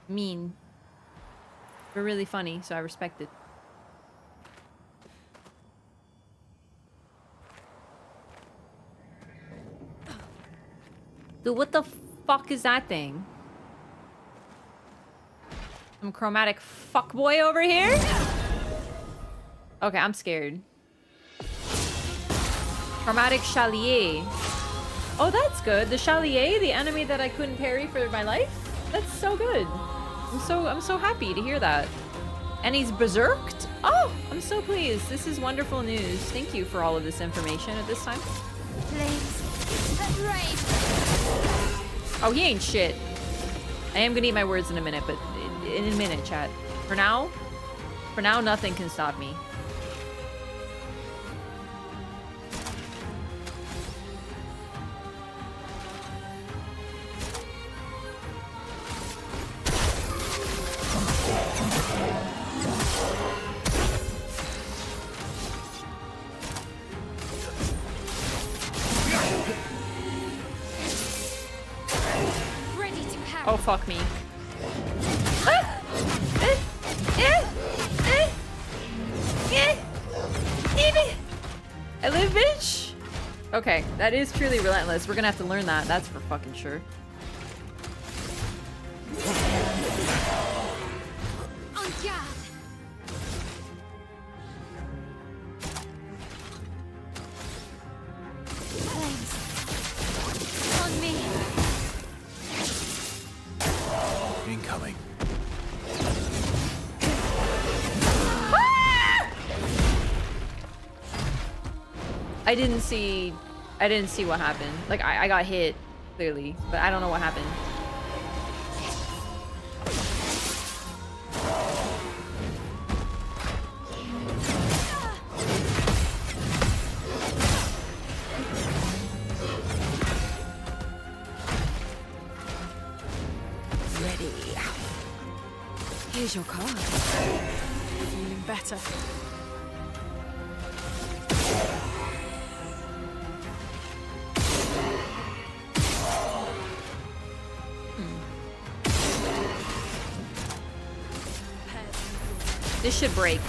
Mean. But really funny, so I respect it. Dude, what the fuck is that thing? Some chromatic fuckboy over here? Okay, I'm scared. Chromatic Chalier. Oh, that's good. The Chalier, the enemy that I couldn't parry for my life? That's so good. I'm so happy to hear that. And he's berserked? Oh, I'm so pleased. This is wonderful news. Thank you for all of this information at this time. Flames. Right. Oh, he ain't shit. I am gonna eat my words in a minute, but in a minute, chat. For now, nothing can stop me. Oh, fuck me. I live, bitch! Okay, that is truly relentless. We're gonna have to learn that. That's for fucking sure. On guard. Flames. On me. Incoming. I didn't see what happened. Like, I got hit, clearly, but I don't know what happened. Ready. Here's your card. Feeling better. This should break.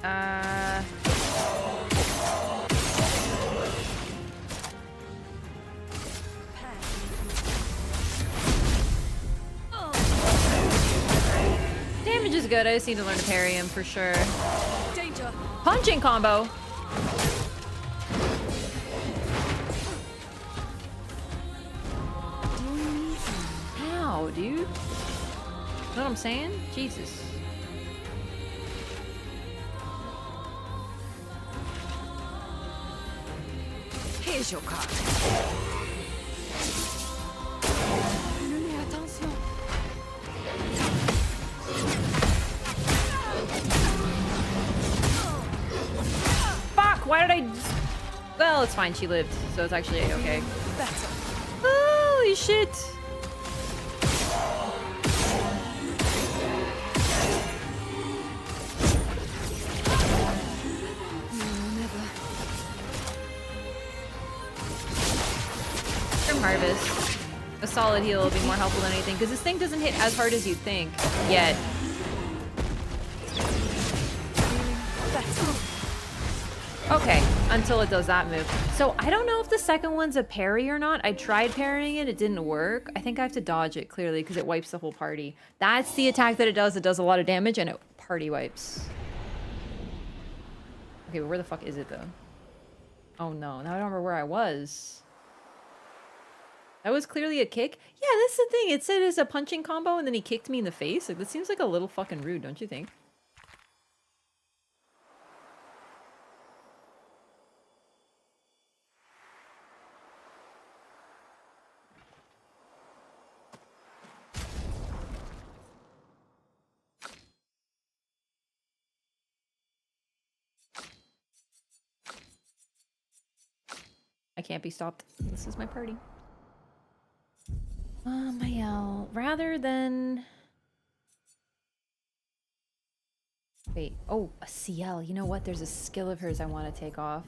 Damage is good. I just need to learn to parry him for sure. Danger. Punching combo. How, dude? You know what I'm saying? Jesus. Here's your card. Lumi, attention. Fuck! Why did I? Well, it's fine. She lived, so it's actually okay. Better. Holy shit! Harvest. A solid heal will be more helpful than anything, because this thing doesn't hit as hard as you'd think, yet. Okay, until it does that move. So I don't know if the second one's a parry or not. I tried parrying it, it didn't work. I think I have to dodge it, clearly, because it wipes the whole party. That's the attack that it does a lot of damage, and it party wipes. Okay, but where the fuck is it, though? Oh no, now I don't remember where I was. That was clearly a kick? Yeah, that's the thing. It said it's a punching combo and then he kicked me in the face. Like, that seems like a little fucking rude, don't you think? I can't be stopped. This is my party. My L. Rather than... Wait. Oh, a CL. You know what? There's a skill of hers I want to take off.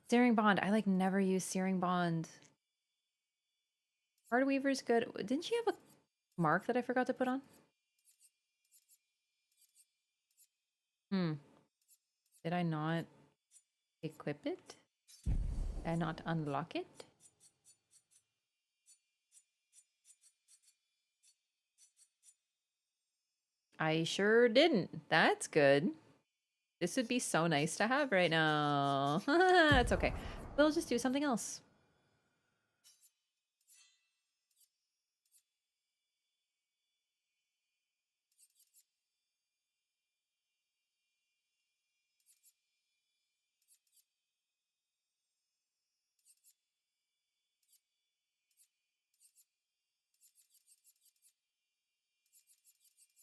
Searing Bond. I, like, never use Searing Bond. Heart Weaver's good. Didn't she have a mark that I forgot to put on? Did I not equip it? Did I not unlock it? I sure didn't. That's good. This would be so nice to have right now. It's okay. We'll just do something else.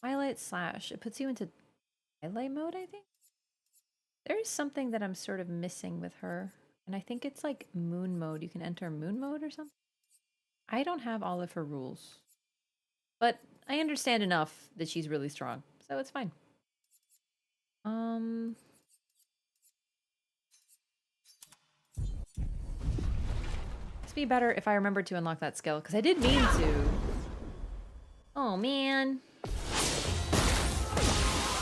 Twilight Slash. It puts you into Twilight mode, I think? There's something that I'm sort of missing with her. And I think it's like Moon mode. You can enter Moon mode or something. I don't have all of her rules. But I understand enough that she's really strong. So it's fine. It'd be better if I remembered to unlock that skill. Because I did mean to. Oh, man.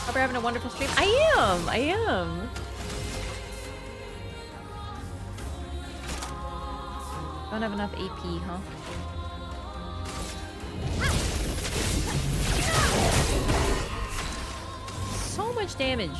Hope you're having a wonderful stream. I am. Don't have enough AP, huh? So much damage.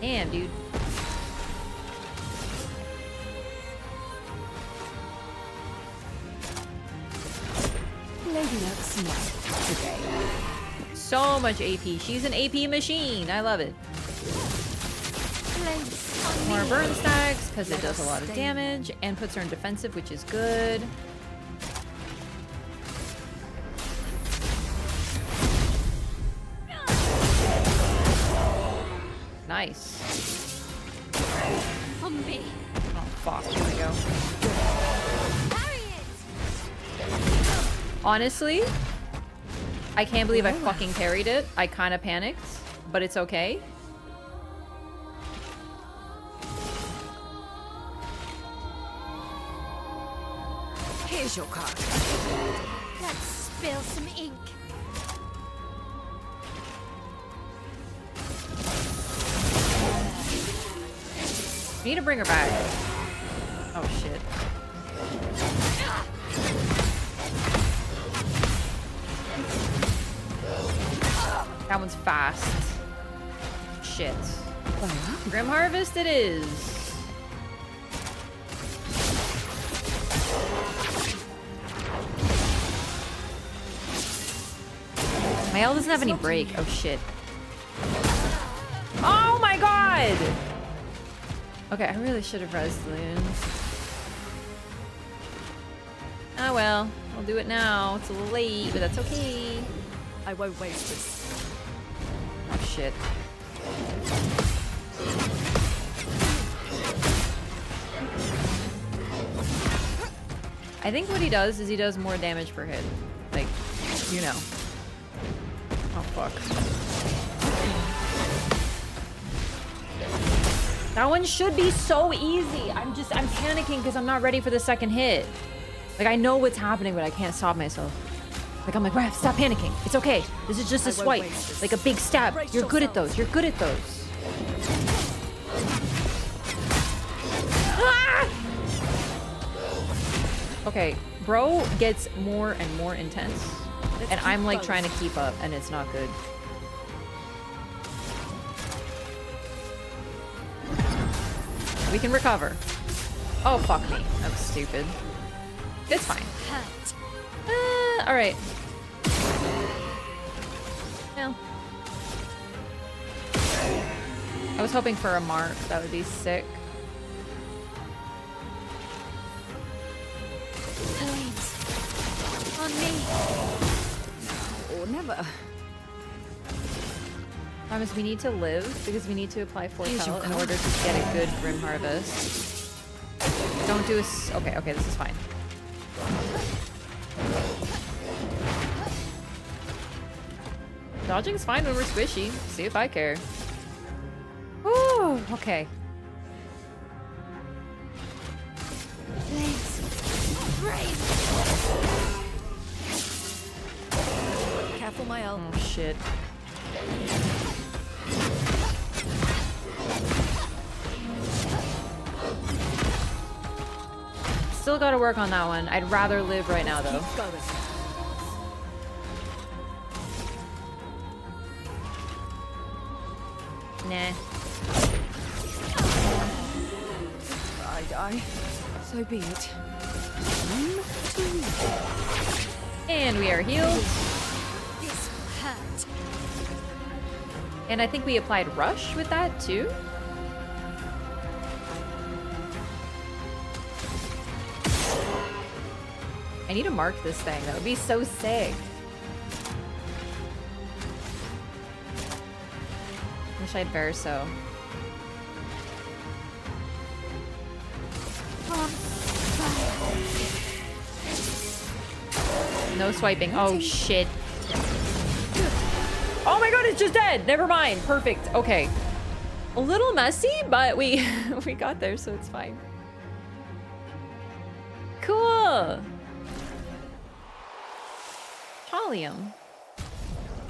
Damn, dude. Lady Luck's not today. So much AP. She's an AP machine. I love it. More burn stacks because it does a lot of damage and puts her in defensive, which is good. Nice. on me. Oh fuck, here we go. Parry it. Honestly, I can't believe I fucking parried it. I kind of panicked, but it's okay. Here's your card. Let's spill some ink. We need to bring her back. Oh shit. That one's fast. Shit. Grim Harvest it is. My L doesn't have any break. Oh shit. Oh my god! Okay, I really should have rezzed Loon. Ah well, I'll do it now. It's a little late, but that's okay. I won't waste this. Oh shit. I think what he does is he does more damage per hit. Like, you know. Oh fuck. That one should be so easy. I'm panicking because I'm not ready for the second hit. Like, I know what's happening, but I can't stop myself. Like, I'm like, Raph, stop panicking. It's okay. This is just a swipe. Like a big stab. You're good at those. You're good at those. Ah! Okay, bro gets more and more intense. And I'm like trying to keep up, and it's not good. We can recover. Oh, fuck me. That was stupid. It's fine. Alright. Well. I was hoping for a mark. That would be sick. Flames. On me. Or never. Promise, we need to live because we need to apply 4 Here's your in card. order to get a good Grim Harvest. Don't do a okay, okay, this is fine. Dodging's fine when we're squishy. See if I care. Ooh, okay. Careful, my L. Oh shit. Still gotta work on that one. I'd rather live right now though. Keep going. Nah. I die. So be it. And we are healed. This will hurt. And I think we applied Rush with that too. I need to mark this thing. That would be so sick. Wish I'd Verso. No swiping. Oh shit. Oh my god, it's just dead. Never mind. Perfect. Okay. A little messy, but we we got there, so it's fine. Cool. Thallium.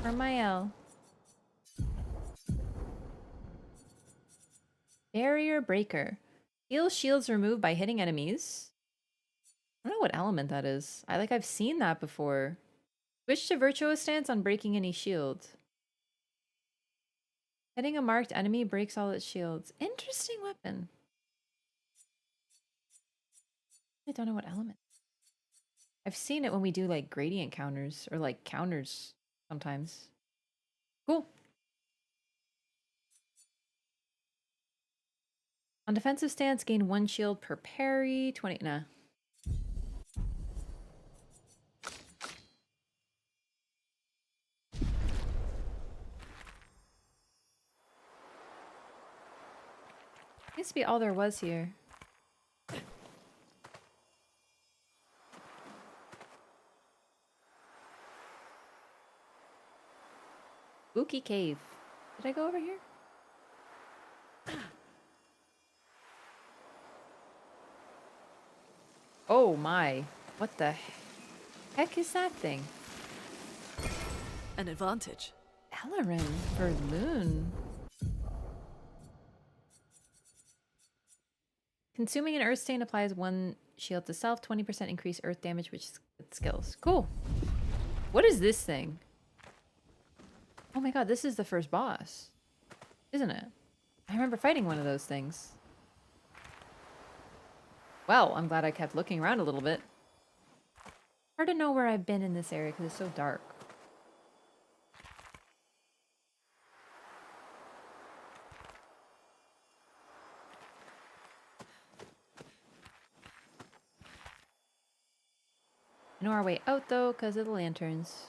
Or Mael. Barrier Breaker. Heal shields removed by hitting enemies. I don't know what element that is. I've seen that before. Switch to Virtuous Stance on breaking any shield. Hitting a marked enemy breaks all its shields. Interesting weapon. I don't know what element. I've seen it when we do like gradient counters or like counters sometimes. Cool. On defensive stance, gain 1 shield per parry. 20. Nah. Used to be all there was here. Spooky cave. Did I go over here? Oh my. What the heck is that thing? An advantage. Ellerin for Loon. Consuming an earth stain applies 1 shield to self, 20% increase earth damage, which is skills. Cool. What is this thing? Oh my god, this is the first boss. Isn't it? I remember fighting one of those things. Well, I'm glad I kept looking around a little bit. Hard to know where I've been in this area because it's so dark. I know our way out though because of the lanterns.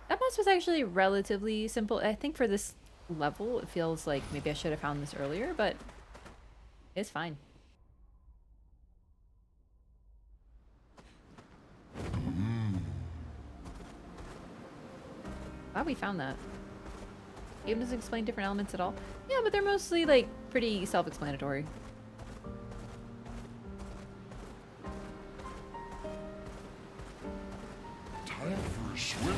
That boss was actually relatively simple. I think for this level, it feels like maybe I should have found this earlier, but it's fine. Glad we found that. Game doesn't explain different elements at all. Yeah, but they're mostly like pretty self-explanatory. Time for a swim.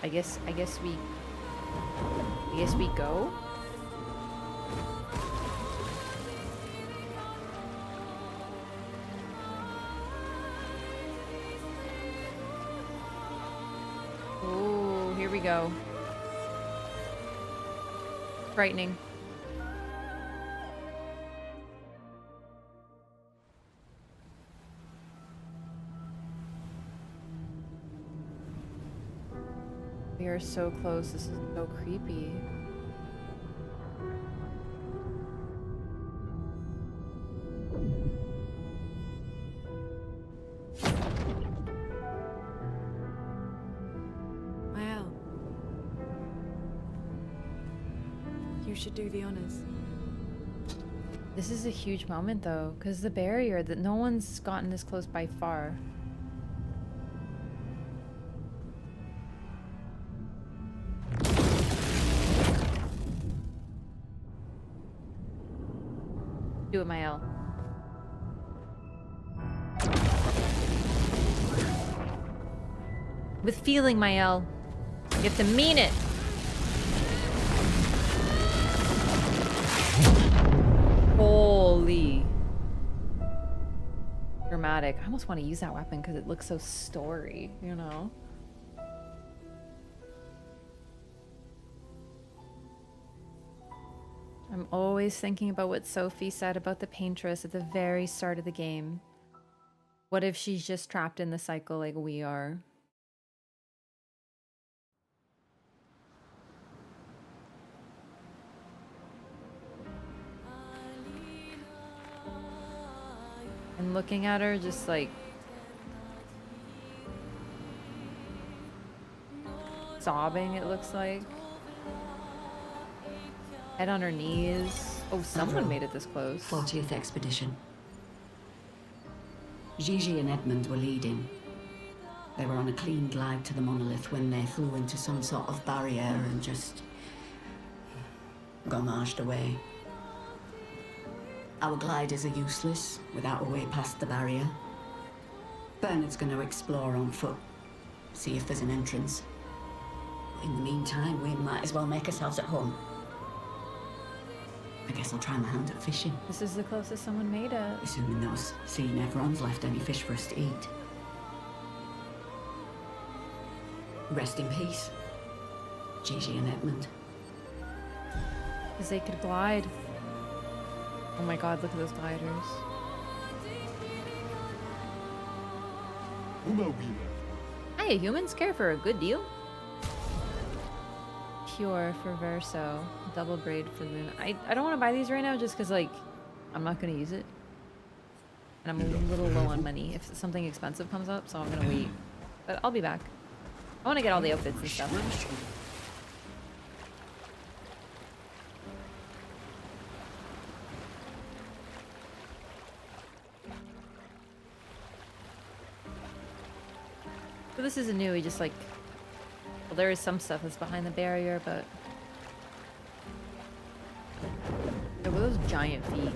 I guess we go. Oh, here we go. Frightening. We are so close. This is so creepy. Mael. You should do the honors. This is a huge moment though, because the barrier that no one's gotten this close by far. Do it, Mael. With feeling, Mael. You have to mean it. Holy. Dramatic. I almost want to use that weapon because it looks so story, you know? I'm always thinking about what Sophie said about the paintress at the very start of the game. What if she's just trapped in the cycle like we are? And looking at her just like sobbing, it looks like. Head on her knees. Oh, someone made it this close. 40th Expedition. Gigi and Edmund were leading. They were on a clean glide to the Monolith when they flew into some sort of barrier and just gommaged away. Our gliders are useless without a way past the barrier. Bernard's going to explore on foot, see if there's an entrance. In the meantime, we might as well make ourselves at home. I guess I'll try my hand at fishing. This is the closest someone made it. Assuming those sea nevrons left any fish for us to eat. Rest in peace, Gigi and Edmund. Because they could glide. Oh my god, look at those gliders. Hiya, humans. Care for a good deal? Pure for Verso. Double braid for Luna. I don't want to buy these right now just because, like, I'm not going to use it. And I'm a little low on money if something expensive comes up, so I'm going to wait. But I'll be back. I want to get all the outfits and stuff. So this isn't new, he just like... Well, there is some stuff that's behind the barrier, but... There were those giant feet.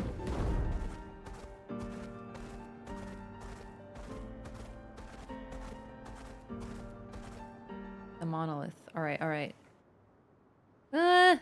The monolith. Alright, alright. Ah!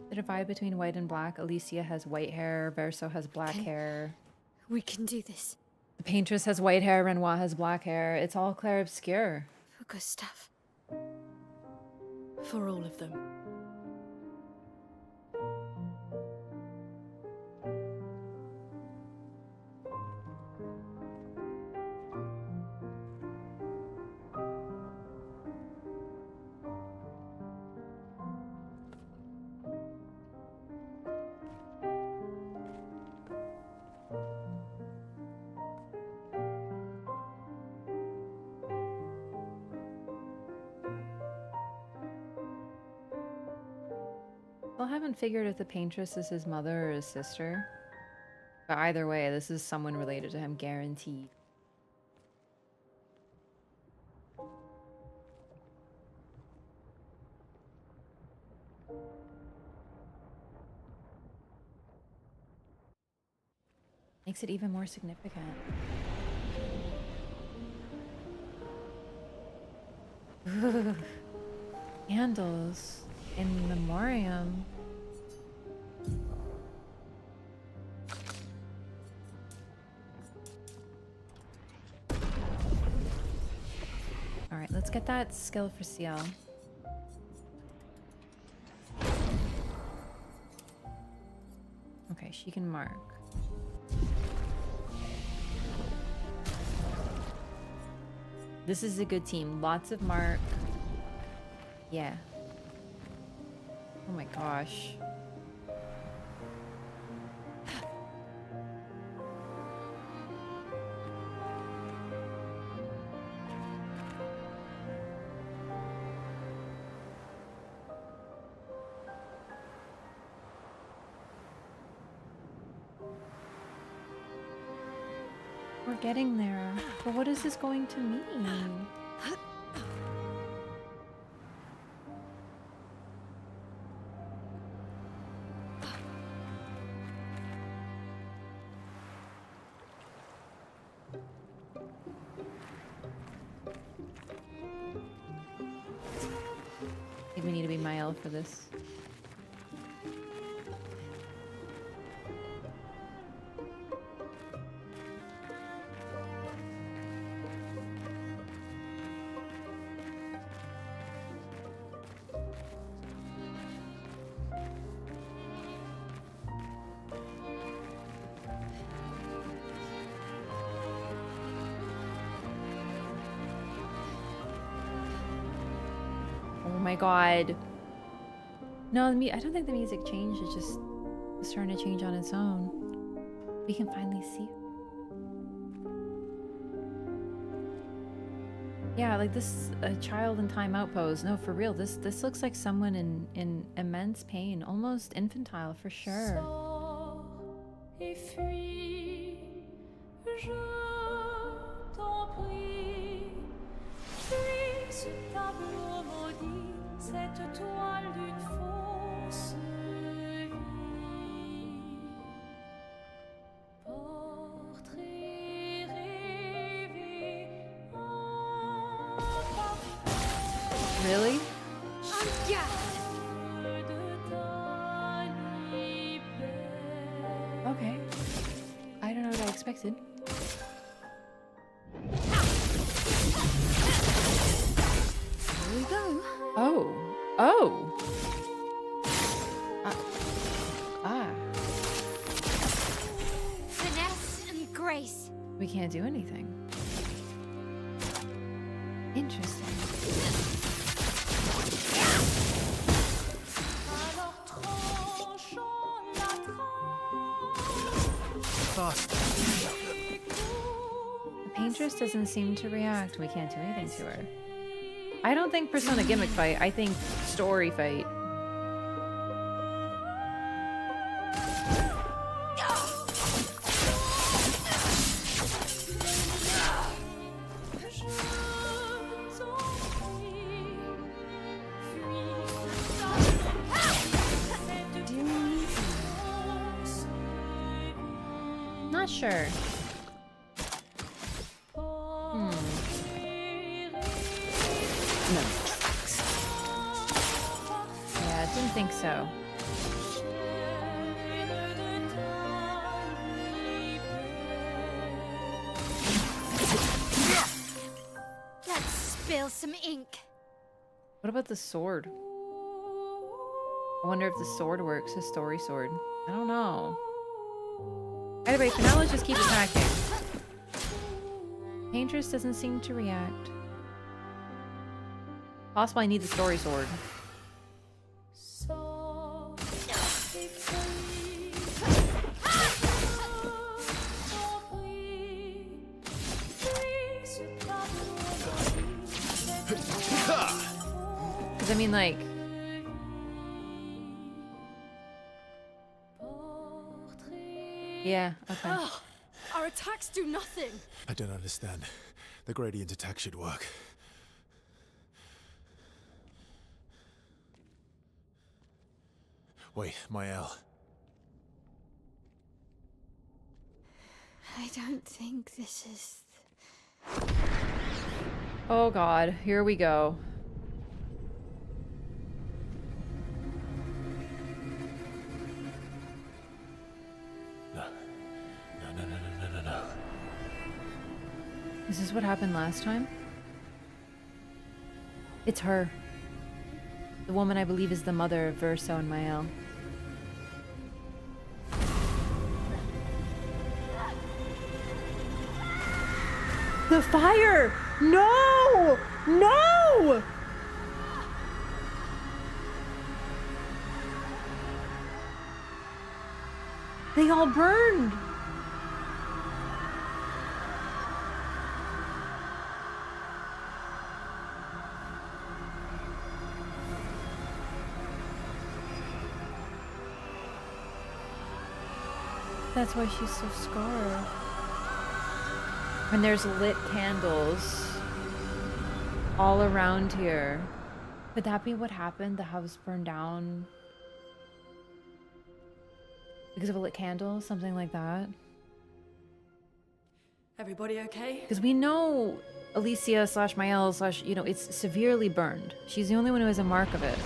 The divide between white and black. Alicia has white hair, Verso has black hair. We can do this. The paintress has white hair, Renoir has black hair. It's all Clair Obscur. For Gustav. For all of them. Still haven't figured if the paintress is his mother or his sister. But either way, this is someone related to him, guaranteed. Makes it even more significant. Ooh. Candles in memoriam. Alright, let's get that skill for CL. Okay, she can mark. This is a good team. Lots of mark. Yeah. Oh my gosh. We're getting there. But what is this going to mean? I think we need to be mild for this. Oh my god. No, I don't think the music changed. It just was starting to change on its own. We can finally see. Yeah, like this a child in timeout pose. No, for real. This looks like someone in immense pain, almost infantile for sure. expected. Here we go. Oh. Oh. Ah. Finesse and grace. We can't do anything. Interesting. The paintress doesn't seem to react. We can't do anything to her. I don't think Persona gimmick fight. I think story fight. Not sure. No. Yeah, I didn't think so. Let's spill some ink. What about the sword? I wonder if the sword works, a story sword. I don't know. Anyway, for now, let's just keep attacking. Paintress doesn't seem to react. Possibly I need the story sword. Because I mean, like... Yeah, okay. Oh, our attacks do nothing. I don't understand. The gradient attack should work. Wait, Mael. I don't think this is... Oh god, here we go. No. Is this what happened last time? It's her. The woman I believe is the mother of Verso and Mael. The fire! No! No! They all burned! That's why she's so scarred. And there's lit candles all around here. Could that be what happened? The house burned down because of a lit candle? Something like that? Everybody okay? Because we know Alicia / Mael / you know, it's severely burned. She's the only one who has a mark of it.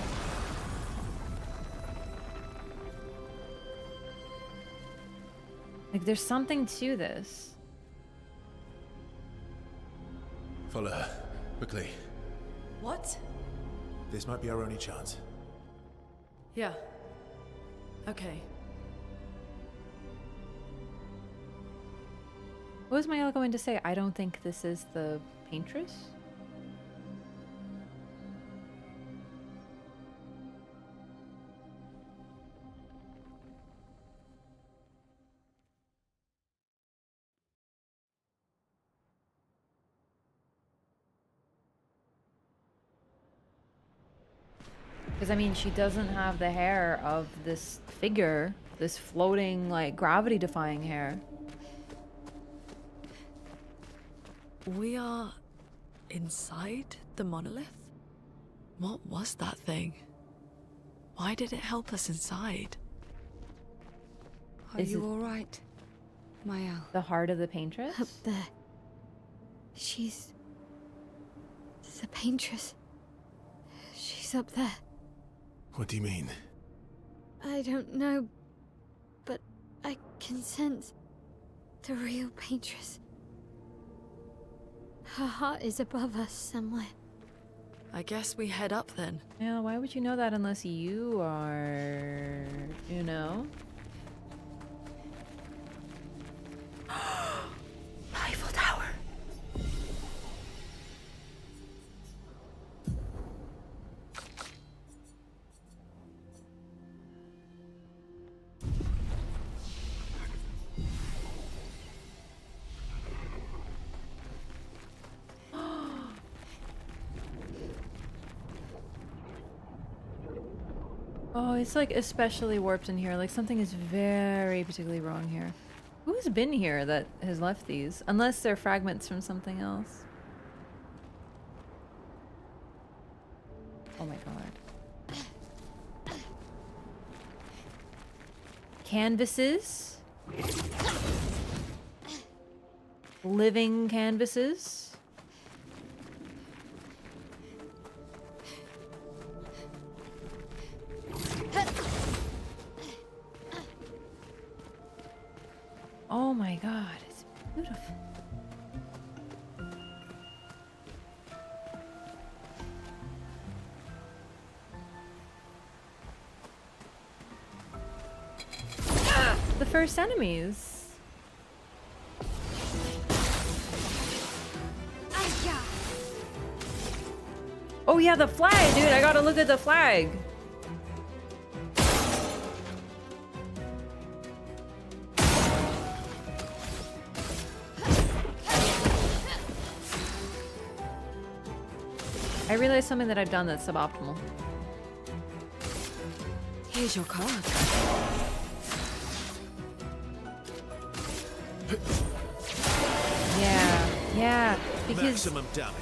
Like, there's something to this. Follow her. Quickly. What? This might be our only chance. Yeah. Okay. What was Mael going to say? I don't think this is the paintress? Because, I mean, she doesn't have the hair of this figure, this floating, like, gravity-defying hair. We are inside the monolith? What was that thing? Why did it help us inside? Are you alright, Mael? The heart of the paintress? Up there. She's... the paintress. She's up there. What do you mean? I don't know, but I can sense The real paintress. Haha is above us somewhere. I guess we head up then. Yeah, why would you know that unless you are, you know? Eiffel Tower. Oh, it's like especially warped in here. Like something is very particularly wrong here. Who's been here that has left these? Unless they're fragments from something else. Oh my god. Canvases? Living canvases? Oh my god, it's beautiful. The first enemies. Oh yeah, the flag, dude. I gotta look at the flag. I realized something that I've done that's suboptimal. Here's your card. Yeah, because Maximum damage.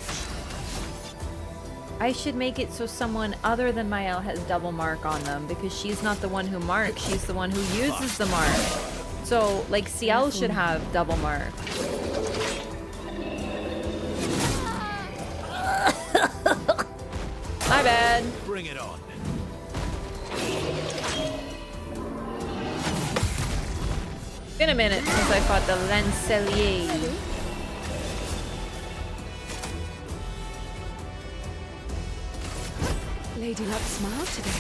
I should make it so someone other than Mael has double mark on them because she's not the one who marks, she's the one who uses the mark. So, like, Ciel should have double mark. My bad. Bring it on. Been a minute since I fought the Lancelier. Lady Luck smiled today.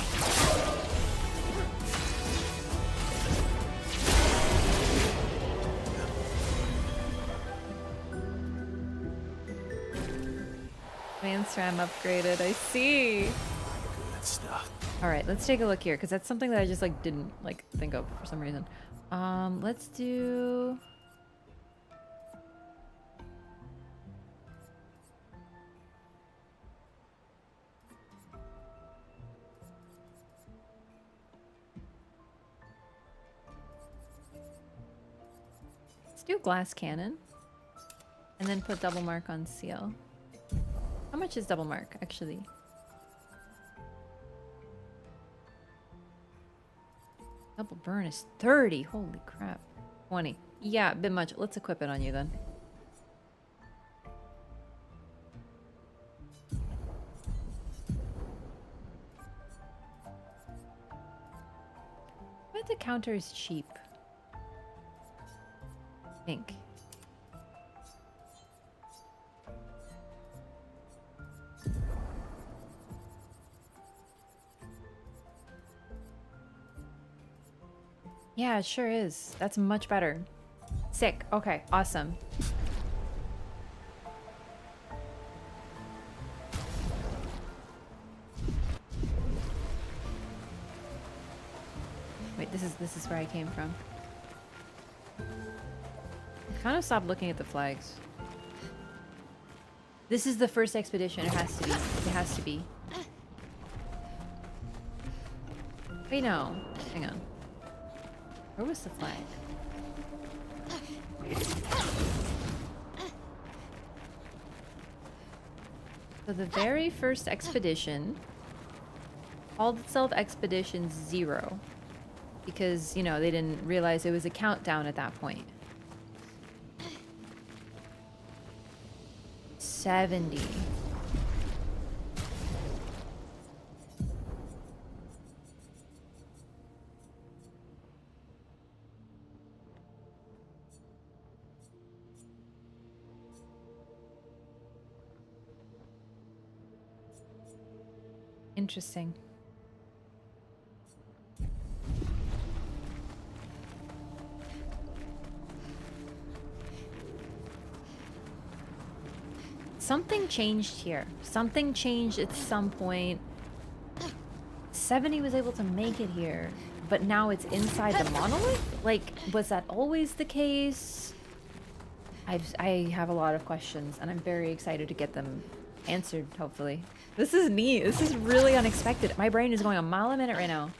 Advanced RAM upgraded, I see. Good stuff. Alright, let's take a look here, because that's something that I just like didn't like think of for some reason. Let's do... Let's do glass cannon. And then put double mark on seal. How much is double mark, actually? Double burn is 30. Holy crap. 20. Yeah, a bit much. Let's equip it on you then. I bet the counter is cheap. I think. Yeah, it sure is. That's much better. Sick. Okay, awesome. Wait, this is where I came from. I kind of stopped looking at the flags. This is the first expedition. It has to be. It has to be. Wait, no. Hang on. Where was the flag? So the very first expedition called itself Expedition 0 because, you know, they didn't realize it was a countdown at that point. 70. Interesting. Something changed here. Something changed at some point. 70 was able to make it here, but now it's inside the monolith? Like, was that always the case? I have a lot of questions, and I'm very excited to get them answered, hopefully. This is neat. This is really unexpected. My brain is going a mile a minute right now.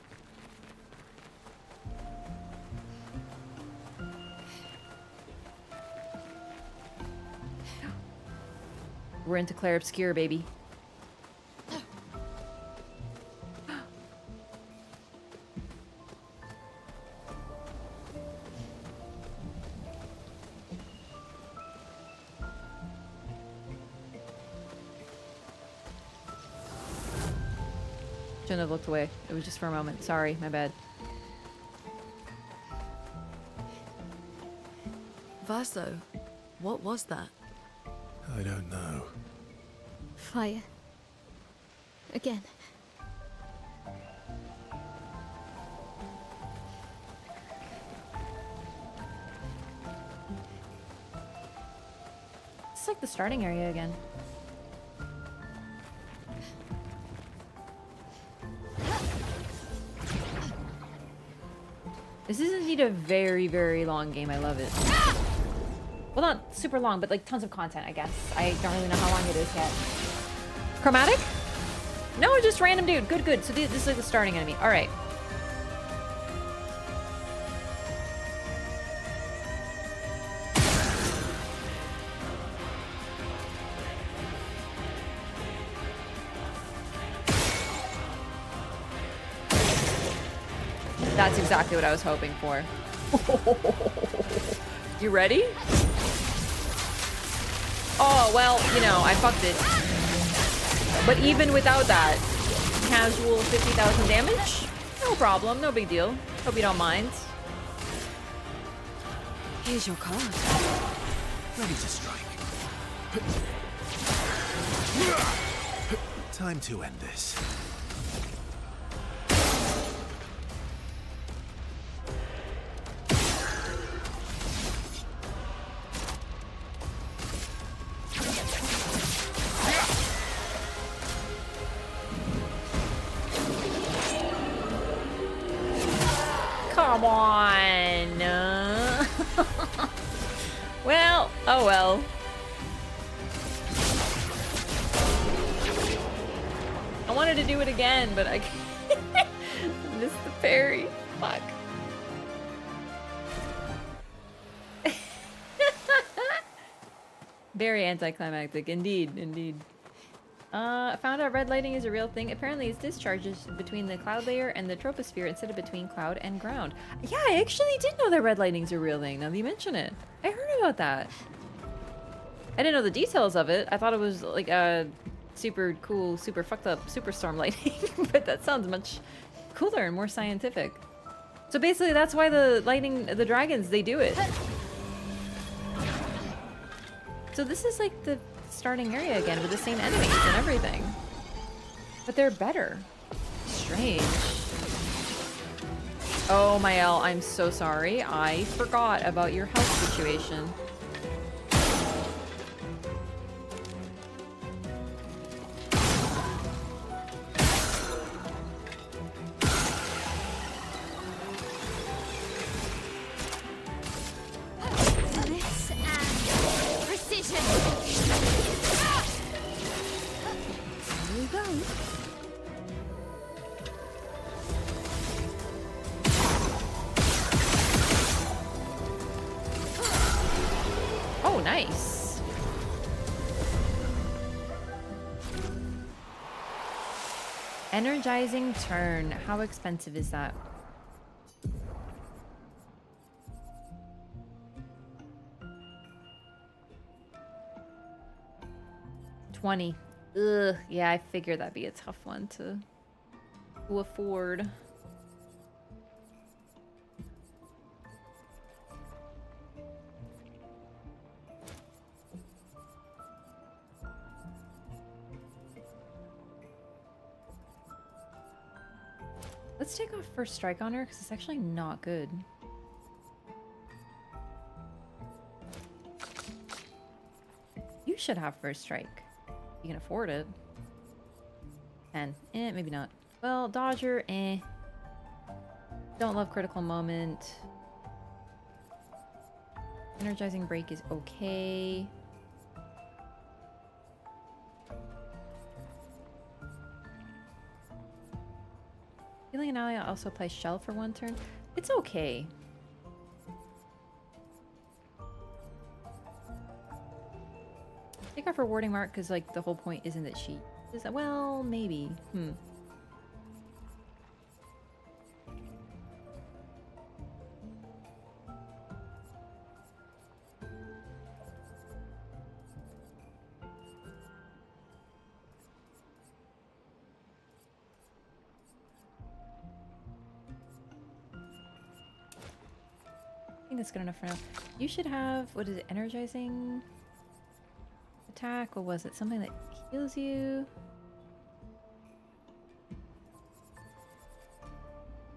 We're into Clair Obscur, baby. Shouldn't have looked away. It was just for a moment. Sorry, my bad. Vaso, what was that? I don't know. Fire. Again. It's like the starting area again. This is indeed a very, very long game. I love it. Well, not super long, but like tons of content, I guess. I don't really know how long it is yet. Chromatic? No, just random dude. Good, good. So this is like the starting enemy. All right. That's exactly what I was hoping for. You ready? Oh, well, you know, I fucked it. But even without that, casual 50,000 damage? No problem, no big deal. Hope you don't mind. Here's your card. Ready to strike. Time to end this. Come on. Well, oh well. I wanted to do it again, but I missed the parry. Fuck. Very anticlimactic, indeed, indeed. Found out red lighting is a real thing. Apparently it's discharges between the cloud layer and the troposphere instead of between cloud and ground. Yeah, I actually did know that red lighting's a real thing, now that you mention it. I heard about that. I didn't know the details of it. I thought it was like a super cool, super fucked up superstorm lighting, but that sounds much cooler and more scientific. So basically that's why the lightning, the dragons, they do it. So this is like the starting area again with the same enemies and everything. But they're better. Strange. Oh, Mael, I'm so sorry. I forgot about your health situation. Bliss and precision. Here we go. Oh, nice. Energizing turn. How expensive is that? $20. Ugh, yeah, I figured that'd be a tough one to afford. Let's take off first strike on her because it's actually not good. You should have first strike. You can afford it. 10. Maybe not. Well, Dodger, Don't love critical moment. Energizing break is okay. Healing an ally also applies shell for 1 turn. It's okay. Take off rewarding mark because like the whole point isn't that she is that well maybe. I think that's good enough for now. You should have, what is it, energizing attack? What was it? Something that heals you?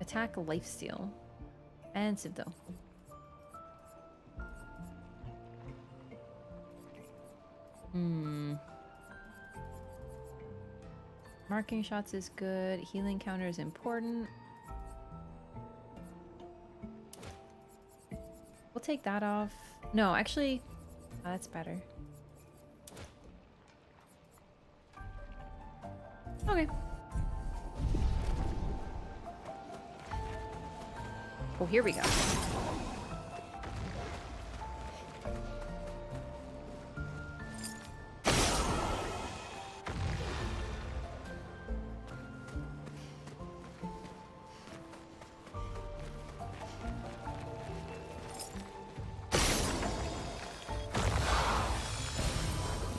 Attack, lifesteal. Expensive though. Marking shots is good. Healing counter is important. We'll take that off. No, actually, that's better. Okay. Oh, here we go.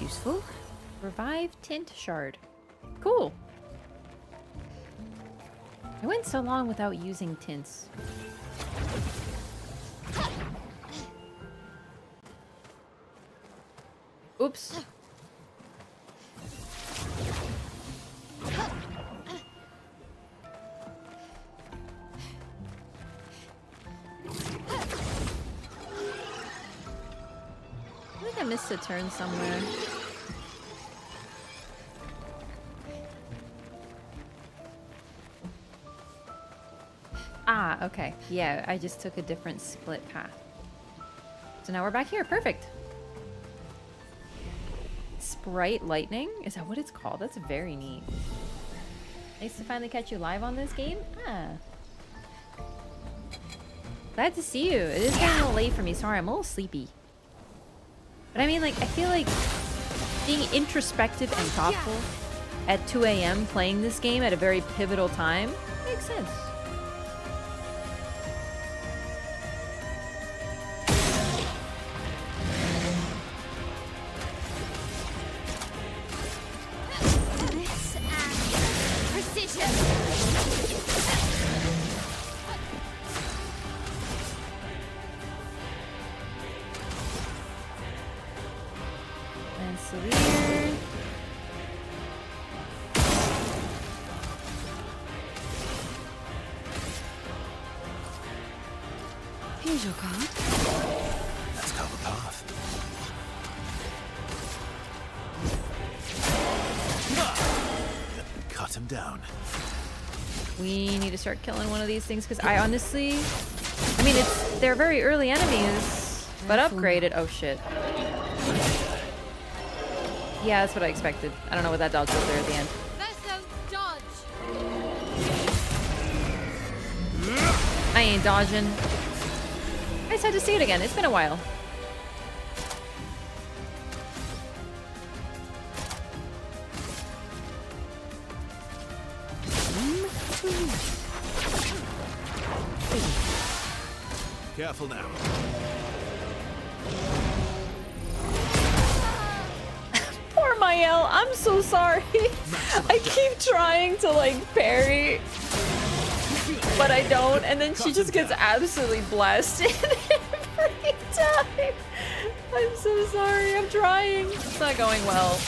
Useful. Revive Tint Shard. Cool. I went so long without using tints. Oops. I think I missed a turn somewhere. Ah, okay. Yeah, I just took a different split path. So now we're back here. Perfect. Sprite Lightning? Is that what it's called? That's very neat. Nice to finally catch you live on this game. Ah. Glad to see you. It is getting a little late for me. Sorry, I'm a little sleepy. But I mean, like, I feel like being introspective and thoughtful at 2 a.m. playing this game at a very pivotal time makes sense. Here's your card. Let's cover the path. Cut him down. We need to start killing one of these things because I honestly, I mean, they're very early enemies, but upgraded. Oh shit. Yeah, that's what I expected. I don't know what that dodge was there at the end. I ain't dodging. I just had to see it again. It's been a while. Careful now. Poor Mael, I'm so sorry. I keep trying to like parry, but I don't, and then she just gets absolutely blasted every time. I'm so sorry, I'm trying. It's not going well.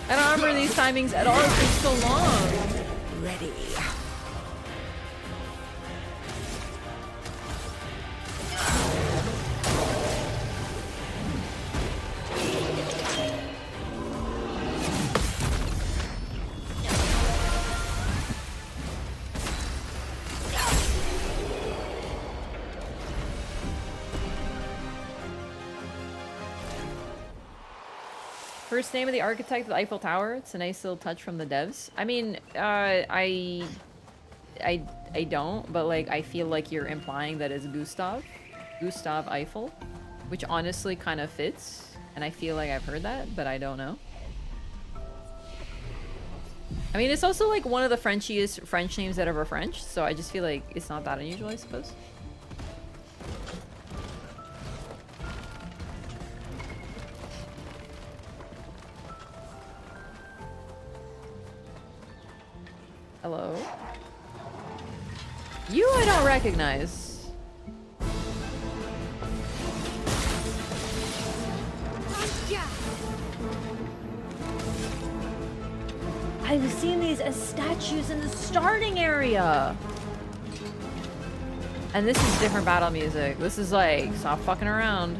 I don't remember these timings at all, it's been so long. Ready. First name of the architect of the Eiffel Tower. It's a nice little touch from the devs. I mean, I don't, but like I feel like you're implying that it's Gustav Eiffel, which honestly kind of fits, and I feel like I've heard that, but I don't know. I mean, it's also like one of the Frenchiest French names that ever French, so I just feel like it's not that unusual, I suppose. Hello? You I don't recognize. I was seeing these as statues in the starting area. And this is different battle music. This is like, stop fucking around.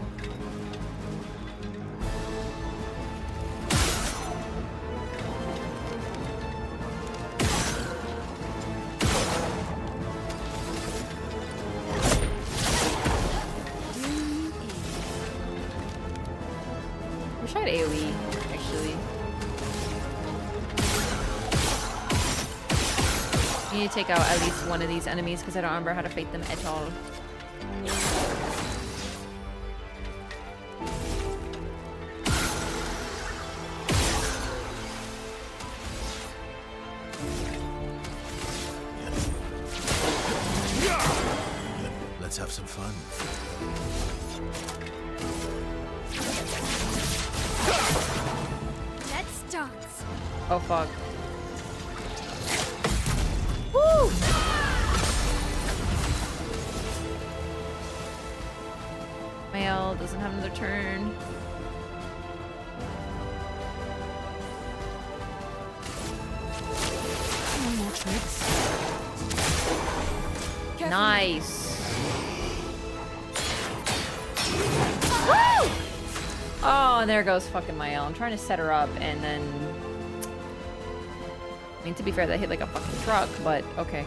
Wish I had AoE, actually. I need to take out at least one of these enemies because I don't remember how to fight them at all. Let's have some fun. Let's dance. Oh fuck. Woo! Mael doesn't have another turn. Nice. Woo! Oh, and there goes fucking Mael. I'm trying to set her up and then... I mean, to be fair, that hit like a fucking truck, but okay.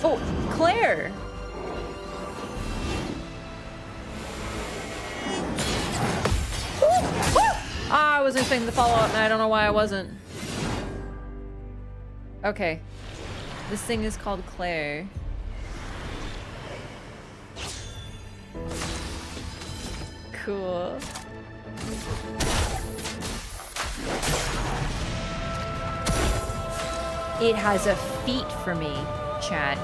Oh, Claire! Ah, I wasn't expecting the follow-up, and I don't know why I wasn't. Okay. This thing is called Clair. Cool. It has a feat for me, chat.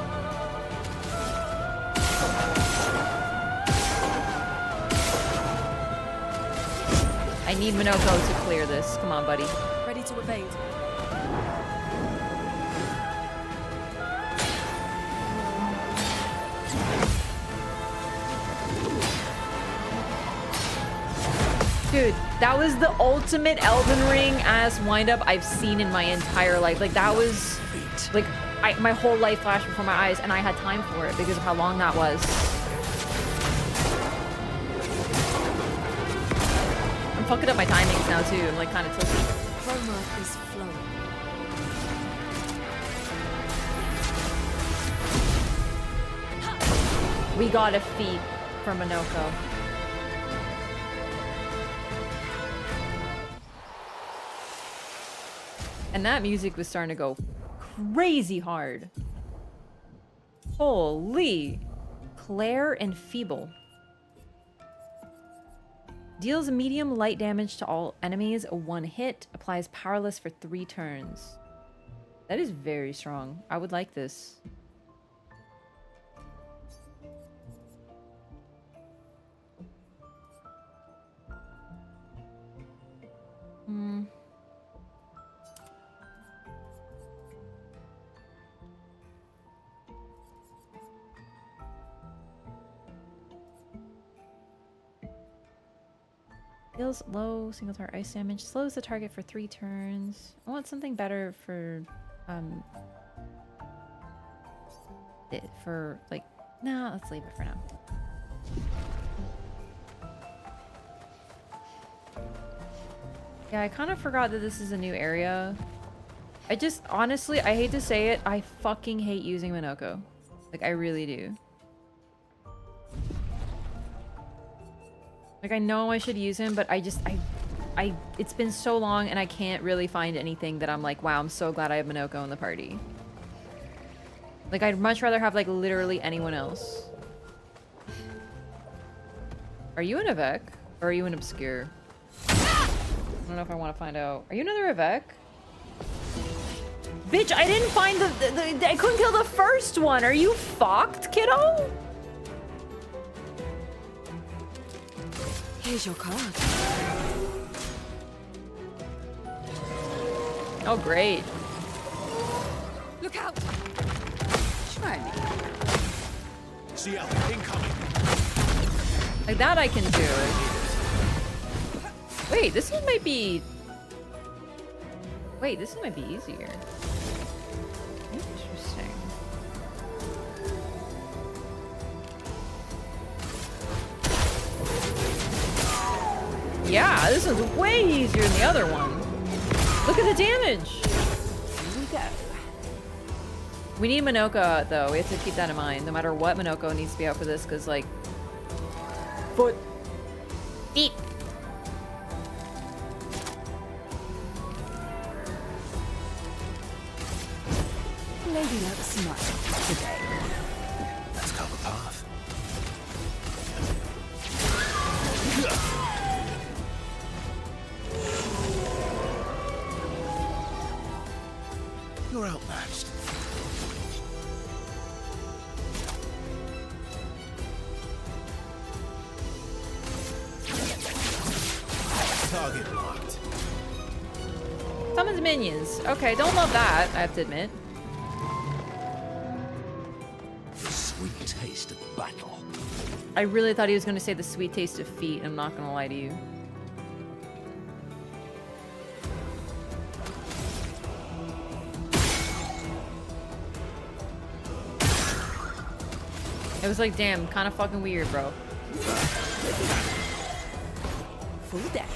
I need Minoko to clear this. Come on, buddy. Ready to evade. Dude, that was the ultimate Elden Ring ass windup I've seen in my entire life. Like, that was like my whole life flashed before my eyes, and I had time for it because of how long that was. I'm fucking up my timings now too. I'm like kind of tilted. Chroma is flowing. We got a feat from Minoko. And that music was starting to go crazy hard. Holy. Clair and Feeble. Deals medium light damage to all enemies. A one hit. Applies powerless for 3 turns. That is very strong. I would like this. Deals low single target ice damage. Slows the target for 3 turns. I want something better for like, nah, let's leave it for now. Yeah, I kind of forgot that this is a new area. I just, honestly, I hate to say it, I fucking hate using Minoko. Like, I really do. Like, I know I should use him, but it's been so long and I can't really find anything that I'm like, wow, I'm so glad I have Minoko in the party. Like, I'd much rather have, like, literally anyone else. Are you an Avec? Or are you an Obscur? I don't know if I want to find out. Are you another Avec? Bitch, I didn't find I couldn't kill the first one. Are you fucked, kiddo? Here's your card. Oh, great. Look out! Try me. See out incoming. Like that I can do. Wait, this one might be... Wait, this one might be easier. Interesting. Yeah, this one's way easier than the other one. Look at the damage! Here we go. We need Minoko, though. We have to keep that in mind. No matter what, Minoko needs to be out for this, because, like... Foot. Feet. Lady looks smart today. Let's cover path. You're outmatched. Target locked. Summons minions. Okay, don't love that, I have to admit. The sweet taste of battle. I really thought he was going to say the sweet taste of feet. I'm not going to lie to you. It was like, damn, kind of fucking weird, bro. Full death.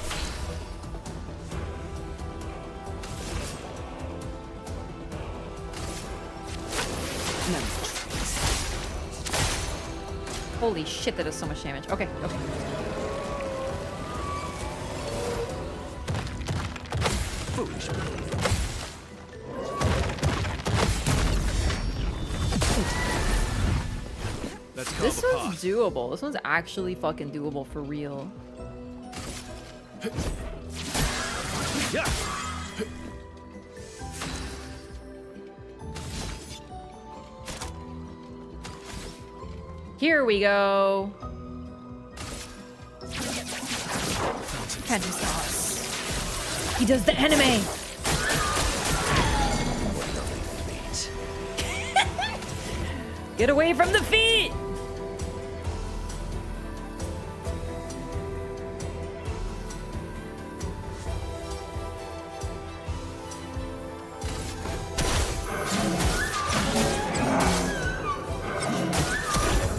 Holy shit, that does so much damage. Okay, okay. Foolish. This one's doable. This one's actually fucking doable for real. Yeah. Here we go. Can't do sauce. He does the anime. Get away from the feet.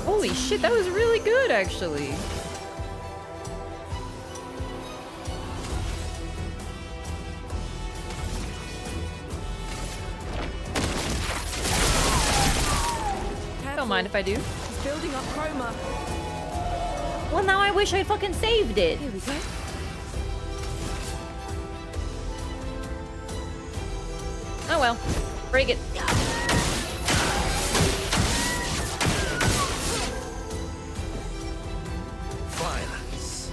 Holy shit, that was really good, actually. Don't mind if I do. He's building up chroma. Well, now I wish I'd fucking saved it. Here we go. Oh well. Break it. Violence.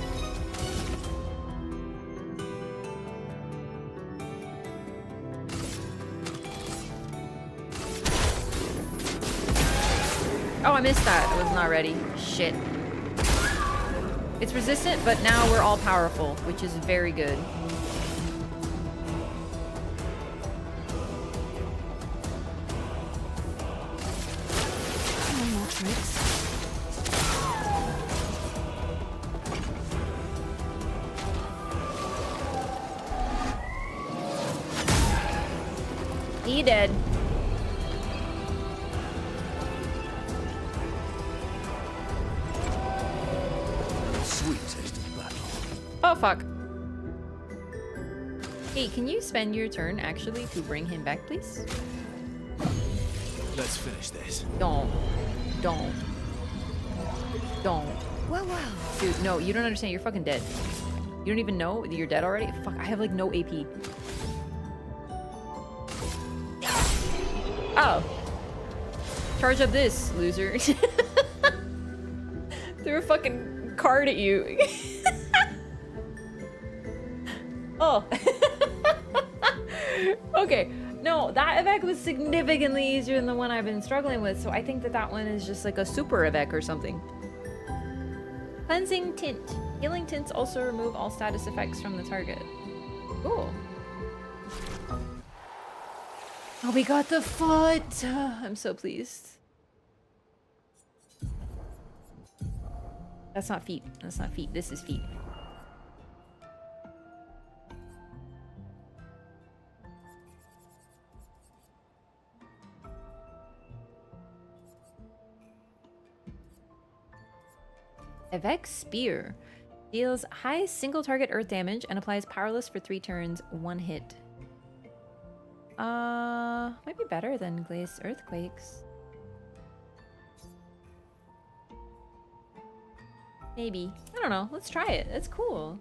Oh, I missed that. I was not ready. Shit. It's resistant, but now we're all powerful, which is very good. No more tricks. He dead. Sweet taste of battle. Oh, fuck. Hey, can you spend your turn actually to bring him back, please? Let's finish this. Don't. Well, well. Dude, no, you don't understand. You're fucking dead. You don't even know that you're dead already? Fuck, I have like no AP. Oh. Charge up this, loser. Threw a fucking card at you. Oh. Okay. No, that evac was significantly easier than the one I've been struggling with, so I think that that one is just like a super evac or something. Cleansing Tint. Healing tints also remove all status effects from the target. Cool. Oh, we got the foot! I'm so pleased. That's not feet. That's not feet. This is feet. Evex Spear. Deals high single target earth damage and applies powerless for 3 turns, 1 hit. Might be better than Glazed Earthquakes. Maybe. I don't know. Let's try it. That's cool.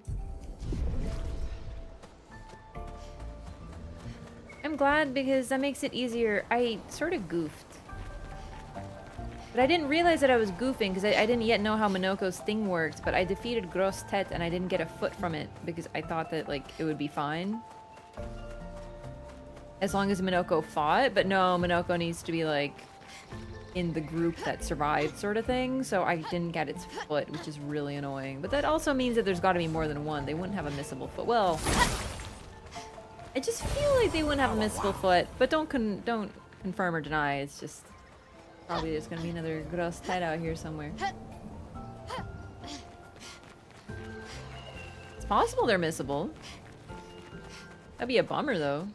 I'm glad because that makes it easier. I sort of goofed. But I didn't realize that I was goofing because I didn't yet know how Minoko's thing worked, but I defeated Gross Tet and I didn't get a foot from it because I thought that like it would be fine. As long as Minoko fought, but no, Minoko needs to be like in the group that survived sort of thing, so I didn't get its foot, which is really annoying. But that also means that there's got to be more than one. They wouldn't have a missable foot. Well, I just feel like they wouldn't have a missable foot, but don't confirm or deny. It's just probably there's gonna be another gross Tet out here somewhere. It's possible they're missable. That'd be a bummer though.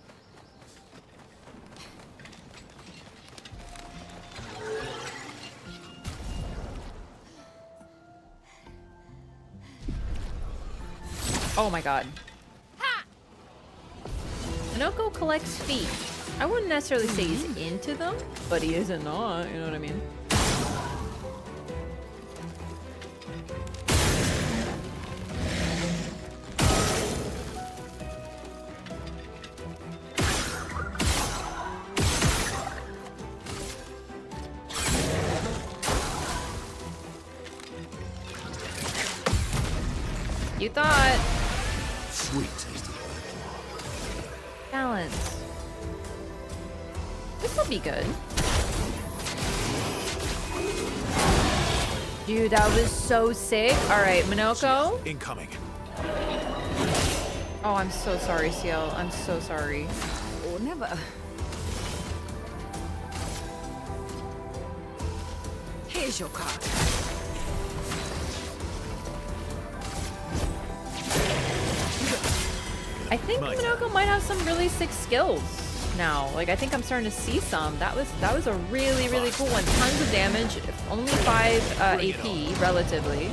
Oh my god. Minoko collects feet. I wouldn't necessarily say he's into them, but he isn't not, you know what I mean? You thought. Sweet tasty. Balance. This will be good. Dude, that was so sick. Alright, Minoko. Incoming. Oh, I'm so sorry, CL. I'm so sorry. Or never. Here's your card. I think Minoko might have some really sick skills now. Like, I think I'm starting to see some. That was a really, really cool one. Tons of damage. Only 5 AP, relatively.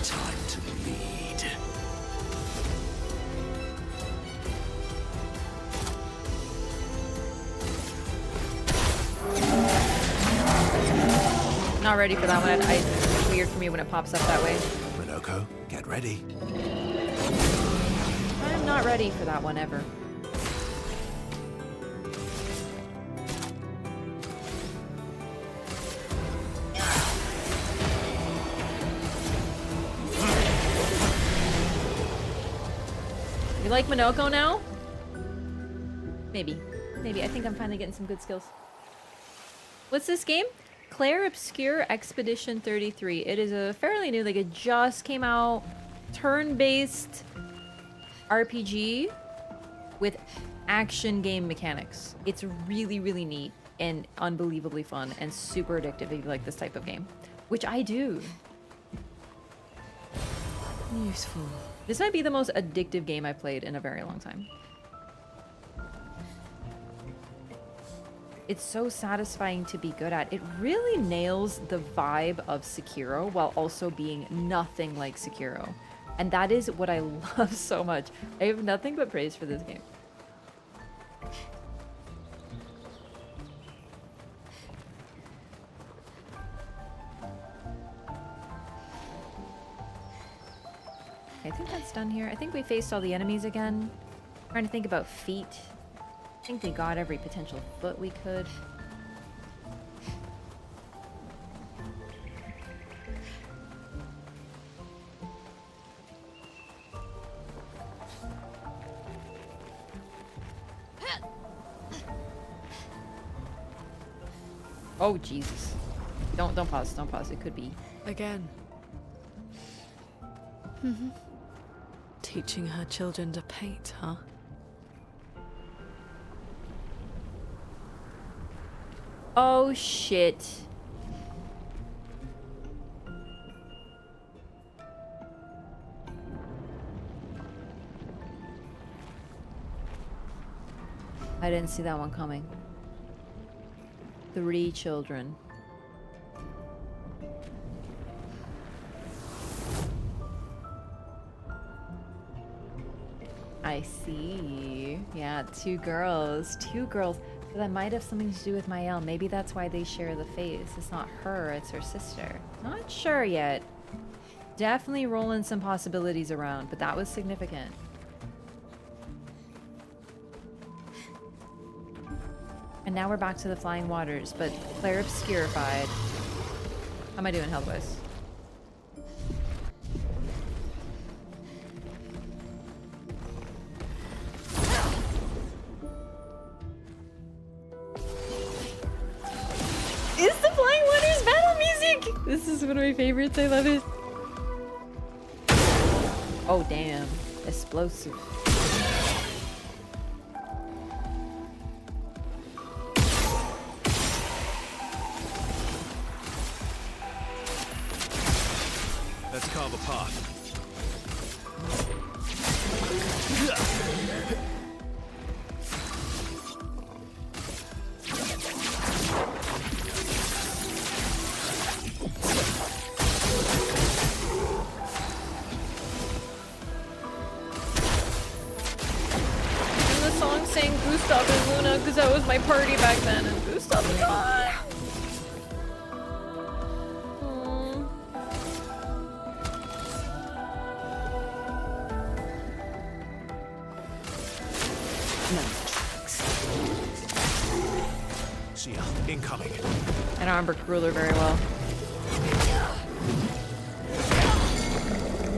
Time to bleed. Not ready for that one. It's weird for me when it pops up that way. Minoko, get ready. I'm not ready for that one ever. You like Minoko now? Maybe. Maybe. I think I'm finally getting some good skills. What's this game? Clair Obscur Expedition 33. It is a fairly new, like it just came out, turn-based RPG with action game mechanics. It's really, really neat and unbelievably fun and super addictive if you like this type of game, which I do. Useful. This might be the most addictive game I've played in a very long time. it's so satisfying to be good at. It really nails the vibe of Sekiro while also being nothing like Sekiro. And that is what I love so much. I have nothing but praise for this game. I think that's done here. I think we faced all the enemies again. Trying to think about feet. I think we got every potential foot we could. Oh Jesus. Don't pause, don't pause. It could be. Again. Teaching her children to paint, huh? Oh shit. I didn't see that one coming. 3 children. I see. Yeah, 2 girls. 2 girls. But that might have something to do with Mael. Maybe that's why they share the face. It's not her, it's her sister. Not sure yet. Definitely rolling some possibilities around, but that was significant. And now we're back to the Flying Waters, but Clair Obscurified. How am I doing health-wise? Is the Flying Waters battle music? This is one of my favorites. I love it. Oh, damn. Explosive. Let's carve a path. And the song sang Gustav and Luna because that was my party back then, and Gustav is gone. See ya. Incoming. And Armbrook Ruler very well.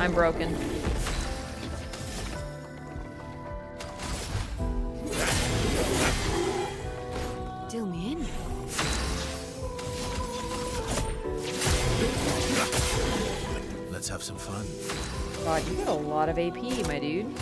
I'm broken. Deal me in. Let's have some fun. God, you get a lot of AP, my dude.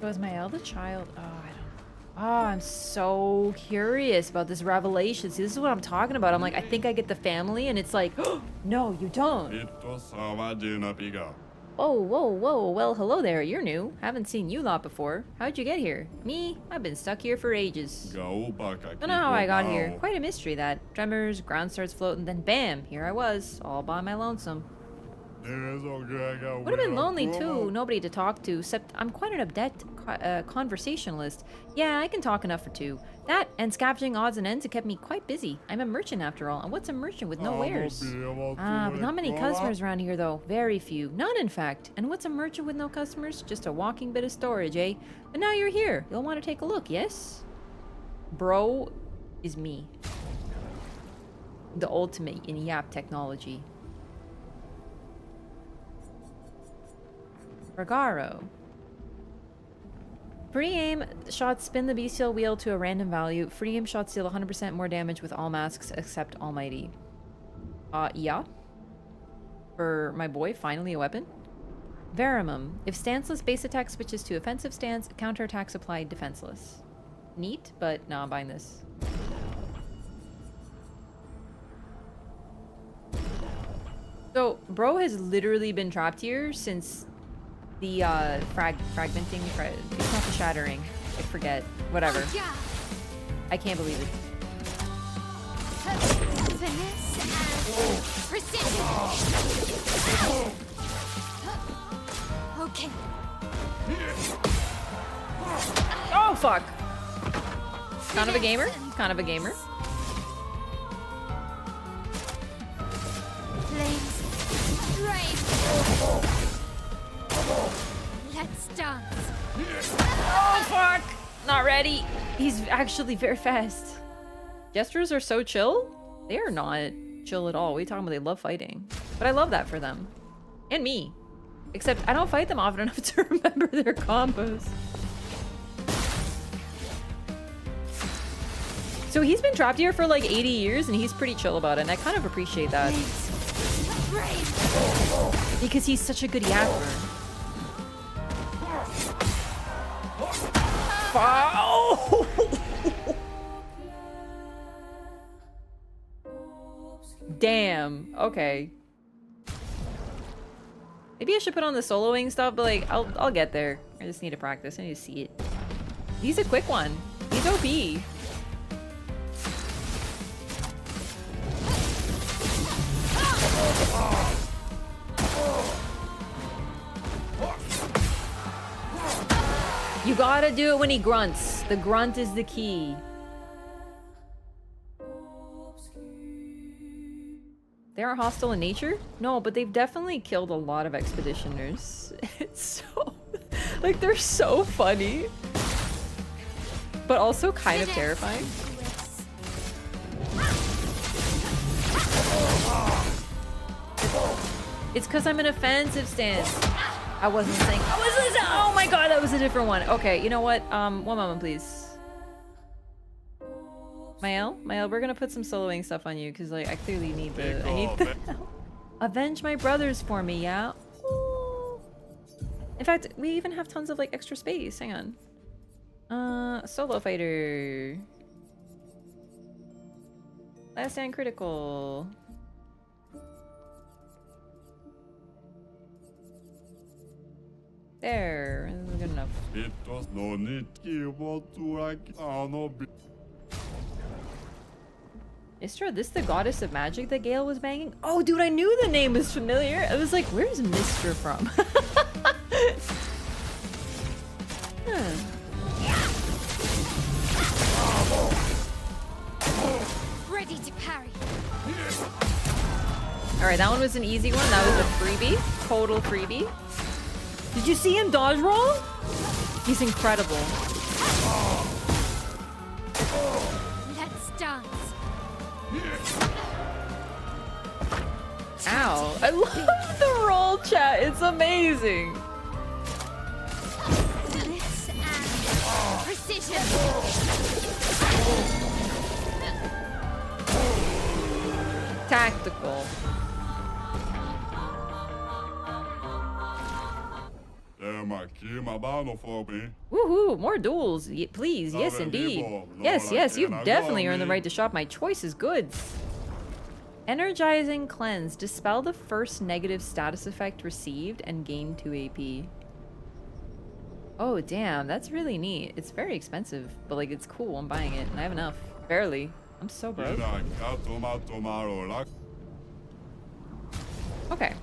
Was my eldest child? Oh, I don't. Oh, I'm so curious about this revelation. See, this is what I'm talking about. I'm like, I think I get the family, and it's like, oh, no, you don't. Oh, whoa, whoa. Well, hello there. You're new. Haven't seen you lot before. How'd you get here? Me? I've been stuck here for ages. Don't know how I got here. Quite a mystery, that. Tremors, ground starts floating, then bam, here I was, all by my lonesome. Would have been lonely too, nobody to talk to, except I'm quite an adept conversationalist. Yeah, I can talk enough for 2. That and scavenging odds and ends have kept me quite busy. I'm a merchant after all, and what's a merchant with no wares? But not many customers around here though, very few. None in fact. And what's a merchant with no customers? Just a walking bit of storage, eh? But now you're here, you'll want to take a look, yes? Bro is me. The ultimate in YAP technology. Regaro. Free aim shots spin the bestial wheel to a random value. Free aim shots deal 100% more damage with all masks except Almighty. Yeah. for my boy. Finally a weapon. Veramum. If stanceless base attack switches to offensive stance, counterattacks applied defenseless. Neat, but no, I'm buying this. So, bro has literally been trapped here since the fragmenting, it's not the shattering. I forget. Whatever. I can't believe it. Finesse and precision. Okay. Oh fuck! Kind of a gamer. Kind of a gamer. Flames. Brave. Let's dance. Oh fuck! Not ready. He's actually very fast. Gestures are so chill. They are not chill at all. We talking about they love fighting, but I love that for them and me. Except I don't fight them often enough to remember their combos. So he's been trapped here for like 80 years and he's pretty chill about it, and I kind of appreciate that. Because he's such a good yapper. Oh! Damn. Okay. Maybe I should put on the soloing stuff, but like I'll get there. I just need to practice. I need to see it. He's a quick one. He's OP. You gotta do it when he grunts. The grunt is the key. They are hostile in nature? No, but they've definitely killed a lot of expeditioners. It's so... like, they're so funny. But also kind of terrifying. It's because I'm in offensive stance. I wasn't saying... Oh my god, that was a different one. Okay, you know what? One moment, please. Mael, we're gonna put some soloing stuff on you because like I clearly need the help. Avenge my brothers for me, yeah? Ooh. In fact, we even have tons of like extra space. Hang on. Solo fighter. Last stand critical. There, this is good enough. Istra, this the goddess of magic that Gale was banging? Oh, dude, I knew the name was familiar. I was like, where's Mistra from? Ready to parry. Alright, that one was an easy one. That was a freebie. Total freebie. Did you see him dodge roll? He's incredible. Let's dance. Ow. I love the roll chat. It's amazing. Finesse and precision. Tactical. Woohoo! More duels, please. Yes, indeed. Yes, you've definitely earned the right to shop my choices goods. Energizing cleanse. Dispel the first negative status effect received and gain 2 AP. Oh, damn. That's really neat. It's very expensive, but like it's cool. I'm buying it and I have enough. Barely. I'm so broke. Okay.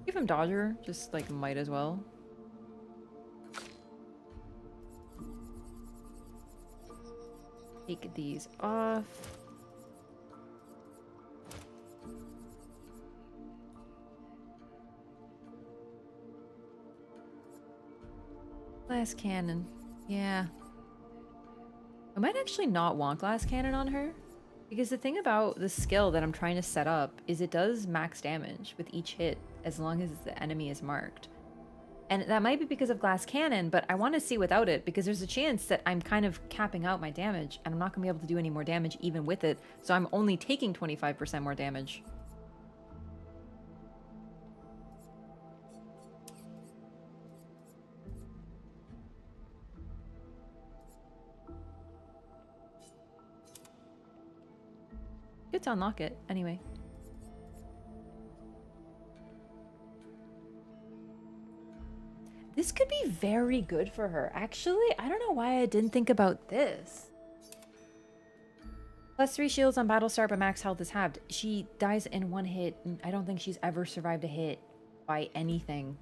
Give him Dodger, just like might as well. Take these off. Glass cannon. Yeah. I might actually not want glass cannon on her. Because the thing about the skill that I'm trying to set up is it does max damage with each hit as long as the enemy is marked. And that might be because of glass cannon, but I want to see without it because there's a chance that I'm kind of capping out my damage and I'm not going to be able to do any more damage even with it. So I'm only taking 25% more damage. Good to unlock it anyway. This could be very good for her. Actually, I don't know why I didn't think about this. +3 shields on battle start, but max health is halved. She dies in one hit. And I don't think she's ever survived a hit by anything.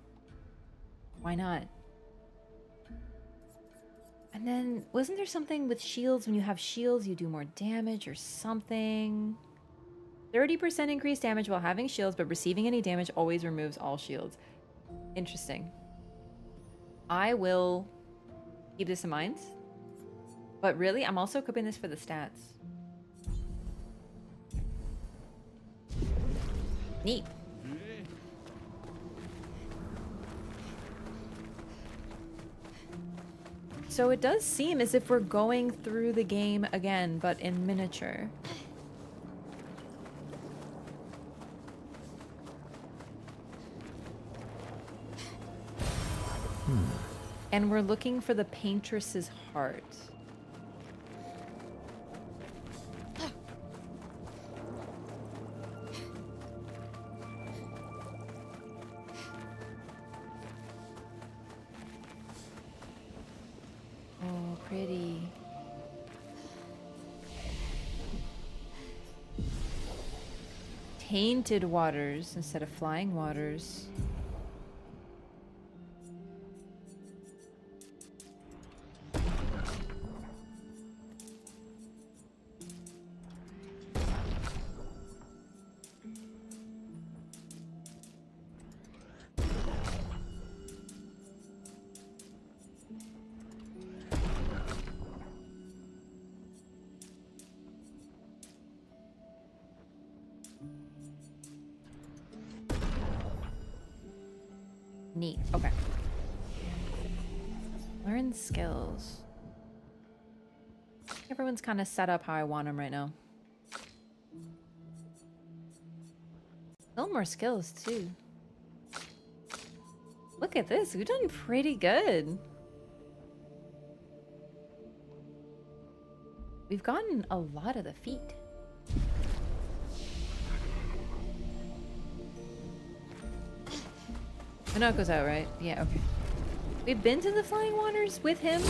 Why not? And then, wasn't there something with shields? When you have shields, you do more damage or something. 30% increased damage while having shields, but receiving any damage always removes all shields. Interesting. I will keep this in mind. But really, I'm also equipping this for the stats. Neat. So it does seem as if we're going through the game again, but in miniature. And we're looking for the paintress's heart. Oh, pretty. Tainted waters instead of flying waters. Neat. Okay. Learn skills. Everyone's kind of set up how I want them right now. Still more skills too. Look at this. We've done pretty good. We've gotten a lot of the feet. Minoko's out, right? Yeah, okay. We've been to the Flying Waters with him?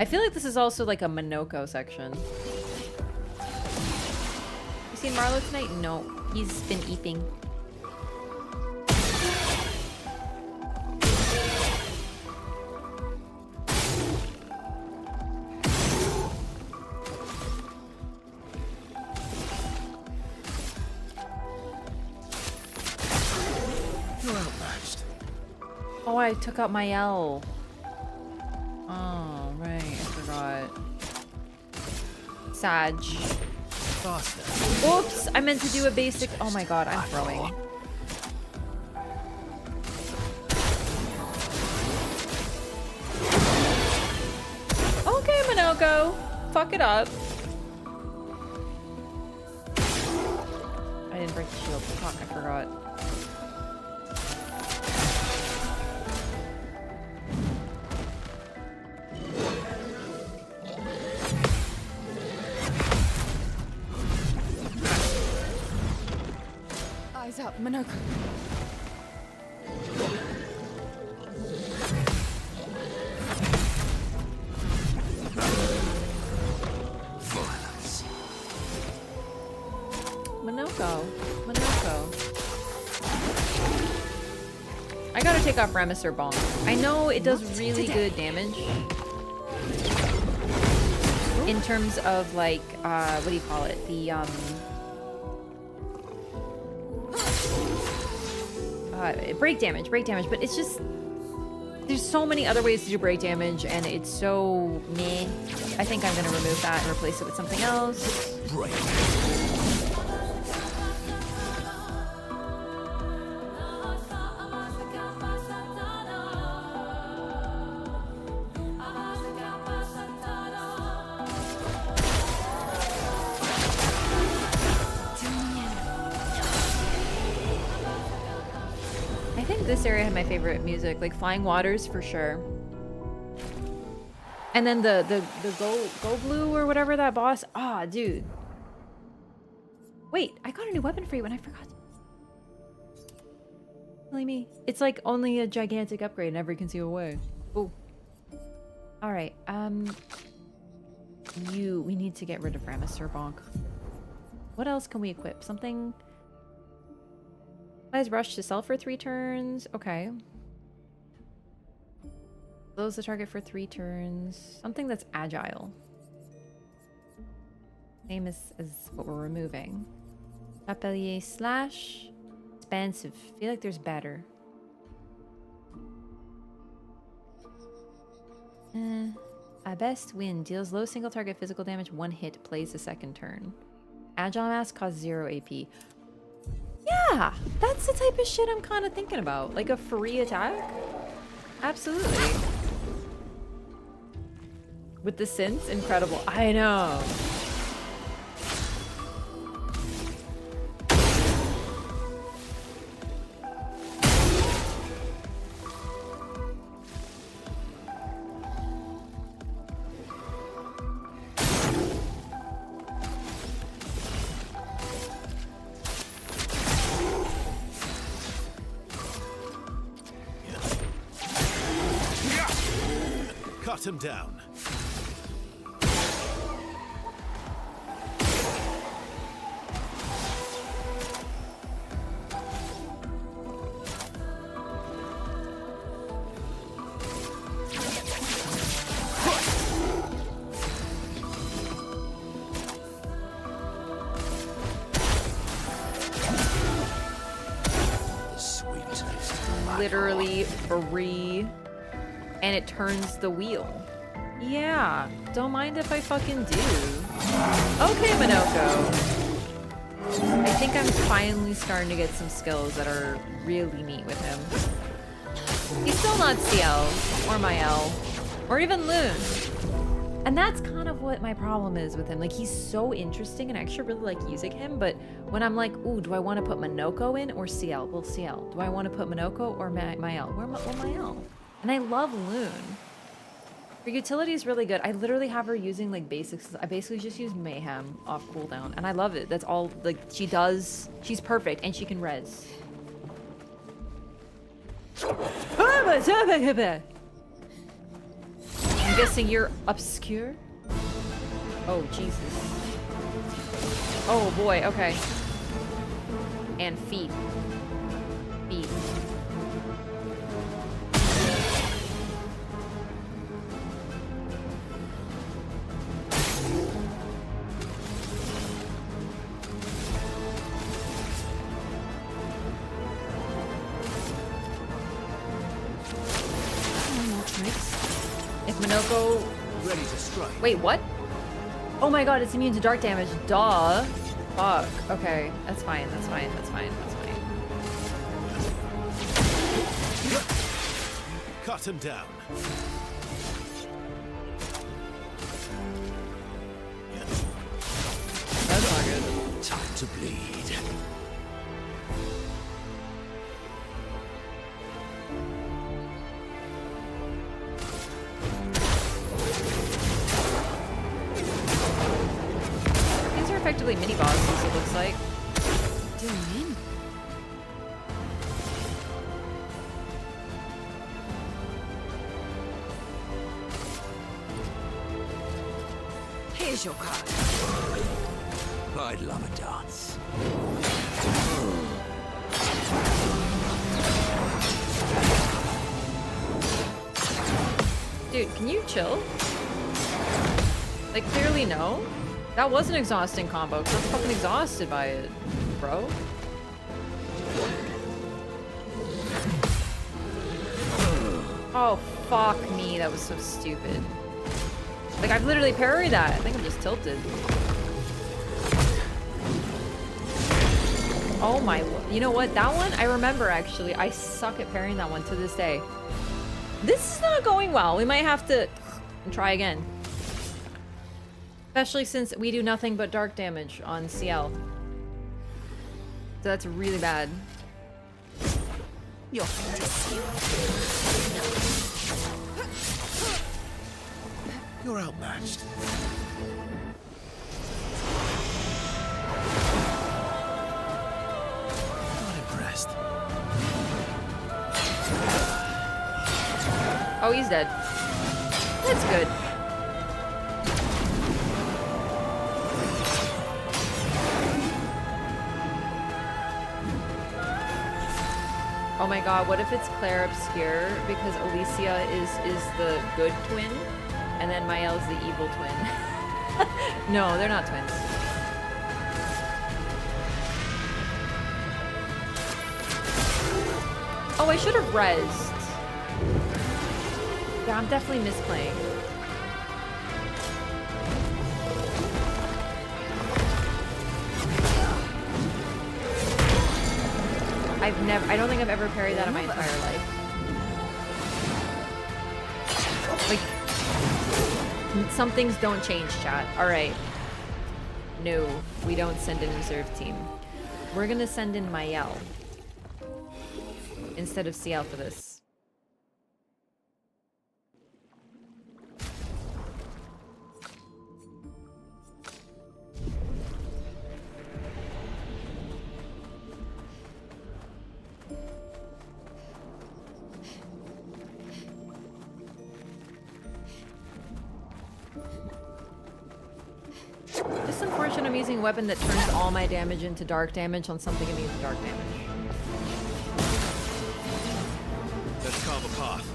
I feel like this is also like a Minoko section. You seen Marlowe tonight? No. He's been eating. Oh, I took out my L. Oh, right. I forgot. Sag. Oops! I meant to do a basic. Oh my god, I'm throwing. Okay, Minoko. Fuck it up. I didn't break the shield. Fuck, I forgot. Eyes up, Minoko. Minoko. I gotta take off Remis or Bonk. I know it does really good damage. In terms of like, what do you call it? The, break damage, but it's just, there's so many other ways to do break damage, and it's so meh. I think I'm gonna remove that and replace it with something else. Break. This area had my favorite music, like Flying Waters for sure. And then the go blue or whatever that boss. Ah, dude. Wait, I got a new weapon for you and I forgot. Silly me. It's like only a gigantic upgrade in every conceivable way. Oh. All right. We need to get rid of Ramister Bonk. What else can we equip? Something. Applies rush to sell for 3 turns. Okay. Slows the target for 3 turns. Something that's agile. Same as what we're removing. Chapelier slash. Expansive. Feel like there's better. Best win. Deals low single target physical damage 1 hit. Plays the 2nd turn. Agile Mask costs 0 AP. Yeah! That's the type of shit I'm kind of thinking about. Like a free attack? Absolutely. With the synths? Incredible. I know. Cut him down. Literally free. And it turns the wheel. Yeah, don't mind if I fucking do. Okay, Monoko. I think I'm finally starting to get some skills that are really neat with him. He's still not CL, or Mael, or even Loon. And that's kind of what my problem is with him. Like, he's so interesting, and I actually really like using him, but when I'm like, ooh, do I want to put Monoko in or CL? Well, CL. Do I want to put Monoko or Mael? Well, Mael. And I love Loon. Her utility is really good. I literally have her using like basics. I basically just use Mayhem off cooldown. And I love it. That's all like she does. She's perfect and she can res. I'm guessing you're Obscur? Oh, Jesus. Oh boy, okay. And feet. Feet. If Monoko... Ready to strike. Wait, what? Oh my god, it's immune to dark damage. Duh. Fuck. Okay, that's fine, that's fine, that's fine, that's fine. Cut him down. That's not good. Time to bleed. Effectively mini bosses, it looks like. Do you mean? Here's your card. I'd love a dance. Dude, can you chill? Like, clearly no. That was an exhausting combo, because I'm fucking exhausted by it, bro. Oh, fuck me. That was so stupid. Like, I've literally parried that. I think I'm just tilted. Oh my... You know what? That one, I remember, actually. I suck at parrying that one to this day. This is not going well. We might have to try again. Especially since we do nothing but dark damage on CL. So that's really bad. You're to You're outmatched. Not impressed. Oh, he's dead. That's good. Oh my god, what if it's Clair Obscur because Alicia is the good twin and then Mael's the evil twin? No, they're not twins. Oh, I should have rezzed. Yeah, I'm definitely misplaying. I don't think I've ever parried that in my entire life. Like, some things don't change, chat. Alright. No, we don't send in reserve team. We're gonna send in Mael instead of CL for this. Just unfortunate I'm using a weapon that turns all my damage into dark damage on something immune to dark damage. Let's carve a path.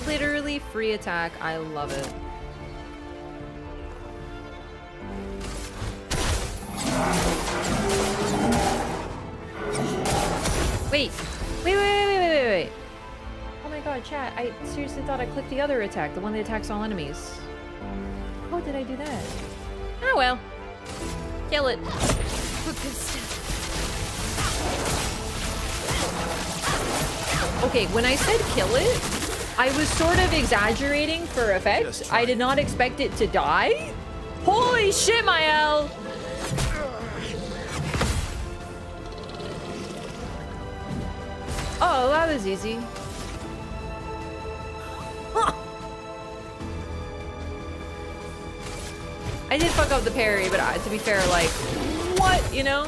Literally free attack. I love it. Wait. Wait. Oh my god, chat. I seriously thought I clicked the other attack, the one that attacks all enemies. How did I do that? Oh well. Kill it. Okay, when I said kill it, I was sort of exaggerating for effect. I did not expect it to die. Holy shit, Mael! Oh, that was easy. Huh. I did fuck up the parry, but to be fair, like, what, you know?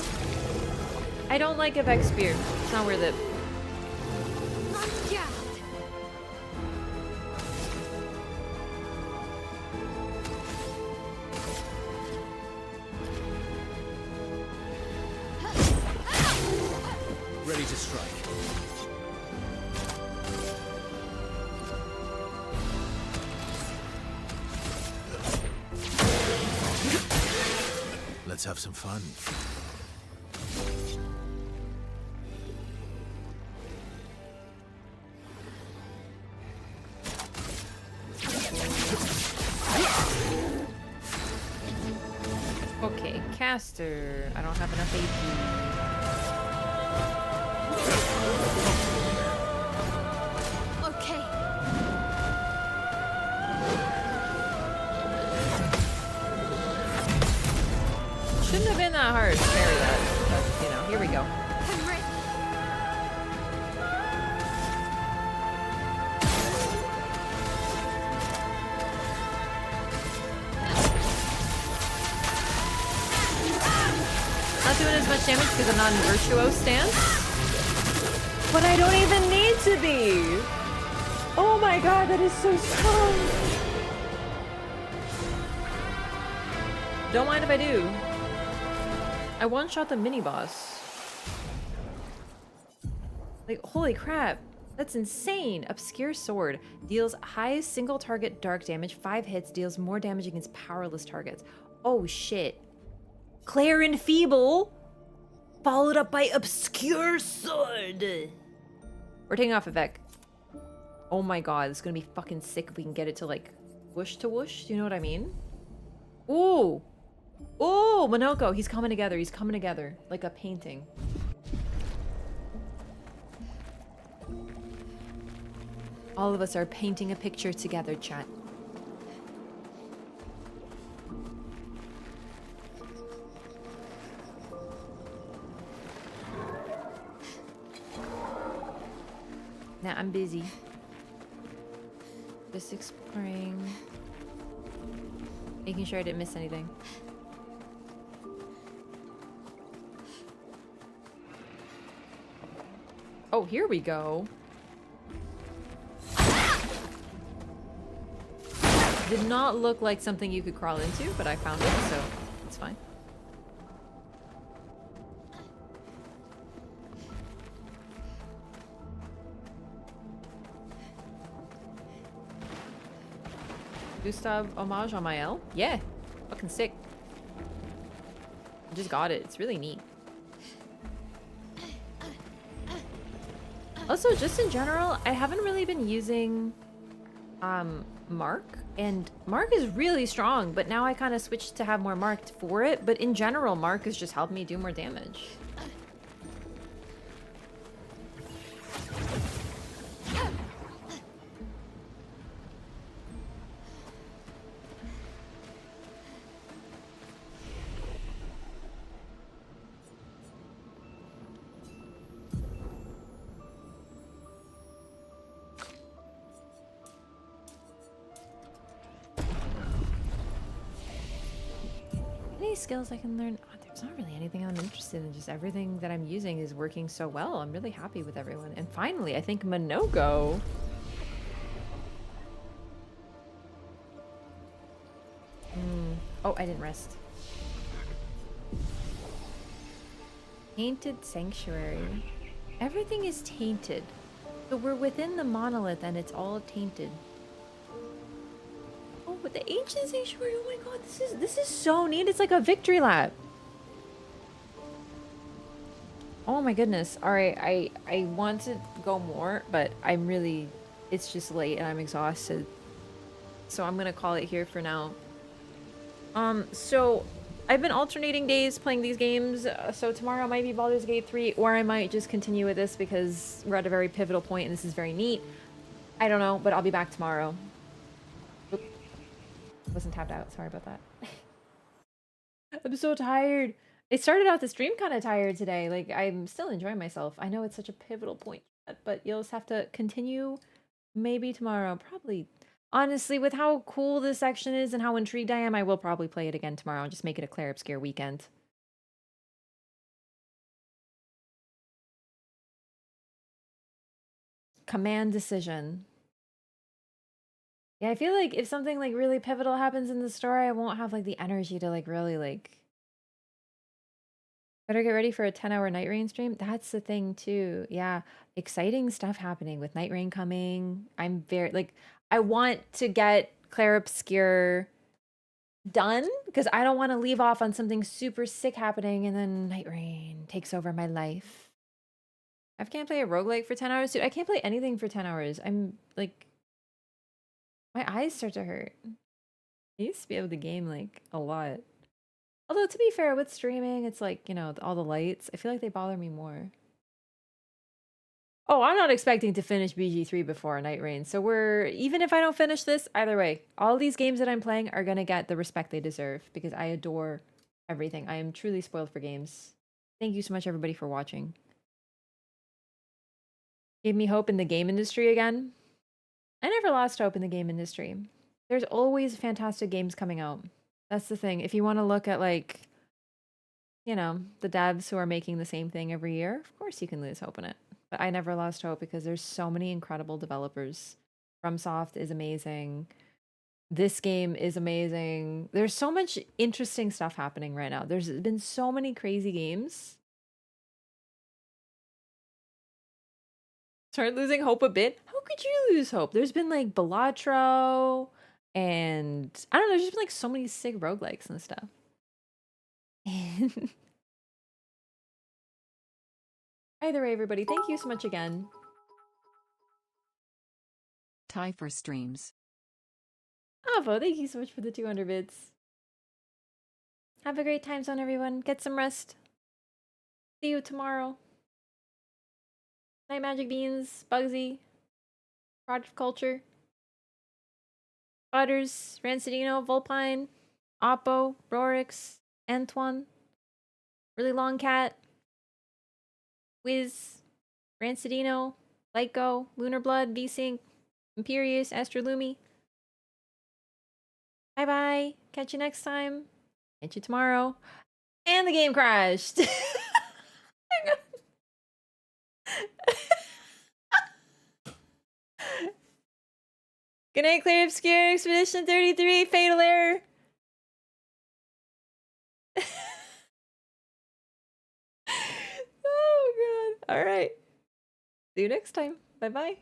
I don't like a Vex Spear. It's not worth it. Ready to strike. Let's have some fun. Okay, caster. I don't have enough AP. Okay. Shouldn't have been that hard to parry that, but, you know, here we go. I'm ready. Not doing as much damage because I'm not in Virtuo stance. But I don't even need to be! Oh my god, that is so strong! Don't mind if I do. I one-shot the mini-boss. Like, holy crap. That's insane. Obscure Sword. Deals highest single target dark damage. 5 hits. Deals more damage against powerless targets. Oh shit. Clair Enfeeble? Followed up by Obscur Sword. We're taking off Vivek. Oh my god, it's gonna be fucking sick if we can get it to like whoosh to whoosh. Do you know what I mean? Ooh. Ooh, Monoko, he's coming together. He's coming together like a painting. All of us are painting a picture together, chat. Nah, I'm busy. Just exploring. Making sure I didn't miss anything. Oh, here we go. Did not look like something you could crawl into, but I found it, so it's fine. Gustav homage on my L? Yeah. Fucking sick. I just got it. It's really neat. Also, just in general, I haven't really been using Mark, and Mark is really strong, but now I kind of switched to have more Marked for it, but in general, Mark has just helped me do more damage. Any skills I can learn? Oh, there's not really anything I'm interested in. Just everything that I'm using is working so well. I'm really happy with everyone. And finally, I think Monoko. Oh, I didn't rest. Tainted Sanctuary. Everything is tainted. So we're within the monolith and it's all tainted. Oh, but the ancient sanctuary, oh my god, this is so neat. It's like a victory lap. Oh my goodness. Alright, I want to go more, but I'm really, it's just late and I'm exhausted. So I'm gonna call it here for now. So I've been alternating days playing these games, so tomorrow might be Baldur's Gate 3, or I might just continue with this because we're at a very pivotal point and this is very neat. I don't know, but I'll be back tomorrow. Oop. Wasn't tapped out, sorry about that. I'm so tired. I started out the stream kind of tired today, like I'm still enjoying myself. I know it's such a pivotal point, but you'll just have to continue maybe tomorrow, probably. Honestly, with how cool this section is and how intrigued I am, I will probably play it again tomorrow and just make it a Clair Obscur weekend. Command decision. Yeah, I feel like if something like really pivotal happens in the story, I won't have like the energy to like really like... Better get ready for a 10-hour Night Rain stream. That's the thing too. Yeah, exciting stuff happening with Night Rain coming. I'm very like... I want to get Clair Obscur done because I don't want to leave off on something super sick happening and then Night Rain takes over my life. I can't play a roguelike for 10 hours, dude. I can't play anything for 10 hours. I'm like, my eyes start to hurt. I used to be able to game like a lot. Although to be fair, with streaming, it's like, you know, all the lights, I feel like they bother me more. Oh, I'm not expecting to finish BG3 before Night Rain. So we're, even if I don't finish this, either way, all these games that I'm playing are going to get the respect they deserve because I adore everything. I am truly spoiled for games. Thank you so much, everybody, for watching. Gave me hope in the game industry again. I never lost hope in the game industry. There's always fantastic games coming out. That's the thing. If you want to look at like, you know, the devs who are making the same thing every year, of course you can lose hope in it. But I never lost hope because there's so many incredible developers. FromSoft is amazing. This game is amazing. There's so much interesting stuff happening right now. There's been so many crazy games. Start losing hope a bit. How could you lose hope? There's been like Balatro and I don't know, there's just been like so many sick roguelikes and stuff. Either way, everybody, thank you so much again. Tie for streams. Avo, thank you so much for the 200 bits. Have a great time zone, everyone. Get some rest. See you tomorrow. Night Magic Beans, Bugsy, Project Culture, Butters, Rancidino, Volpine, Oppo, Rorix, Antoine, Really Long Cat, Wiz, Rancidino, Lyco, Lunar Blood, V-Sync, Imperius, Astrolumi. Bye bye. Catch you next time. Catch you tomorrow. And the game crashed. Good night, Clair, Obscur, Expedition 33, Fatal Error. Oh god. Alright. See you next time. Bye bye.